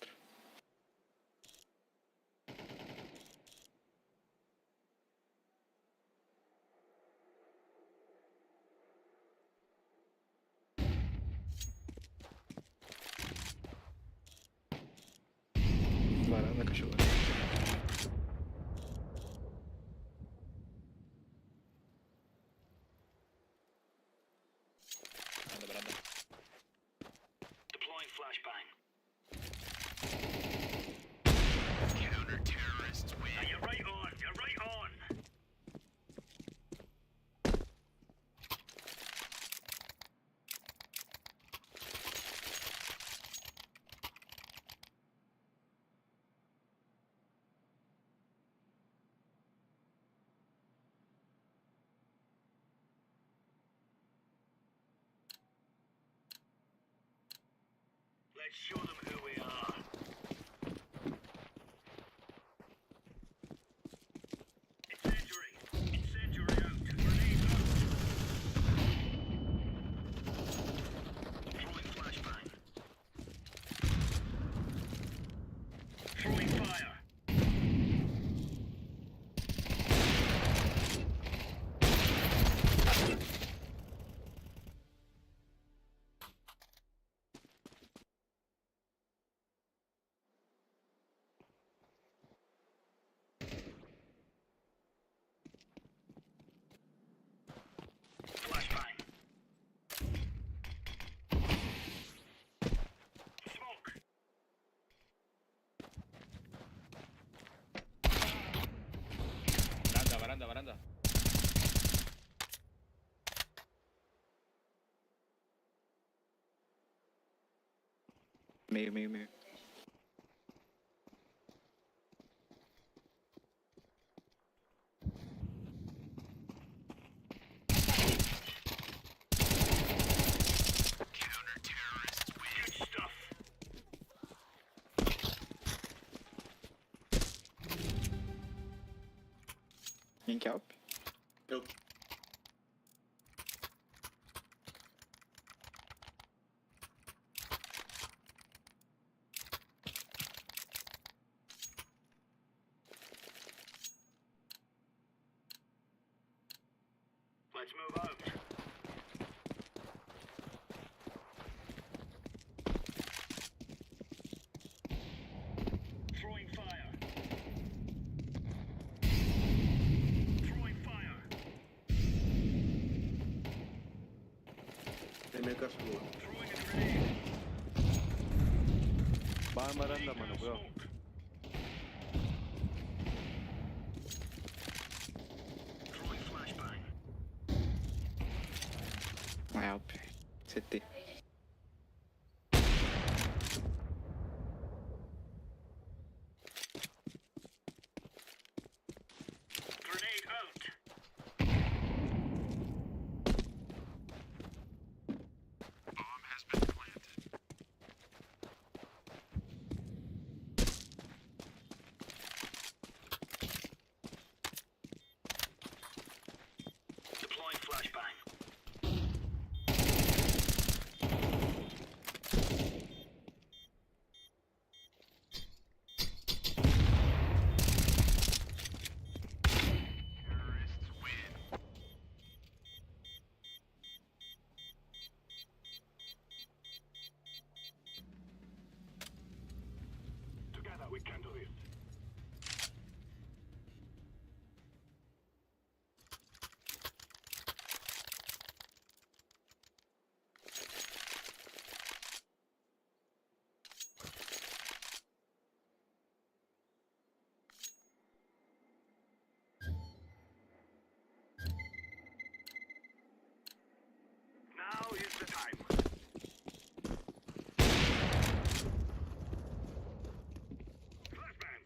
Varanda, cachorro. Deploying flashbang. Counter terrorists win. Now you're right on. You're right on. Let's show them who we are. Incendiary. Incendiary out. Grenade out. Throwing flashbang. Throwing fire. Flashbang. Smoke. Varanda. Meio. Good stuff. Quem que é up? Eu. Let's move out. Throwing fire. Throwing fire. Tem meio cachorro. Throwing a grenade. Vai varanda, mano, bro. Smoke. Throwing flashbang. Não é up. CT. Grenade out. Bomb has been planted. Deploying flashbang. Terrorists win. Together we can do this. Now is the time. Flashbang.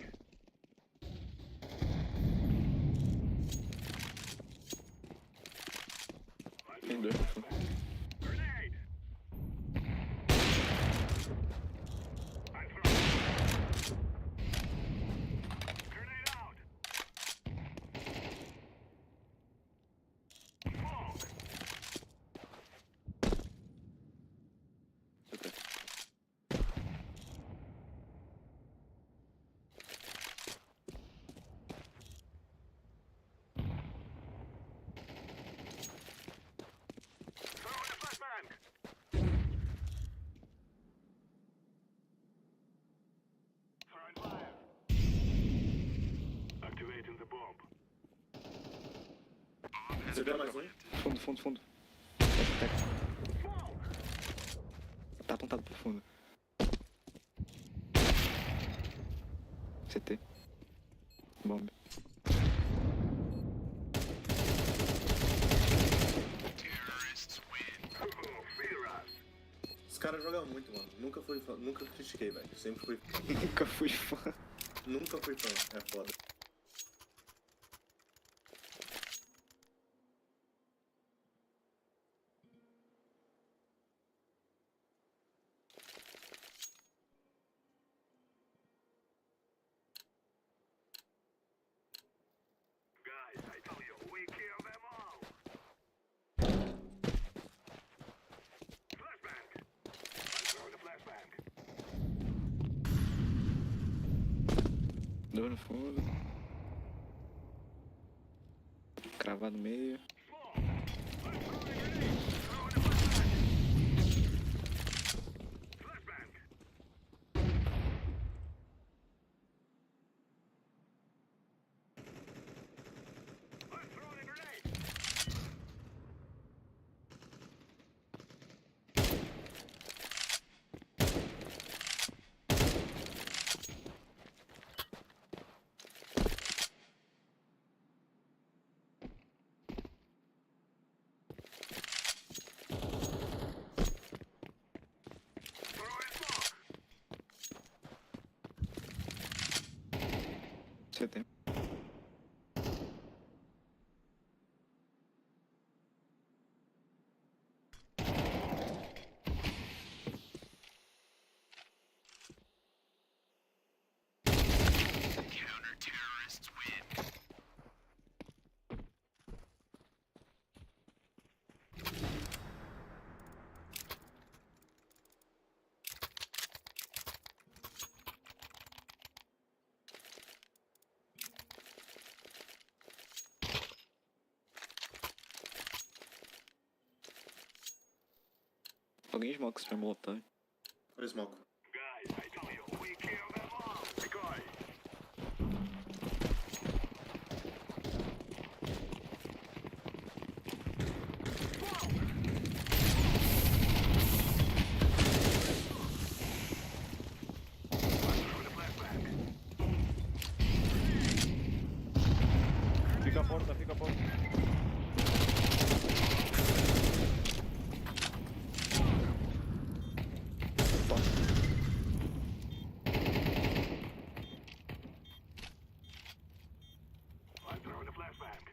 Tem dois no fundo. Grenade. I'm throwing. Grenade out. Smoke. Throwing a flashbang. Throwing fire. Activating the bomb. Bomb has Você been quer mais um? Fundo. Tá apontado pro fundo. CT. Bomb. Terrorists win. Fear us. Os caras jogam muito, mano. Nunca critiquei, velho. Sempre fui. Nunca fui fã. Nunca fui fã. É foda. Dois no fundo. Cravado no meio. CT. Counter-terrorists win. Alguém smoke se vai molotov. Olha o smoke. Guys, I tell you, we kill them all. Guys. Fica a porta, fica a porta. I'm throwing a flashbang.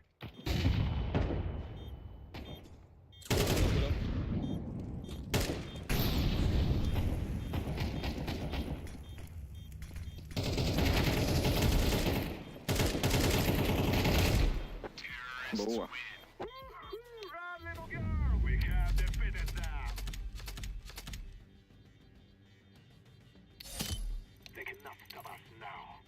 Boa. Run, little girl. We have defeated them. They cannot stop us now.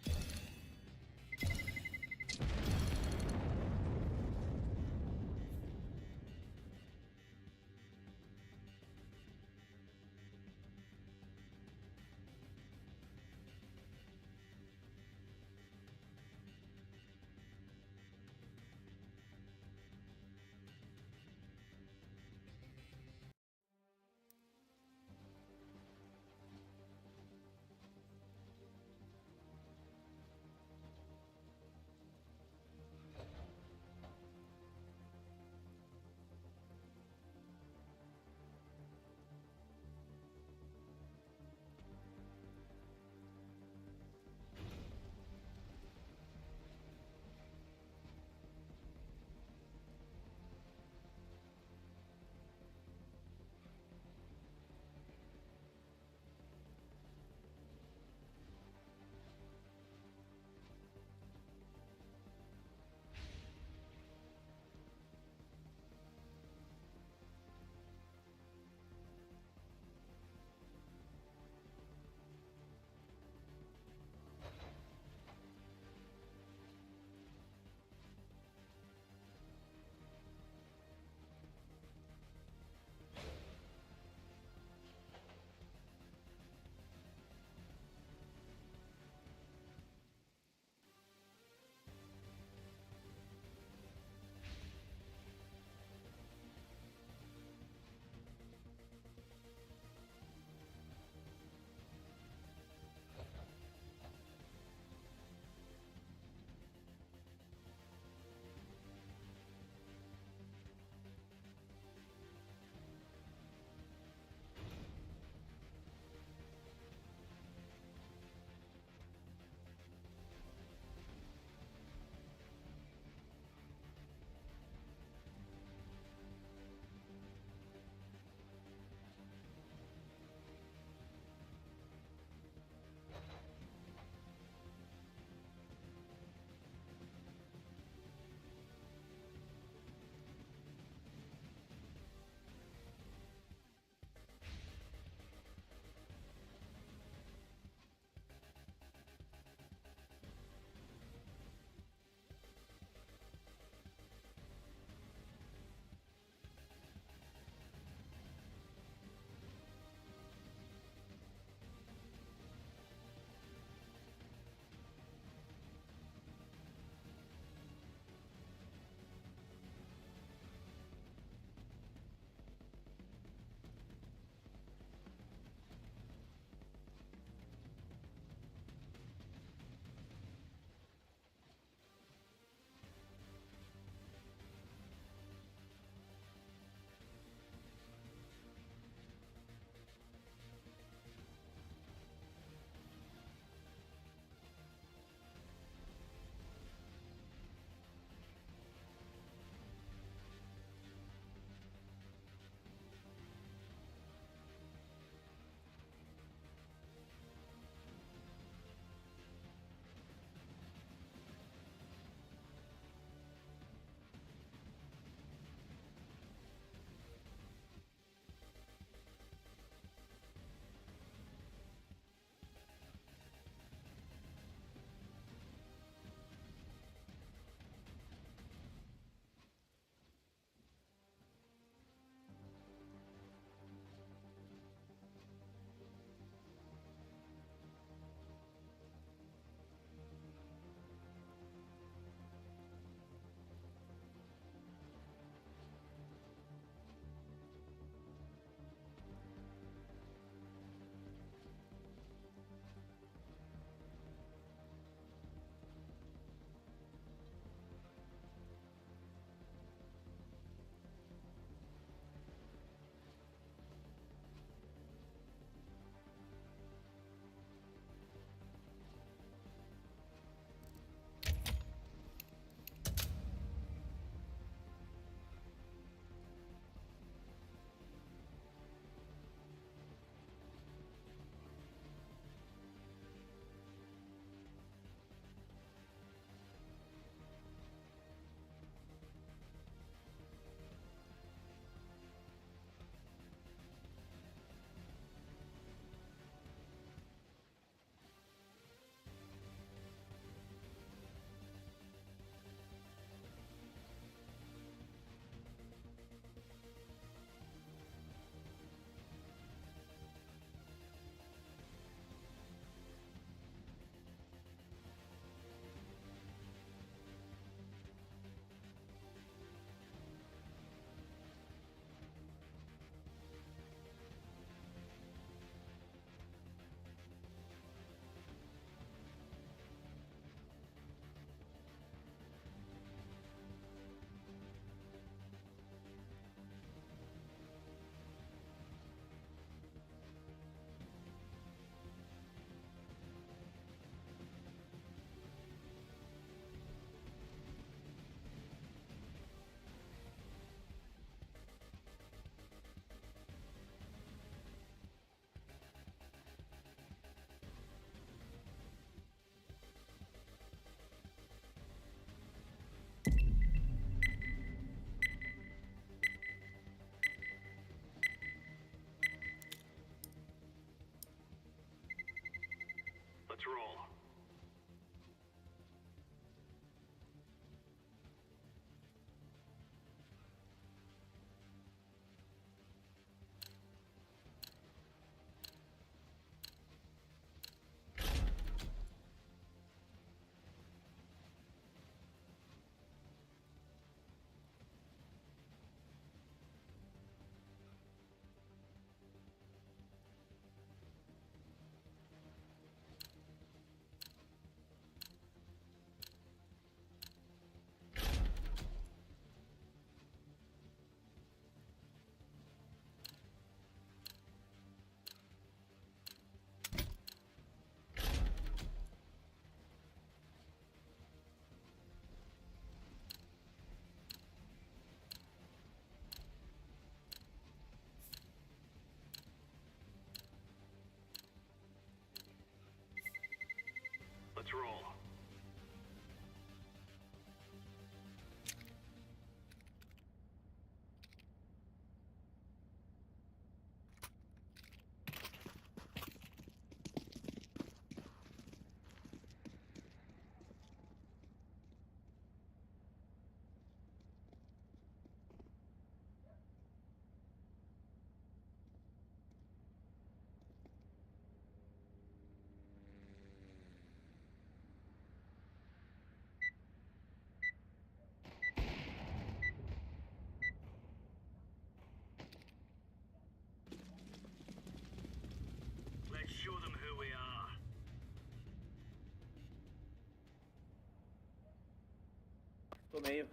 meio.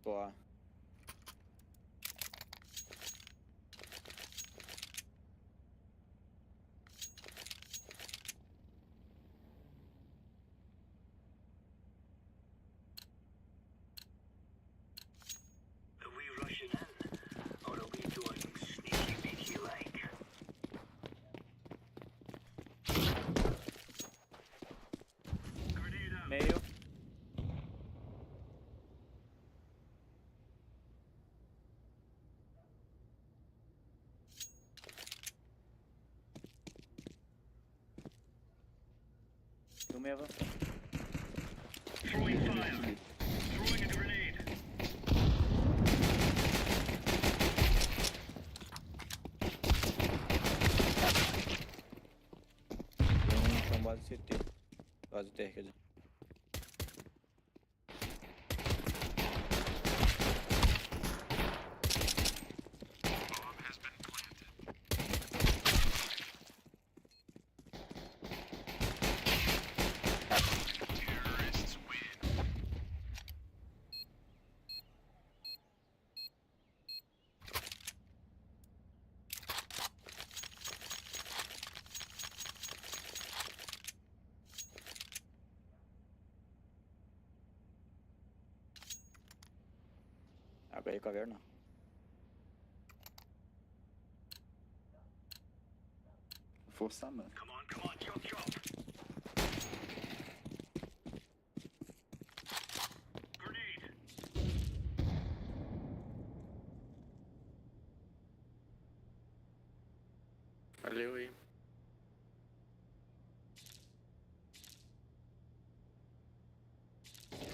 Boa. Are we rushing in? Or are we doing sneaky beaky like? Grenade out. Meio. Um Eva. Throwing fire. Throwing a grenade. São base CT. Base TR, quer dizer. Abre aí, caverna. Forçar, mano. Come on, chop, chop. Grenade. Valeu aí.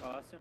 Fácil.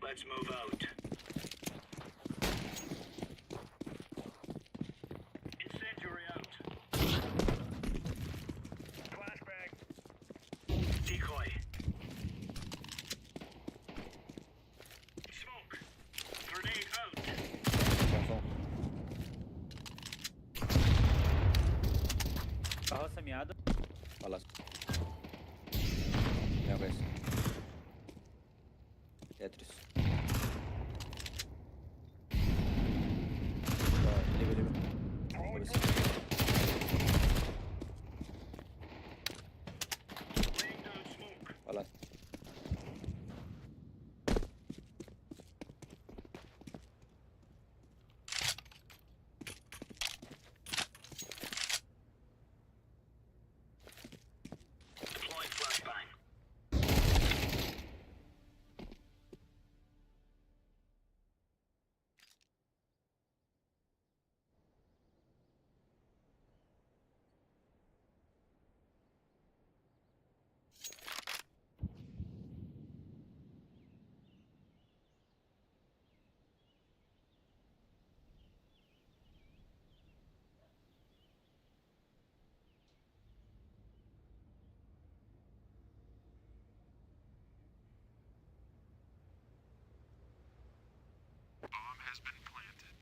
Let's move out. Incendiary out. Flashbang. Decoy. Smoke. Grenade out. Carroça miada. Palas. Meio guys. Tetris. Live. Palas. Deploying flashbang. Bomb has been planted.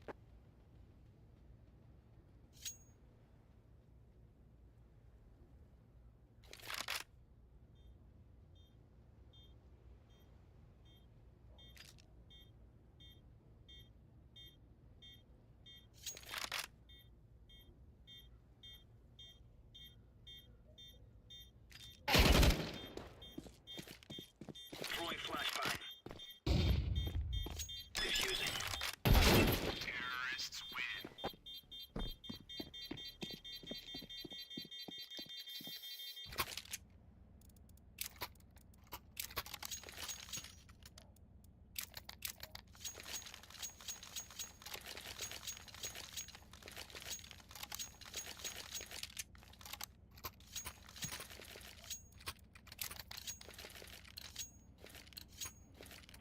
Deploying flashbang. Defusing. Terrorists win.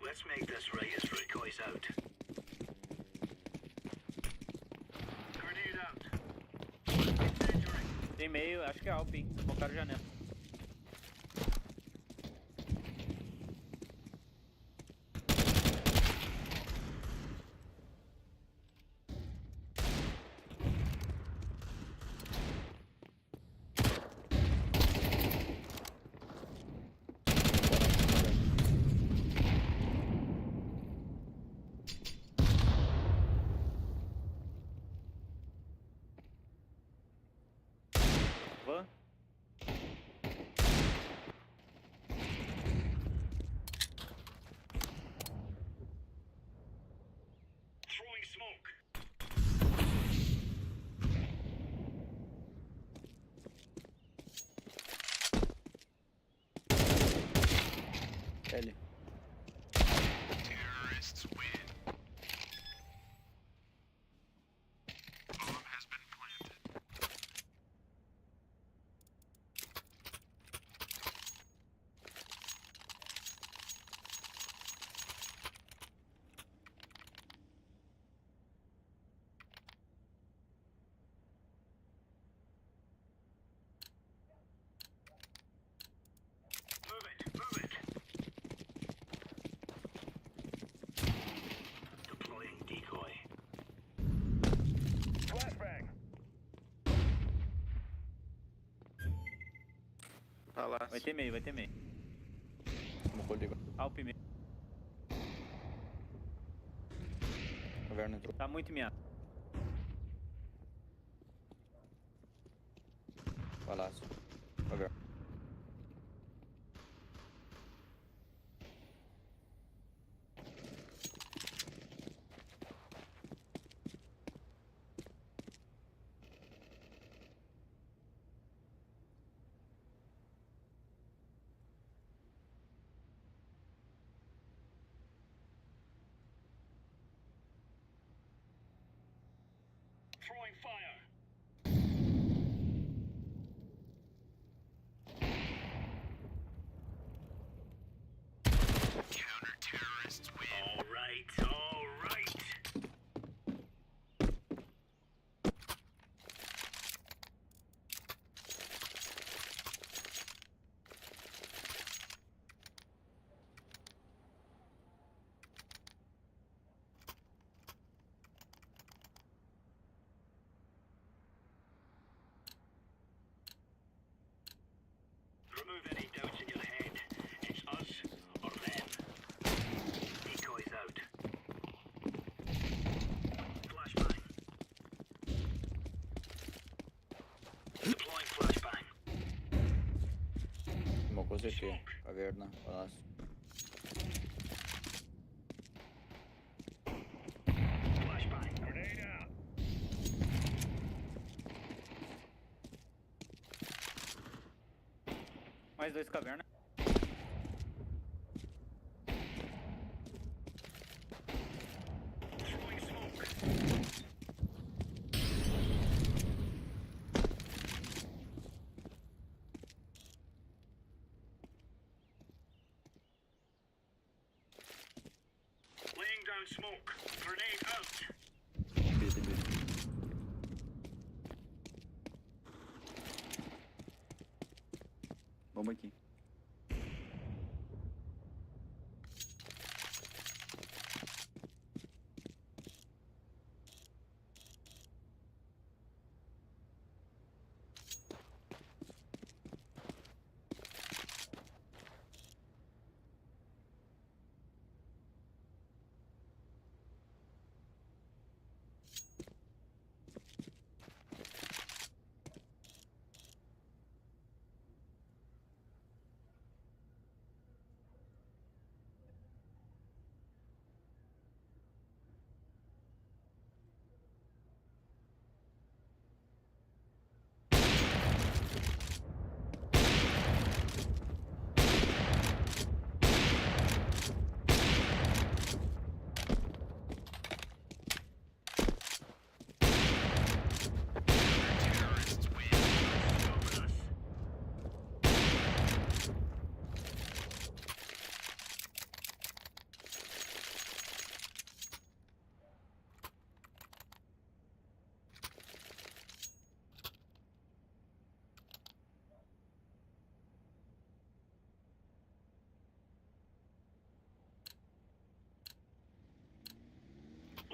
Let's make this right as recoils out. Grenade out. Incendiary. Tem meio, acho que é Alp, hein? Colocaram janela. Van. Throwing smoke. L. Terrorists win. Bomb has been planted. Move it. Move it. Deploying decoy. Flashbang. Palácio. Vai ter meio, vai ter meio. Alp meio. Caverna entrou. Tá muito miado. Palácio. Caverna. CT. Caverna, palácio. Mais 2 caverna. Laying down smoke. Grenade out. Bomba aqui.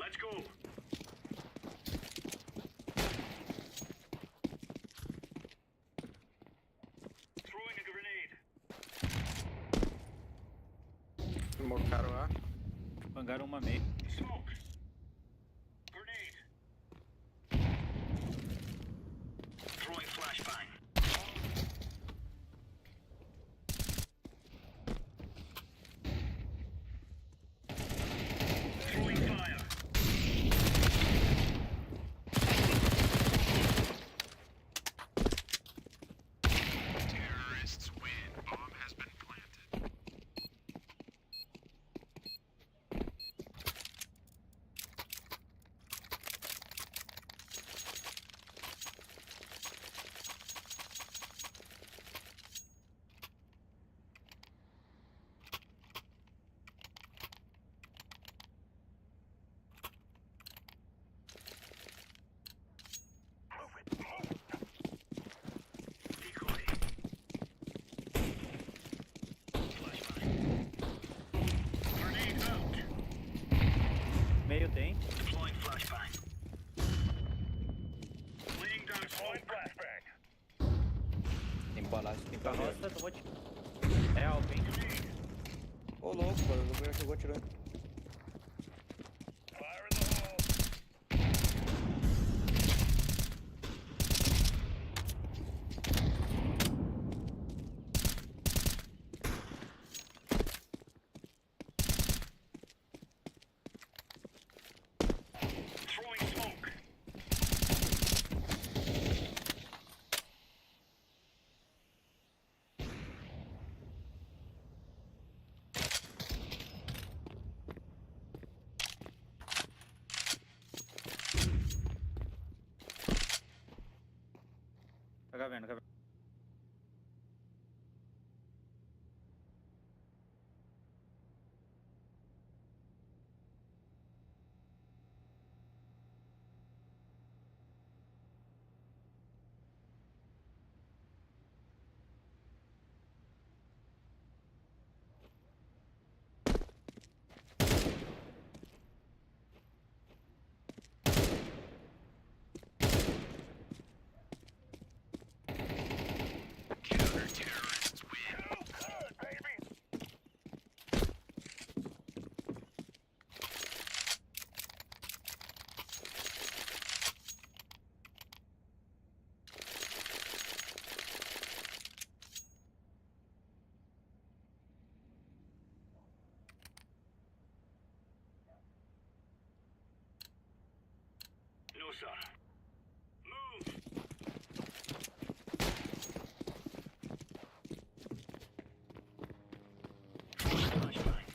Let's go. Throwing a grenade. Mocaram A. Bangaram uma meio. Smoke. Grenade. Throwing flashbang. Throwing fire. Terrorists win. Bomb has been planted. Decoy. Flashbang. Grenade out. Meio tem. Deploying flashbang. Laying down smoke. Flashbang. Tem palácio, tem Carroça, caverna. tomou tiro. É alto, hein? Ô louco, mano, o governo chegou atirando. Fire in the hole. Throwing smoke. closer. Move. Flashbang.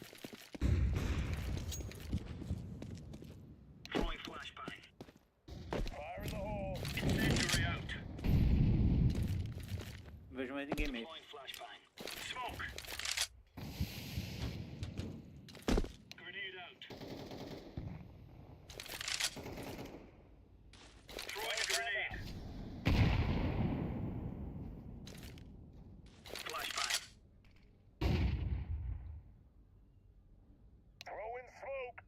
Throwing flashbang. Fire in the hole. Incendiary out. Não vejo mais ninguém meio. Deploying flashbang. Smoke. Grenade out. Throwing a grenade. Flashbang. Throwing smoke.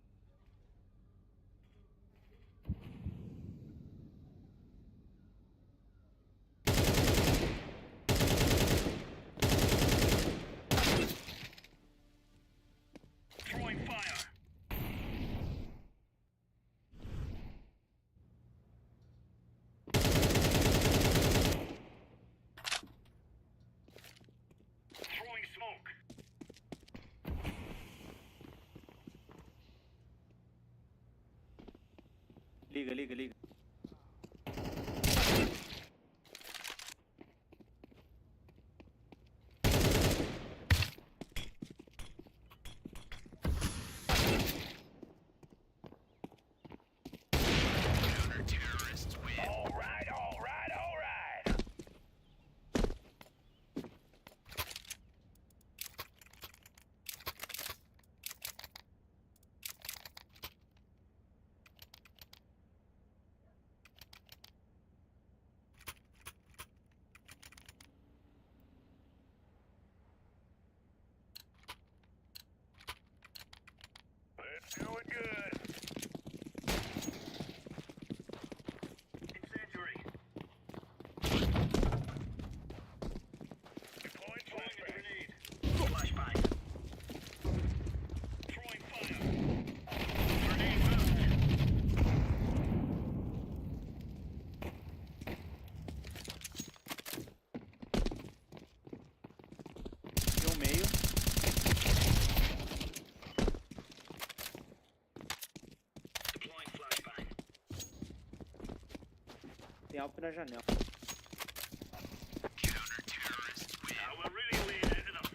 Throwing fire. Throwing smoke. Liga, liga, liga. Terrorists win. All right, all right, all right. Let's do it good. Incendiary. Deploying flashbang. Flashbang. Throwing fire. Grenade out. Tem um meio. Deploying flashbang. Tem algo na janela. Counter-terrorists win. Now we're really leaning into them.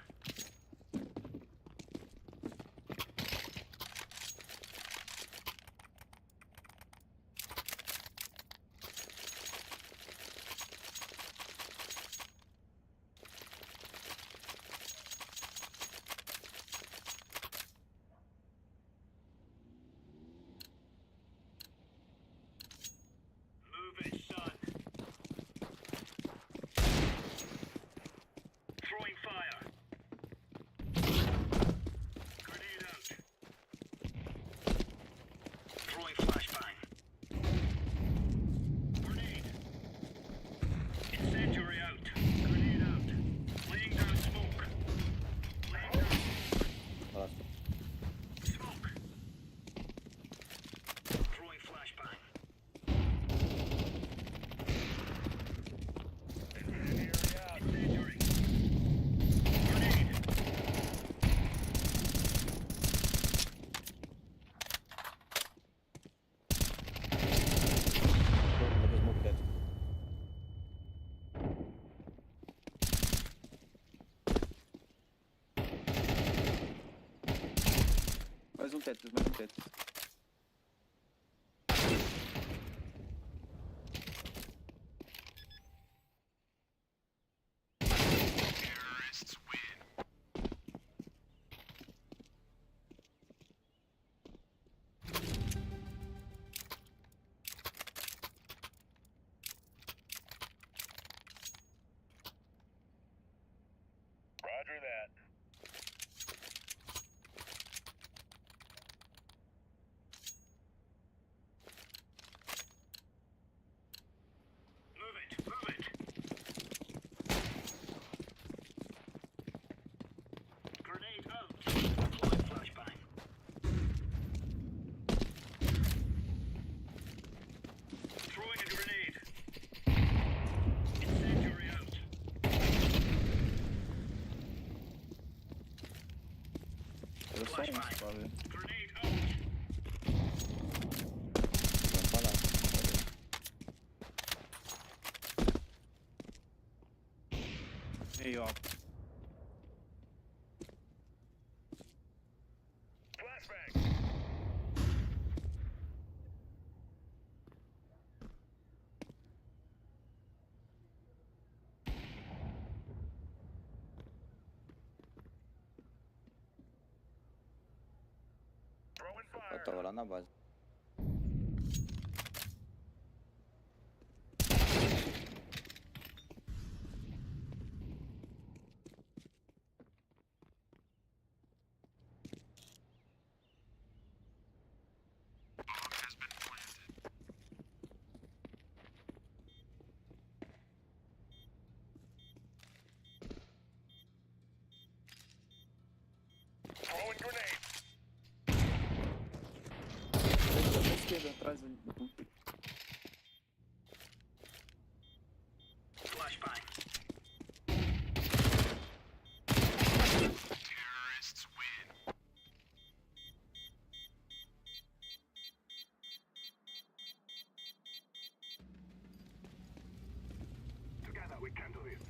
Move it, son. Throwing fire. Grenade out. Throwing flashbang. Grenade. Incendiary out. Grenade out. Laying down smoke. Laying down Próximo. smoke. Throwing flashbang. Incendiary. Grenade. Vou smoke dentro. Mais um Tetris, mais um Tetris. Terrorists win. Roger that. Move it, move it. Grenade out. Deploying flashbang. Throwing a grenade. Incendiary out. Eu só um, pra ver. Grenade out. Vamos falar. meio alto. Eu tava lá na base. Da esquerda, atrás ali. Flashbang. Terrorists win. Together we can do this.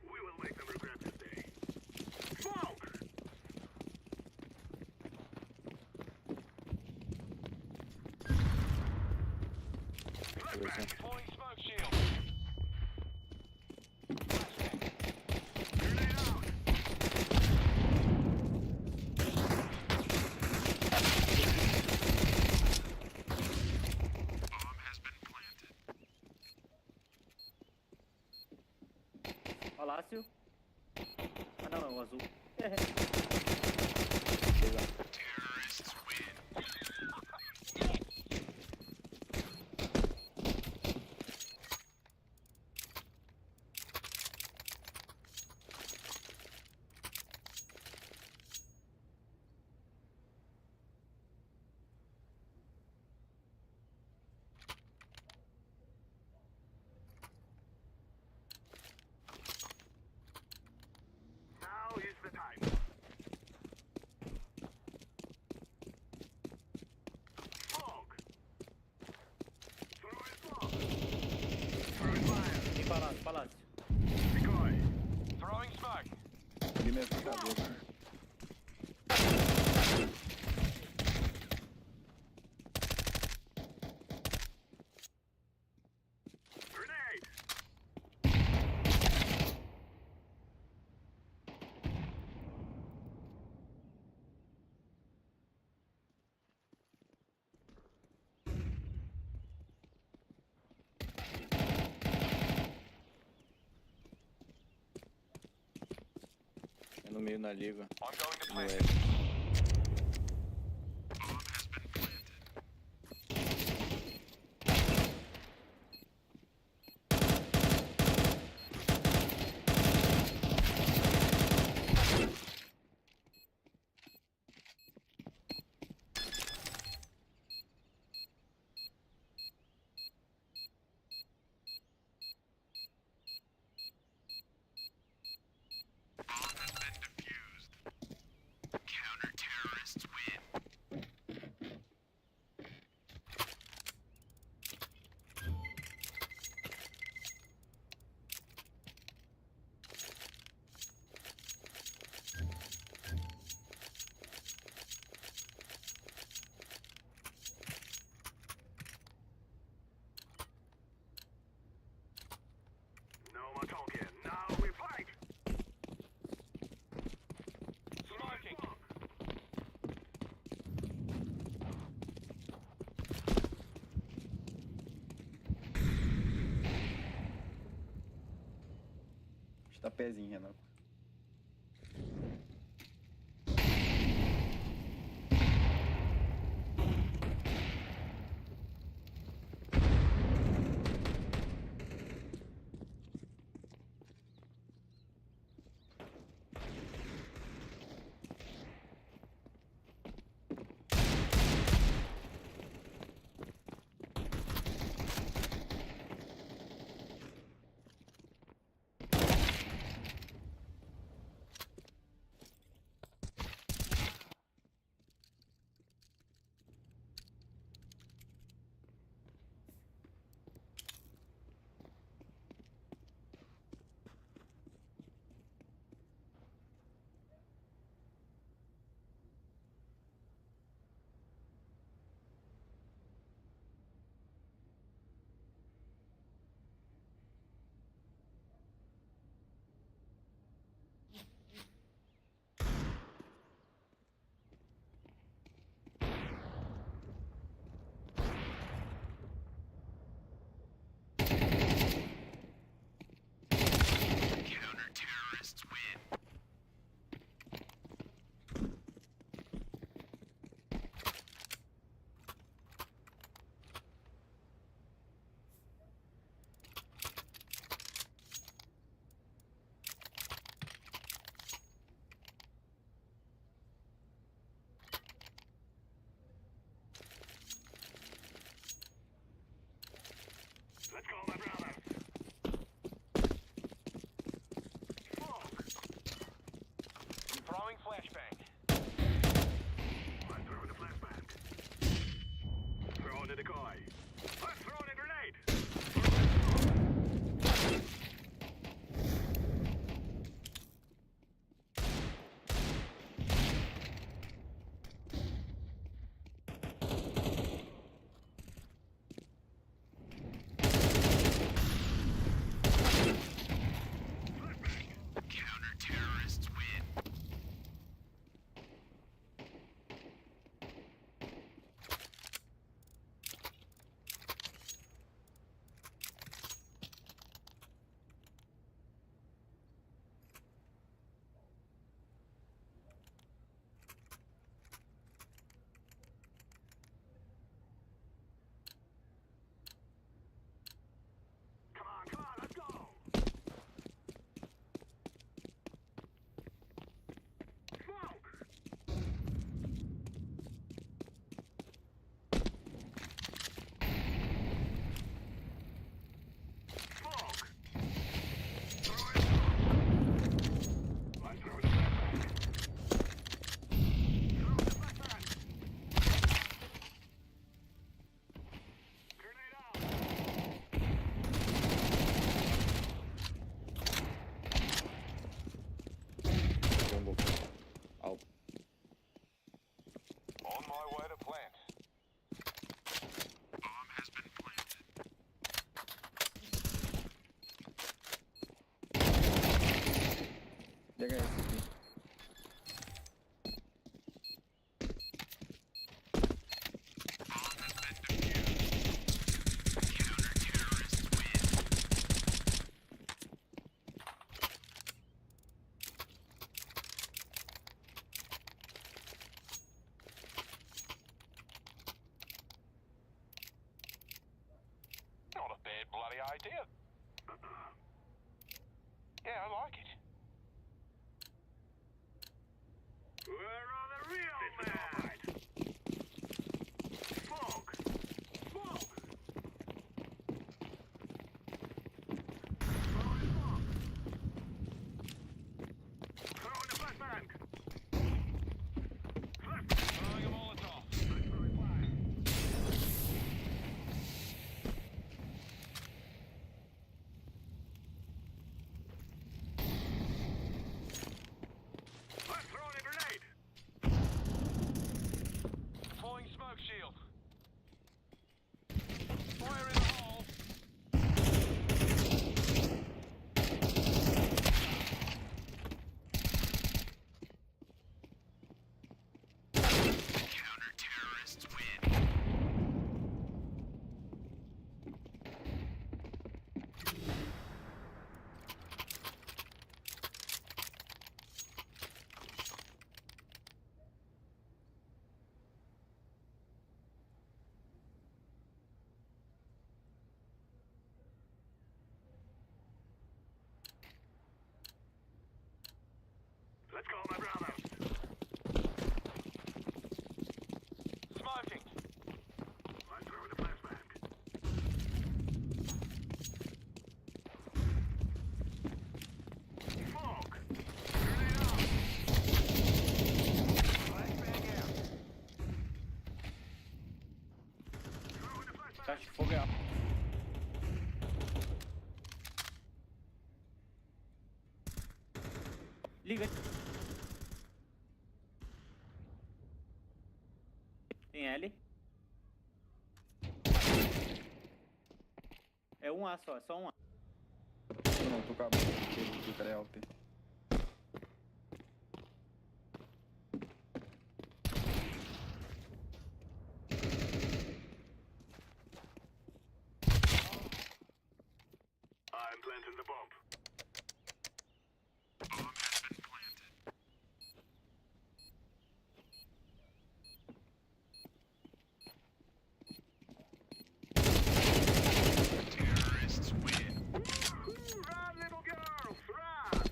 We will make them regret this day. Smoke! Flashbang. Deploying smoke shield. Grenade out. Bomb has been planted. Palácio. Ah não, é o azul. Terrorists win. Now is the time. Smoke. Throwing smoke. Throwing fire. Tem palácio, palácio. Decoy. Throwing smoke. Peguei minha picadora. Grenade. É no meio na liga. I'm going to No plant. F. Bomb has been planted. Bomb has been defused. Counter-terrorists win. No more talking. Now we fight. Smoking. Está pezinho, Renan. Pega esse aqui. Not a bad bloody idea. Yeah, I like it. Where are the real men? Smoke! Smoke! Throw in a flashbang! Throwing a Molotov. I'm throwing a grenade! Deploying smoke shield. Fire in the hole. Counter-terrorists win. Let's go, my brothers. Smoking. I'm throwing a flashbang. Smoke! Grenade out! Flashbang out. Throwing a flashbang. Caixa de fogo é alto. Liga. Tem L. É um A só, é só um A. Não, tô acabando. O cara é alto. I'm planting the bomb. Bomb has been planted. Terrorists win. Run, little girls, run!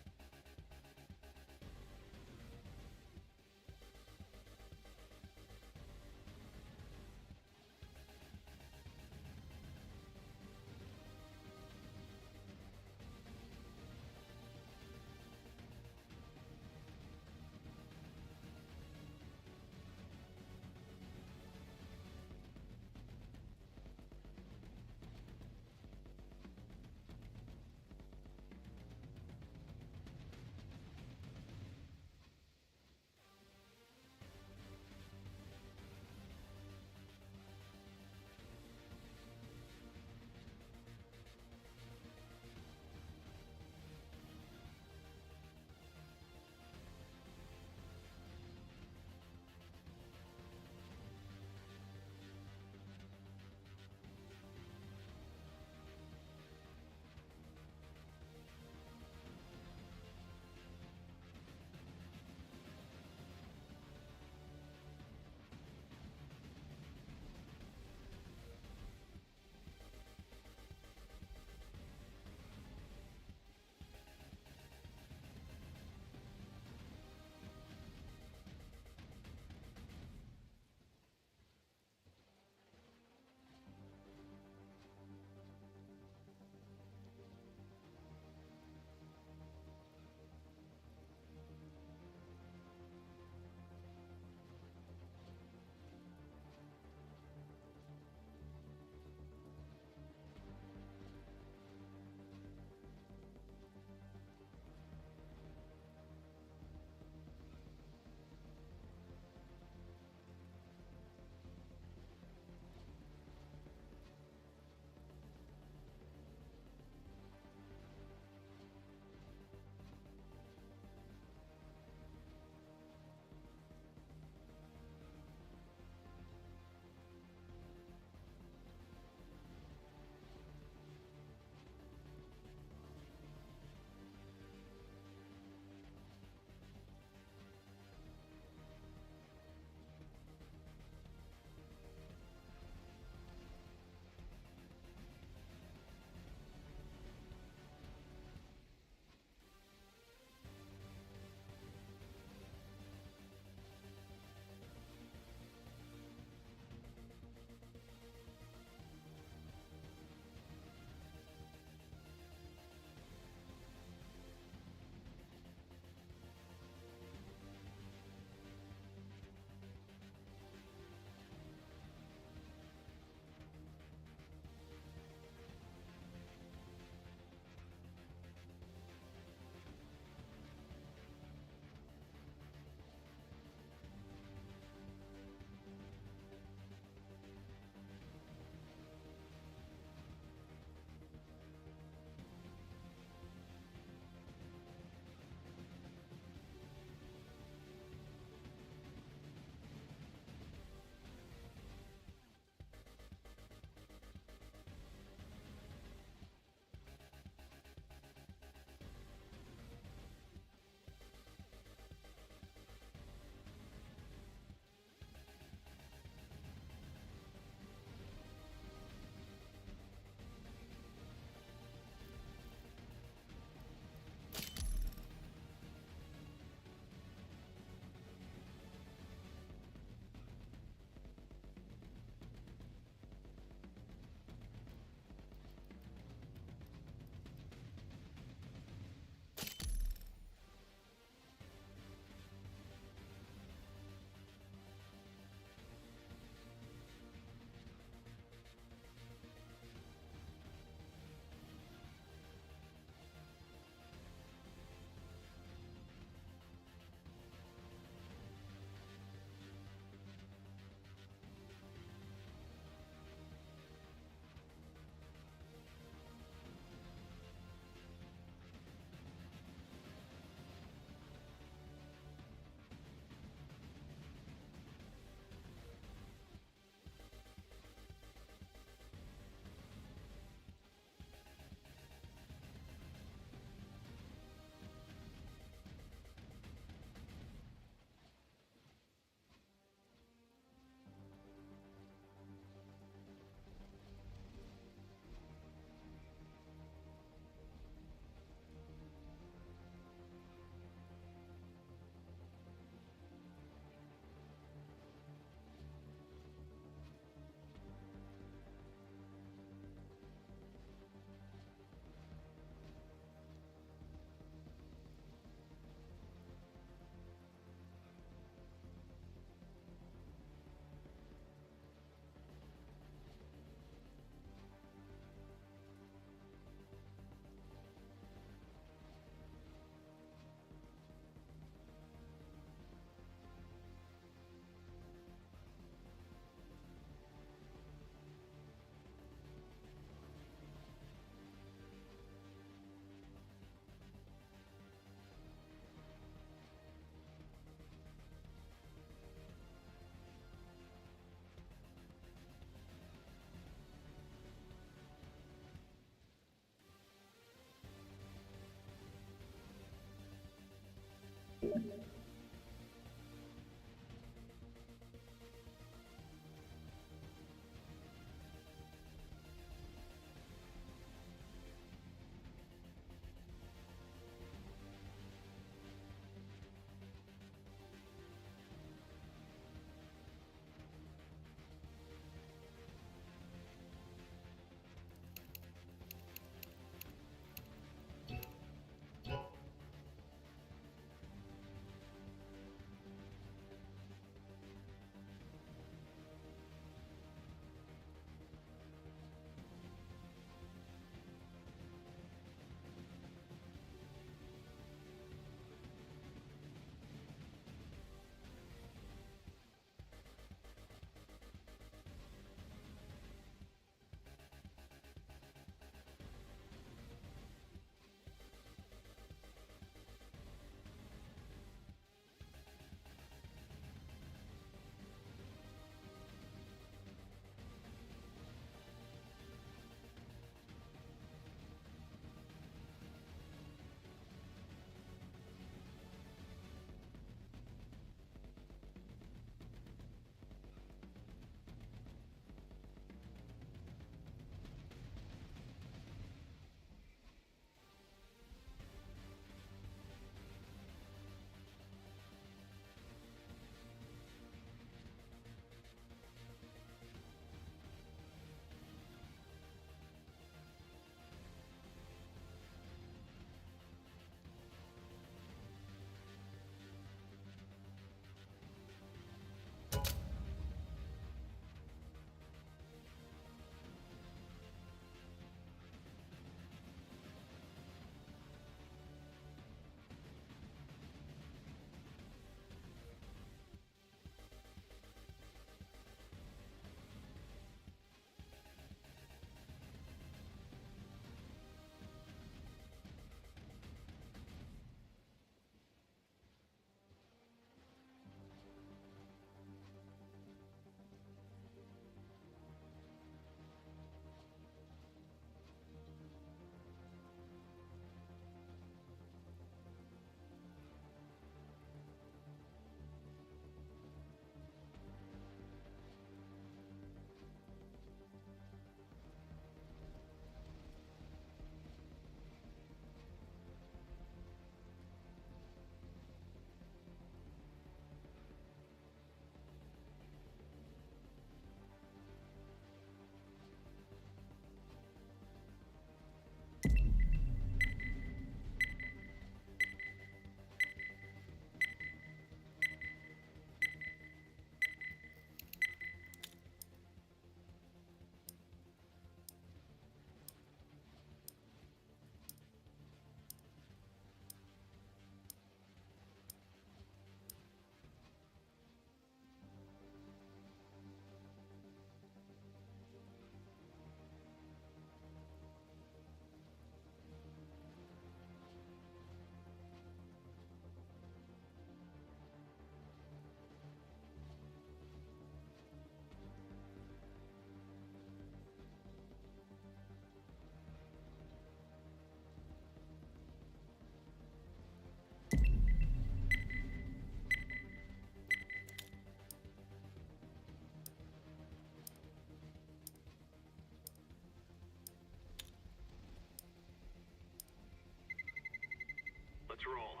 Let's roll.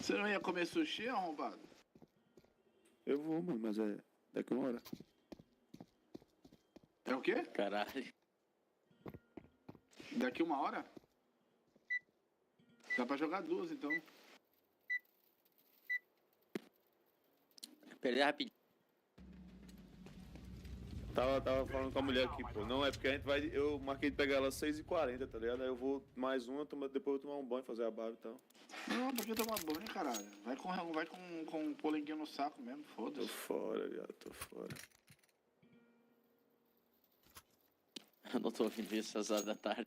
Você não ia comer sushi, arrombado? Eu vou, mano, mas é daqui uma hora. É o quê? Caralho. Daqui uma hora? Dá pra jogar duas, então. Perder rapidinho. Tava falando com a mulher aqui, pô. Não, é porque a gente vai. Eu marquei de pegar ela às 6h40, tá ligado? Aí eu vou mais uma, depois eu vou tomar um banho, fazer a barba e tal. Não, por que tomar banho, caralho? Vai com um polenguinho no saco mesmo, Tô foda-se. fora, viado, tô fora. Eu não tô ouvindo isso às horas da tarde.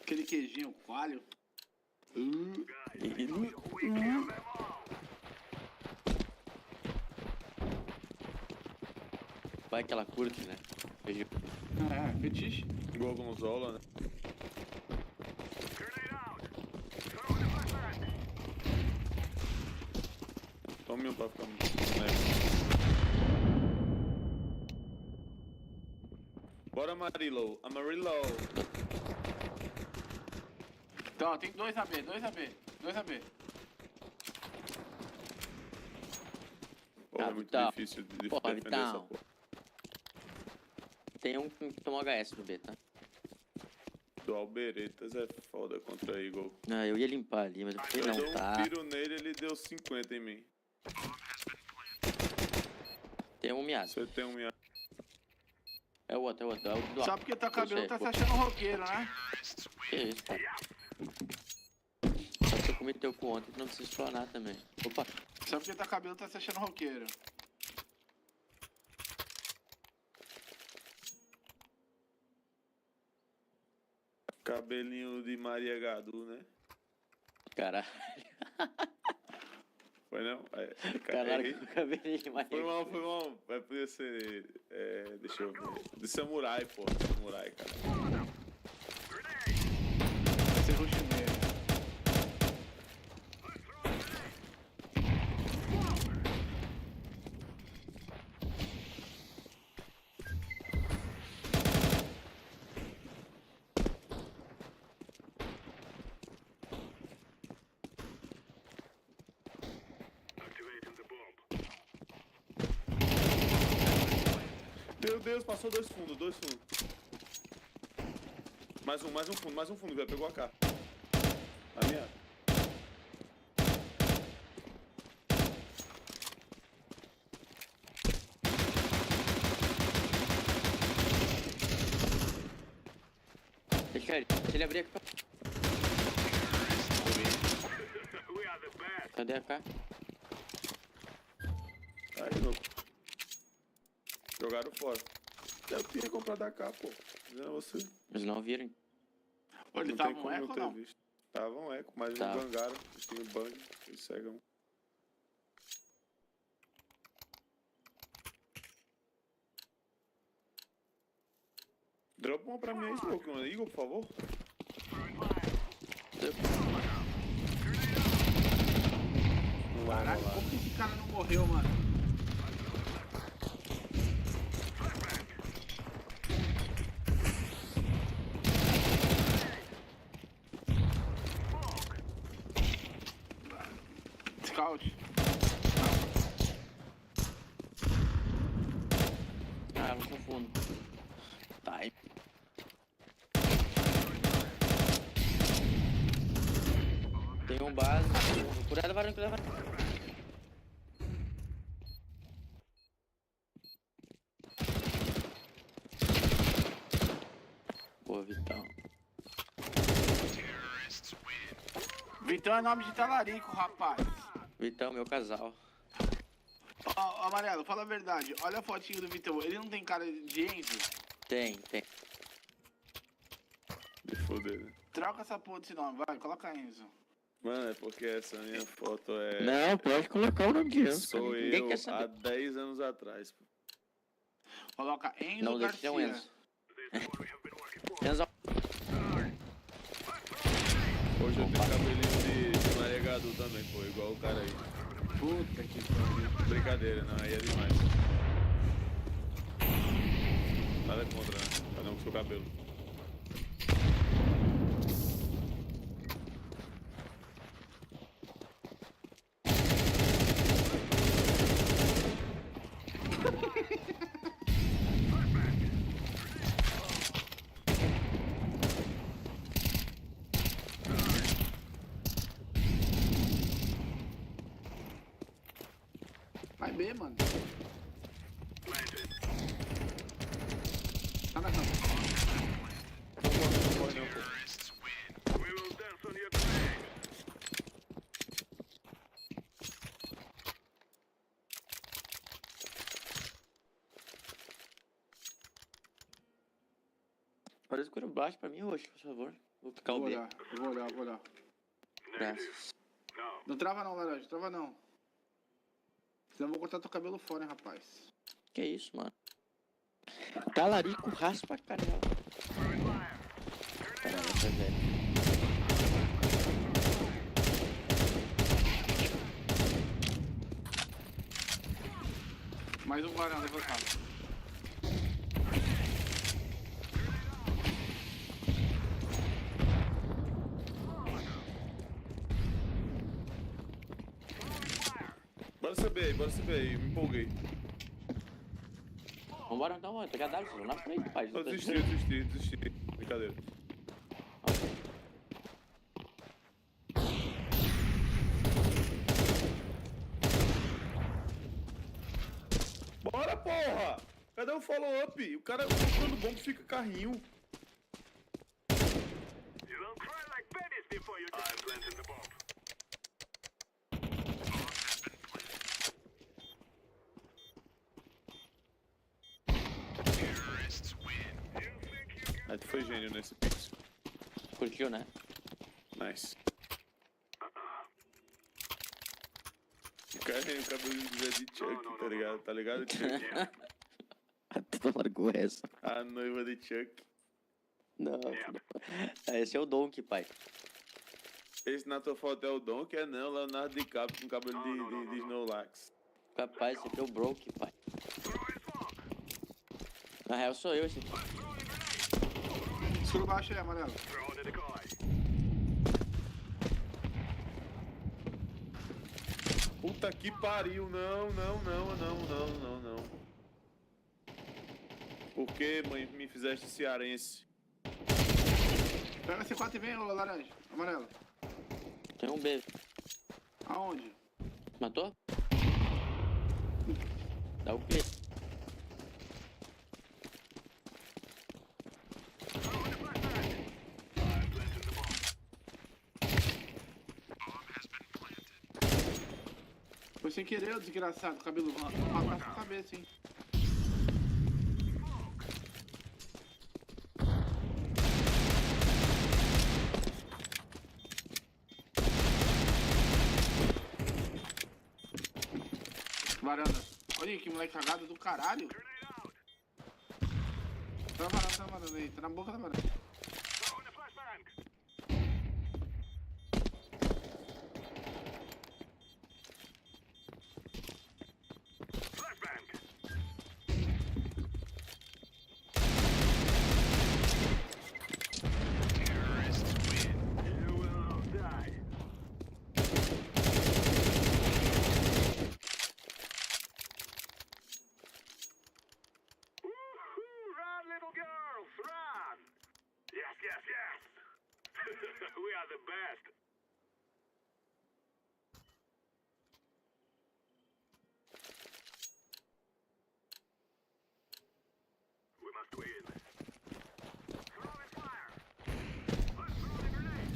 Aquele queijinho coalho. Vai que ela curte, né? É, fetiche. Gorgonzola, né? Tome um pra ficar Bora, Amarillo. Amarillo. Então, ó, tem 2 AB, 2 AB, 2 AB. Pô, é muito difícil de defender essa porra. Tem um que tomou HS no B, tá? Do Alberetas é foda contra Eagle. Ah, eu ia limpar ali, mas eu falei, não, dei tá. um tiro nele, ele deu 50 em mim. Tem um miado. Você tem um miado. É o outro, é o do Só porque teu cabelo tá se achando roqueiro, né? Que isso, cara? Só que eu comi teu cu ontem, não precisa explanar também. Opa. Só porque teu cabelo tá se achando roqueiro. Cabelinho de Maria Gadu, né? Caralho. Foi não? Caralho, com o cabelinho de Maria Gadu. Foi mal. Vai poder ser. Deixa eu ver. De samurai, pô. Samurai, cara. Vai ser roxineiro. Meu Deus, passou 2 fundos, 2 fundos. Mais um fundo, velho. Pegou a K. A minha. Deixa ele abrir aqui. Cadê a K? Aí, louco. Jogaram fora. Eu tinha comprado a K, pô. Não é você. Eles não viram. Ô, ele Não tava tem um como eco não ou ter não? visto. Tava um eco, mas eles Tava. bangaram. Eles tinham bang, eles cegam. Dropa uma pra mim aí, Smoke. Igor, por favor. Caraca, como que esse cara não morreu, mano? Scout. Ah, vou com fundo. Tá aí. Tem um base. Curada, varão, curada, varão. Boa, Vitão. Vitão é nome de talarico, rapaz. Vitão, meu casal. Ó, Amarelo, fala a verdade. Olha a fotinho do Vitão. Ele não tem cara de Enzo? Tem. Me foder, né? Troca essa porra desse nome, vai. Coloca Enzo. Mano, é porque essa minha foto é... Não, pode colocar o nome de Enzo. Sou cara. Ninguém eu quer saber. há 10 anos atrás, pô. Coloca Enzo Não, deixa Garcia. o Enzo. Enzo. Hoje eu tenho cabelinho de Maria Gadu também, pô. Igual o cara aí. Puta que pariu. Brincadeira, não. Aí é demais. Nada contra, né? Cada um com seu cabelo. Vai B, mano. Tá na cama. Não morre não, pô. Olha o escuro baixo pra mim, Roxo, por favor. Vou ficar o B. Eu vou olhar. Graças. Não trava não, laranja, trava não. Senão eu vou cortar teu cabelo fora, hein, rapaz. Que isso, mano? Talarico raspa a canela. Caramba, tá velho. Mais um varão levantado. Bora saber aí, me empolguei. Vambora então, mano. Pegar W, vocês vão na frente, pai. Eu desisti. Brincadeira. Bora, porra! Cadê o follow-up? O cara quando bomba fica carrinho. Ah, tu foi gênio nesse pix. Curtiu, né? Nice. O cara tem o cabelo de Chuck, tá ligado? Tá ligado, Chuck? Tu largou essa. A noiva de Chuck. Não. Esse é o Donkey, pai. Esse na tua foto é o Donkey? É não, Leonardo DiCaprio com cabelo de Snorlax. Capaz, esse aqui é o Broke, pai. Na real sou eu esse aqui. Escuro baixo aí, amarelo. Puta que pariu, não. Por que, mãe, me fizeste cearense? Pega C4 e vem, ô laranja. Amarelo. Tem um B. Aonde? Matou? Dá o quê? Foi sem querer, o desgraçado, cabelo rapaz com a cabeça, hein. Varanda. Olha aí, que moleque cagado do caralho. Tá na varanda aí, tá na boca da varanda. We are the best. We must win. Throwing fire. Let's throw the grenade.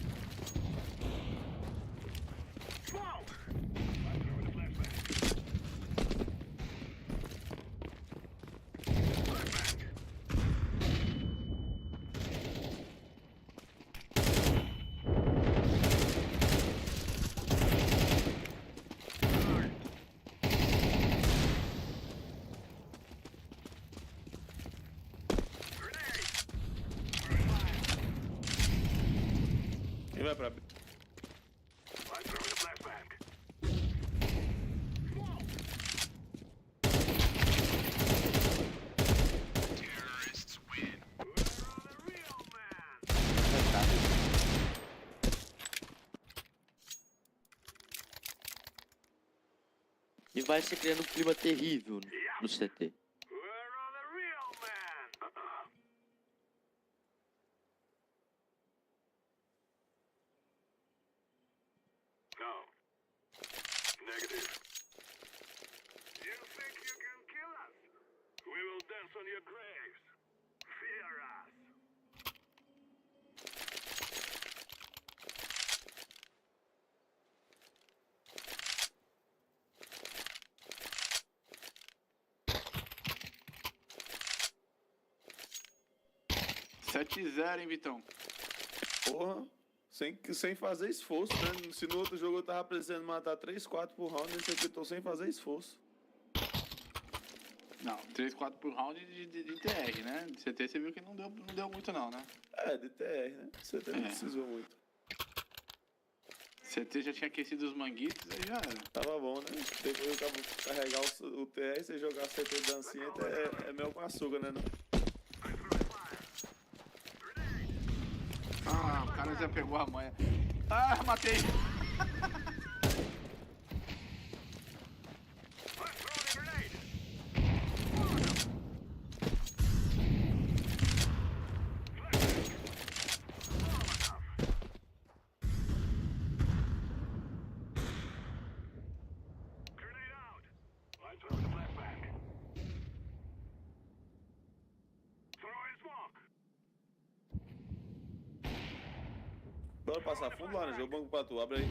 Smoke. I'm throwing the flashbang. Quem vai pra B? I'm throwing the flashbang. Terrorists win. We're on the real man. E vai se criando um clima terrível no CT. We're on the real man. No. Negative. 7-0, hein, Vitão? Porra, sem fazer esforço, né? Se no outro jogo eu tava precisando matar 3, 4 por round, nesse aqui eu tô sem fazer esforço. Não, 3, 4 por round de TR, né? De CT você viu que não deu muito não, né? É, de TR, né? CT não precisou muito. CT já tinha aquecido os manguitos, aí já era. Tava bom, né? Depois eu acabo carregar o TR e você jogar CT dancinha é mel com açúcar, né? Não? Ah, o cara já pegou a manha. Ah, matei! Bora passar fundo lá, né? Eu banco pra tu, abre aí.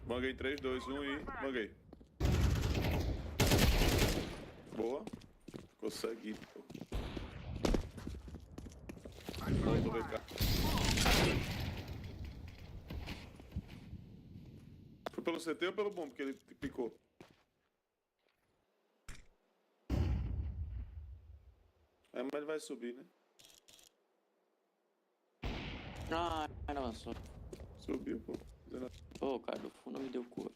Banguei 3, 2, 1 e banguei. Boa. Ficou seguido, pô. Voltou, vem cá. Foi pelo CT ou pelo bomb que ele picou? É, mas ele vai subir, né? Ah, não avançou. Subiu, pô. Pô, cara, do fundo me deu cor.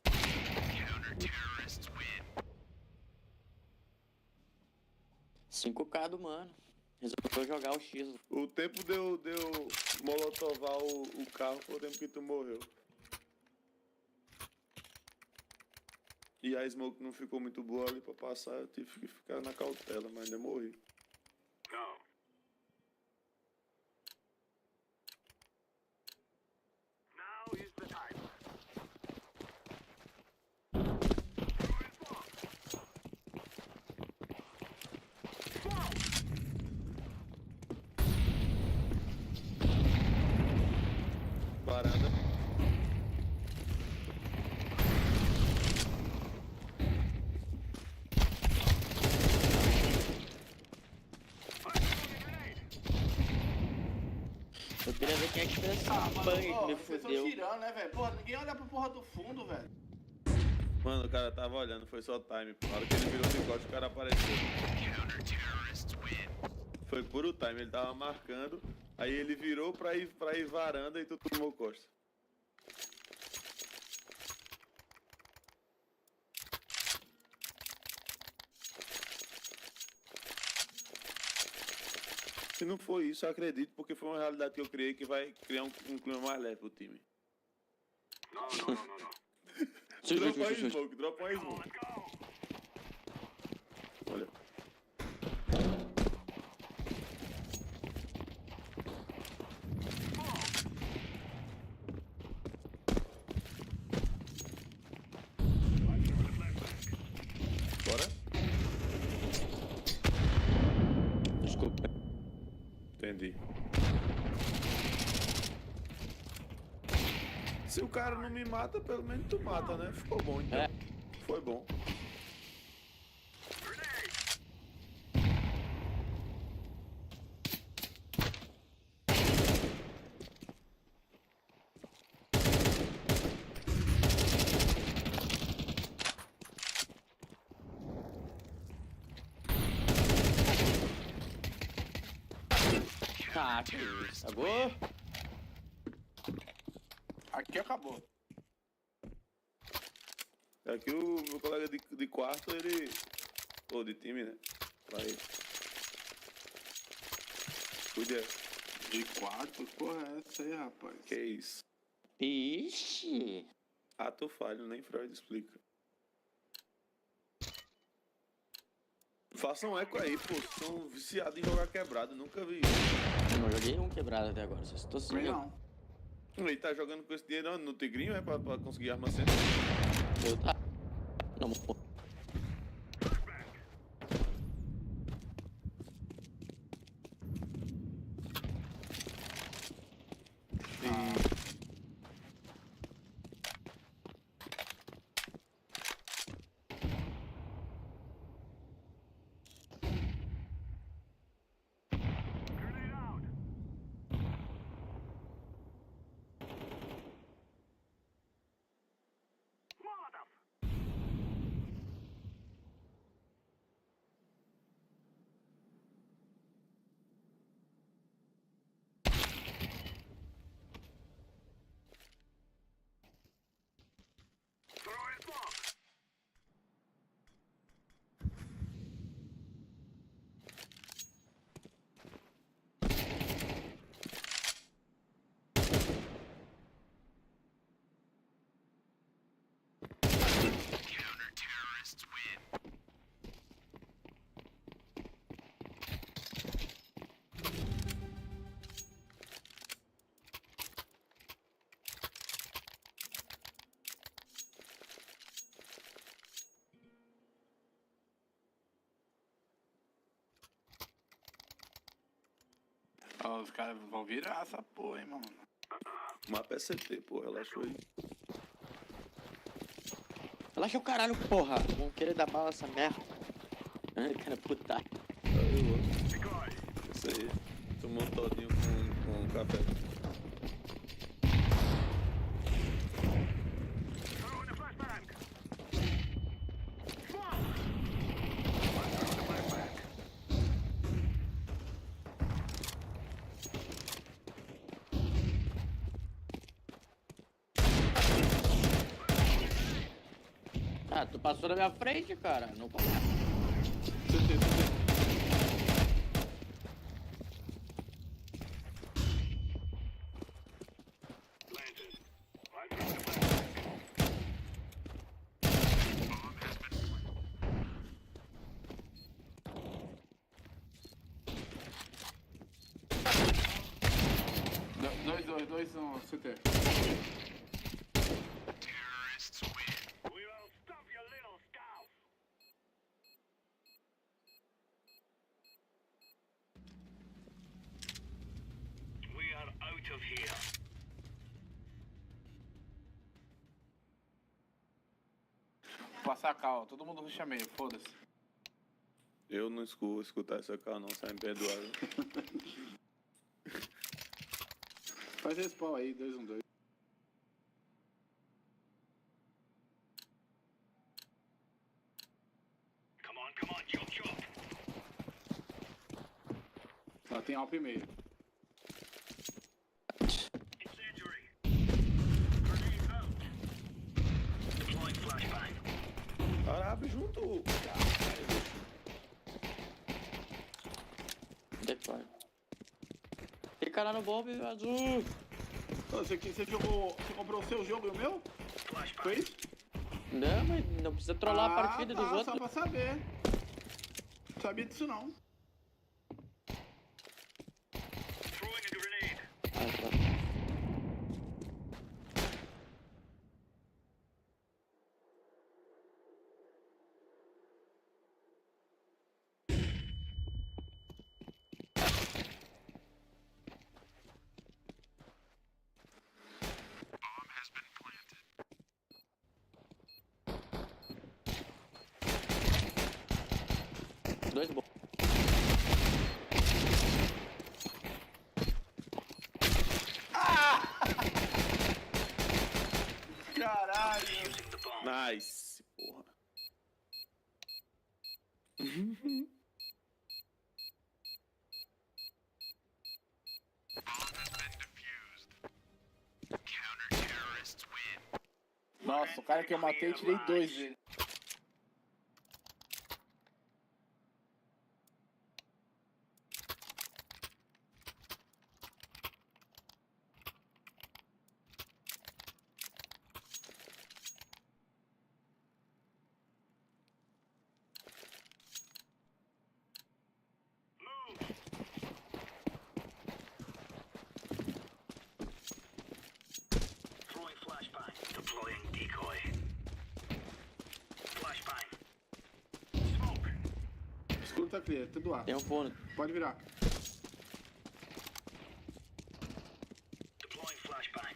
5K do mano. Resolveu jogar o X. O tempo deu molotovar o carro foi o tempo que tu morreu. E a smoke não ficou muito boa ali pra passar, eu tive que ficar na cautela, mas ainda morri. Varanda. Eu queria ver quem é que fez essa bang que me Vocês estão fudeu. tirando, né, velho? Porra, ninguém olha pra porra do fundo, velho. Mano, o cara tava olhando, foi só time. Na hora que ele virou o bigode, o cara apareceu. Foi puro time, ele tava marcando, aí ele virou pra ir varanda e tu tomou costa. Se não foi isso, eu acredito, porque foi uma realidade que eu criei que vai criar um clima mais leve pro time. Dropa aí, Smoke, dropa aí, Smoke. Olha. Bora? Desculpa. Entendi. Se o cara não me mata, pelo menos tu mata, né? Ficou bom, então. É. Foi bom. Ah, que isso. Acabou? Aqui acabou. Aqui o meu colega de quarto, ele... Ou de time, né? Vai. Cuida. De quarto? Porra, é essa aí, rapaz. Que isso? Ixi. Ato falho, nem Freud explica. Façam eco aí, pô. São viciados em jogar quebrado, nunca vi isso. Eu não joguei um quebrado até agora, só estou sim. Não. Ele tá jogando com esse dinheiro no Tigrinho, é pra conseguir arma sempre. Eu tá. Não, pô. Os caras vão virar essa porra, hein, mano. O mapa é CT, pô, relaxou aí. Relaxa o caralho, porra. Vão querer dar bala essa merda. Ai, cara, puta. Isso aí. Tomou um todinho com café. Ah, tu passou na minha frente, cara. Não pode. Dois no CT. Out of here. Vou passar a cal, todo mundo ruxa meio, foda-se. Eu não escutar essa cara não, sai imperdoável. Faz respawn aí, 2-1-2. Come on, chop chop. Lá tem Alp e meio. Incendiary. Grenade out. Deploying flashbang. Cara, abre junto. Depois. Tem cara no bombe azul. Você jogou. Você comprou o seu jogo e o meu? Foi isso? Não, mas não precisa trollar a partida dos outros. Só pra saber. Não sabia disso não. Throwing a grenade. Dois bons. Caralho. Nice, porra. Nossa, o cara que eu matei, tirei 2 dele. Throwing flashbang. Deploying decoy. Flashbang. Smoke. Escudo tá clear, tudo ar. Tem um fone. Pode virar. Deploying flashbang.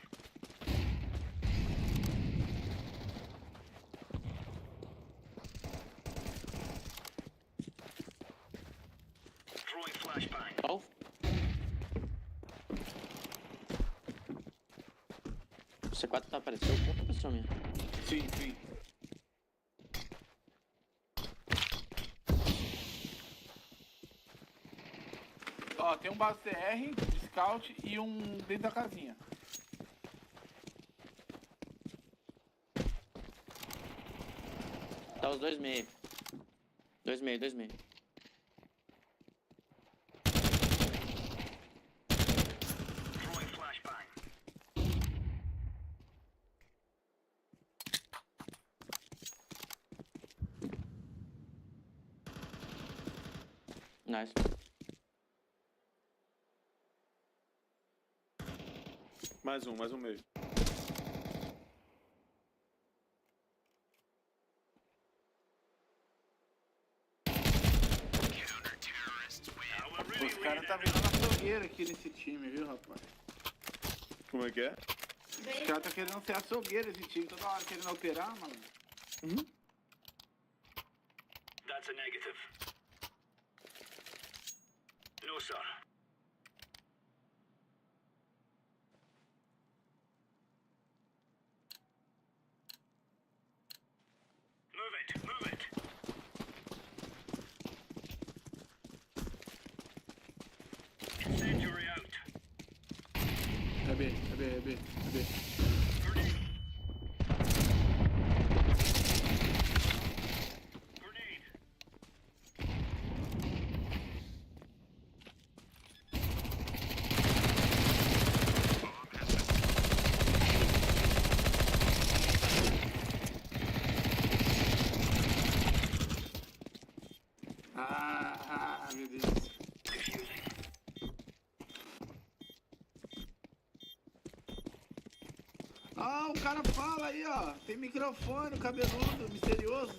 Throwing flashbang. Oh. O C4 tá apareceu outra pessoa minha. Sim, sim. Ó, tem um base TR, scout e um dentro da casinha. Tá os dois meio. Dois meio, dois meio. Throwing flashbang. Nice. Mais um meio. Os caras tá vindo na torre. açougueiro aqui nesse time, viu, rapaz? Como é que é? Os caras tá querendo ser açougueiro esse time, toda hora querendo operar, mano. That's a negative. No, sir. Move it, move it. Incendiary out. É B, é B, é B, é B. Meu Deus. Ah, o cara fala aí, ó. Tem microfone, cabeludo, misterioso.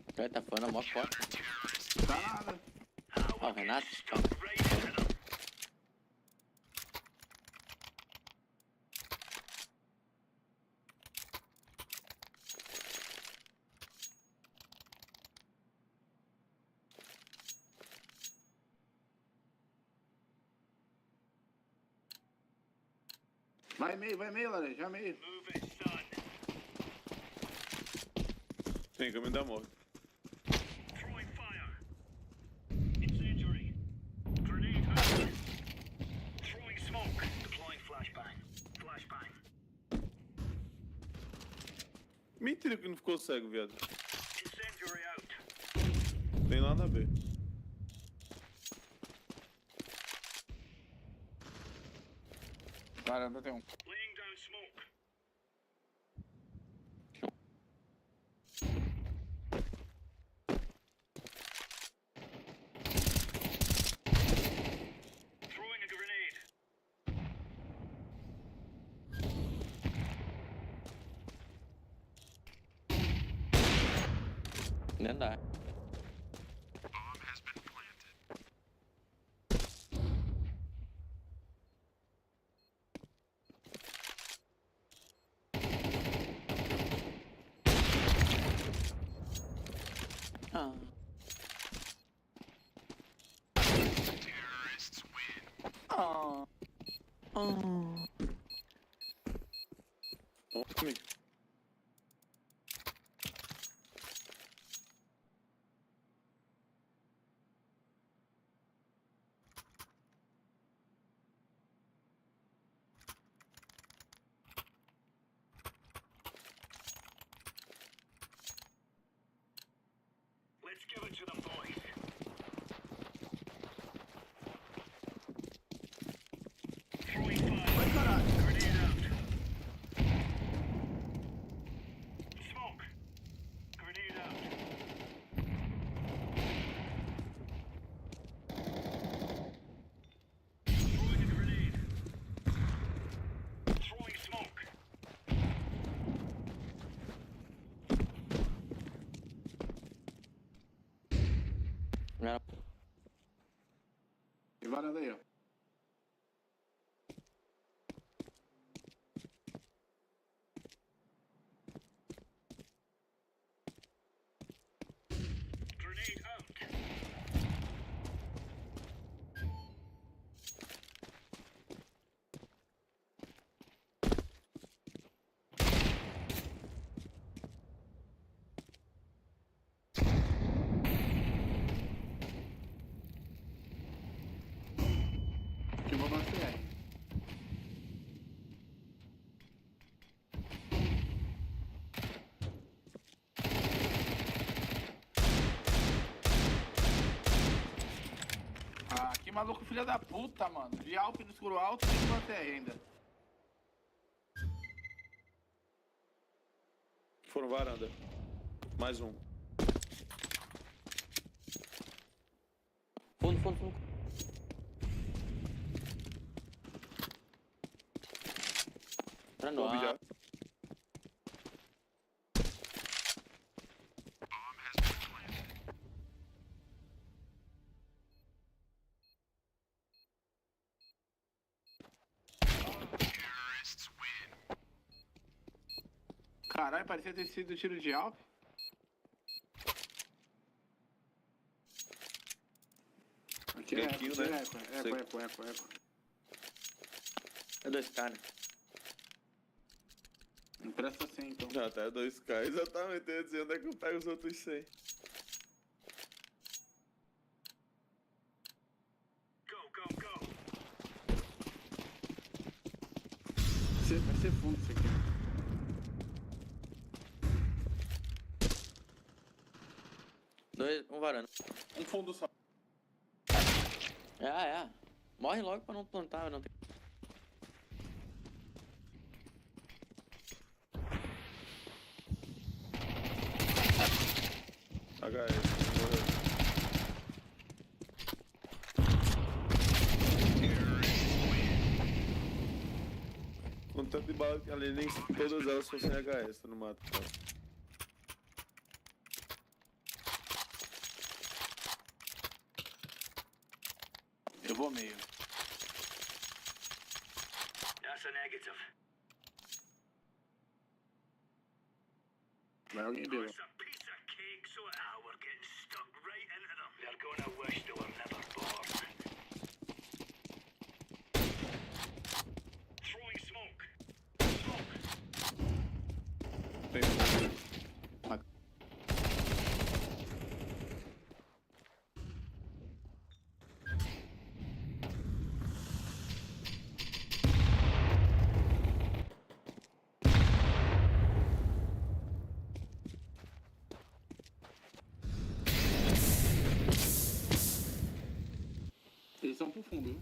O cara tá falando mó forte. Tá nada. Ó, o Renato. Vai meio, laranja, vai meio. Tem caminho da morte. Throwing fire. Incendiary. Grenade out. Throwing smoke. Deploying flashbang. Flashbang. Mentira que não ficou cego, viado. Incendiary out. Tem nada a ver. Varanda tem um. Laying down smoke. Throwing a grenade. Não dá. Ah. Ah. Let's give it to them, boys. Throwing fire. Grenade out. Smoke. Grenade out. Throwing a grenade. Throwing smoke. E varanda aí, ó. Grenade out. Que eu vou bater. Ah, que maluco filha da puta, mano. De Alp no escuro alto e tem bater ainda. Foram varanda. Mais um. Fundo, fundo, fundo. Pra Bomb nós. já. Caralho, parecia ter sido tiro de alvo. Aqui é eco, Tanquinho, aqui é né? eco. É 2K, né? Empresta 100 então. Já tá 2K, exatamente. Eu ia dizer onde é que eu pego os outros 100. Vai ser fundo isso aqui. Um varanda. Um fundo só. É. Morre logo pra não plantar, não tem. HS, morreu. Com tanto de bala que ali, nem todas elas fossem HS, tu não mata. Eu vou meio. That's a negative. Vai alguém beber. It's a piece of cake, so we're getting stuck right into them. They're gonna wish they were never born. Throwing smoke. Tem fundo. Eles são pro fundo, viu?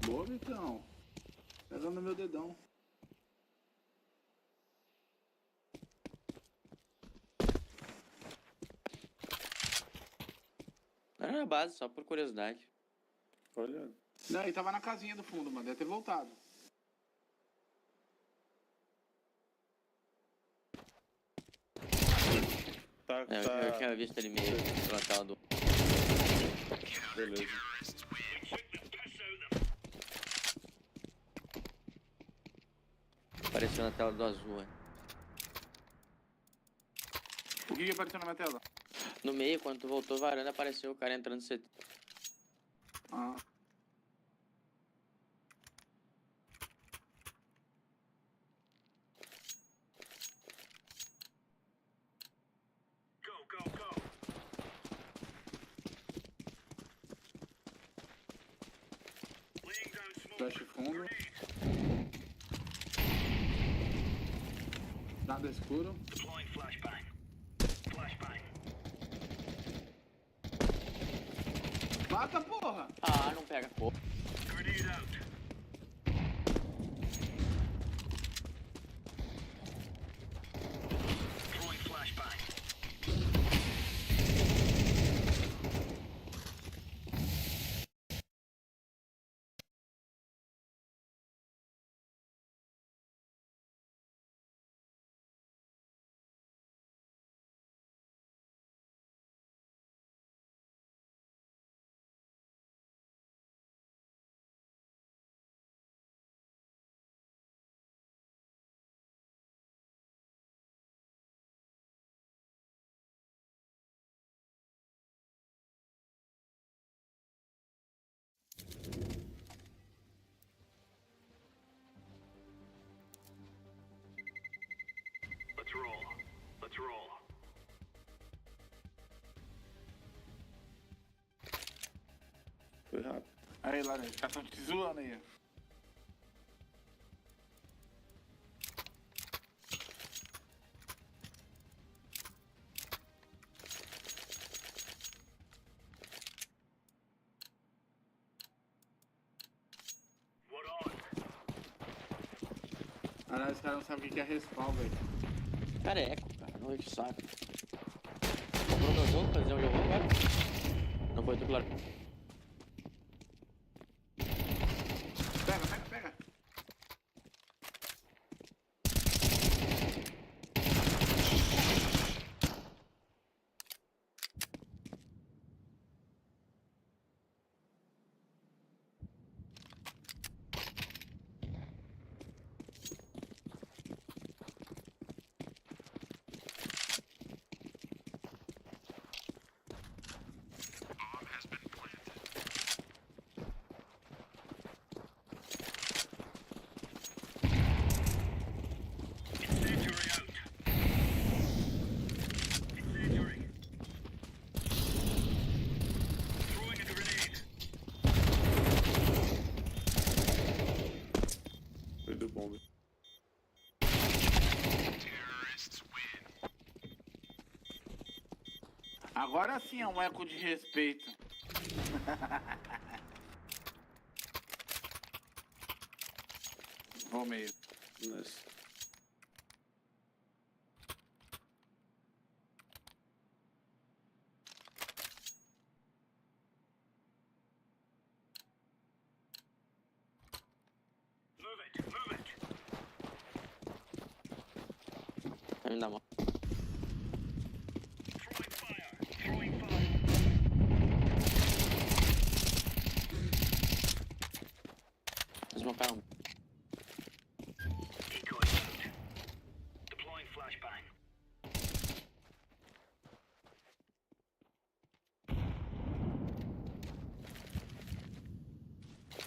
Boa, Vitão. Pega no meu dedão. Era na base, só por curiosidade. Olha. Não, ele tava na casinha do fundo, mano. Deve ter voltado. Tá. Eu tinha visto ele meio pela tela do. Beleza. Apareceu na tela do azul, O que apareceu na minha tela? No meio, quando tu voltou varanda, apareceu o cara entrando no CT. Ah. Flash fundo. Nada escuro. Deploying flashbang. Flashbang. Mata, porra! Ah, não pega fogo. Grenade out. Throwing flashbang. Let's roll. Let's roll. Foi rápido. Aí, laranja, os caras tão te zoando aí. Caralho, os caras não sabem o que é respawn, velho. Cara, é eco, cara. Não enche o saco. Comprou meu jogo, fazer um jogo agora? Não foi tu, claro. Pega. Agora sim é um eco de respeito. Vou meio. Nice. Vai me dar mal. Desmocaram. Deploying flashbang.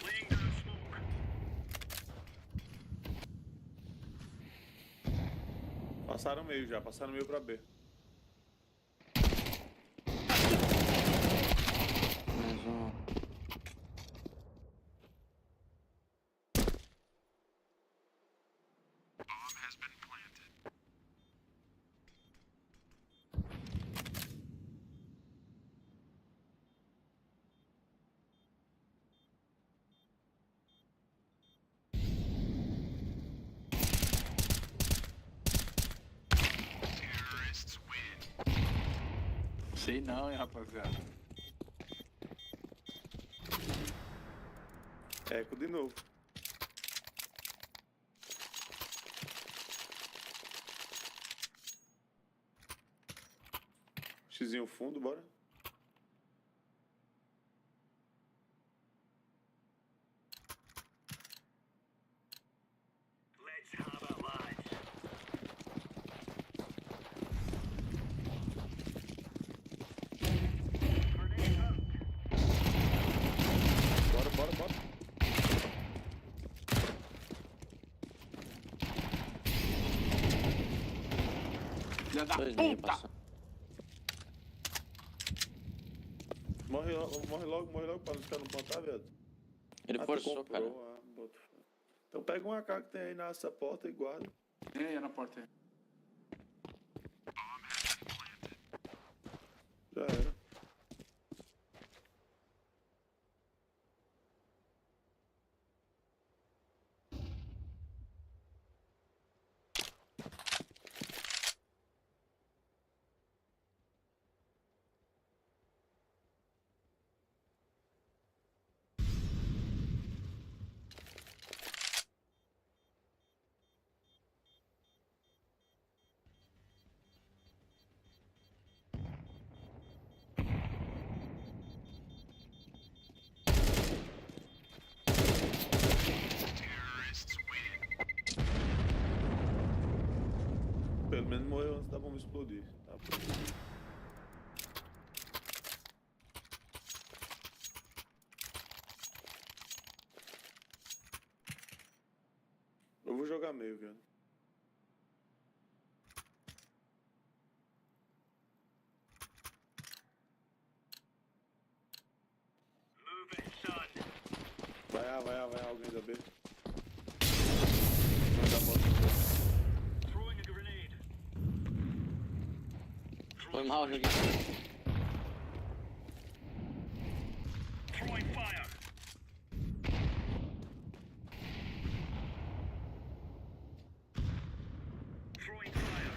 Laying down smoke. Passaram meio já, passaram meio pra B. Mais um. Sei não, hein, rapaziada. Eco de novo. Xzinho fundo, bora. Let's have it, lads. Bora, bora, bora. Filha da Dois meio puta! passou. Morre logo pra não ficar no plantar, viado. Ele tu forçou, comprou, cara. boto fé. Então pega um AK que tem aí nessa porta e guarda. É na porta aí. Já era. Pelo menos morreu antes da bomba explodir. Tá? Eu vou jogar meio, viado. Move it, son. Vai alguém da B. Throwing a grenade. Foi mal, joguei. Throwing fire. Throwing fire.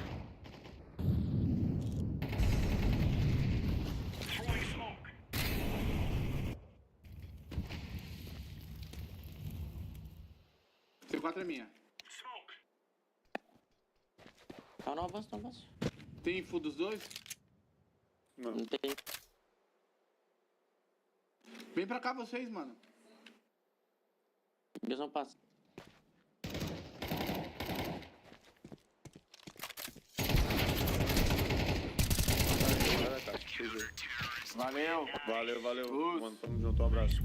Throwing smoke. C4 é minha. Smoke. Não, avança, não avança. Tem info dos dois? Não. Não tem. Vem pra cá vocês, mano. Eles não passam. Valeu. Valeu. Mano, tamo junto, um abraço.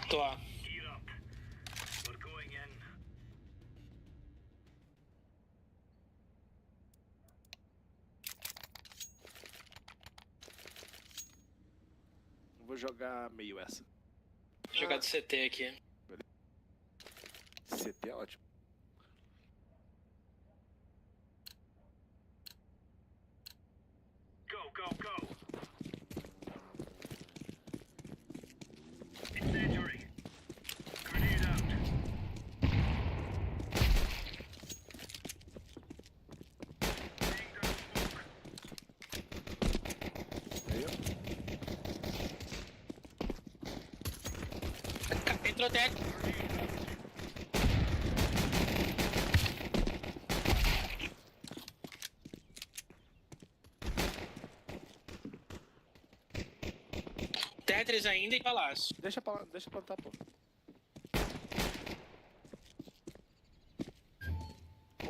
Tô A. Gear up. We're going in. Vou jogar meio essa. Vou jogar de CT aqui. CT é ótimo. Go, go, go. Incendiary. Grenade out. Entrou teto. Tetris ainda e palácio. Deixa plantar, pô.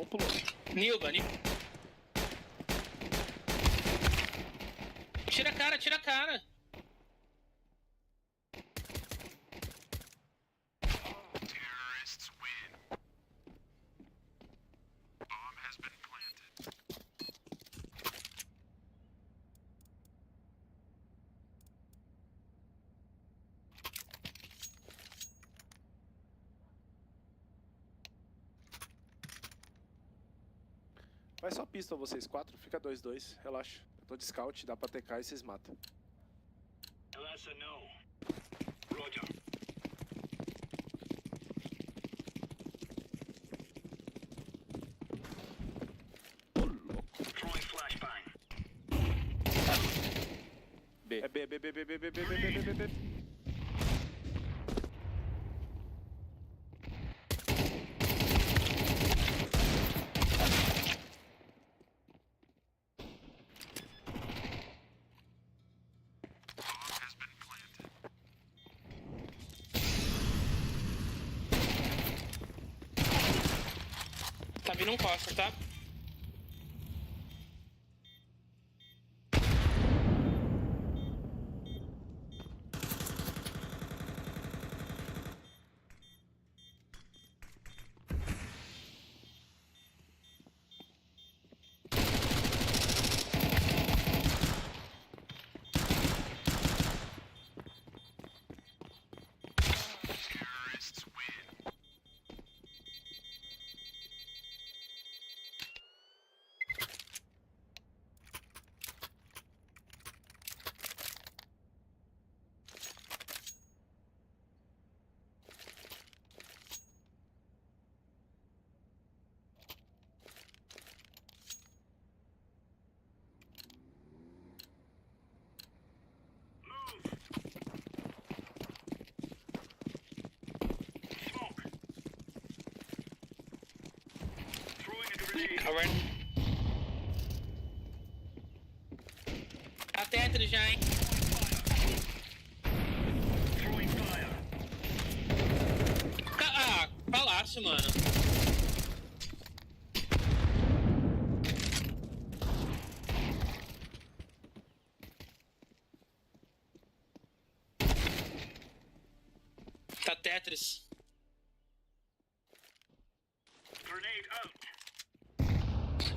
Pulou. Nilba. Tira a cara, tira a cara. Terrorists win. Bomb has been planted. Vai só pistol vocês 4, fica 2-2, relaxa. Eu tô de scout, dá pra TK e vocês matam. That's a no. Roger. Throwing flashbang. B. É B. Tá vindo um costa, tá? Terrorists win. Cover. Tá Tetris já, hein? Palácio, mano. Tá Tetris. Grenade out.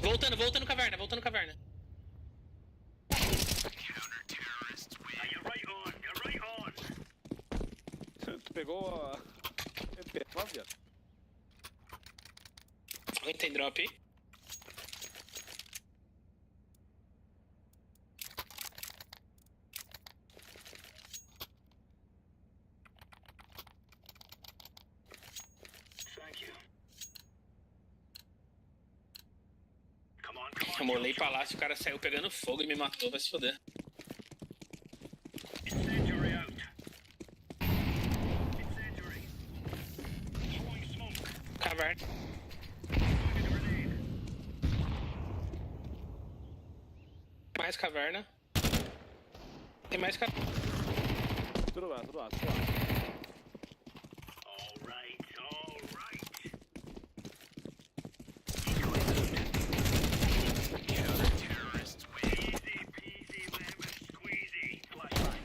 Voltando caverna, Counter terrorists win. You're right on. You're right on. Tu pegou a... MP9, viado. Alguém tem drop aí? Thank you. Eu molei palácio, o cara saiu pegando fogo e me matou, vai se foder. Incendiary out. Incendiary. Throwing smoke. Caverna. Mais caverna. Tem mais caverna. Tudo lá. All right. Counter terrorists win. Easy peasy lemon squeezy. Flashbang.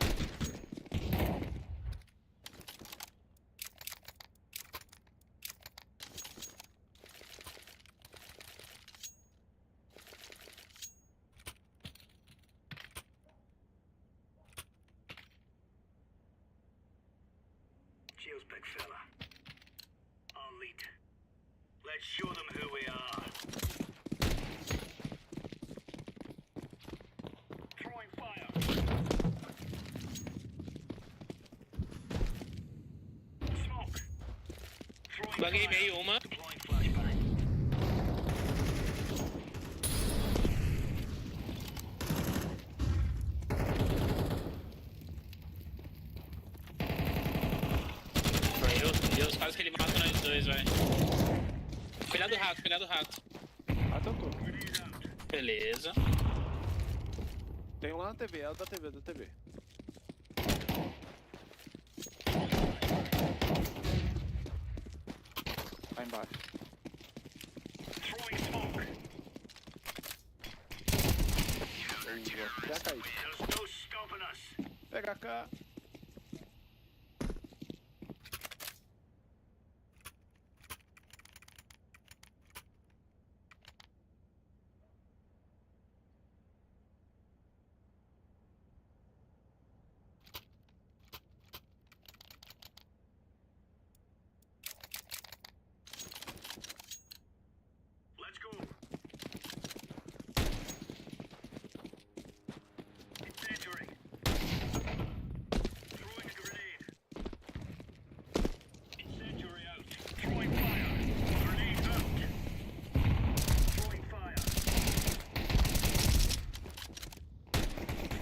skills, big fella. I'll lead. Let's show them who we are. Throwing fire. Smoke. Throwing Buguei fire. meio uma. Deploying flashbang. Meu Deus, quase que ele mata nós dois, velho. Cuidado do rato, cuidado do rato. Rato eu tô. Beleza. Tem um lá na TV, é o da TV, da TV. Lá embaixo. Throwing smoke. Já caiu. There's no stopping us. Pega cá. Let's go. Incendiary. Throwing a grenade. Incendiary out. Throwing fire. Grenade out. Throwing fire.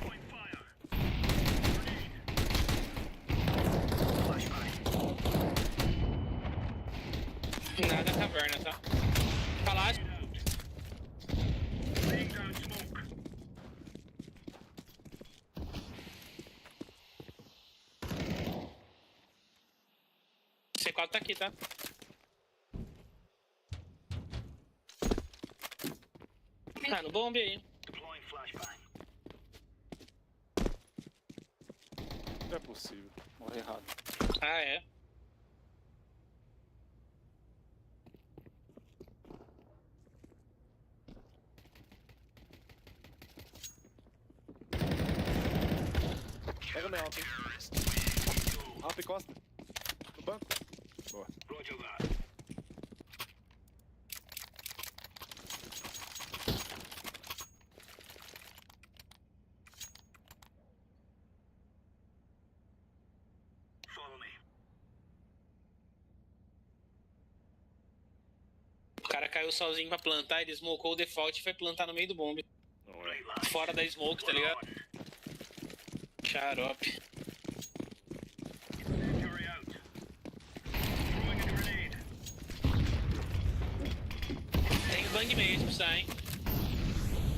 Throwing fire. Grenade. Flashbang. Nada caverna, tá? Palácio. Laying down smoke. C4 tá aqui, tá? Ah, no bombe aí. Deploying flashbang. Não é possível. Morri errado. Ah, é. Pega o meu alto, hein? Alto e costa. No banco. Boa. Roger that. Follow me. O cara caiu sozinho pra plantar, ele smocou o default e foi plantar no meio do bombe. Fora da smoke, tá ligado? Xarope. Incendiary out. Throwing a grenade. Tem bang meio se precisar, hein?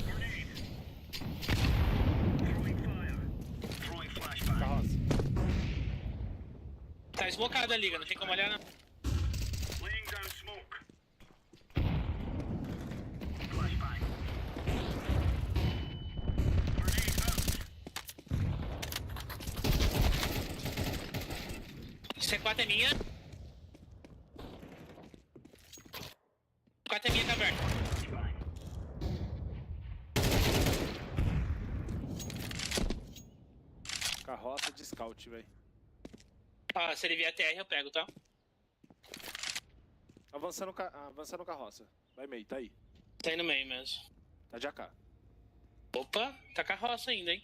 Grenade. Throwing fire. Throwing flashbang. Carroça. Tá smocado a liga, não tem como olhar não. Laying down smoke. Flashbang. Grenade out. C4 é minha. C4 é minha caverna. Carroça de scout, velho. Ah, se ele vier TR eu pego, tá? Avançando carroça. Vai meio, tá aí. Tá aí no meio mesmo. Tá de AK. Opa, tá carroça ainda, hein?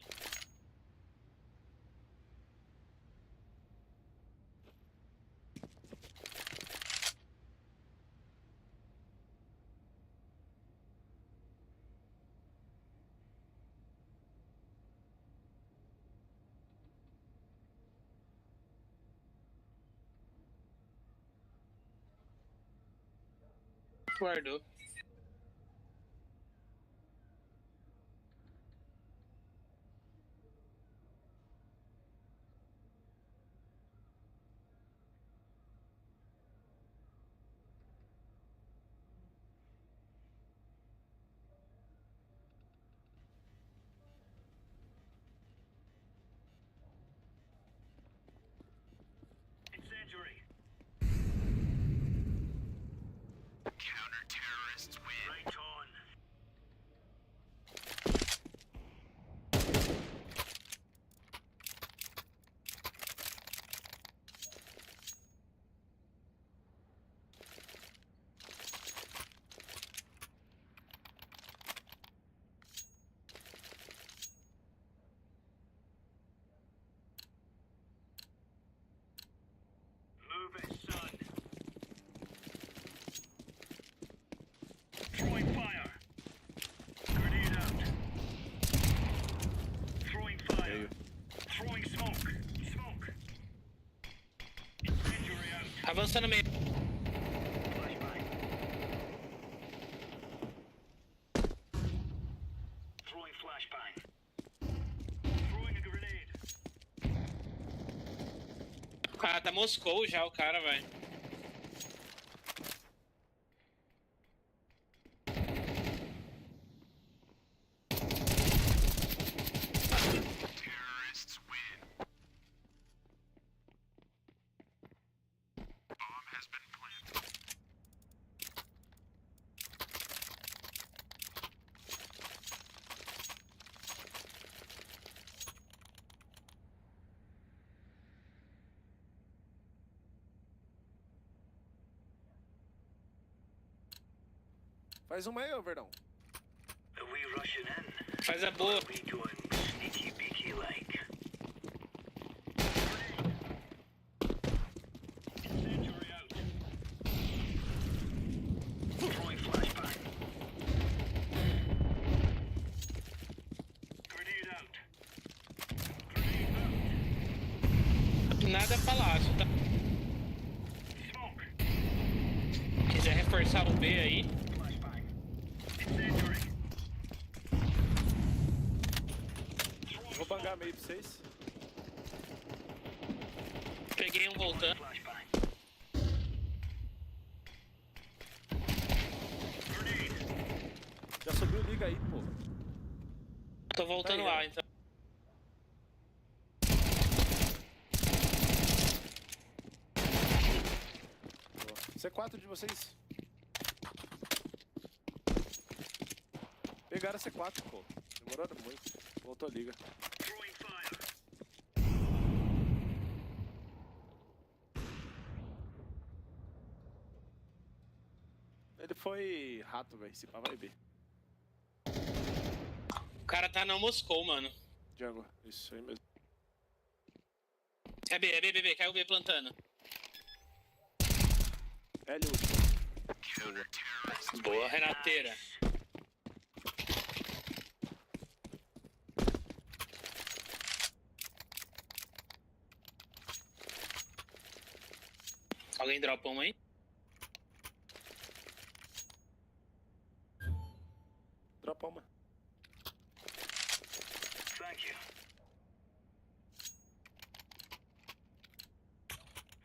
Guardou. Incendiary. Counter-terrorists win. Right on. Avança no meio. Throwing flashbang. Throwing a grenade. Ah, tá Moscou já o cara, velho. Terrorists win. Bomb has been planted. Faz uma aí, ô Verdão. Are we rushing in? Faz a boa. Are we doing sneaky beaky like? Incendiary out. Throwing flashbang. Grenade out. Nada palácio, tá? Smoke. Quiser reforçar o B aí. Flashbang. Incendiary. Vou bangar meio pra vocês. Peguei um voltando. Flashbang. Já subiu, liga aí, pô. Tô voltando Aí, lá, né? então. C4 de vocês. Pegaram a C4, pô. Demoraram muito. Voltou a liga. Throwing fire. Ele foi rato, velho. Se pá, vai B. O cara tá na Moscou, mano. Jungle, isso aí mesmo. É B. Caiu B plantando. L Boa, Renateira. Alguém dropa uma aí? Dropa uma. Thank you.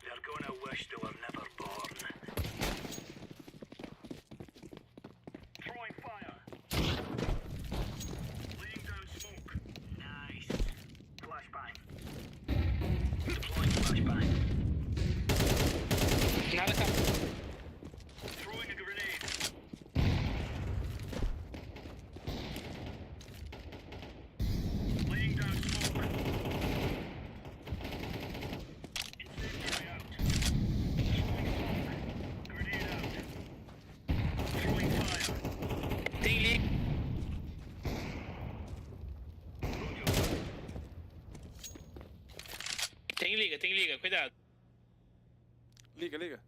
They're gonna wish they were never born. Throwing fire. Laying down smoke. Nice. Flashbang. Deploying flashbang. Nada, cara. Throwing a grenade. Laying down smoke. Incendiary out. Throwing smoke. Grenade out. Throwing fire. Tem liga. Tem liga, cuidado. Liga, liga.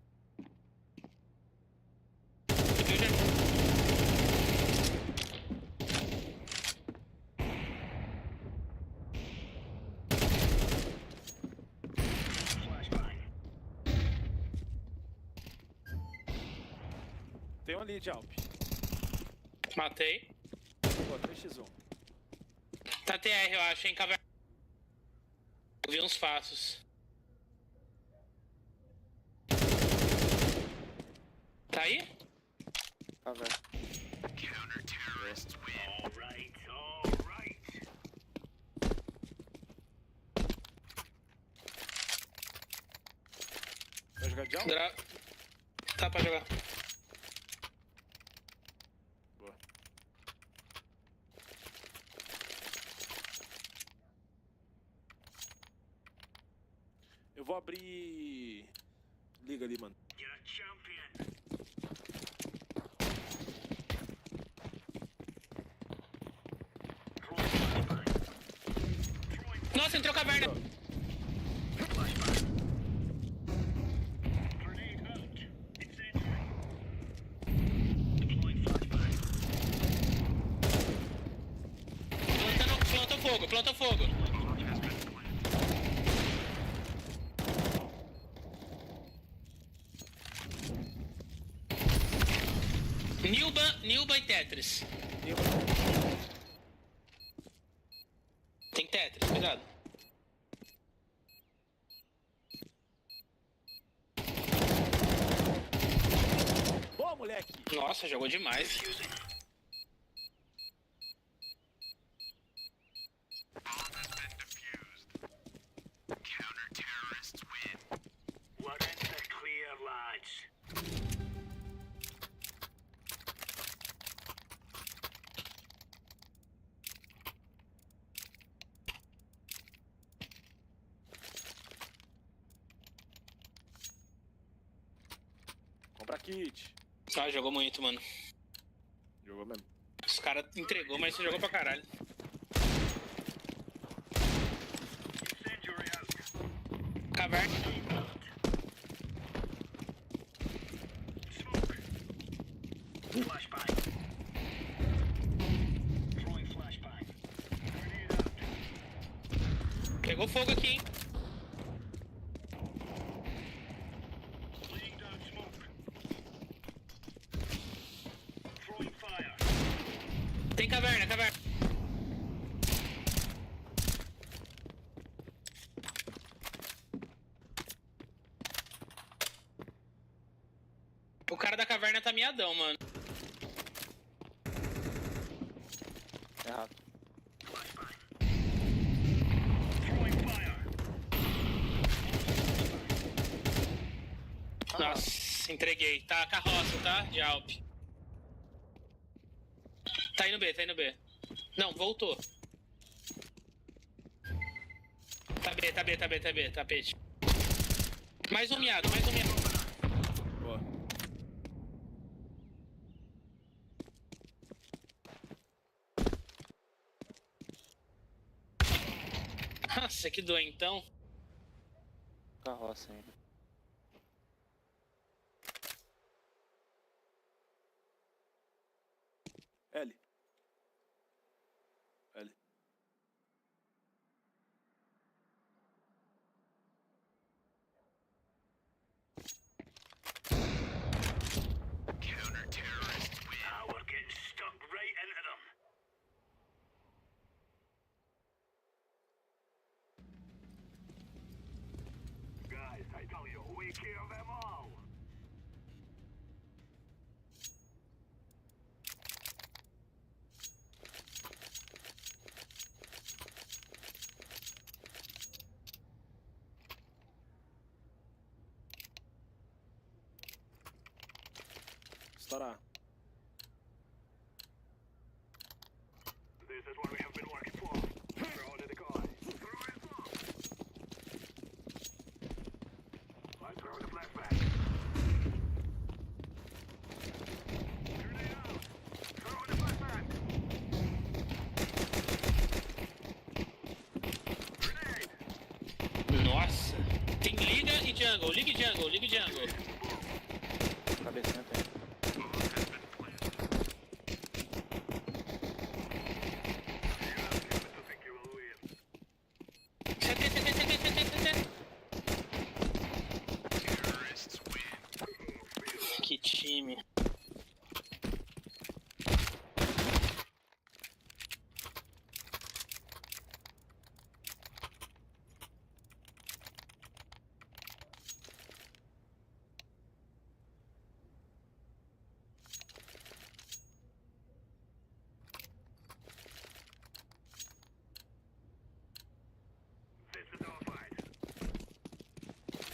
Tem um ali de Alp. Matei. Pô, 3x1. Tá TR, eu acho, hein, caverna. Eu vi uns passos. Tá aí? Tá, velho. Counter-terrorists win. Alright. Vai jogar de Alp? Tá pra jogar. Boa. Eu vou abrir... Liga ali, mano. You're a champion. Nossa, entrou caverna. Planta fogo. Nilba e Tetris. Tem Tetris, cuidado. Boa, moleque! Nossa, jogou demais. We're in the clear, lads. Compra kit. Ah, jogou muito, mano. Jogou mesmo. Os caras entregou, mas você jogou pra caralho. Caverna. Flashbang. Throwing flashbang. Pegou fogo aqui, hein? Laying down smoke. Throwing fire. Tem caverna, caverna. O cara da caverna tá miadão, mano. Errado. Nossa, entreguei. Tá, carroça, tá? De Alp. Tá indo B, tá indo B. Não, voltou. Tá B, tá B, tá B, tá B, tapete. Mais um miado, mais um miado. Boa. Nossa, que doentão. Carroça ainda. L. L. Now we're getting stuck right into them. Guys, I tell you, we kill them all. Estourar. This is what we have been working for. Throw to the guy. Throw it up. I throw the flashbang. Grenade out. Throw the flashbang. Grenade. Nossa. Tem liga e jungle, liga e jungle, liga e jungle. Cabecinha tem. Que time. This is our fight.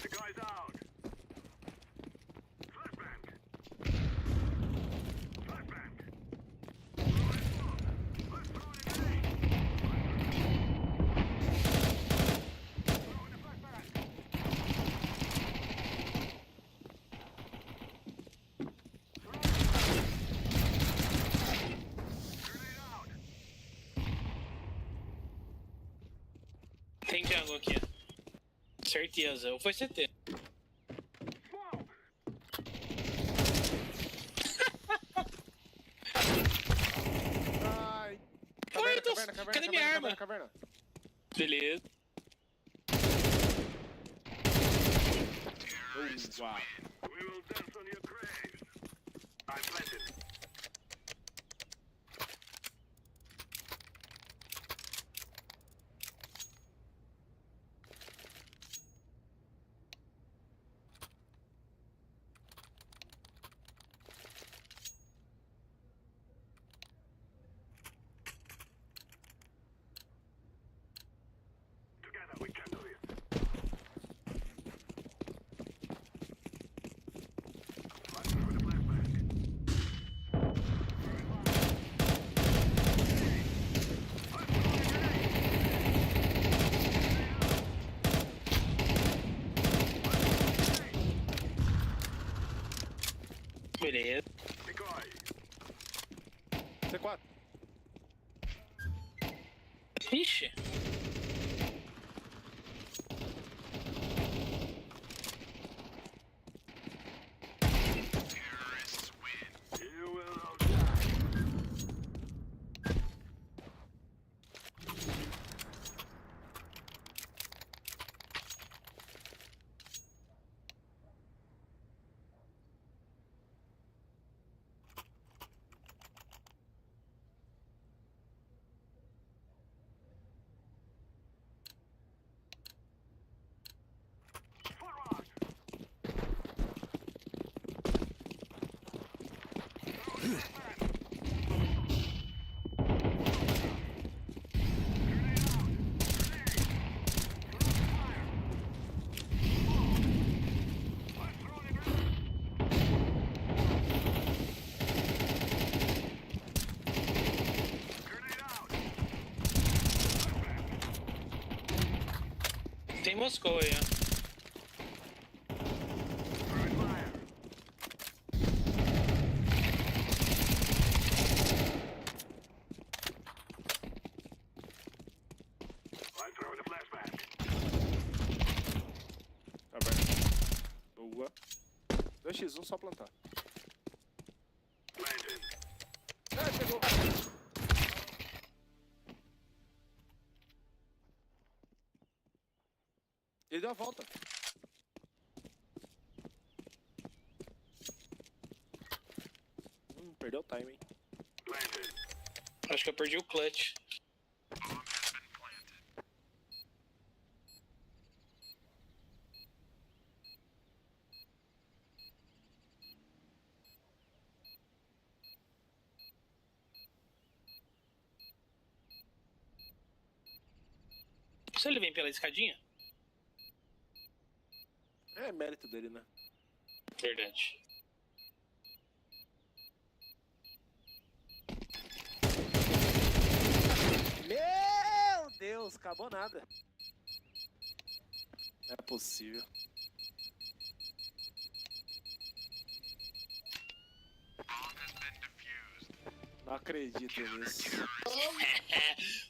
The guy's out. Flashbang. Flashbang. Throw it smoke. Let's throw it a grenade. Throw in the flashbang. Grenade out. Tem jungle aqui. Certeza. Ou foi CT. Ai. Oi, tô... Caverna, Cadê minha arma? Caverna. Beleza. Uau. We will dance on your graves. I planted. Beleza. C4. Ixi. Tem Moscou aí, ó. Boa. 2x1 só plantar. Ah, pegou. Ele deu a volta. Perdeu o timing. Acho que eu perdi o clutch. Se ele vem pela escadinha? É mérito dele, né? Verdade. Meu Deus, acabou nada. Não é possível. Não acredito nisso.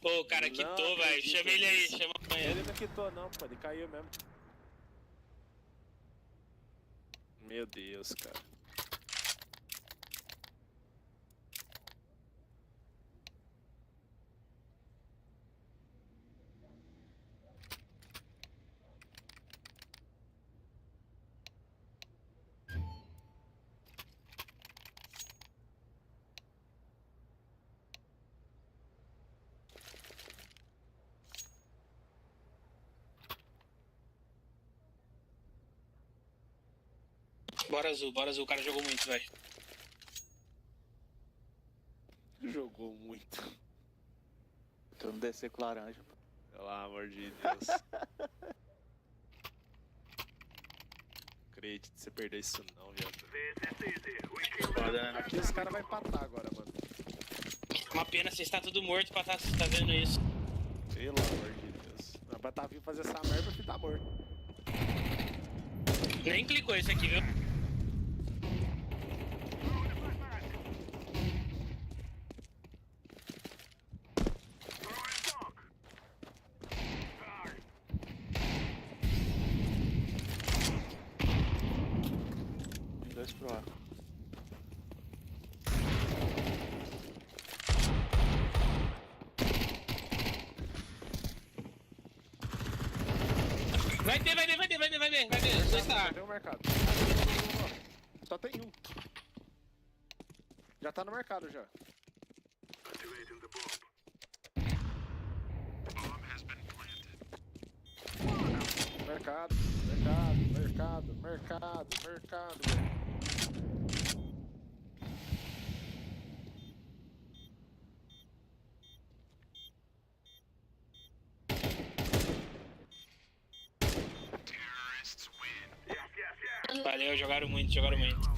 Ô, o cara quitou, velho. Chama ele aí, chama ele. Ele não quitou não, pô. Ele caiu mesmo. Meu Deus, cara. Bora azul, o cara jogou muito, velho. Jogou muito. Tô no DC com laranja. Pelo amor de Deus. Acredito que você perdeu isso não, viado. Foda, né? Aqui os caras vão empatar agora, mano. Uma pena, você está tudo morto pra tá vendo isso. Pelo amor de Deus. Mas pra tá vindo fazer essa merda, filho tá morto. Nem clicou isso aqui, viu? Dois pro ar. Vai ter. Os dois tá. Tem um mercado. Só tem um. Já tá no mercado já. Mercado. Valeu, jogaram muito, jogaram muito.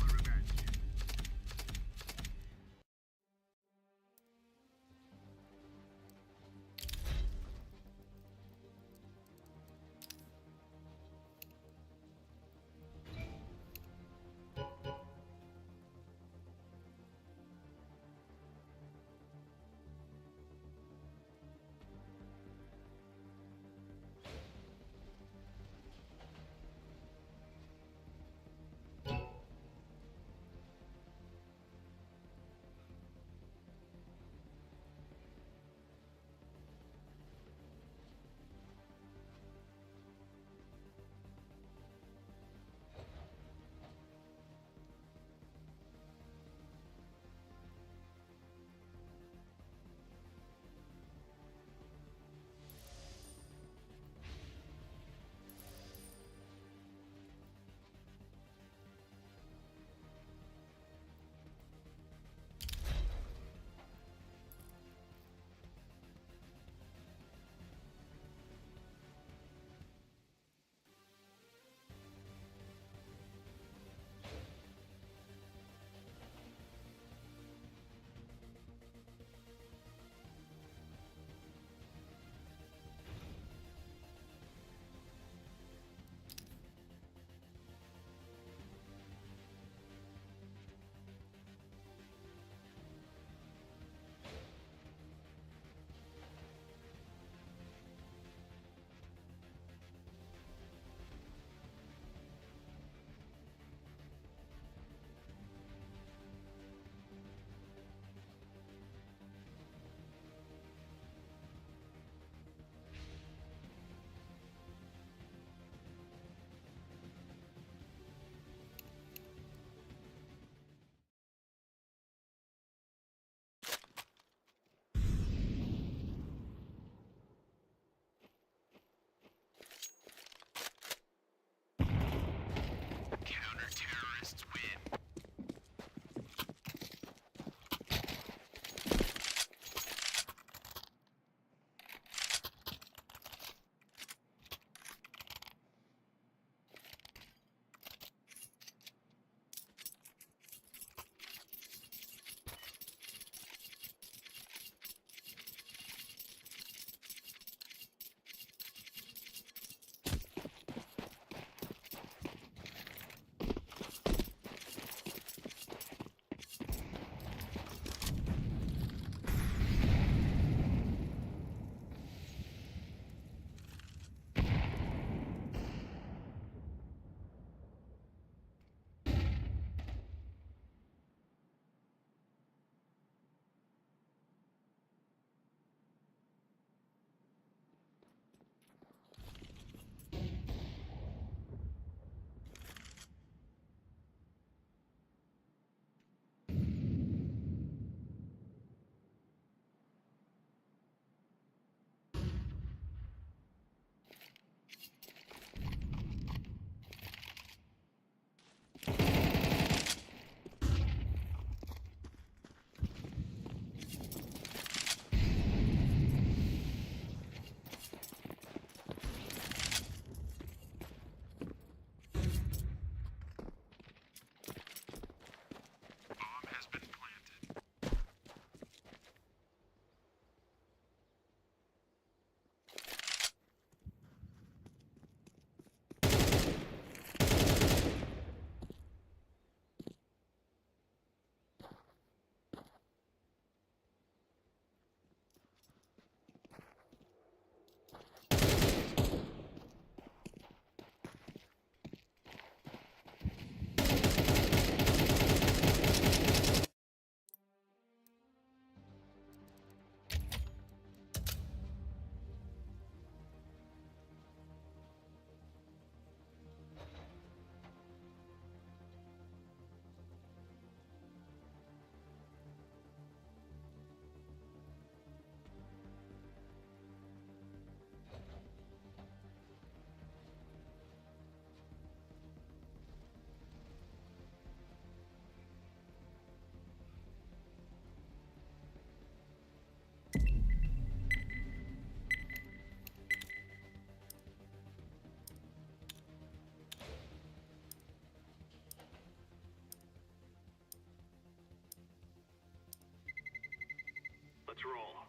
Let's roll.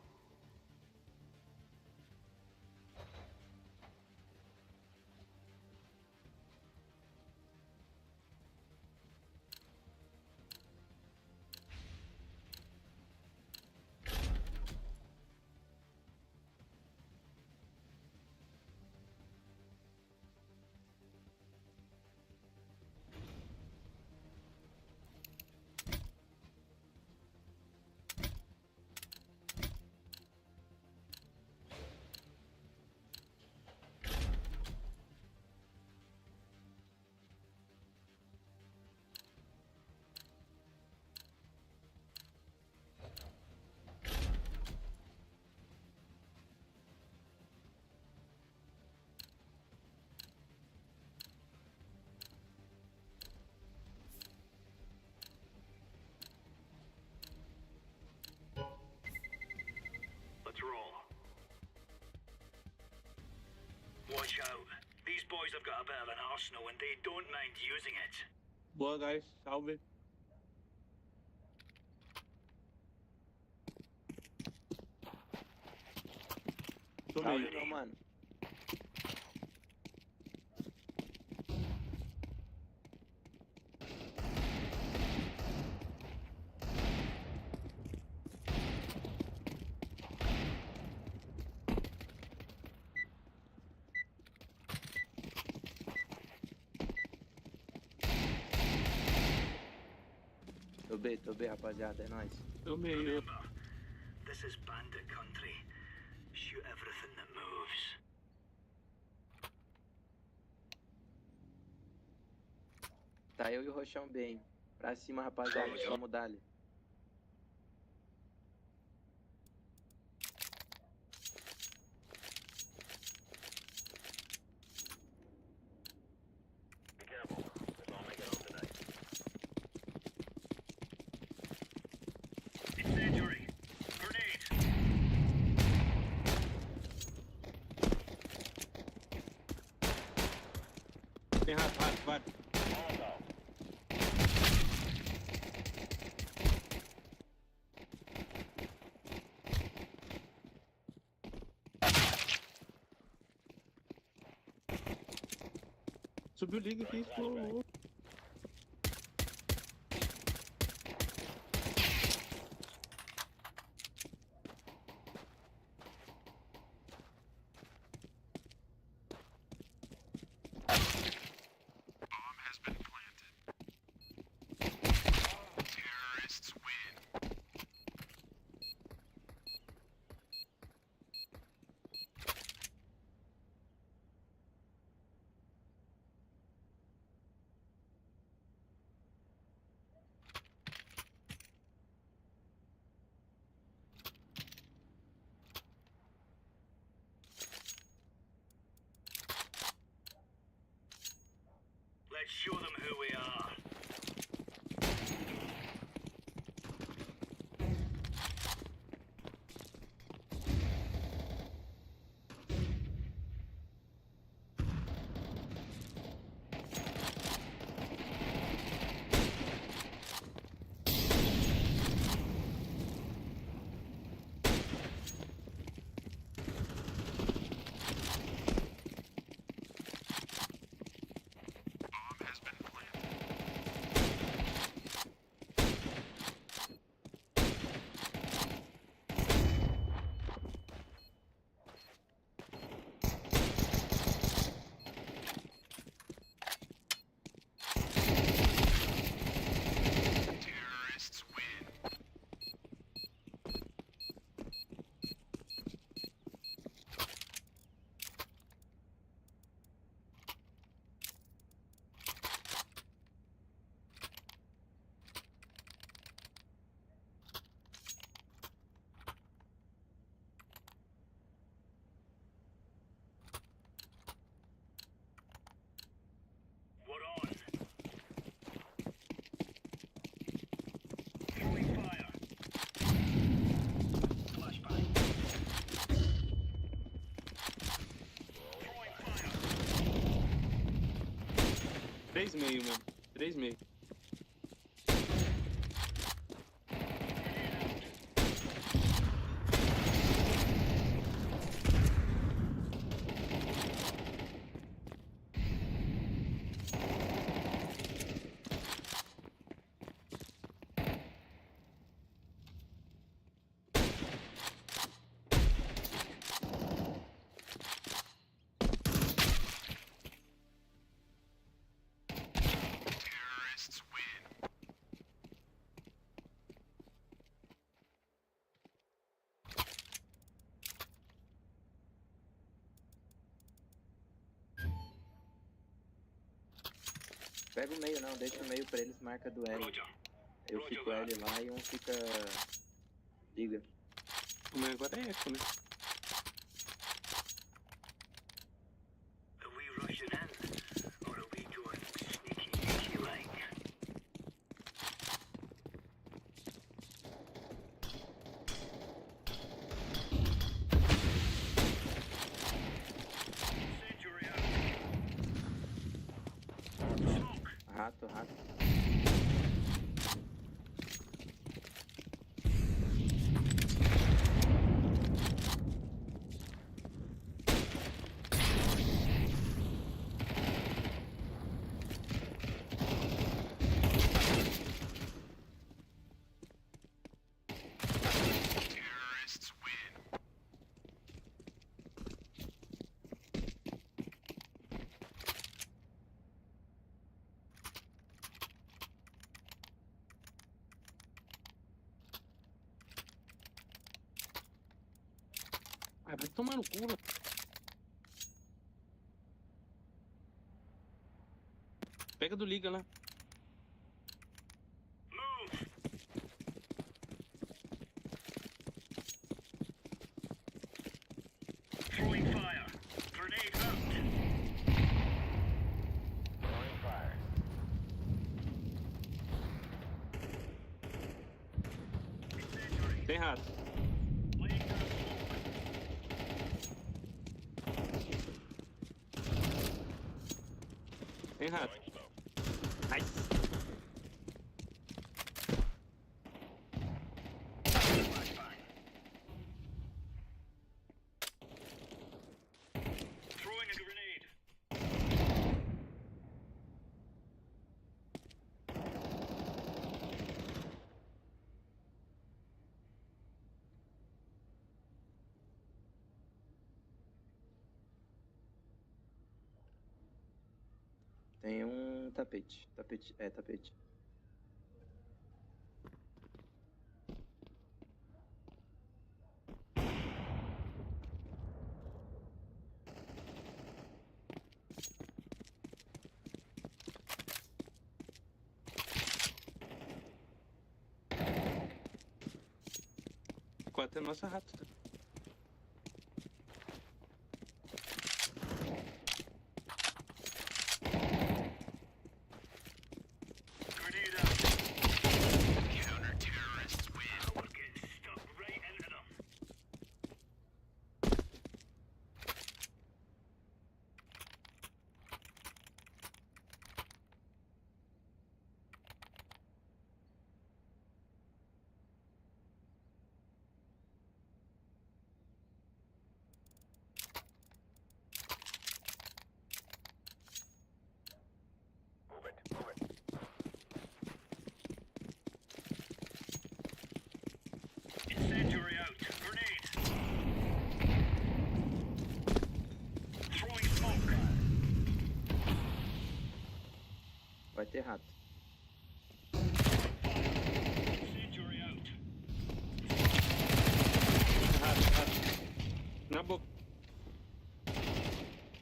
Let's roll. Watch out. These boys have got a bit of an arsenal and they don't mind using it. Boa, guys. Salve. Salve, meu mano. Tô bem, rapaziada, é nóis. Remember, this is bandit country. Shoot everything that moves. Tá eu e o Roxão bem. Pra cima, rapaziada, vamos dar-lhe. Be careful. This all make it home tonight. Incendiary. Grenade. Tem rapaz, vai. Subiu liga aqui, pô. Let's show them who we are. Três meio, mano. 3,5. pega o meio não, deixa o meio pra eles, marca do L. Eu fico L lá e um fica... Liga. O meu agora é eco, né? Are we rushing in? Or are we going sneaky like? Rato. Ah, vai tomar no cu, né? Pega do liga lá. Throwing fire. Grenade out. Throwing fire. Tem rato. Tem rato. Nice. Throwing a grenade. Tem um tapete. Tapete. Quatro é nossa rato. Tá? Grenade out. Counter-terrorists win. We're getting stuck right into them. Incendiary out. Grenade. Throwing smoke. Vai ter rato. Incendiary out. Rato. Na boca.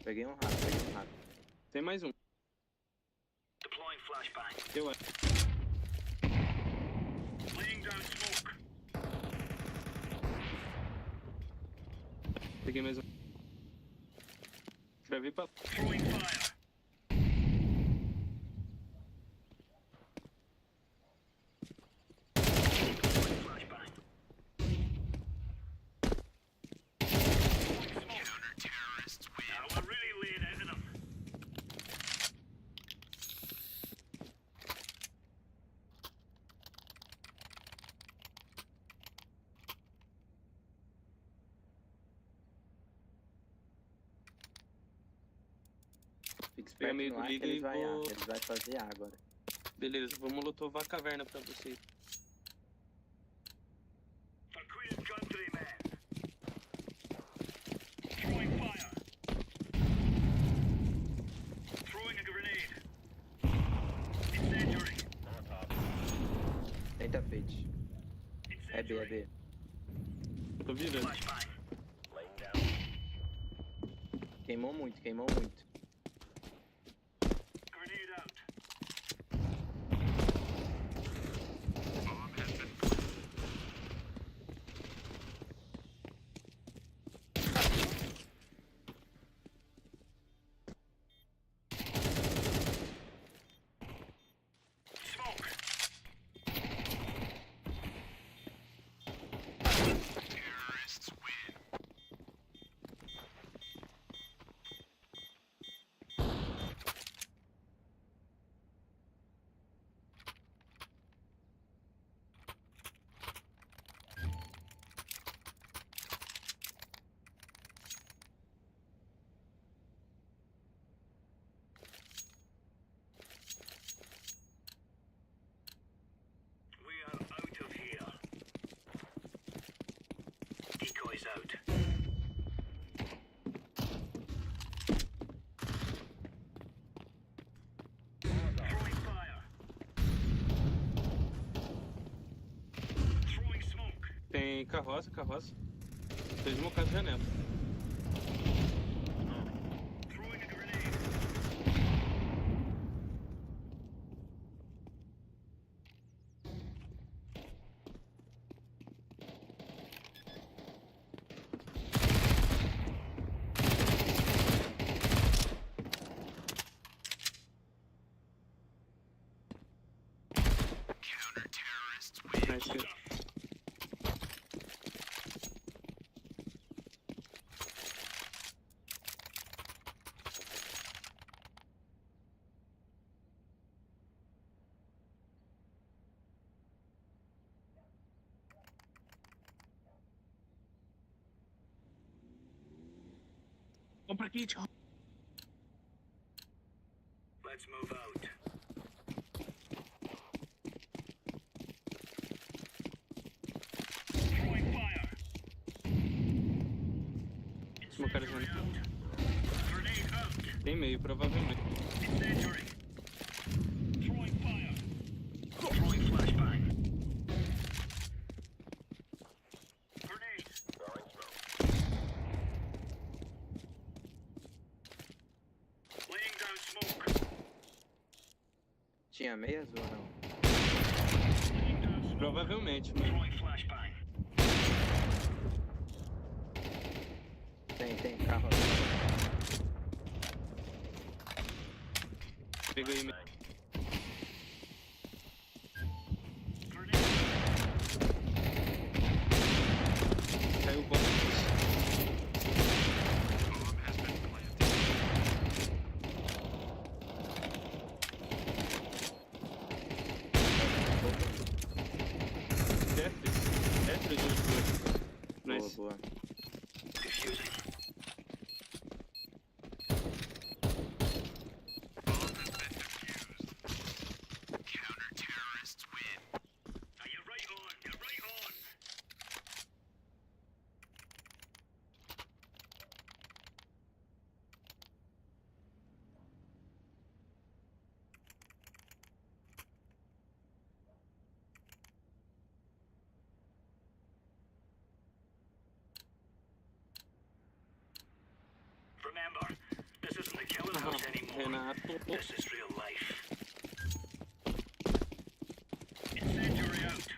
Peguei um rato. Tem mais um. Deploying flashbang. Eu Laying down smoke. peguei mais um. Escrevi pra... Throwing fire. Deploying flashbang. Counter-terrorists win. Now we're really laying into them. Fica Pega esperto meio no do ar que liga eles e vai vou... Eles vai fazer A agora. Beleza, vou molotovar a caverna pra vocês. For Queen's country, man. Throwing fire. Throwing a grenade. Incendiary. Tem tapete. É B. Tô virando. Flashbang. Laying down. Queimou muito. Grenade out. Tem carroça. Tô desmocado janela. Nice, good. Compra kit. Let's move out. Throwing fire. Desmocaram janela. Grenade out. Tem meio, provavelmente. Incendiary. Throwing fire. Throwing flashbang. Grenade. Throwing smoke. Laying down smoke. Tinha meias ou não? Provavelmente, mano. Throwing flashbang. Tem carro. Pegou aí, caiu o bom. Tetris ou duas? Nice. Boa. Diffusing. Counter-terrorists win. You're right on. You're right on. Remember, this isn't the killing house anymore. Renato. This is real life. Incendiary out.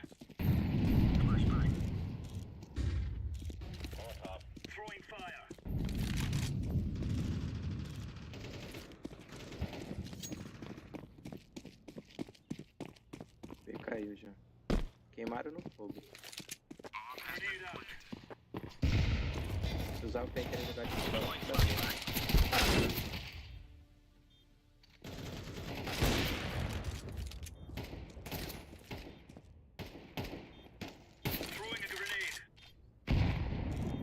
Flashbang. Throwing fire. B caiu já. Queimaram no fogo. Grenade out. Se usar o pé querer jogar de fora, Throwing tá flashbang. Throwing a grenade.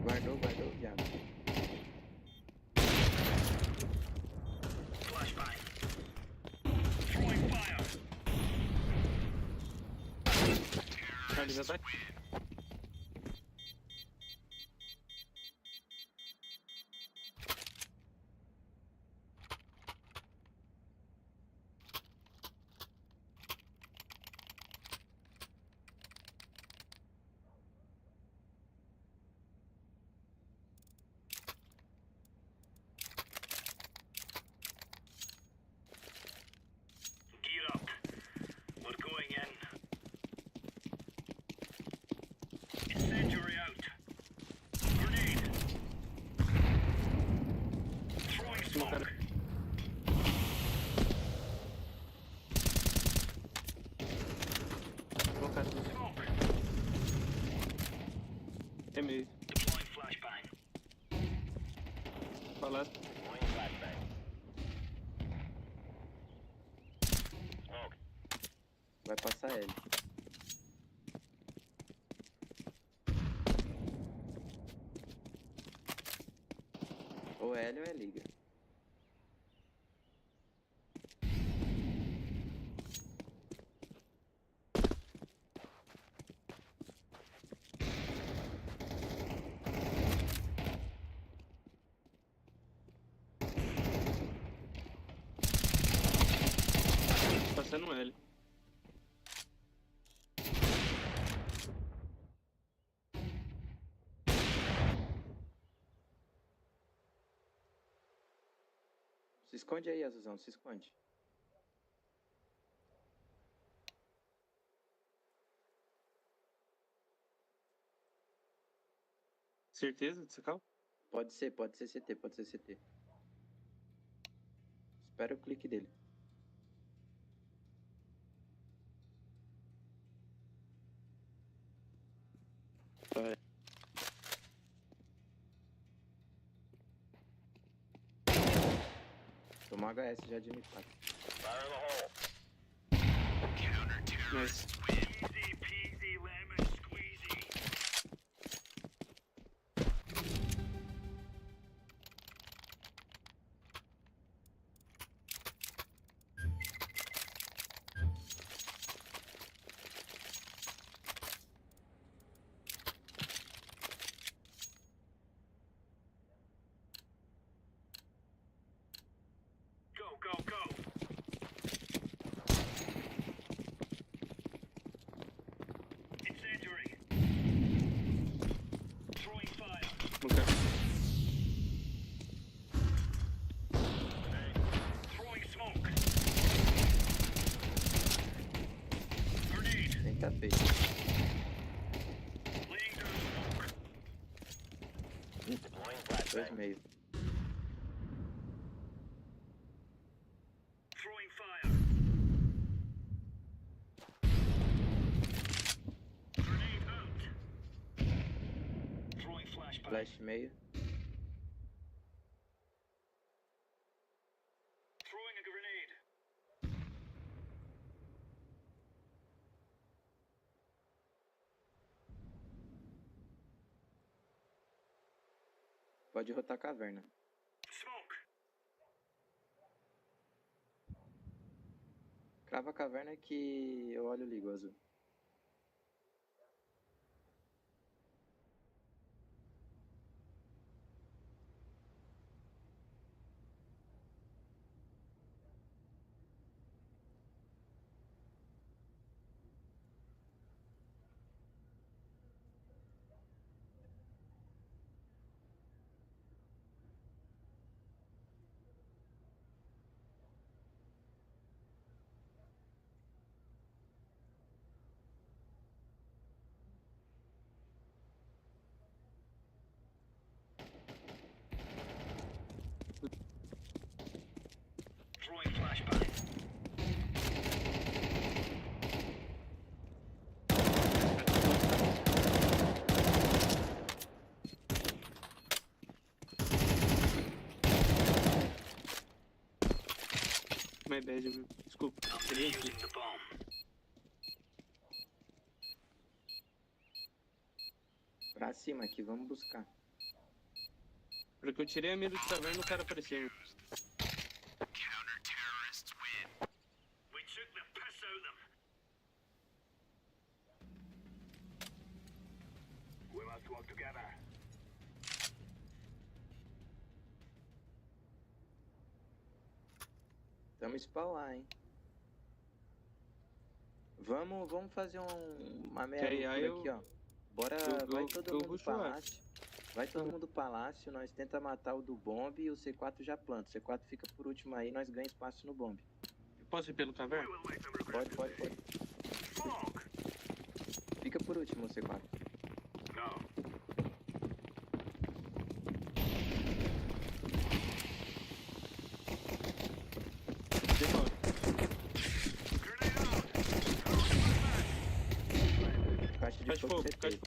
Guardou, viado. Flashbang. Throwing fire. Charlie, já tá. Gear up. We're going in. Incendiary out. Grenade. Throwing smoke. Desmocado. Smoke. É meio. Deploying flashbang. Falado. Deploying flashbang. Smoke. Vai passar ele. Ou L ou é liga. Passando um L. esconde aí, Azuzão, se esconde. Certeza de sacar? Pode ser CT, pode ser CT. Espera o clique dele. Vai. Tomou HS já de M4. Nice. Easy peasy lemon squeezy. Go, go, go. Incendiary. Throwing fire. Okay. Throwing smoke. Grenade. Nem tá feito. Laying down smoke. Deploying 2,5. Throwing fire. Grenade out. Throwing flashbang. Flash meio. Throwing a grenade. Pode rotar a caverna. Smoke. Crava a caverna que eu olho e ligo, Azul. Throwing flashbang. My bad, desculpa. Defusing the bomb. Pra cima aqui, vamos buscar. Porque eu tirei a mira de caverna e o cara apareceu. Counter-terrorists win. We took the piss out of them. We must work together. Tamo spawn lá, hein. Vamos fazer uma meia Que aí loucura aqui, ó. Bora, vai todo mundo pro palácio. Vai todo mundo pro palácio, nós tenta matar o do bombe e o C4 já planta. O C4 fica por último aí, nós ganhamos espaço no bombe. Posso ir pelo caverna? Pode. Fica por último o C4. Não. Caixa de fogo CT.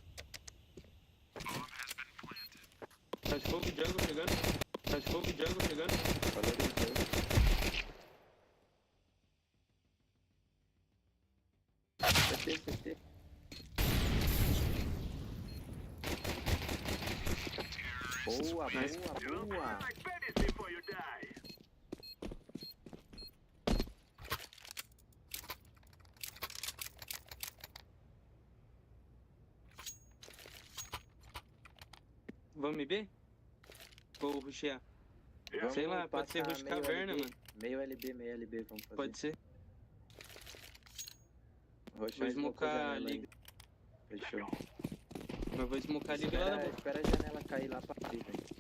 Caixa de fogo, jungle chegando. Caixa de fogo, jungle chegando. Valorizou. CT. Boa. Before you die. Vamos B? Ou rushear? Vamos Sei lá, pode ser passar rush meio caverna, LB, mano. Meio LB, vamos fazer. Pode ser. Roxar Vou e smocar a janela liga. aí. Fechou. Mas vou smocar a liga lá da boca. Espera a janela cair lá pra frente, velho.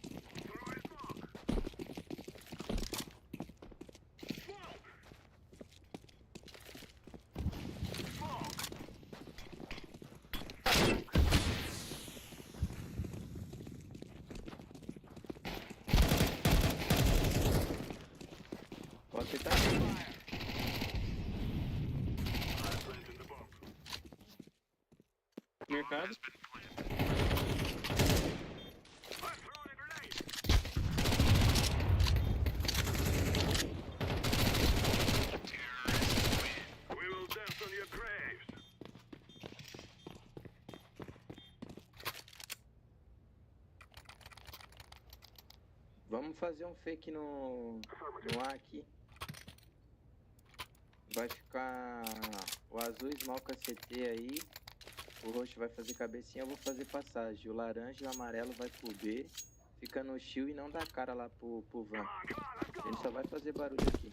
Vamos fazer um fake no A aqui. Vai ficar o azul smoke CT aí. O roxo vai fazer cabecinha, eu vou fazer passagem. O laranja e o amarelo vai pro B. Fica no shield e não dá cara lá pro van. Ele só vai fazer barulho aqui.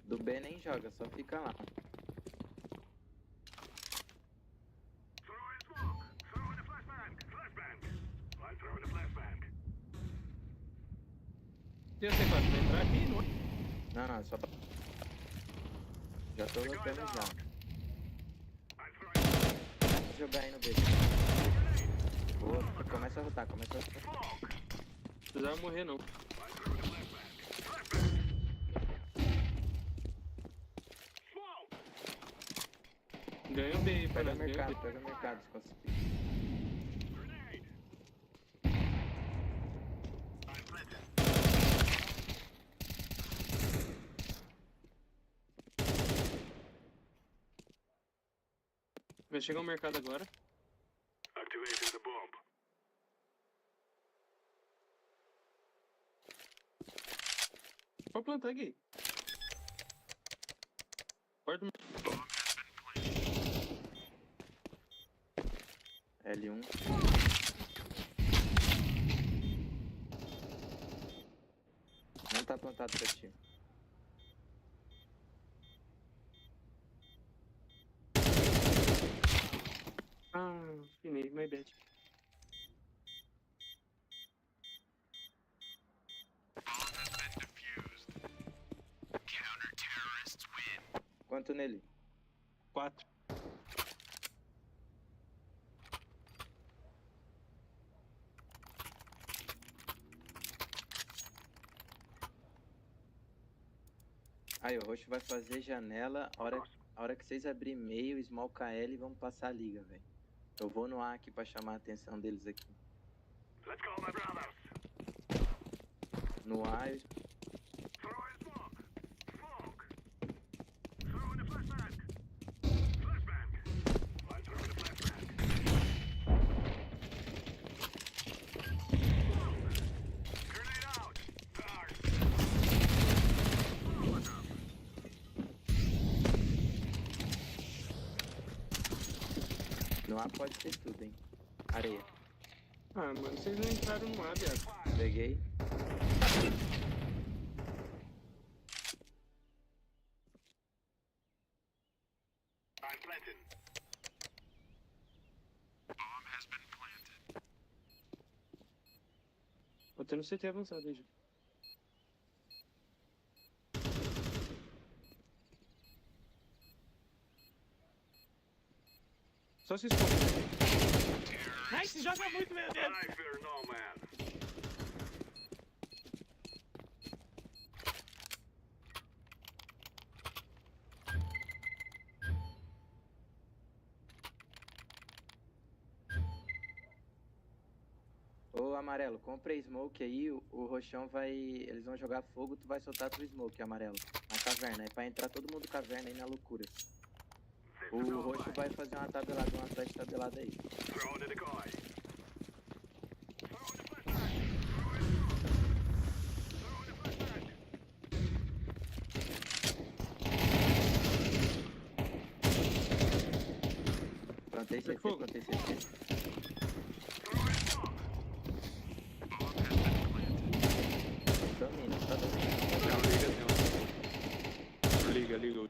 Do B nem joga, só fica lá. E você vai entrar aqui, não é? Não, só pra... Já tô lutando já. Vou jogar aí no B. Boa, começa a rotar, começa a rotar. Não precisava morrer, não. Ganhou bem, Pega o ganhou mercado, bem. pega o mercado, se conseguir. Vai chegar o mercado agora. Pode plantar aqui. Guarda o... L1. Não tá plantado pra ti. Ah, finei, my bad. Quanto nele? 4. Aí, o roxo vai fazer janela. A hora que vocês abrirem meio, small KL, vamos passar a liga, velho. Eu vou no A aqui pra chamar a atenção deles aqui. No A, eu... No A pode ser tudo, hein. Areia. Ah, mano, vocês não entraram no A, viado. Peguei. Tô tendo CT avançado aí já. Só se esconde. Nice, joga muito, meu Deus! Ô, amarelo, comprei smoke aí, o roxão vai... Eles vão jogar fogo, tu vai soltar teu smoke, amarelo. Na caverna, é pra entrar todo mundo caverna aí na loucura. O roxo vai fazer uma tabelada, uma flash tabelada aí. Plantei CT, plantei CT. Domina, só domina. Liga, liga.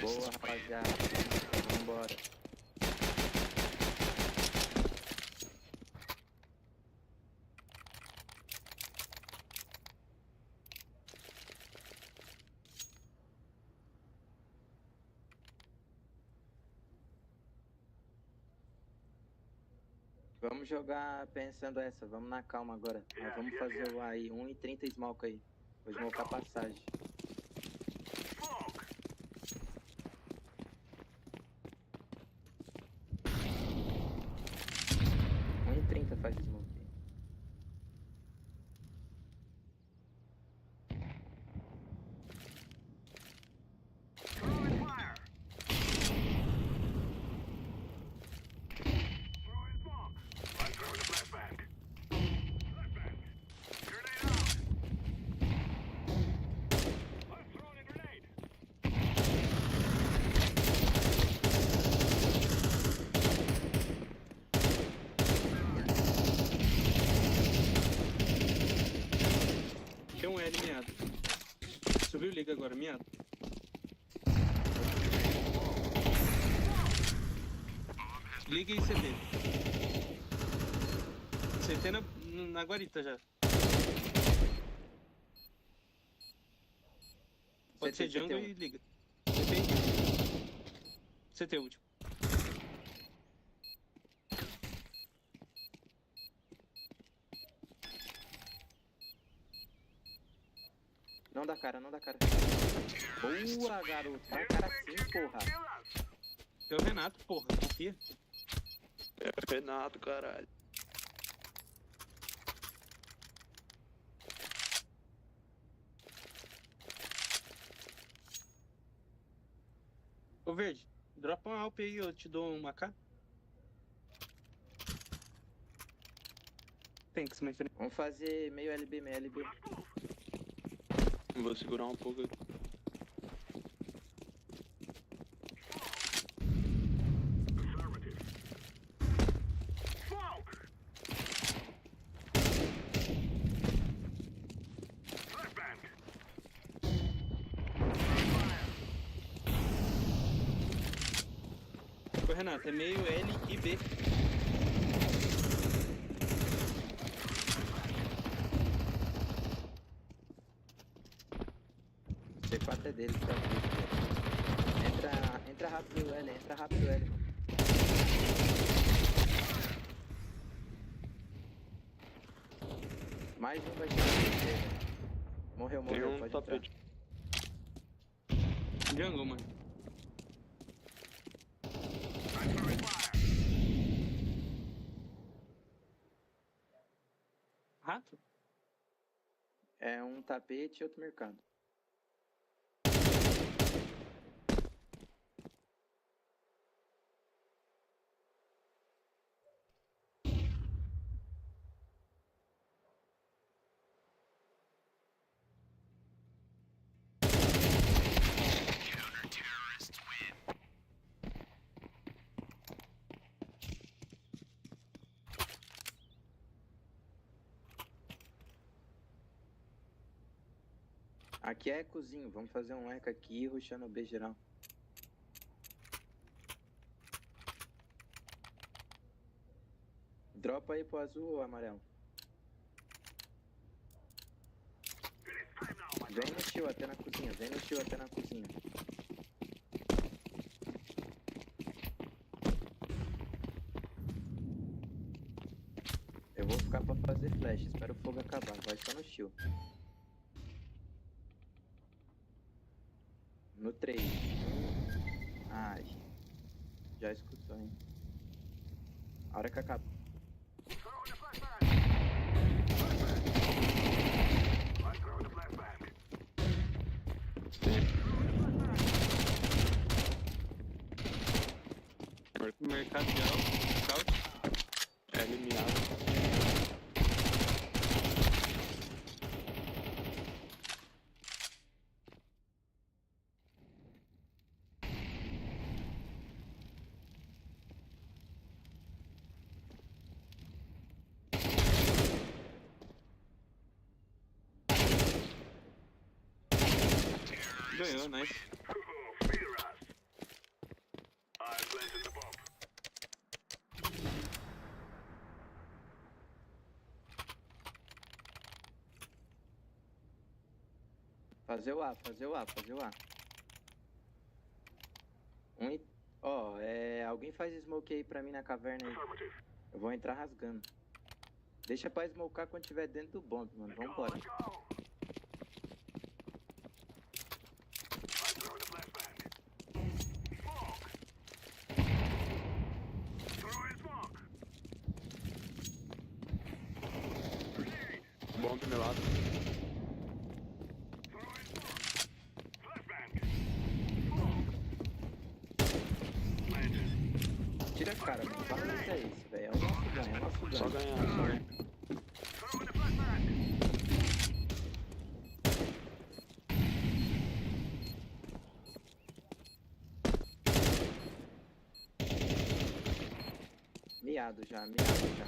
Boa, rapaziada. Vambora. Vamos jogar pensando essa, vamos na calma agora. Nós vamos fazer o aí, 1,30 smoke aí. Vou smocar passagem. agora, miado. Liga aí, CT. CT na guarita já. Pode ser jungle e liga. CT último. Não dá cara, não dá cara. Boa, garoto. Dá cara sim, porra. É o Renato, porra. Confia. É o Renato, caralho. Ô, Verde, dropa um Alp aí, eu te dou uma K. Tem que se me Vamos fazer meio LB, meio LB. Vou segurar um pouco aqui. Ô, Renato, é meio L e B. C4 é dele, tá? Entra rápido, L, entra rápido, L, mano. Mais um vai chegar. Morreu, Tem pode tapete. Jungle, mano. Rato? É um tapete e outro mercado. Aqui é cozinho, vamos fazer um eco aqui e rushando o B geral. Dropa aí pro azul ou amarelo. Vem no shield até na cozinha, vem no shield até na cozinha. Eu vou ficar pra fazer flash, espero o fogo acabar, vai só no shield. No 3. Ai. Já escutou, hein? A hora que acaba. Mercado de alto, scout. É eliminado. Ganhou, nice. Fazer o A, fazer o A, fazer o A. Ó, alguém faz smoke aí pra mim na caverna aí. Eu vou entrar rasgando. Deixa pra smocar quando tiver dentro do bomb, mano. Vambora. Bom do meu lado. Tira a cara, mano. Fala que é isso, velho. É o nosso ganho, é o nosso ganho. Só ganhar, só ganhar. Miado já, miado já.